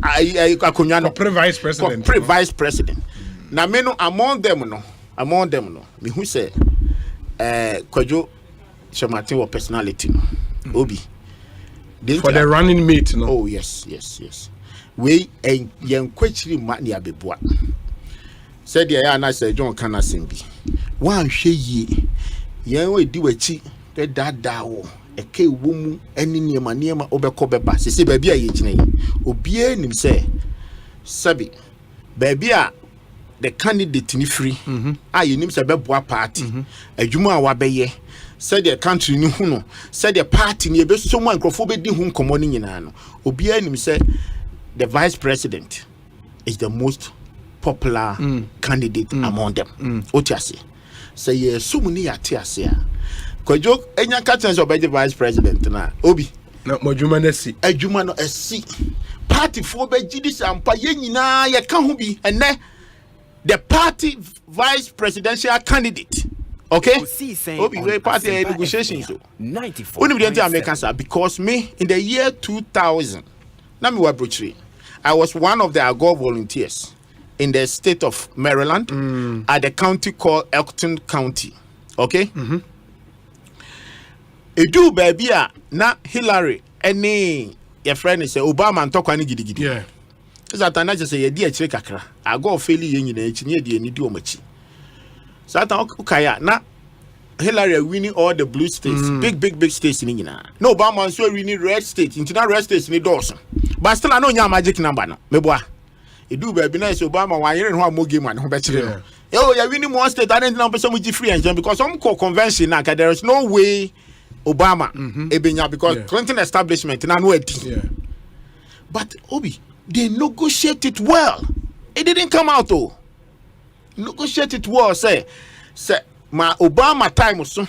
I pre-vice president. Pre-vice president. Now, among them, me who say, Kojo Martin was personality, Obi. For the running mate, no. Oh yes. We and young question money a beboa. Said the Ayana said John Kana Simbi. One she ye, young we do a cheat, the dadawo, a K woman, any near my Obercobeba, say baby a ye, Obie him say, Sabi, baby the candidate ni free. You name say beboa party. Ejuma wa beye. Said the country ni huno. Said the party ni be so man krofo be di hu nkomo ni nyina no. Obi anim say the vice president is the most popular candidate among them. Otiase. Say ye so muni ate ase a. Kojo enya ka chance obe the vice president na. Obi na modwuma na si. Adwuma no asi. Party fo be gidi sampa ye nyina ye ka ho bi ene the party vice presidential candidate. Okay? Obi we party negotiations so. 94.7 because me in the year 2000 na me wa brochiri. I was one of the Agor volunteers in the state of Maryland at the county called Elkton County. Okay? Edu baby na Hillary any your friend is Obama and talk any gidi. Yeah. That I just say ye dear kakra. I go fairly yin in each near the need much. Satan Okaya na Hillary winning all the blue states, big states in India. No Obama so winning red states, international red states in Dawson. But still I know your magic number no. Meboa. Edu baby nice Obama 1 year and 1 more game and who better. Oh, you're winning more state than number so much free engine because some convention now there is no way Obama Ebenya because Clinton establishment and but Obi they negotiate it well. It didn't come out though. Negotiate it well. Say my Obama time was so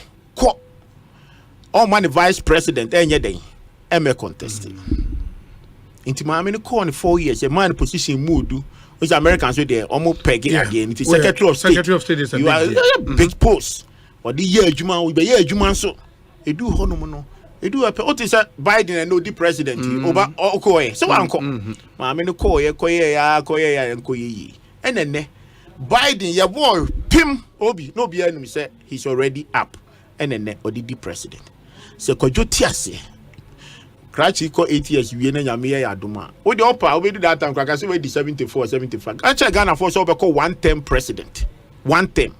all man vice president any day. Eme contested. Into my many 4 years, a man position mood. Which Americans with there almost pegging again. It is Secretary of State. Secretary of State is you are a big post. But the year Juma will be year Juma so. They do honomono. They do a what is that Biden and no the president over Okoye. So uncle. Mammy no koye and koye. And then Biden, your boy, Pim Obi, no be enemy say he's already up. And then or the president. So Kojotiase. Cratchy ko 8 years we na nyame ya adoma. We the upper we do that time kraka say we the 74 75. Actually Ghana for so be call 1-term president. 1-term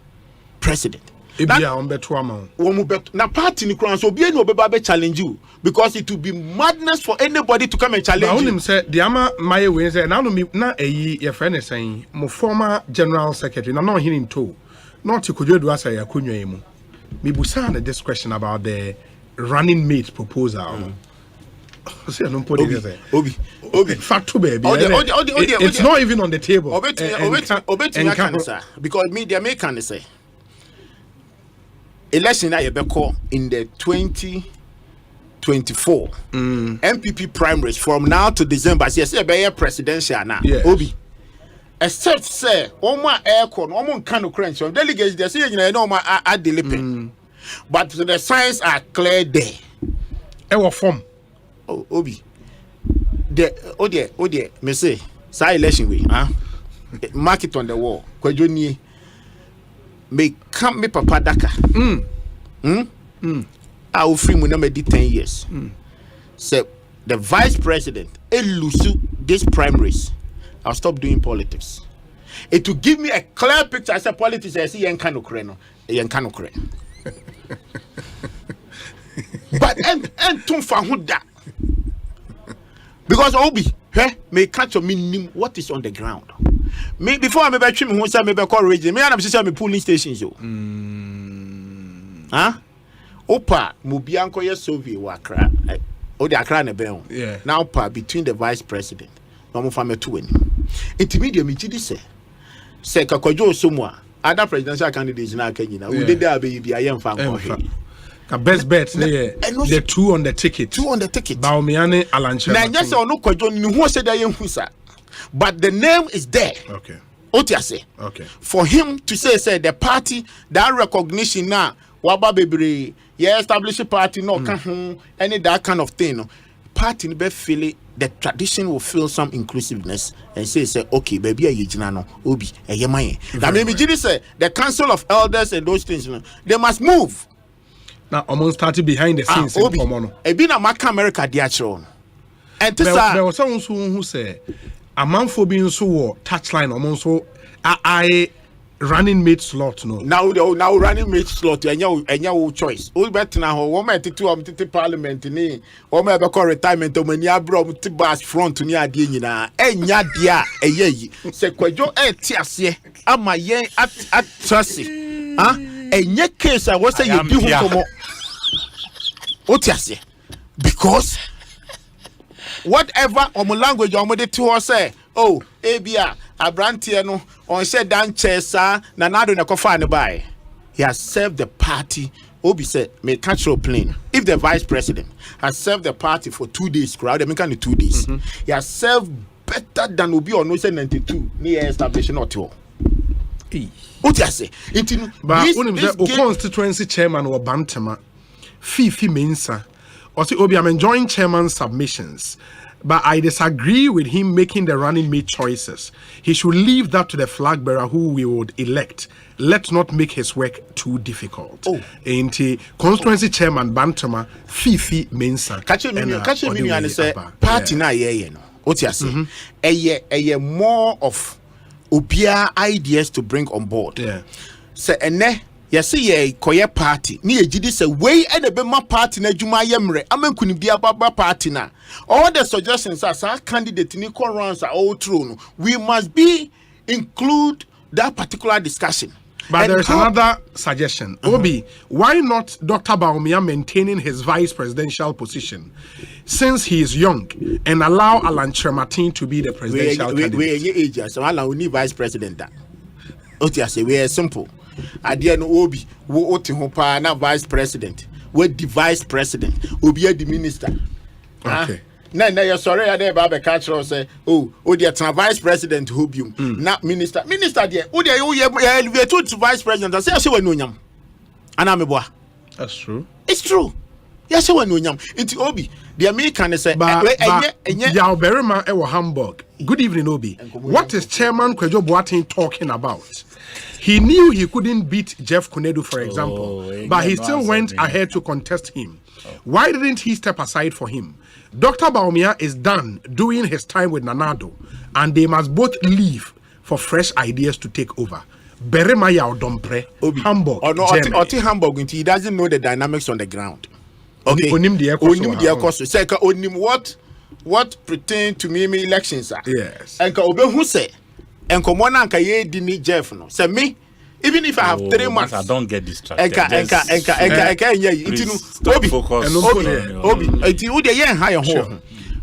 president. Ebia on beto ama. Wo mu bet na party ni kran so be no be ba challenge you because it will be madness for anybody to come and challenge you. Now him say the ama my way say na no me na eyi your friend is saying mo former general secretary na no hearing to. Not to Kojodu asa ya kunwa emu. Me busa na this question about the running mate proposal. Obi. Fact to baby. It's not even on the table. Because media can say election that you call in the 2024 MPP primaries from now to December. Yes, be presidential now. Obi. Except say, Oma aircon, Oma cano crunch. Delegates they say you know my at the lipping. But the signs are clear there. Ewa form. Obi, dear, me say, say election way, mark it on the wall. Kwajoni, may come me papa daka. I will free me 10 years. So the vice president, elusu this primaries. I'll stop doing politics. It will give me a clear picture as a politics. I see Yankano Kreno, But and tumfa huda. Because Obi, may catch a minimum what is on the ground. Me before I maybe trim who say maybe call region. Me and I'm polling stations yo. Opa Mubianko ye Soviet wakra. O the Accra ne bell. Yeah. Now pa between the vice president. No mo fame to any. Intermediate me gidi say Kakojo somwa. Other presidential candidates na Kenya. We did there be I am fan. Best bet the two on the ticket. Baumiane Alancha. Na nyase ono kwadwo ni hu se da ye husa. But the name is there. Okay. Otiase. Okay. For him to say the party that recognition now waba bebre establish a party no can any that kind of thing no. Party be feel the tradition will feel some inclusiveness and say okay baby ayigina no obi eyemaye. Na me gidi say the council of elders and those things they must move. Now, almost started behind the scenes. Ebi na maka America diachron. And there was someone who said a man for being so touchline almost so I running mate slot no. Now running mate slot enya choice. We bet na ho wo ma titu am titi parliament ni wo ma be call retirement o mani abro am ti bash front ni ade nyina enya dia eyeyi. Se kwadwo ti ase ama yen atrase. Enye case I was say you do komo. Otiase. Because whatever omo language omo de to say, oh, ebia abrantie no on say dan chesa na nado na kofa ne bai. He has served the party. Obi said, may catch your plane. If the vice president has served the party for 2 days, crowd, they can 2 days. He has served better than Obi or no say 92 near establishing or two. What you say? But this constituency chairman or Bantama, Fifi Mensa, or see Obi, I'm enjoying chairman submissions. But I disagree with him making the running mate choices. He should leave that to the flag bearer who we would elect. Let's not make his work too difficult. Ain't constituency chairman Bantama Fifi Mensa. Catch me and say party na ye no. What you say? A more of Ubia ideas to bring on board. Yeah. Say ene yes ye koye party. Ni ejidi say way and the bema party na juma yemre. Amen kuni bia baba party na. All the suggestions as our candidate ni runs are all true. We must include that particular discussion. But there is another suggestion. Obi, why not Dr. Baumia maintaining his vice presidential position since he is young and allow Alan Chermatin to be the presidential candidate? We age, so Alan we need vice president that. Oti say we are simple. Adia no Obi, we oti ho pa na vice president. We the vice president. Obi the minister. Okay. Na you sorry there Baba Catcher say the vice president who be not minister there you elevate to vice president I say we no nyam ana meboa. That's true. It's true. Yes we no nyam into Obi the American say Yao Berima ewo Hamburg. Good evening Obi. What is Chairman Kwejo Boateng talking about? He knew he couldn't beat Jeff Kunedu, for example, but he still went ahead to contest him. Why didn't he step aside for him? Dr. Baumia is done doing his time with Nanado, and they must both leave for fresh ideas to take over. Berema Yao Dompre, Hamburg. Oti Hamburg, he doesn't know the dynamics on the ground. Okay. Onim what pertain to me elections are. Yes. And who say and come on and ye dini Jeff no. Say me, even if I have 3 months, I don't get distracted.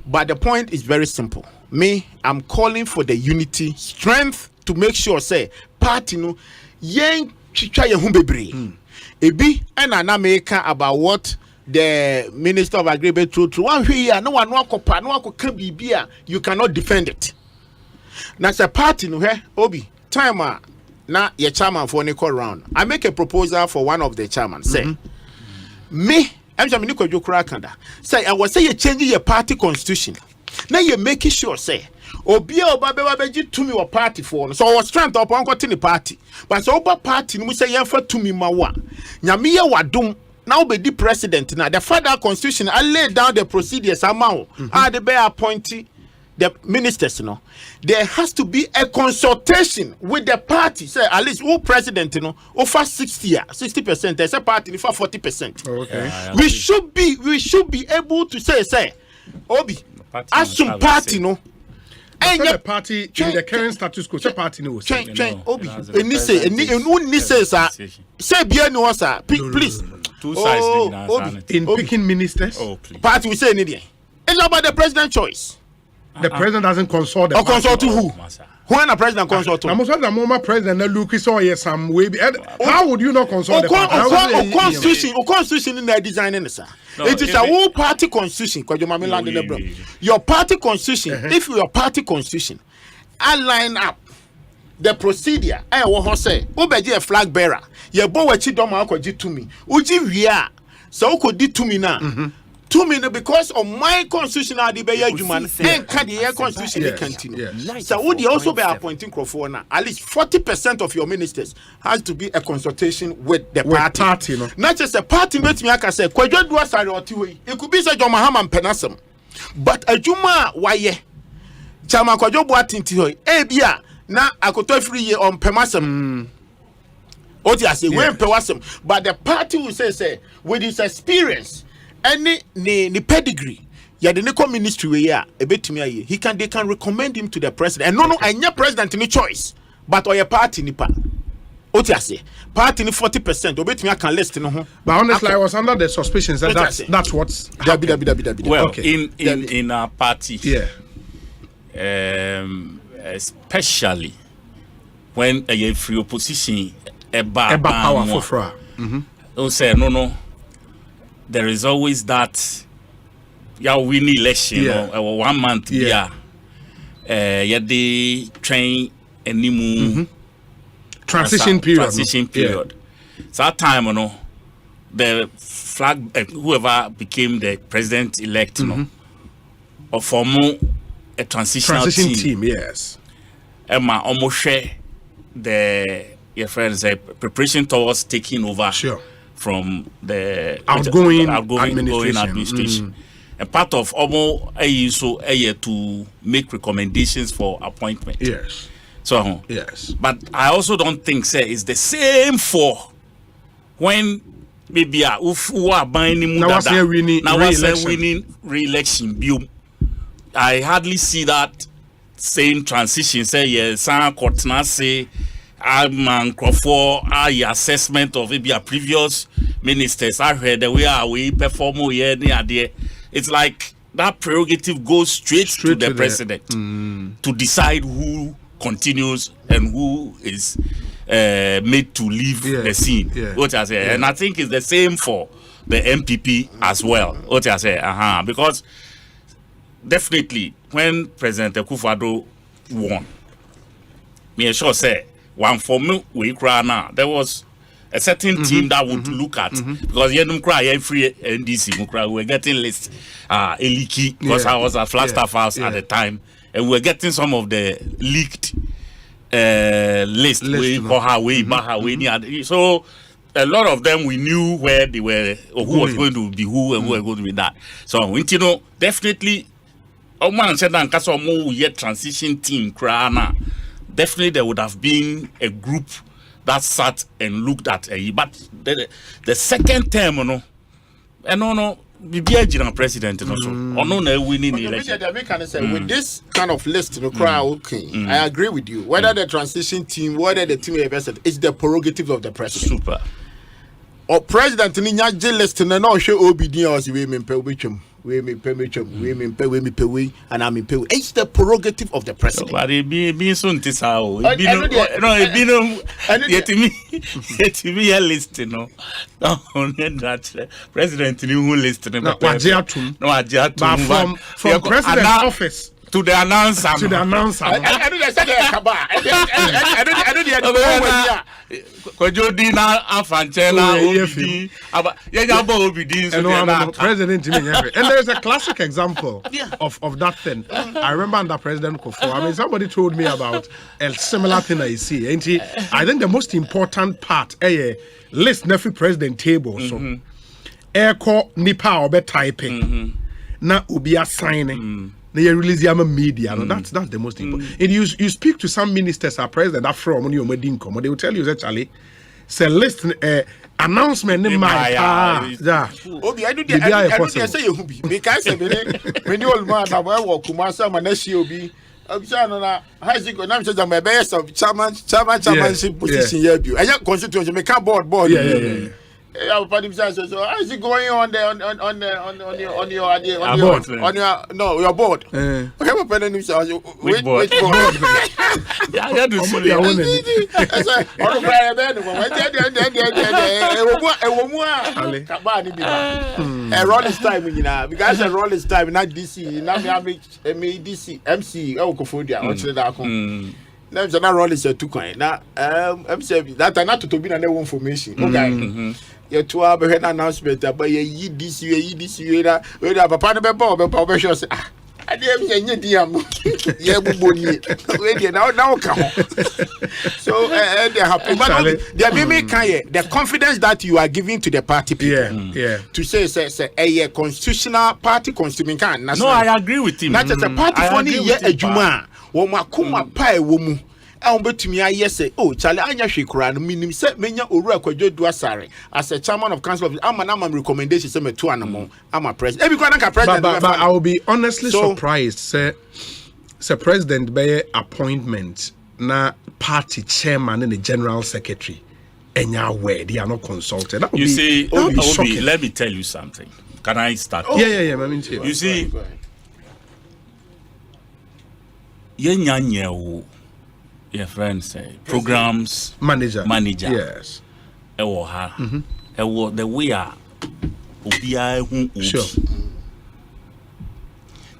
But the point is very simple. Me, I'm calling for the unity, strength to make sure say party no yen chicha ye humbebre. Ebi and anameka about what the Minister of Agriculture through one here no one can be you cannot defend it. Now say party no here Obi time na your chairman for Nico round. I make a proposal for one of the chairman. Say me I'm just Nico Jokrakanda. Say I was say you changing your party constitution. Now you making sure say Obia Obabeji to me or party for so I was trying to upon the party. But so Oba party we say for to me mawa. Nyamiya wadum now be the president now. The federal constitution I lay down the procedures amount the bear appointee the ministers, there has to be a consultation with the party. Say at least who president, over 60%. There's a party for 40%. Okay. Yeah, we should be able to say, Obi, as some party, no. And the party in the current status quo, party no. Obi, say bien no sir, please. Two sides in picking ministers. Please. Party we say anything. It's about the president choice. The president doesn't consult the consult to who? When a president consult to? I'm also the moment president look saw yes some way. How would you not consult the party? Constitution in the design sir. It is a whole party constitution. Your party constitution, if your party constitution align up the procedure, I will say, Obeji a flag bearer, your boy Chidoma could to me. Uji via so could do to me now. 2 minutes because of my constitutional debate human and can the constitution continue. So would you also be appointing Crofona? At least 40% of your ministers has to be a consultation with the party. Not just a party with me, I can say, it could be such a Mahaman Penasam. But a Juma why Chama Kwajo Boatin to Abia now I could tell free on Pemasam. What you say, when Pewasam, but the party will say, with his experience. Any ni pedigree ya the Nico ministry we ya ebetumi they can recommend him to the president and no anya president any choice but or your party nipa what you say party ni 40% obetumi can list no ho. But honestly I was under the suspicions that that's what's well okay. in our party especially when a free opposition eba powerful for say no there is always that winning election or 1 month the train any transition period so that time the flag whoever became the president elect or form a transition team. Yes. Emma almost share your friends preparation towards taking over from the outgoing administration. And part of almost to make recommendations for appointment. Yes. So yes. But I also don't think it's the same for when maybe who are buying now winning re-election. I hardly see that same transition. Say yes, some Kotna say for assessment of maybe a previous ministers. I heard the way we perform here. It's like that prerogative goes straight to the president to decide who continues and who is made to leave the scene. What I say, and I think it's the same for the MPP as well. What I say, because definitely when President Akufo-Addo won, me sure say one for me we cry now. There was a certain team that would look at because you don't cry every NDC. We were getting lists, Eliki, because I was at Flagstaff House at the time, and we were getting some of the leaked list. So a lot of them we knew where they were, or who was going to be who, and who were going to be that. So you know, definitely, man said that transition team definitely there would have been a group that sat and looked at but the second term, the president winning election. With this kind of list, I agree with you. Whether the transition team, whether the team invested, it's the prerogative of the president. Super. Or president in the list, and no show obedience we may pay, and I may pay. It's the prerogative of the president. But it be soon to say, it be a list, that president who list. No, from president's office. To the announcer. To the announcer. I don't President. And there's a classic example of that thing. I remember under President Kofo. I mean, somebody told me about a similar thing I see. And I think the most important part, list nefi president table. So, Eko nipa obe typing. Na ubi assigning. They release media. That's the most important. And you speak to some ministers or president that from when you're income, they will tell you that Charlie, say list announcement in my Obi, I do the say you be because when you old man about Kumasa Maneshi Obi. Chairmanship position here. I just constituency make a board. How's it going on there on your board? Wait board. A roll is time, because a roll is time, not DC, DC, MC, Kofodia, Let's not roll is a two coin. Now, MC, that are not to be another information. Okay. Your 2 hour announcement about ye this year, whether Papa never bought shows. I didn't say, now come. So, they have the confidence that you are giving to the party people. To say, a constitutional party constituting. No, I agree with him. Not just a party for a Juma. Womakuma pie woman. To me, I say, oh, Charlie, I shikran, meaning set many Ura Duasari as a chairman of council of Amanam recommendation, some 2 animal. I'm a president. But I will be honestly surprised, say president by appointment, na party chairman and the general secretary, and where they are not consulted. You see, Obi, let me tell you something. Can I start? Yeah. You see, your friend say programs manager. Yes. The way sure.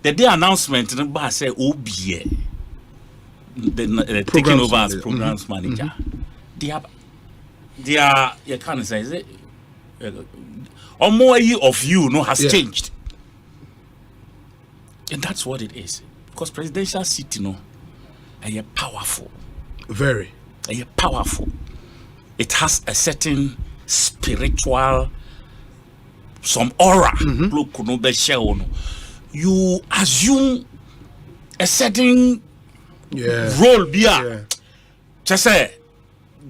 The day announcement the say OBA taking over as programs manager. They are you can't say is it or more of you has changed. And that's what it is. Because presidential seat, are powerful. Very. Are powerful. It has a certain spiritual, some aura. You assume a certain role just say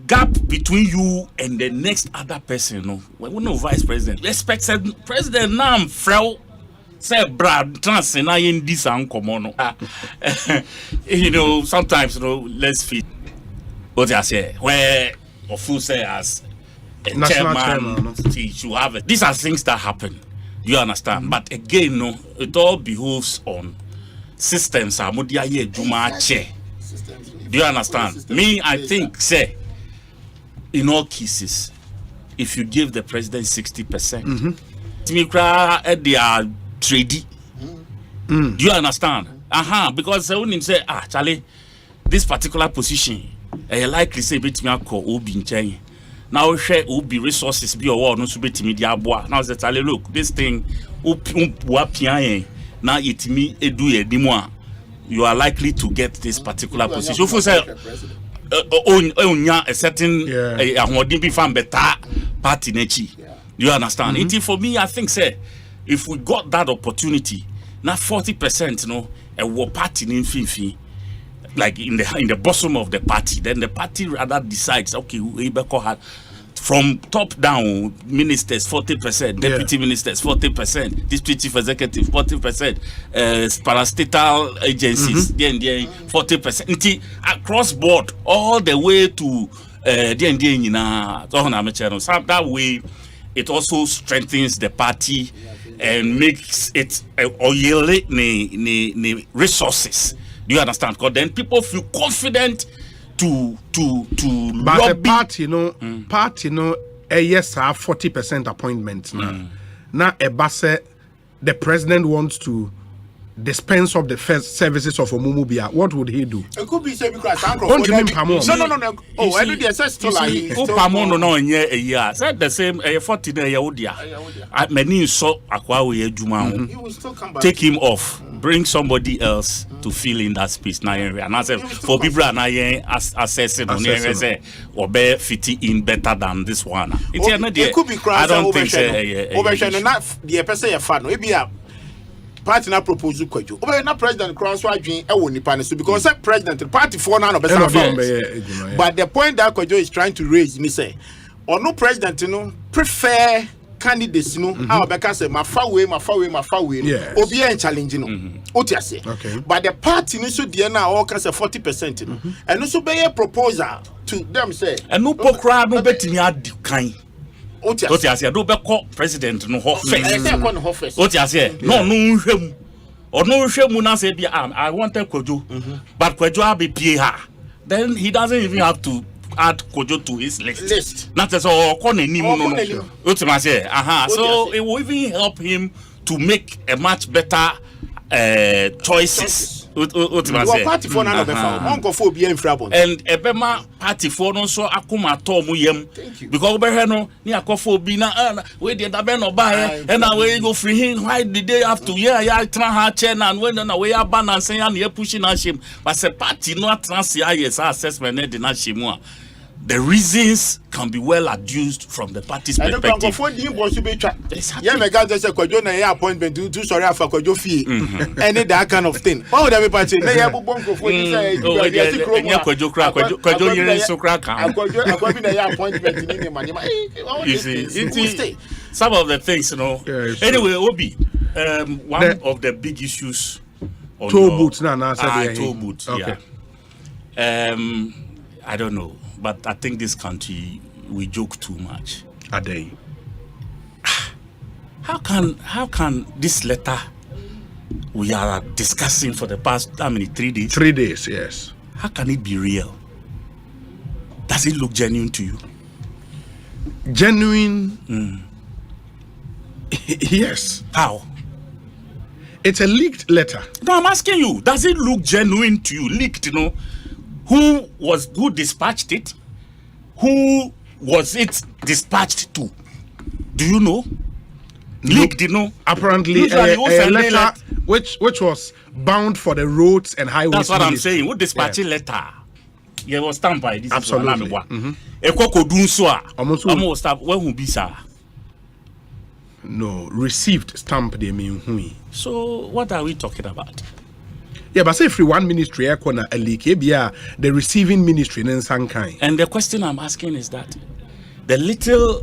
gap between you and the next other person. When no vice president, expect president now frail. Say Brad trans na in this uncommon. Sometimes let's fit what I say where of who say as a chairman you have it. These are things that happen. You understand? But again, it all behooves on systems. Do you understand? Me, I think say in all cases, if you give the president 60%, they are trading. Do you understand? Because when you say, Charlie, this particular position, likely say bit me call Obi in China. Now share Obi resources be or no subit media bois. Now say Charlie, look, this thing now it me edu edimwa. You are likely to get this particular position. If you say a certain party nechi. Do you understand? It for me, I think say if we got that opportunity, now 40%, a war party in Fifi, like in the bosom of the party, then the party rather decides, okay, from top down, ministers 40%, deputy ministers 40%, district chief executive 40%, parastatal agencies 40%, across board, all the way to that way it also strengthens the party and makes it resources. Do you understand? Because then people feel confident to but lobby. The party, yes, 40% appointment. Now, the president wants to dispense of the first services of Omumubia. What would he do? It could be say because No. Oh, I do the assess still like said the same 40 day I many so akwa take him off, bring somebody else to fill in that space now. And I said for people are now assessing on say or be fitting in better than this one. It could be I don't think so. Not the person you fan no be party na propose kwajo obe na president cross adwen e wo nipa ne so because say president the party for na no be but the point that kwajo is trying to raise me say or no president prefer candidates how be ka say mafa we obi en challenge oti ase but the party so dey na all can say 40% and no so be a proposal to them say and no pokra no betimi adi kan Oti asia do be call president no ho first. Oti asia no nhwem. Ono nhwem na say be I wanted Kojo. But Kojo be pay her. Then he doesn't even have to add Kojo to his list. Not as all no. Oti asia so it will even help him to make a much better choices. Party for none of the and Ebema party for no so akuma tomu yem because Berheno ni akofo bi na we dey da be no buy and na we go free him. Why did they have to try her chair and when na we ban and say and pushing na shame but the party no trans yes assessment na dey na shame. The reasons can be well adduced from the party's perspective. Yeah, my guys, say Kwajo na your appointment do sorry for Kwajo fee. Any that kind of thing. Why would every party? Na ya bongo for this Kwajo here so crack. Kwajo na your appointment in money. You see, some of the things, Anyway, Obi, one of the big issues on toll boots now toll boots. Okay. Yeah. I don't know. But I think this country, we joke too much. Are they? How can this letter we are discussing for the past 3 days? 3 days, yes. How can it be real? Does it look genuine to you? Genuine? Yes. How? It's a leaked letter. No, I'm asking you. Does it look genuine to you? Leaked, Who dispatched it? Who was it dispatched to? Do you know? Leaked, Apparently, a letter which was bound for the roads and highways. That's what I'm saying. What dispatch letter? You was stamped by this. Absolutely. No, received stamp they mean. So what are we talking about? Yeah, but say if one ministry a leak, the receiving ministry in some kind. And the question I'm asking is that the little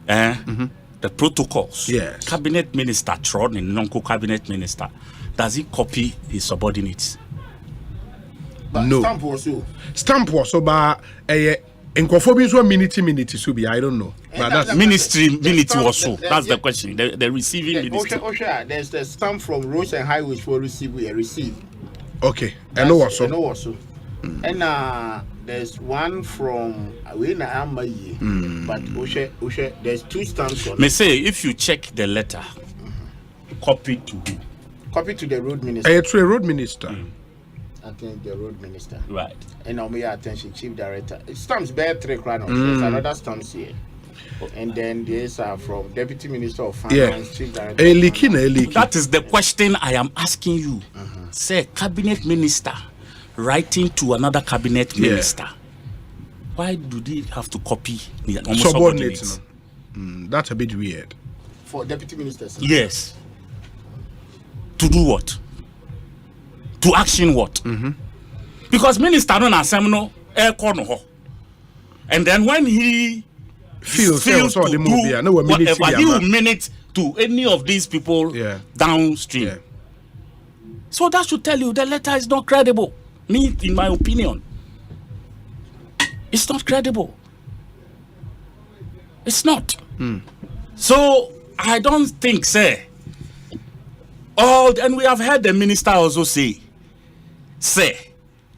the protocols, yes, cabinet minister Tron and non-cabinet minister, does he copy his subordinates? But no. Stamp was so but in conformity minute so be I don't know. But that's ministry was so. That's the question. The receiving ministry. There's the stamp from roads and highways for receive. Okay. I know what so. And there's one from but there's two stamps on. May say if you check the letter, copy to who? Copy to the road minister. To a road minister. I think the road minister. Right. And now my attention, chief director. Stamps bear 3 crowns. There's another stamps here. And then these are from deputy minister of finance, chief director. That is the question I am asking you. Say cabinet minister writing to another cabinet minister. Why do they have to copy the subordinates? That's a bit weird. For deputy ministers? Yes. To do what? To action what? Because minister don't assemble and then when he feels to do whatever, he will minute to any of these people downstream. Yeah. So that should tell you the letter is not credible. Me, in my opinion, it's not credible. It's not. So I don't think, sir. And we have heard the minister also say,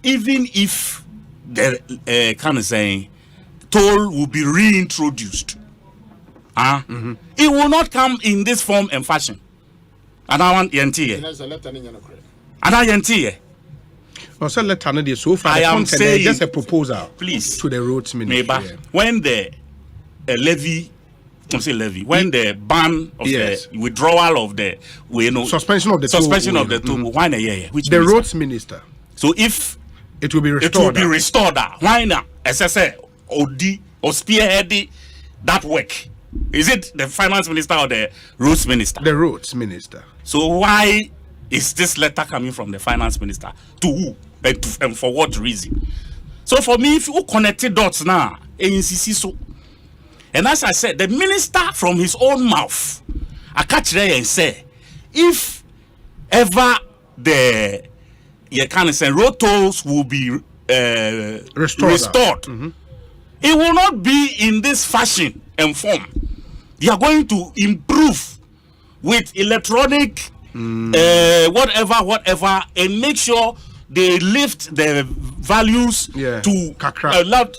even if the kind of saying toll will be reintroduced, it will not come in this form and fashion. And I want YNT. And I YNT. So far, I am saying just a proposal, please, to the roads ministry. When the levy, when the ban of the withdrawal of the suspension of the toll, why the roads minister. So if it will be restored, why not? SSA or spearhead that work. Is it the finance minister or the roads minister? The roads minister. So why is this letter coming from the finance minister to who and for what reason? So for me, if you connected dots now, so. And as I said, the minister from his own mouth, I catch there and say, if ever the road tolls will be restored, it will not be in this fashion and form. They are going to improve with electronic whatever, and make sure they lift the values to a lot,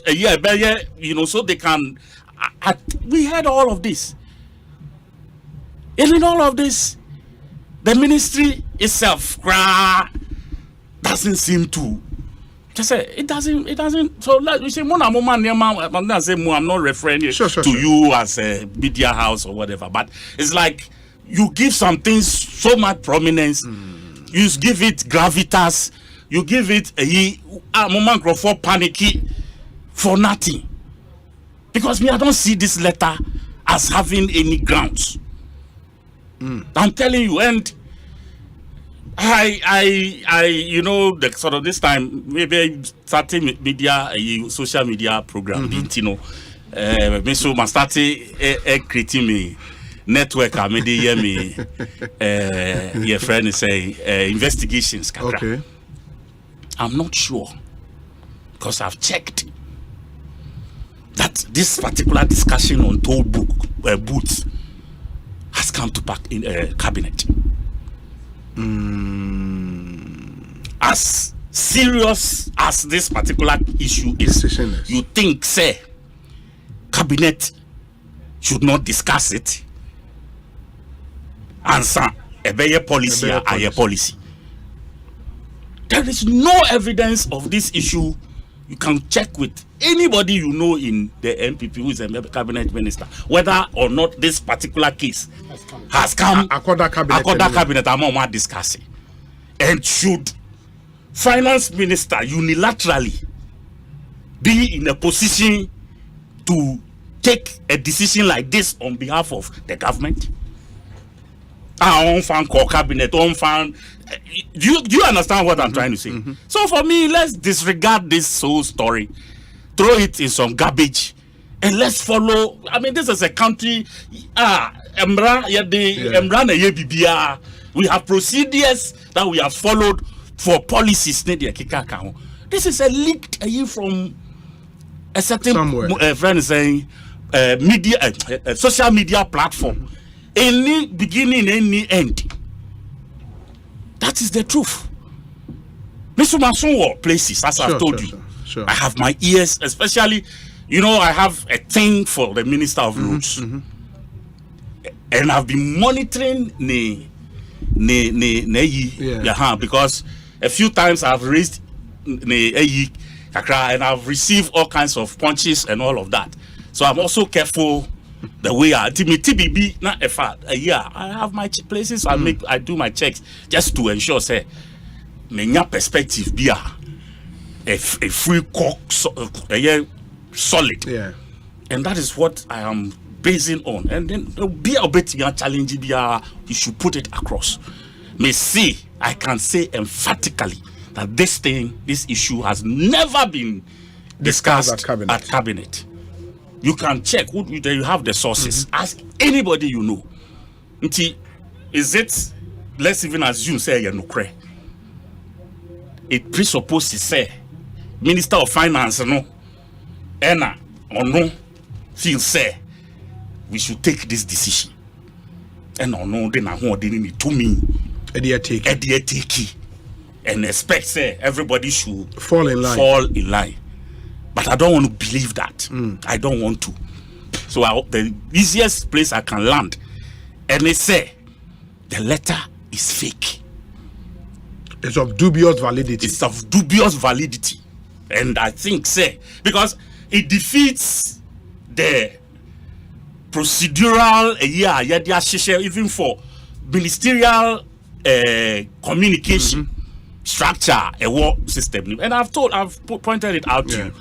so they can. We heard all of this, and in all of this, the ministry itself doesn't seem to. Just say it doesn't. So like you say, I'm not referring to you as a media house or whatever, but it's like you give some things so much prominence, you give it gravitas, you give it a moment for panicky for nothing. Because I don't see this letter as having any grounds. I'm telling you, and I the sort of this time maybe starting media, social media program, so I started creating me network. I made your friend is saying investigations. Okay, I'm not sure because I've checked that this particular discussion on toll booths has come to back in cabinet. As serious as this particular issue is, you think, say, cabinet should not discuss it? Answer, a policy, a policy. There is no evidence of this issue You can check with anybody you know in the MPP who is a cabinet minister whether or not this particular case has come. Akoda cabinet among discussing. And should finance minister unilaterally be in a position to take a decision like this on behalf of the government? Our own fan call cabinet, own fan. Do you understand what I'm trying to say? So for me, let's disregard this whole story, throw it in some garbage, and let's follow. I mean, this is a country. We have procedures that we have followed for policies. This is a leaked from a certain friend saying media, social media platform. Any beginning, any end. That is the truth. Mr. Mason places, as I've told you. Sure. I have my ears, especially, I have a thing for the Minister of Roads. And I've been monitoring because a few times I've raised and I've received all kinds of punches and all of that. So I'm also careful the way I TBB not a fact. I have my places. I do my checks just to ensure say many perspective be a free cock solid. Yeah. And that is what I am basing on. And then be a bit challenge you should put it across. I can say emphatically that this issue has never been discussed at cabinet. You can check. You have the sources. Ask anybody you know. Is it? Let's even assume say you're no cray. It presupposes say Minister of Finance no, Ena or no, feel say we should take this decision. And no, then I want it to me. And expect say everybody should fall in line. But I don't want to believe that. I don't want to. So the easiest place I can land, and they say the letter is fake. It's of dubious validity. And I think because it defeats the procedural even for ministerial communication structure, a war system. And I've pointed it out to you.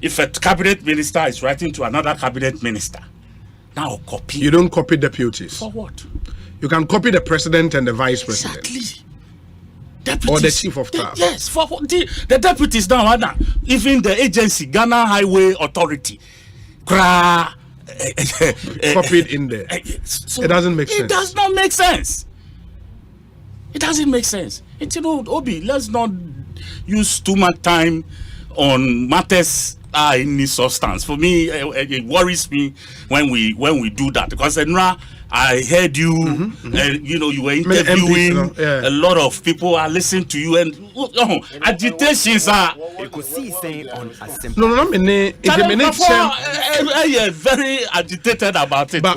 If a cabinet minister is writing to another cabinet minister, now copy. You don't copy deputies. For what? You can copy the president and the vice president. Exactly. Deputies, or the chief of staff. Yes, for the deputies now, even the agency, Ghana Highway Authority, copied in there. So it doesn't make sense. It does not make sense. It doesn't make sense. Obi, let's not use too much time on matters in this substance. For me, it worries me when we do that, because I heard you, and you were interviewing a lot of people are listening to you, and agitations are. Ekosiisen On Asempa. No, very agitated about it. But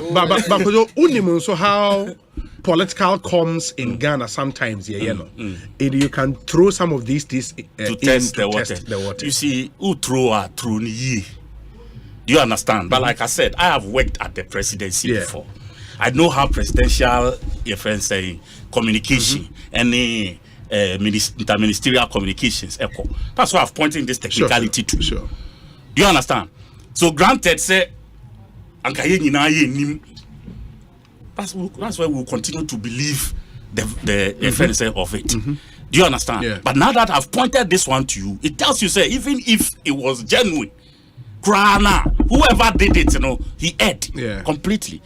so how political comms in Ghana sometimes, you can throw some of these to test the water. You see, who throw ye? Do you understand? But like I said, I have worked at the presidency before. I know how presidential communication, any interministerial communications echo. That's why I've pointed this technicality to. Sure. Do you understand? So granted, that's why we'll continue to believe the effects of it. Do you understand? Yeah. But now that I've pointed this one to you, it tells you, even if it was genuine, whoever did it, he ate completely.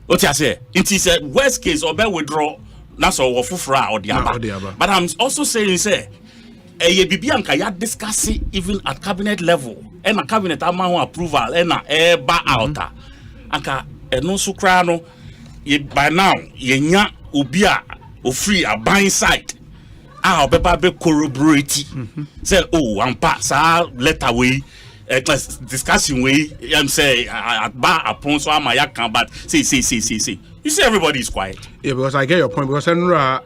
What I say? It is a worst case or better withdraw. That's all fufra or the other. But I'm also saying, discuss it even at cabinet level, and a cabinet approval, and a bar outer. And no sucrano. By now, yenya ubia free a buying site. Our paper be corroborate. Say, I'm pass letter way. Discussion way, say at bar upon so my but say. You see, everybody is quiet. Yeah, because I get your point. Because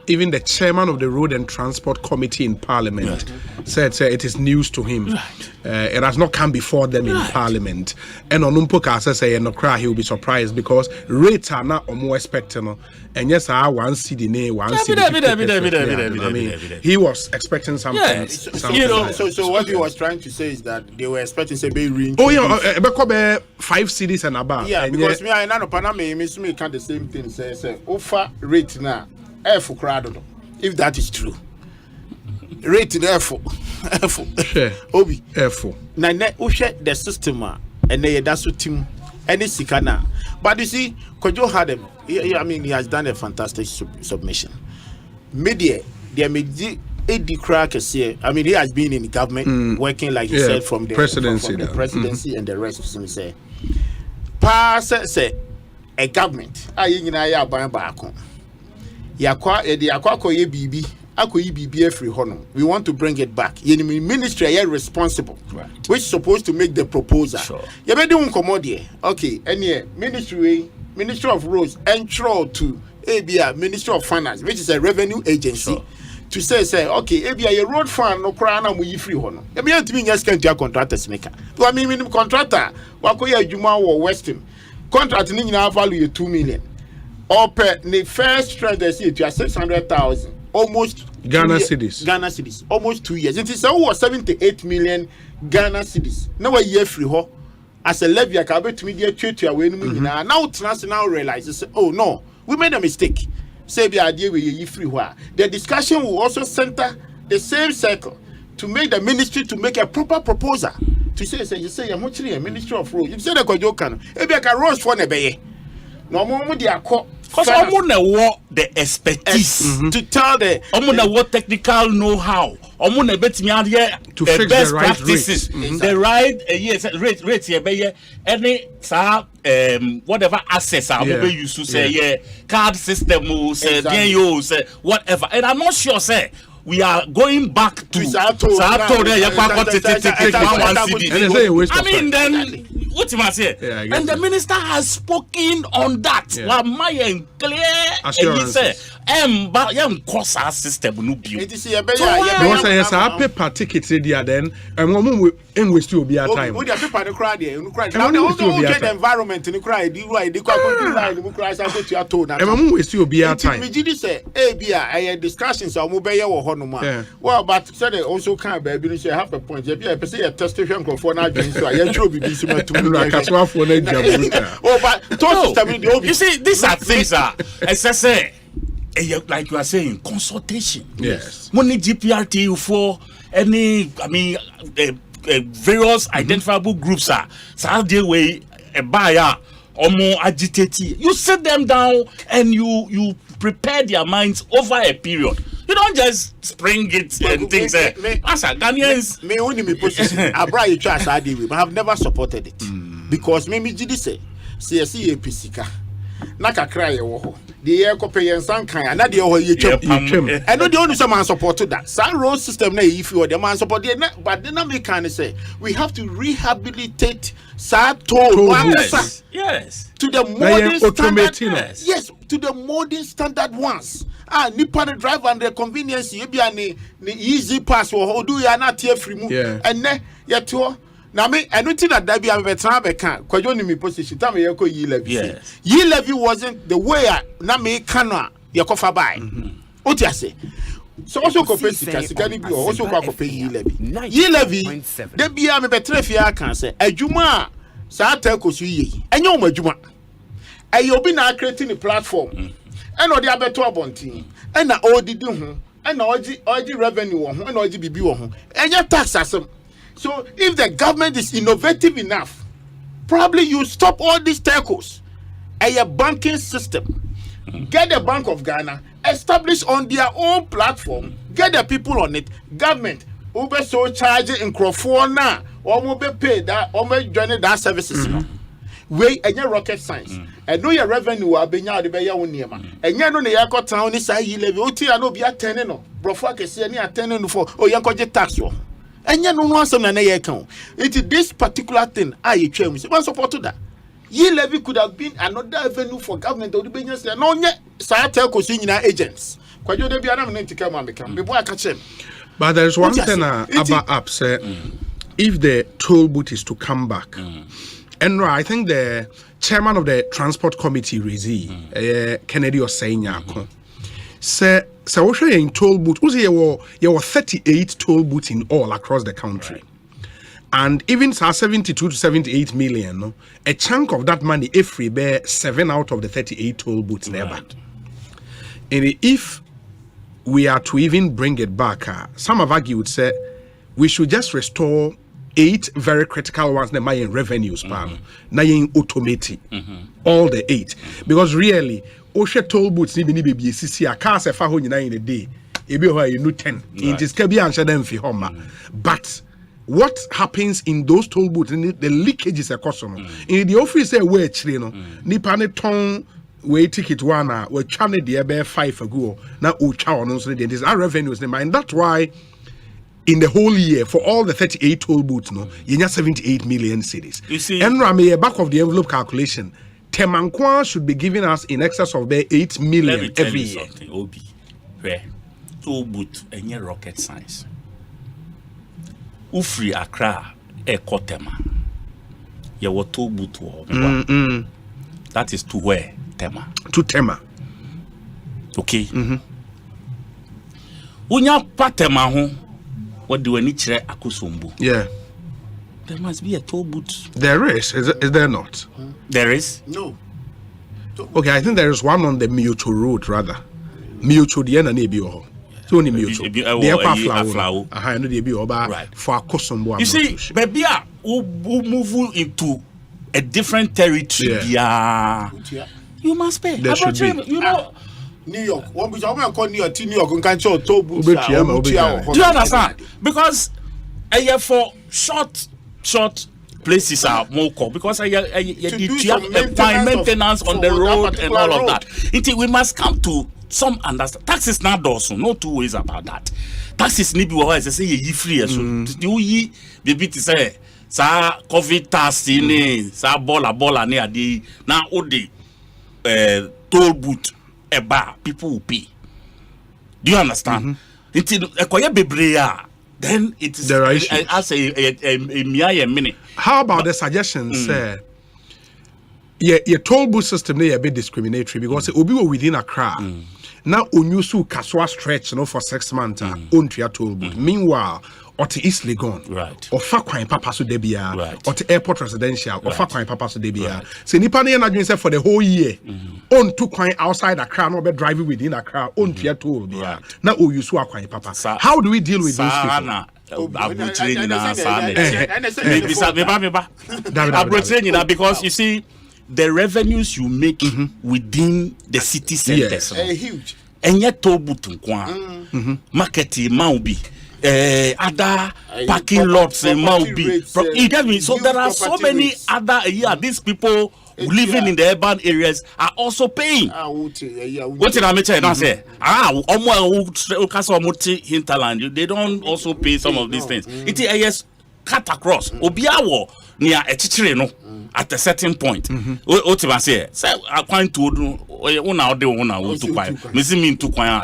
even the chairman of the Road and Transport Committee in Parliament said it is news to him. It has not come before them in Parliament. And on Umpoka says he will be surprised because rates are not more expecting. And yes, I one CD name, one CD. He was expecting something. So what he was trying to say is that they were expecting say be range. Oh yeah, 5 CDs and above. Yeah, because me I know Panama me can the same thing say offer rate now F crowd. If that is true. Rate F. Obi F. Na the system and they that's what team any sikana. But you see, Kojo had him. I mean, he has done a fantastic submission. Media, they made the crack here. I mean, he has been in the government working, like you said, from the presidency, and the rest. So say, pass say a government. Ya back on. Bibi. We want to bring it back. Ministry are responsible, which is supposed to make the proposal. Okay, and Ministry of Roads entro to ABA Ministry of Finance, which is a revenue agency, to say okay, ABA a road fund no crana we free hono. ABA to mean yes can to contractors maker. So I mean contractor wakoya Juma or Western contract ni na value 2 million. Or per the first trend they see to 600,000. Almost Ghana cedis. Almost 2 years. It is over 78 million Ghana cedis. Now a year free ho as a levy I can bet media to away now now realizes oh no, we made a mistake. Say the idea we free ho. The discussion will also center the same circle to make the ministry to make a proper proposal. To say you say I'm actually a Ministry of Roads. You say the Kojokan, maybe I can roads for nebeye. No more they are because I'm the expertise to tell the what technical know-how. I'm gonna bet me out here to fix best the right practices, the right rate here. Any whatever assets are used to say card system say whatever. And I'm not sure say we are going back to Sato. I mean then. What you must say? And the minister has spoken on that. And he said, course our system no be. Because yes, our paper tickets there then, and we still be at time. We paper the crowd there, now they also get the environment in the crowd. And we still be at time. Me did say, a discussions are mobile or honoma. Well, but said also can't be say half a point. If you say a testation for now, so I am sure be this to you see, these are things as I say, like you are saying, consultation. Yes. Money GPRT for any, I mean, various identifiable groups are so the way a buyer or more agitated. You sit them down and you prepare their minds over a period. You don't just spring it and things. As a Ghanaians, me only me position. I brought you to us, but I have never supported it because me did say CSE APCka. Naka cry wo the air copy and san kan and the oh you chop and no the only someone supported that san road system na if you the man support there but then we can say we have to rehabilitate Sato yes to the modern standard yes to the modern standard ones nipa the drive and the convenience you be an easy pass or do you not here free move and ne yet now me anything that be a veteran be can kwajo ni me position time ye ko yi levy yi levy wasn't the way na me can ye ko fa buy what you say so also ko pay sika ni bi also ko pay yi levy de bia me betre fia kan say adwuma sa ta ko su yi enye o adwuma ayo bi na creating a platform and odi abeto abontin and na odidi ho and na oji revenue ho and oji bibi ho enye tax asem. So if the government is innovative enough, probably you stop all these telcos and your banking system. Get the Bank of Ghana, establish on their own platform, get the people on it. Government, Uber so charging in Crawford now, or will be paid that, or may join that services. Way and your rocket science. And know your revenue will be now the Bayer Union. And you know the Yako town is a level. I know be attending. Brofak is any attending for or Yanko tax. And you know some na account. It is this particular thing I you me. One support to that. Ye levy could have been another avenue for government or the business. No, yet, Satel agents. Quite you be an to come and become before I catch him. But there's one thing about apps. If the toll booth is to come back, and I think the chairman of the transport committee, Kennedy Osei, said, so what in toll booth? There were 38 toll booths in all across the country. Right. And even 72 to 78 million, no, a chunk of that money, if we bear 7 out of the 38 toll booths never. And if we are to even bring it back, some of you would say we should just restore 8 very critical ones that might in revenues, now in automate all the 8. Because really, Osha toll booths need to be CC a car se fa ho nyina in a day. E be ho you 10. It is can be answer them fi homa. But what happens in those toll booths, the leakage is a customer. In the office where actually no nipa ne ton we ticket one we channel the be 5 ago na o cha on so there is our revenues in mind. That's why in the whole year for all the 38 toll booths no you need 78 million cedis. You see, and Rami back of the envelope calculation Temankwa should be giving us in excess of 8 million every year. Obi, where toll booth any rocket science. Ufri Accra Ekotema. You were toll booth. That is to where Tema. To Tema. Okay. Unya patema ho. What do we need to akusumbu? Yeah. There must be a toll booth. There is there not? There is? No. Okay, I think there is one on the Mutual Road rather. Mutual the end be oh. So only Mutual. The flower. I know the be oba for akosombo. You see, baby, who move into a different territory. Yeah. You must pay. You know. New York. One which I call New York, New York, can show toll booths. Do you understand? Because for short places are more called because you have fine maintenance on the road and all of that. We must come to some understand. Taxes not also, no 2 ways about that. Taxes need to be always say you free so you baby to say sa COVID tax ni sa bola ni adi na odi toll booth eba people will pay. Do you understand? Then it is there are issues. As a minute. How about the suggestions? Your toll booth system they a bit discriminatory because it will be within Accra. Now unyusu kaswa stretch for 6 months on to your toll booth. Meanwhile, or to East Legon, right? Or Fakwan Papa so debia, right? Or to Airport Residential, or Fakwan Papa so debia. So Nipani and Adrian said for the whole year, on to coin outside Accra, no be driving within Accra, on to your toll. Now you saw Fakwan Papa. How do we deal with those people? Because you see, the revenues you make within the city centers huge. And yet toll booth marketing maubi. Other parking lots in Maubi. So there are so many other these people living in the urban areas are also paying. What did I mention? I say, hinterland, they don't also pay some of these things. It is cut across. Obiawo near a chichireno at a certain point. What I say, I can't to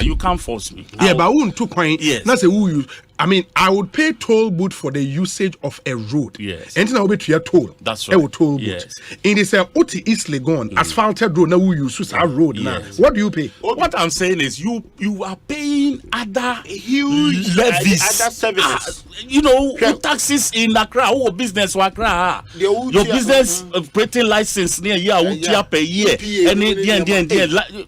you can't force me. Yeah, but I won't to coin. Yes, that's a who you. I mean, I would pay toll booth for the usage of a road. Yes. And then I will be to your toll. That's right. Toll booth. In this Oti East Legon, asphalted road, now you use our road now. What do you pay? What I'm saying is you are paying other huge levies. Other services. Taxes in Accra, business Accra. Your business operating license near year per year. And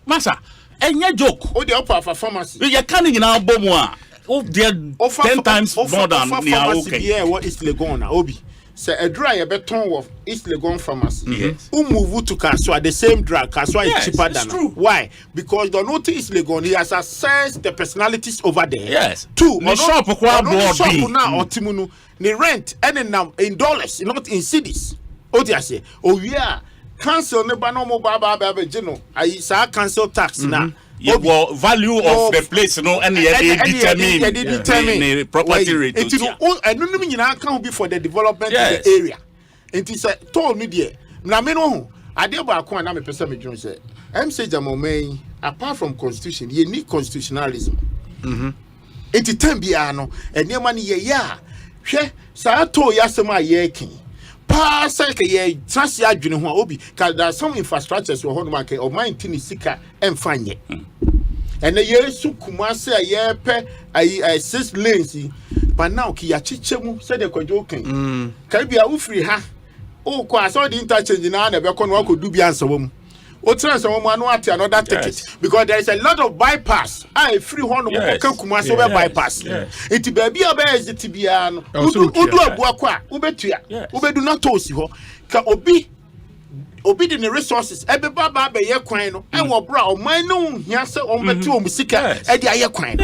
Masa, and your joke. Oh, the upper for pharmacy. You're coming in our bomb. Oh, they're 10 times more than pharmacy. Yeah, what is Legon? Obi. So a dry beton of East Legon pharmacy. Yes. Who move to Kaswa, the same drug. Kaswa is cheaper than. True. Why? Because the note East Legon, he has assessed the personalities over there. Yes. 2. The shop now or Timunu. The rent and now in dollars, not in cities. Oh, they say, oh yeah, cancel the banomo baba geno. I say cancel tax now. Well, value of the place, and they determine the property rate. I don't know can't be for the development of the area. And it is told me there. na me no ade ba ko na me pese me dwon say say jamomai apart from constitution you need constitutionalism enti tambia no enema ne ye ya hwe sa to yasem a ye kin pa say ke ye trust ya dwene ho a obi ka there some infrastructures wo ho no make o mind tini sika emfanye and ye su kuma say ye pe ai 6 lanes but now ki ya chichemu say the kwadwo kan ka bia wo free ha o kwa so the interchange na na be ko no akodu bia nsawam o transfer mo anu at another ticket because there is a lot of bypass free one mo kan kuma so be bypass it be bia be exit bia no udu abua kwa ubetua ubedu na tosi ho ka obi de the resources ebe baba be ye kwan no e wo bra o man no hia se o betu o musika e de aye kwan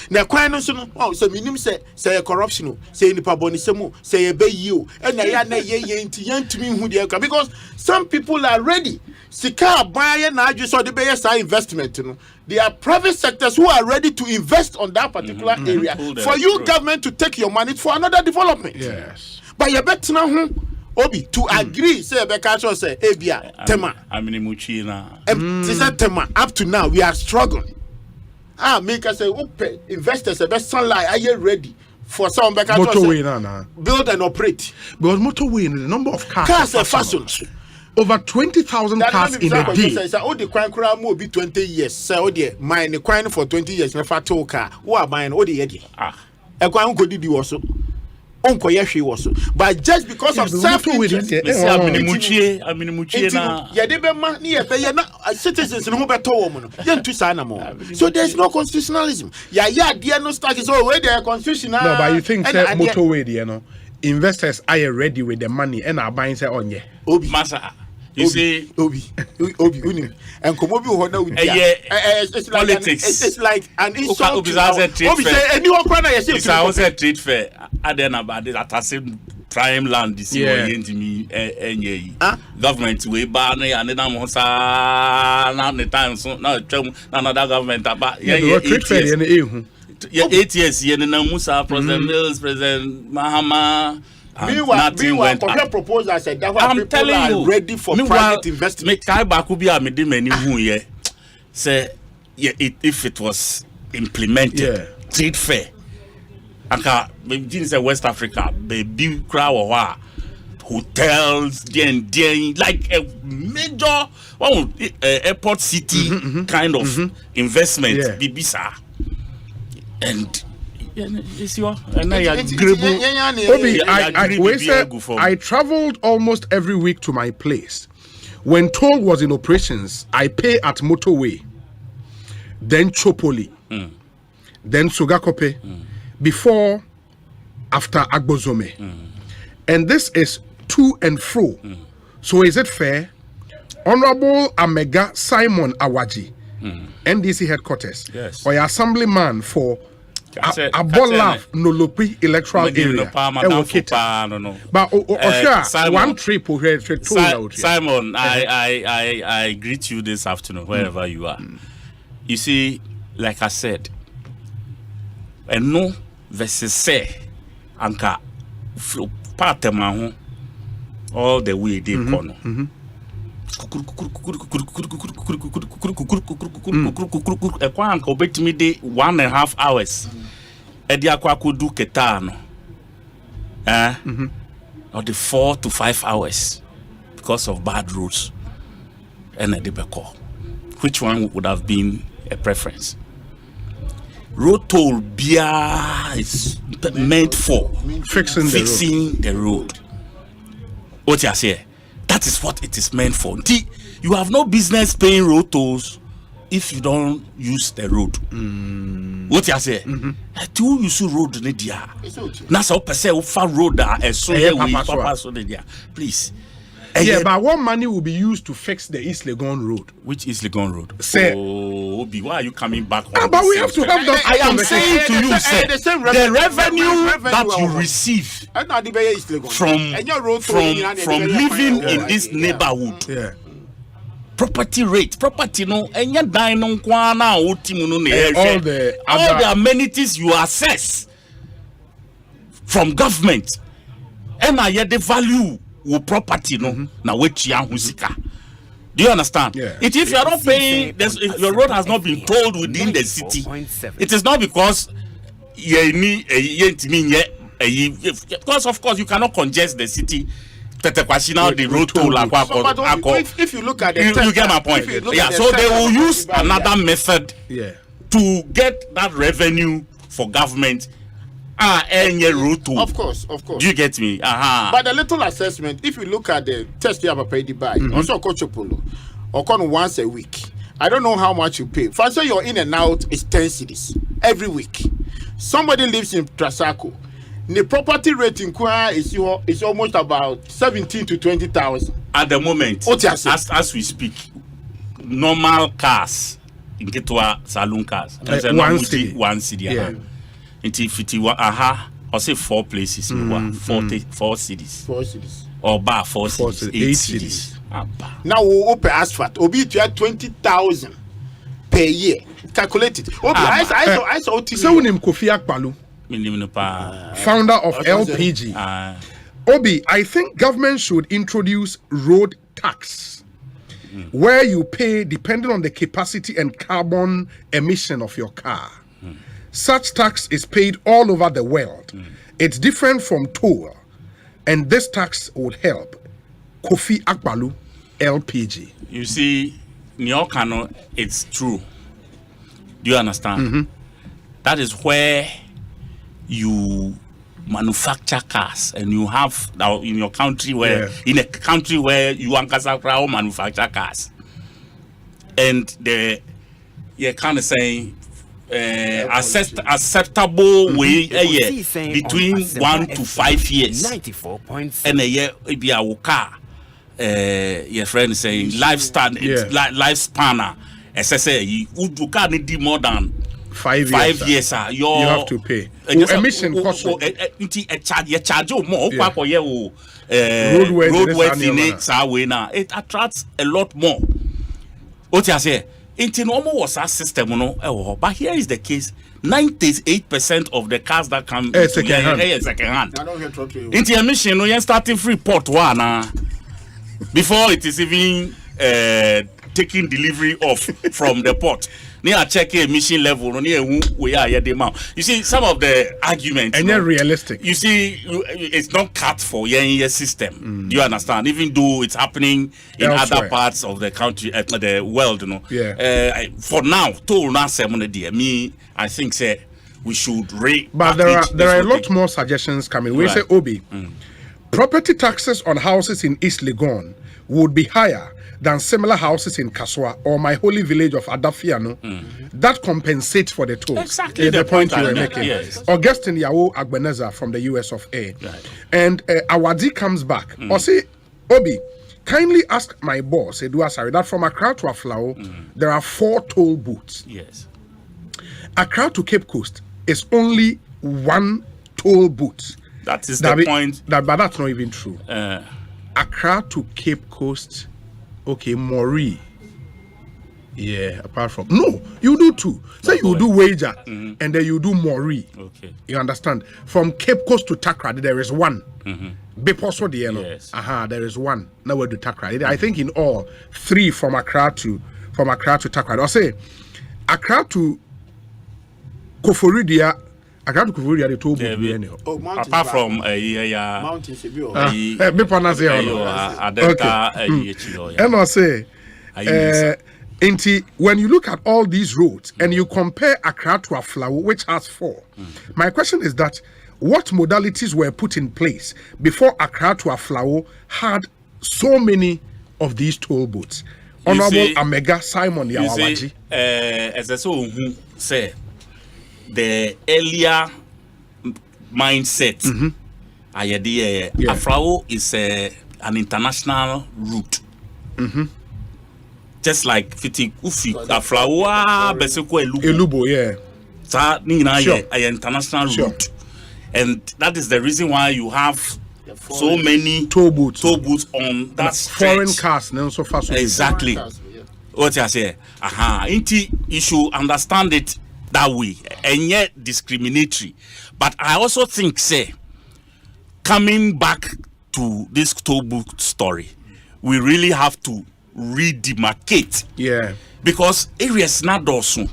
na kwan no so no so minim say corruption say nipa bonisemu say ye be yi o e na ya na ye nti yantumi hu de because some people are ready sika buy na aju so de be yes investment no there are private sectors who are ready to invest on that particular area for you government to take your money for another development but you bet na hu obi to agree say be catch us say ebia tema aminimuchi na say tema up to now we are struggling make us say open investors be sunlight are you ready for some be catch us build and operate because motorway the number of cars are fashion over 20,000 cars in a day. Say all the coin crowd will be 20 years. Say all the mine the coin for 20 years never to car. Who are buying all the edgy? A coin could do also. Uncle Yashi also. But just because of self-interest, I mean, citizens who better woman. So there's no constitutionalism. Dear no stack is already there constitutional. No, but you think that motorway, you know, investors are ready with the money and are buying say on ye. Obi. Masa. You see, Obi, and Komobi Honda with it's politics. It's like an insult. Obi say anyone corner you see. It's a trade fair. Then about that same prime land this year government we ban and then I'm now the time so now another government about trade fair 8 years Musa President Mills President Mahama. Meanwhile, proposal I said that I'm telling you ready for private investment. Say if it was implemented, trade fair. Aka maybe say West Africa, baby crowd hotels, like a major airport city kind of investment, Bibisa. And I traveled almost every week to my place. When toll was in operations, I pay at motorway, then Chopoli, then Sugakope, before, after Agbozome. And this is to and fro. So is it fair? Honorable Amega Simon Awaji, NDC headquarters, or your assemblyman for Abola Nolopi electoral area. But one trip Simon, I greet you this afternoon wherever you are. You see, like I said, and no versus say anka part all the way they corner. A quank obey me day 1.5 hours. Ediakwa could do ketano. Or the 4 to 5 hours because of bad roads. And a debacor. Which one would have been a preference? Road toll beer is meant for fixing the road. What you say? That is what it is meant for. You have no business paying road tolls if you don't use the road. What you say? Do use road nedia? Nasa opese ufa road please. Yeah, but what money will be used to fix the East Legon Road? Which East Legon Road? Say, why are you coming back? But we have to have that. I am saying to you, sir, the revenue that you receive from living in this neighborhood, property rate, property no, and all the amenities you access from government, and I the value. wo property no na wetua ho sika. Do you understand? Yeah. If you are not paying, if your road has not been tolled within the city, it is not because because of course you cannot congest the city. The road toll. If you look at the you get my point. Yeah, so they will use another method to get that revenue for government. Road toll. Of course. Do you get me? But the little assessment, if you look at the test you have paid by, also Coach Polo, or come once a week. I don't know how much you pay. For say you're in and out is 10 cities every week. Somebody lives in Trasaco. The property rating is almost about 17 to 20,000 at the moment. As we speak, normal cars in Ketwa saloon cars. One city. Yeah. Into 51. I'll say 4 places. 4 cities. 4 cities. Or bar 4 cities. 8 cities. Now we open asphalt. Obi to 20,000 per year. Calculate it. I saw so name Kofi Akpalu. Founder of LPG. Obi, I think government should introduce road tax where you pay depending on the capacity and carbon emission of your car. Such tax is paid all over the world. It's different from toll, and this tax would help. Kofi Akpalu, LPG. You see, Nyokano, it's true. Do you understand? That is where you manufacture cars, and you have now in your country where in a country where you manufacture cars, and you're kind of saying acceptable way between 1 to 5 years, and a year be a car. Your friend is saying lifespan. As I say, you can't need more than 5 years. You have to pay. Emission cost. You charge more. Roadways. It attracts a lot more. What you say? It was a system, but here is the case: 98% of the cars that come second hand. Into emission, you starting free port one before it is even taking delivery of from the port. Near checking emission level, we are here. You see, some of the arguments and they're realistic. You see, it's not cut for your system. Do you understand? Even though it's happening in other parts of the country, the world, for now, told me, I think say we should rate. But there are a lot more suggestions coming. We say Obi, property taxes on houses in East Legon would be higher than similar houses in Kaswa or my holy village of Adafiano. That compensates for the tolls. Exactly the point you were making. Yes. Augustine Yao Agbeneza from the US of A. Right. And Awadi comes back. Osei, Obi, kindly ask my boss, Eduasari, that from Accra to Aflao, there are 4 toll booths. Yes. Accra to Cape Coast is only 1 toll booth. That is the point. But that's not even true. Accra to Cape Coast. Okay, Mori. Yeah, apart from no, you do 2. Say you do Wager and then you do Mori. Okay. You understand? From Cape Coast to Takrady, there is 1. Beposo the yellow. Yes. There is 1. Now we do Takrady. I think in all 3 from Accra to Takrady. I'll say Accra to Koforidia. Accra to Koforidia the toll booth. Apart from mountains. And I'll say when you look at all these roads and you compare Accra to Aflao, which has 4, my question is that what modalities were put in place before Accra to Aflao had so many of these toll booths? Honorable Amega Simon Yawawaji. As I say, the earlier mindset, Aflao is an international route. Just like Fiti Ufi, Aflao, Beseko Elubo, international route. And that is the reason why you have so many toll booths on that stretch. Foreign cars, so far. Exactly. What I say, you should understand it that way, and yet discriminatory. But I also think, say, coming back to this toll booth story, we really have to redemarcate. Yeah. Because areas not dorsum,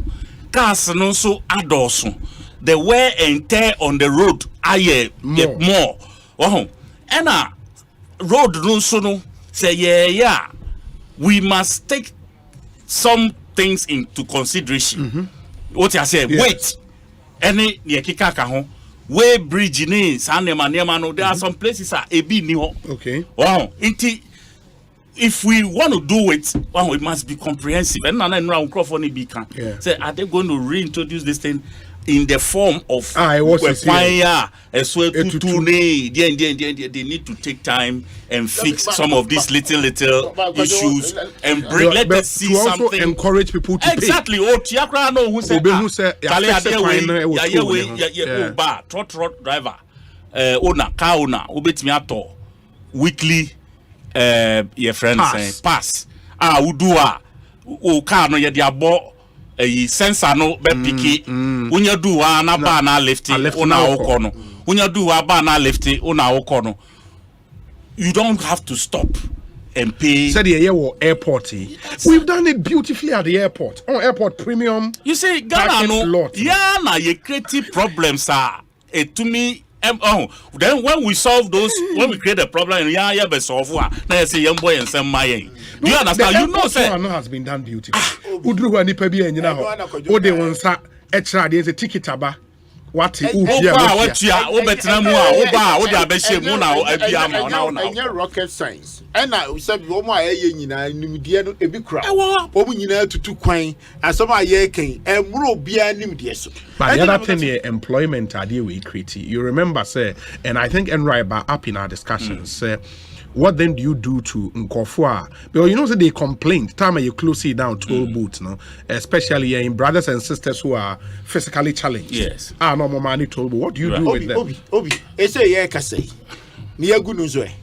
cars no so adorsum. The wear and tear on the road are more. Oh, and road no so no say yeah. We must take some things into consideration. What I say, wait. Any kika ho way bridge ni sanema no there are some places are ebi ni ho. Okay. Wow. If we want to do it, well, it must be comprehensive. And yeah. Say, are they going to reintroduce this thing in the form of they need to take time and fix some of these little issues and bring. Let us see to something. Also encourage people to exactly. pay. Oh, Tiakra no who said trot driver, owner, car owner, ubetimiato weekly. Your friend saying pass. Udua o car no ye dia bo sensor no be piki. Unya do na ba na lefty una oko no. Unya do ba na lefty una oko no. You don't have to stop and pay. Said the airport. We've done it beautifully at the airport. On airport premium. You see Ghana no. Yeah, na ye creative problems are to me. Then when we solve those, when we create a problem, now you solve one. Now you say young boy and some my. Do you understand? You know, sir. Has been done beautifully. Udru wa ni pebi enyi na ho. O de wonsa extra dey say ticket aba. What you rocket science. And I said, Roma, Nimudia, a big crowd. Omina to 2 coin, and some are yaking, and Muro Bia Nimudias. But the other thing, the employment idea we create. You remember, sir, and I think Enriba up in our discussions, sir. What then do you do to Nkofua? Because you know, so they complained. Time you close it down toll booths, no, especially in brothers and sisters who are physically challenged. Yes. No more money toll booth. What do you do with them? Obi, it's a year say. Near good news way.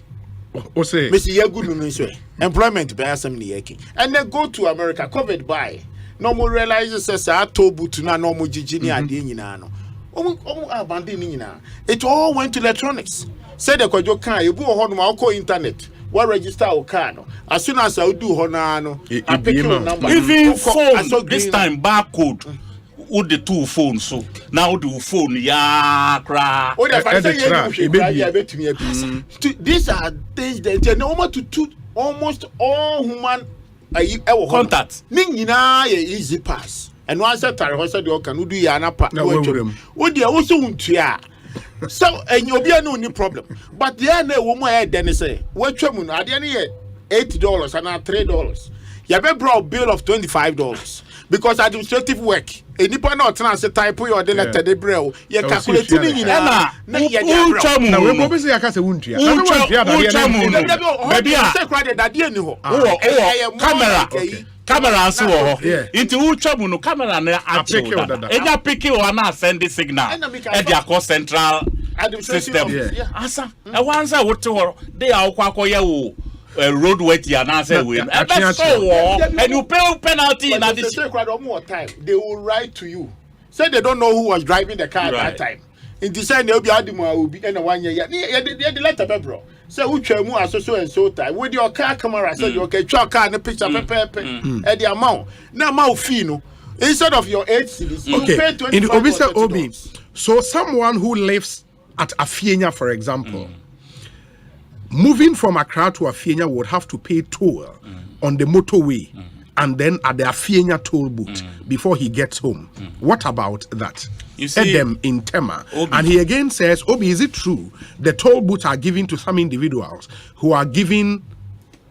Osei. Mr. Yagudu news way. Employment by some yeking. And then go to America, covered by. No more realizes as a toll booth to no more Gigi and Dinano. It all went to electronics. Said the Kojo can you go on my internet. What register or car? As soon as I do honano, I pick your number. Even phone this time barcode. With the 2 phones, so now the phone, cry. These are things that are normal to almost all human contact. Ningina easy pass. And once I tell you, you can do yana. What they also want to. So, and you'll be no problem. But the other woman then say, what you mean? I didn't $8 and now $3. You have brought a bill of $25 because administrative work. Any part not transfer type or the letter de brew. You calculate in you now. Maybe camera so into uchamu no camera na actually eja pick you na send the signal e dia call central system asa e wan say what they are kwakoye wo road weight ya na say we and you pay penalty in addition time they will write to you say they don't know who was driving the car at that time in the same they will be adimo will be and 1 year the letter bro. So we try more so and so time with your car camera. So you can check car and the picture at the amount. Now my fee no instead of your 8 cedis, you pay $25. So someone who lives at Afienya, for example, moving from Accra to Afienya would have to pay toll on the motorway and then at the Afienya toll booth before he gets home. What about that? You see, them in Tema. And he again says, Obi, is it true the toll booths are given to some individuals who are given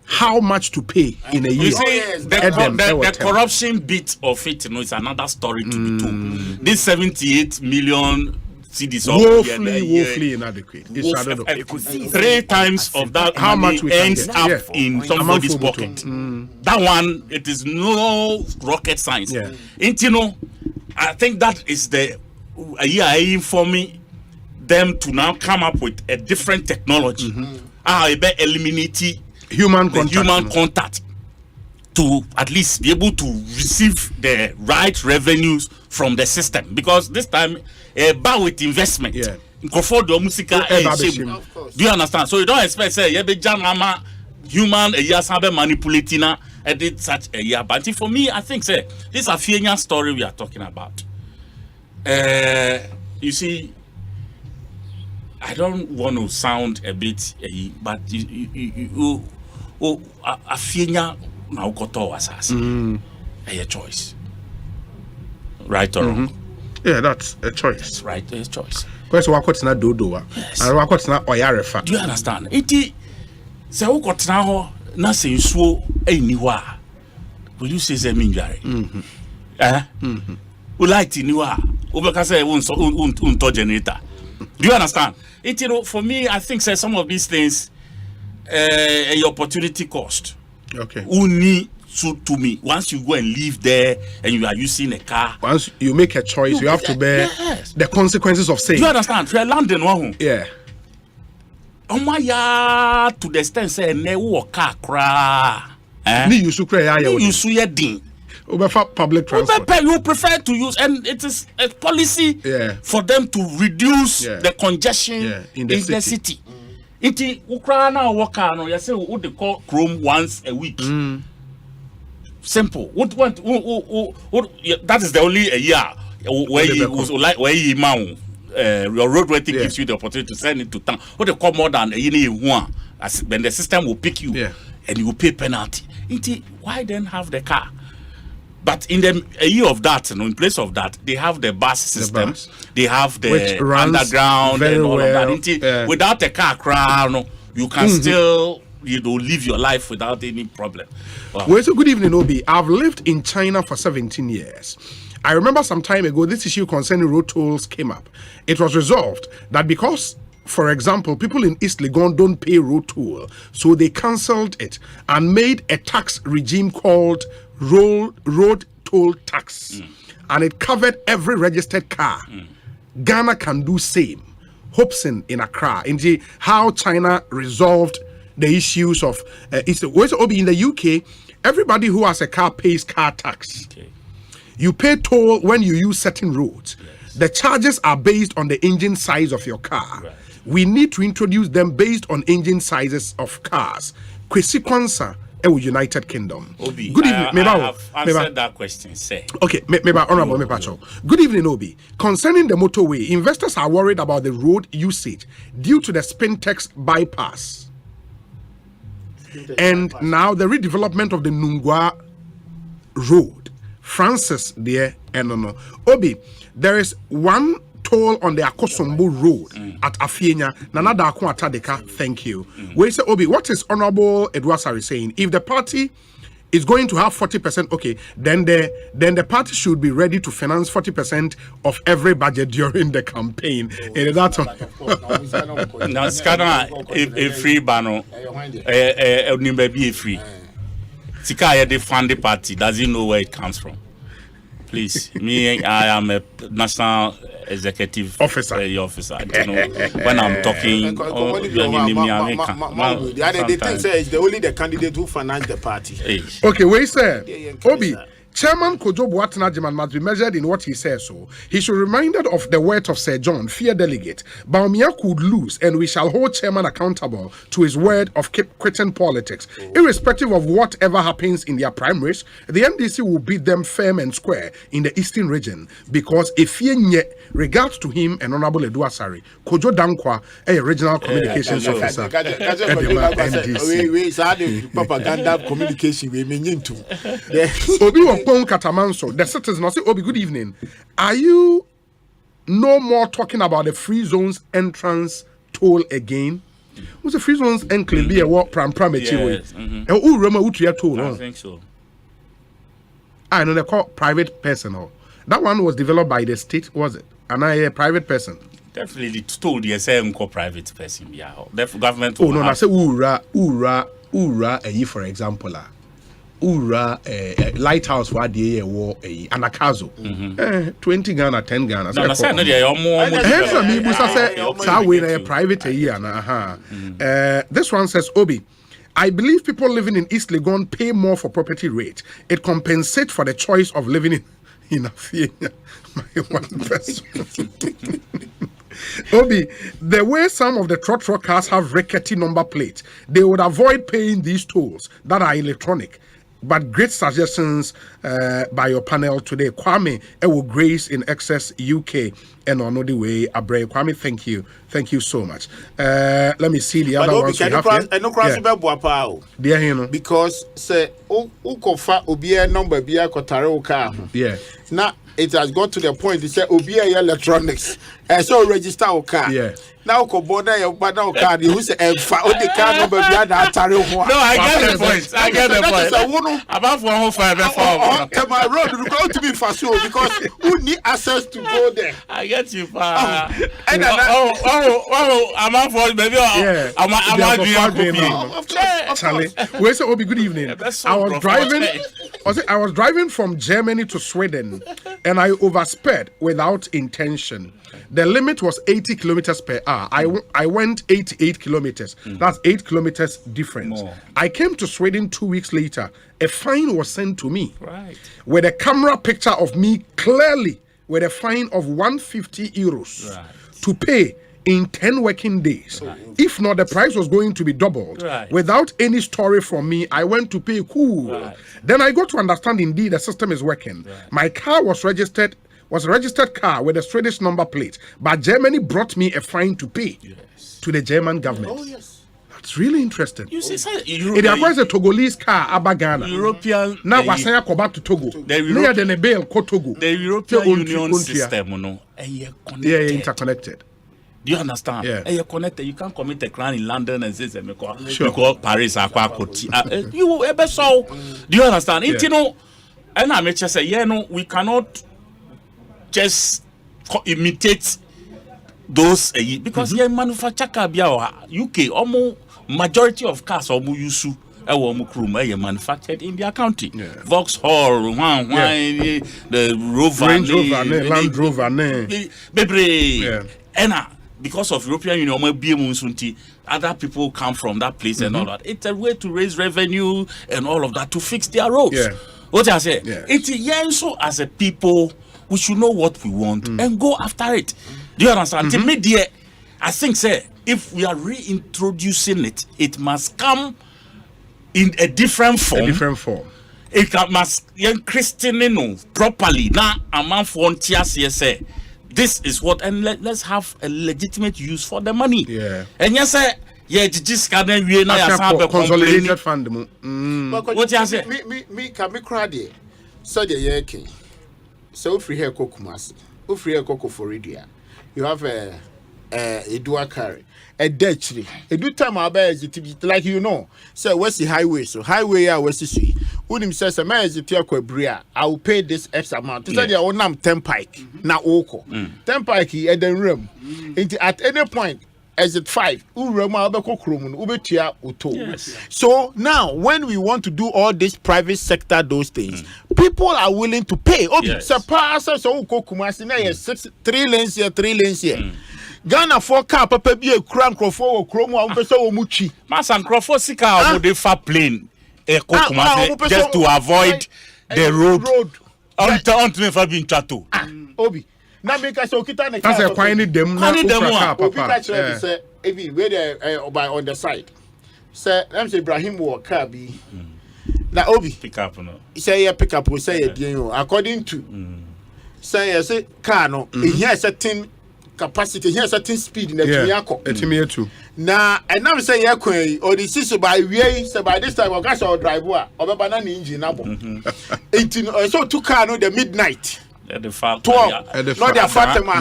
how much to pay in a year? You see, the corruption bit of it, you know, is another story to be told. This 78 million cedis woefully inadequate. 3 times of that how much ends up in somebody's pocket. That one, it is no rocket science. You know, I think that is the informing them to now come up with a different technology. Eliminate human contact to at least be able to receive the right revenues from the system, because this time with investment Nkofo do musika do you understand? So you don't expect say you be janama human a year sabe manipulating edit such a year. But for me, I think say this Afienya story we are talking about. You see, I don't want to sound a bit, but you Afienya na ukoto asas. A choice, right or wrong? Yeah, that's a choice. That's right, it's a choice. Because wakot's not dodo, and wakot's not oyarefa. Do you understand? Iti se wakot's now na se so eniwa. Will you say ze minjare? Like niwa. Obeka say unto generator. Do you understand? It, you know, for me, I think say some of these things a opportunity cost. Okay. Uni to me. Once you go and live there and you are using a car. Once you make a choice, you have to bear the consequences of saying. Do you understand? You're London one. Yeah. Ya to the extent say ne walk car. Ni yusu kra ya Ni yusu ye din. Public transport. You prefer to use, and it is a policy for them to reduce the congestion in the city. Iti Ukraina worker no, you say what they call Chrome once a week. Simple. What that is the only a year where you mount your road rating gives you the opportunity to send it to town. What they call more than a year one, then the system will pick you and you will pay penalty. Iti, why then have the car? But in a year of that, in place of that, they have the bus system, they have the underground and all of that. Without a car crown, you can still live your life without any problem. Wow. Well, so good evening, Obi. I've lived in China for 17 years. I remember some time ago, this issue concerning road tolls came up. It was resolved that because, for example, people in East Legon don't pay road toll, so they cancelled it and made a tax regime called road toll tax, and it covered every registered car. Ghana can do same. Hobson in Accra. Indeed, how China resolved the issues of Obi in the UK. Everybody who has a car pays car tax. You pay toll when you use certain roads. The charges are based on the engine size of your car. We need to introduce them based on engine sizes of cars. Kwesi Kwanzaa, United Kingdom. Obi, good evening. I have answered that question, say. Okay, honorable Mepacho. Good evening, Obi. Concerning the motorway, investors are worried about the road usage due to the Spintex bypass. And now the redevelopment of the Nungwa Road. Francis there, and no. Obi, there is one toll on the Akosombo Road at Afienya. Nanada Akwa Tadeka, thank you. We say, Obi, what is Honorable Edwasari saying? If the party is going to have 40%, okay, then the party should be ready to finance 40% of every budget during the campaign. And that's now, Scana, a free banner, a free. Sika, they fund the party, doesn't know where it comes from. Please, me, I am a national executive officer. You know, when I'm talking, the thing says it's only the candidate who finance the party. Okay, wait, sir. Obi, Chairman Kojo Boateng must be measured in what he says. So he should be reminded of the words of Sir John, fear delegate. Baumia could lose, and we shall hold Chairman accountable to his word of quitting politics. Irrespective of whatever happens in their primaries, the MDC will beat them firm and square in the Eastern region, because if ye regards to him and Honorable Edwasari, Kojo Dankwa, a regional communications officer. Propaganda communication we mean into. Obi Katamanso, the citizens say, Obi, good evening. Are you no more talking about the free zones entrance toll again? What's the free zones enclave be a walk pram Yes. I think so. I know they call private personal. That one was developed by the state, was it? And I a private person. Definitely told the same private person. Yeah, the government. Oh no, I say ura, for example, Ura lighthouse wa de wo anakazo 20 Ghana 10 Ghana no say no dey omo me busa say sa we na private na this one says, Obi, I believe people living in East Legon pay more for property rate. It compensates for the choice of living in Afienya. My one person. Obi, the way some of the trotro cars have rickety number plates, they would avoid paying these tolls that are electronic. But great suggestions by your panel today. Kwame Ewo Grace in Excess UK and on the way. Abre Kwame, thank you. Thank you so much. Let me see the other ones we have here. Because say ukofa obiya number biya kotare car. Yeah. Now it has got to the point. They say obiya electronics. So register a car. Yeah. Now ko border your partner car. You say the car number biya that tare. No, I get the point. I get the point. About 105. My road will go to be fast because who need access to go there. I get you, pa. I'm out for maybe. I'm Charlie, we say Obi, good evening. I was driving from Germany to Sweden and I oversped without intention. The limit was 80 kilometers per hour. I went 88 kilometers. That's 8 kilometers difference. More. I came to Sweden 2 weeks later. A fine was sent to me. Right. With a camera picture of me clearly with a fine of 150 euros to pay in 10 working days. Right. If not, the price was going to be doubled. Right. Without any story from me, I went to pay cool. Right. Then I got to understand indeed the system is working. Right. My car was a registered car with a Swedish number plate, but Germany brought me a fine to pay to the German government. Oh yes. That's really interesting. You see, it acquires a Togolese car, Abagana. European. Now, Wasaya go back to Togo. The European Union system, interconnected. Do you understand? Yeah. You're connected. You can't commit a crime in London and say, because Paris are you ever saw? Do you understand? Yeah. It, you know, and I just say, we cannot just imitate those because manufacture car UK almost majority of cars use manufactured in their country. Yeah. Vauxhall, the Rover, Range Rover, Land Rover, and because of European Union, other people come from that place and all that. It's a way to raise revenue and all of that to fix their roads. Yeah. What I say, Yeah. it's so as a people, we should know what we want and go after it. Do you understand? I think, say, if we are reintroducing it, it must come in a different form. It must Christian properly. Now, a man for say, this is what, and let's have a legitimate use for the money. Yeah. And yes, sir. Yeah, just can we now consolidated fund. What you say? Me can me cry there. So the year king. So free hair kokumas. Free hair koko for idia. You have a dual carry. A Dutchly. A good time I bear it to be like So what's the highway? So highway what's the sea? Unim says a man is a tiako bria. I will pay this X amount. To say your own name 10 pike. Now oko. 10 pike at the room. At any point. Exit 5. Yes. So now, when we want to do all this private sector, those things, people are willing to pay. Okay, so 3 lanes here, 3 lanes here. Ghana 4 car, papa be a crank for chromo, muchi. Masan Crawford Sika would defer plane just to avoid the road. On to never been tattoo. Obi. Now make us okita that's a quite them say if we there by on the side say let me say Ibrahim will car be na Obi pick up no say pick up we say according to say car no here certain capacity here certain speed na etimi too na and now say here kwan or the system by way say by this time oga say drive or obeba na engine na bo so two car no the midnight the fact 12 not their Fatima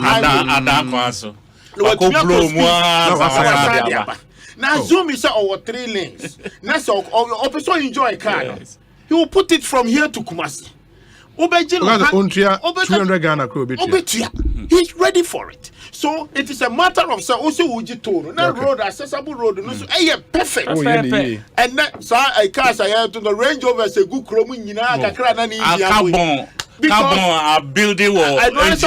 now zoom is over 3 lanes now so also enjoy a car he will put it from here to Kumasi 200 Ghana he's ready for it. So it is a matter of also Uji Toro. Now road accessible road no so perfect. And that so I cars I have to the Range Rover say good chromo nyina kakra na ni Carbon building because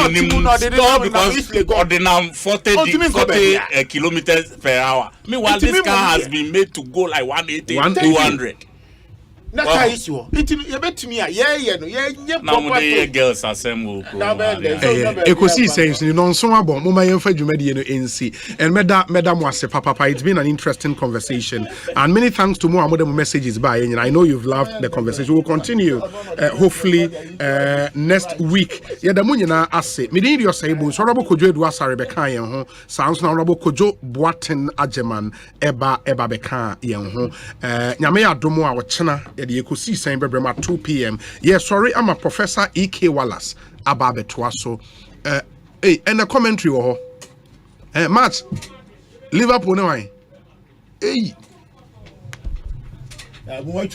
ordinary 40 kilometers per hour. Meanwhile, this car has been made to go like 180, 200. na ka issue it you bet me yeah no yeah proper girls assemble Ekosiisen you know so abon mama yemfa dwumade no NC and meda mo ase papa it's been an interesting conversation and many thanks to more modern messages by and I know you've loved the conversation. We'll continue hopefully next week yeah the munyina ase me dey your say Bonsu Honorable Kojo Edu Asare beka yen ho sounds na Honorable Kojo Boaten Ajeman eba beka yen ho nyame adomo a wo chena the Ekosiisen bebrema 2 p.m. Yes, sorry, I'm a Professor E.K. Wallace about so and a commentary match Liverpool no why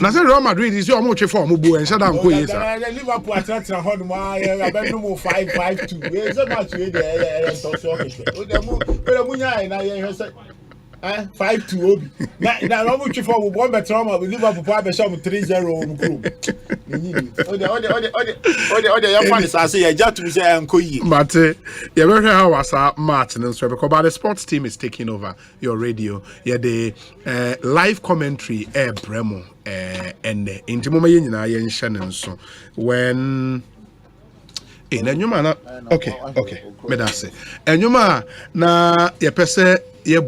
na say Real Madrid is your much for mubu and shut down ko yes Liverpool atatra hon ma abenu mo 5-5-2 e say match we dey talk o dem mu nya na ye say 5-2 obi na no much for we one better ma Liverpool pa be show 3-0 group ode ya fan say ya jatu say anko yi but you better how was match and so because the sports team is taking over your radio the live commentary bremo and into mama ye nyina ye nhye nso when na nyuma na okay me da say enyuma na ye pese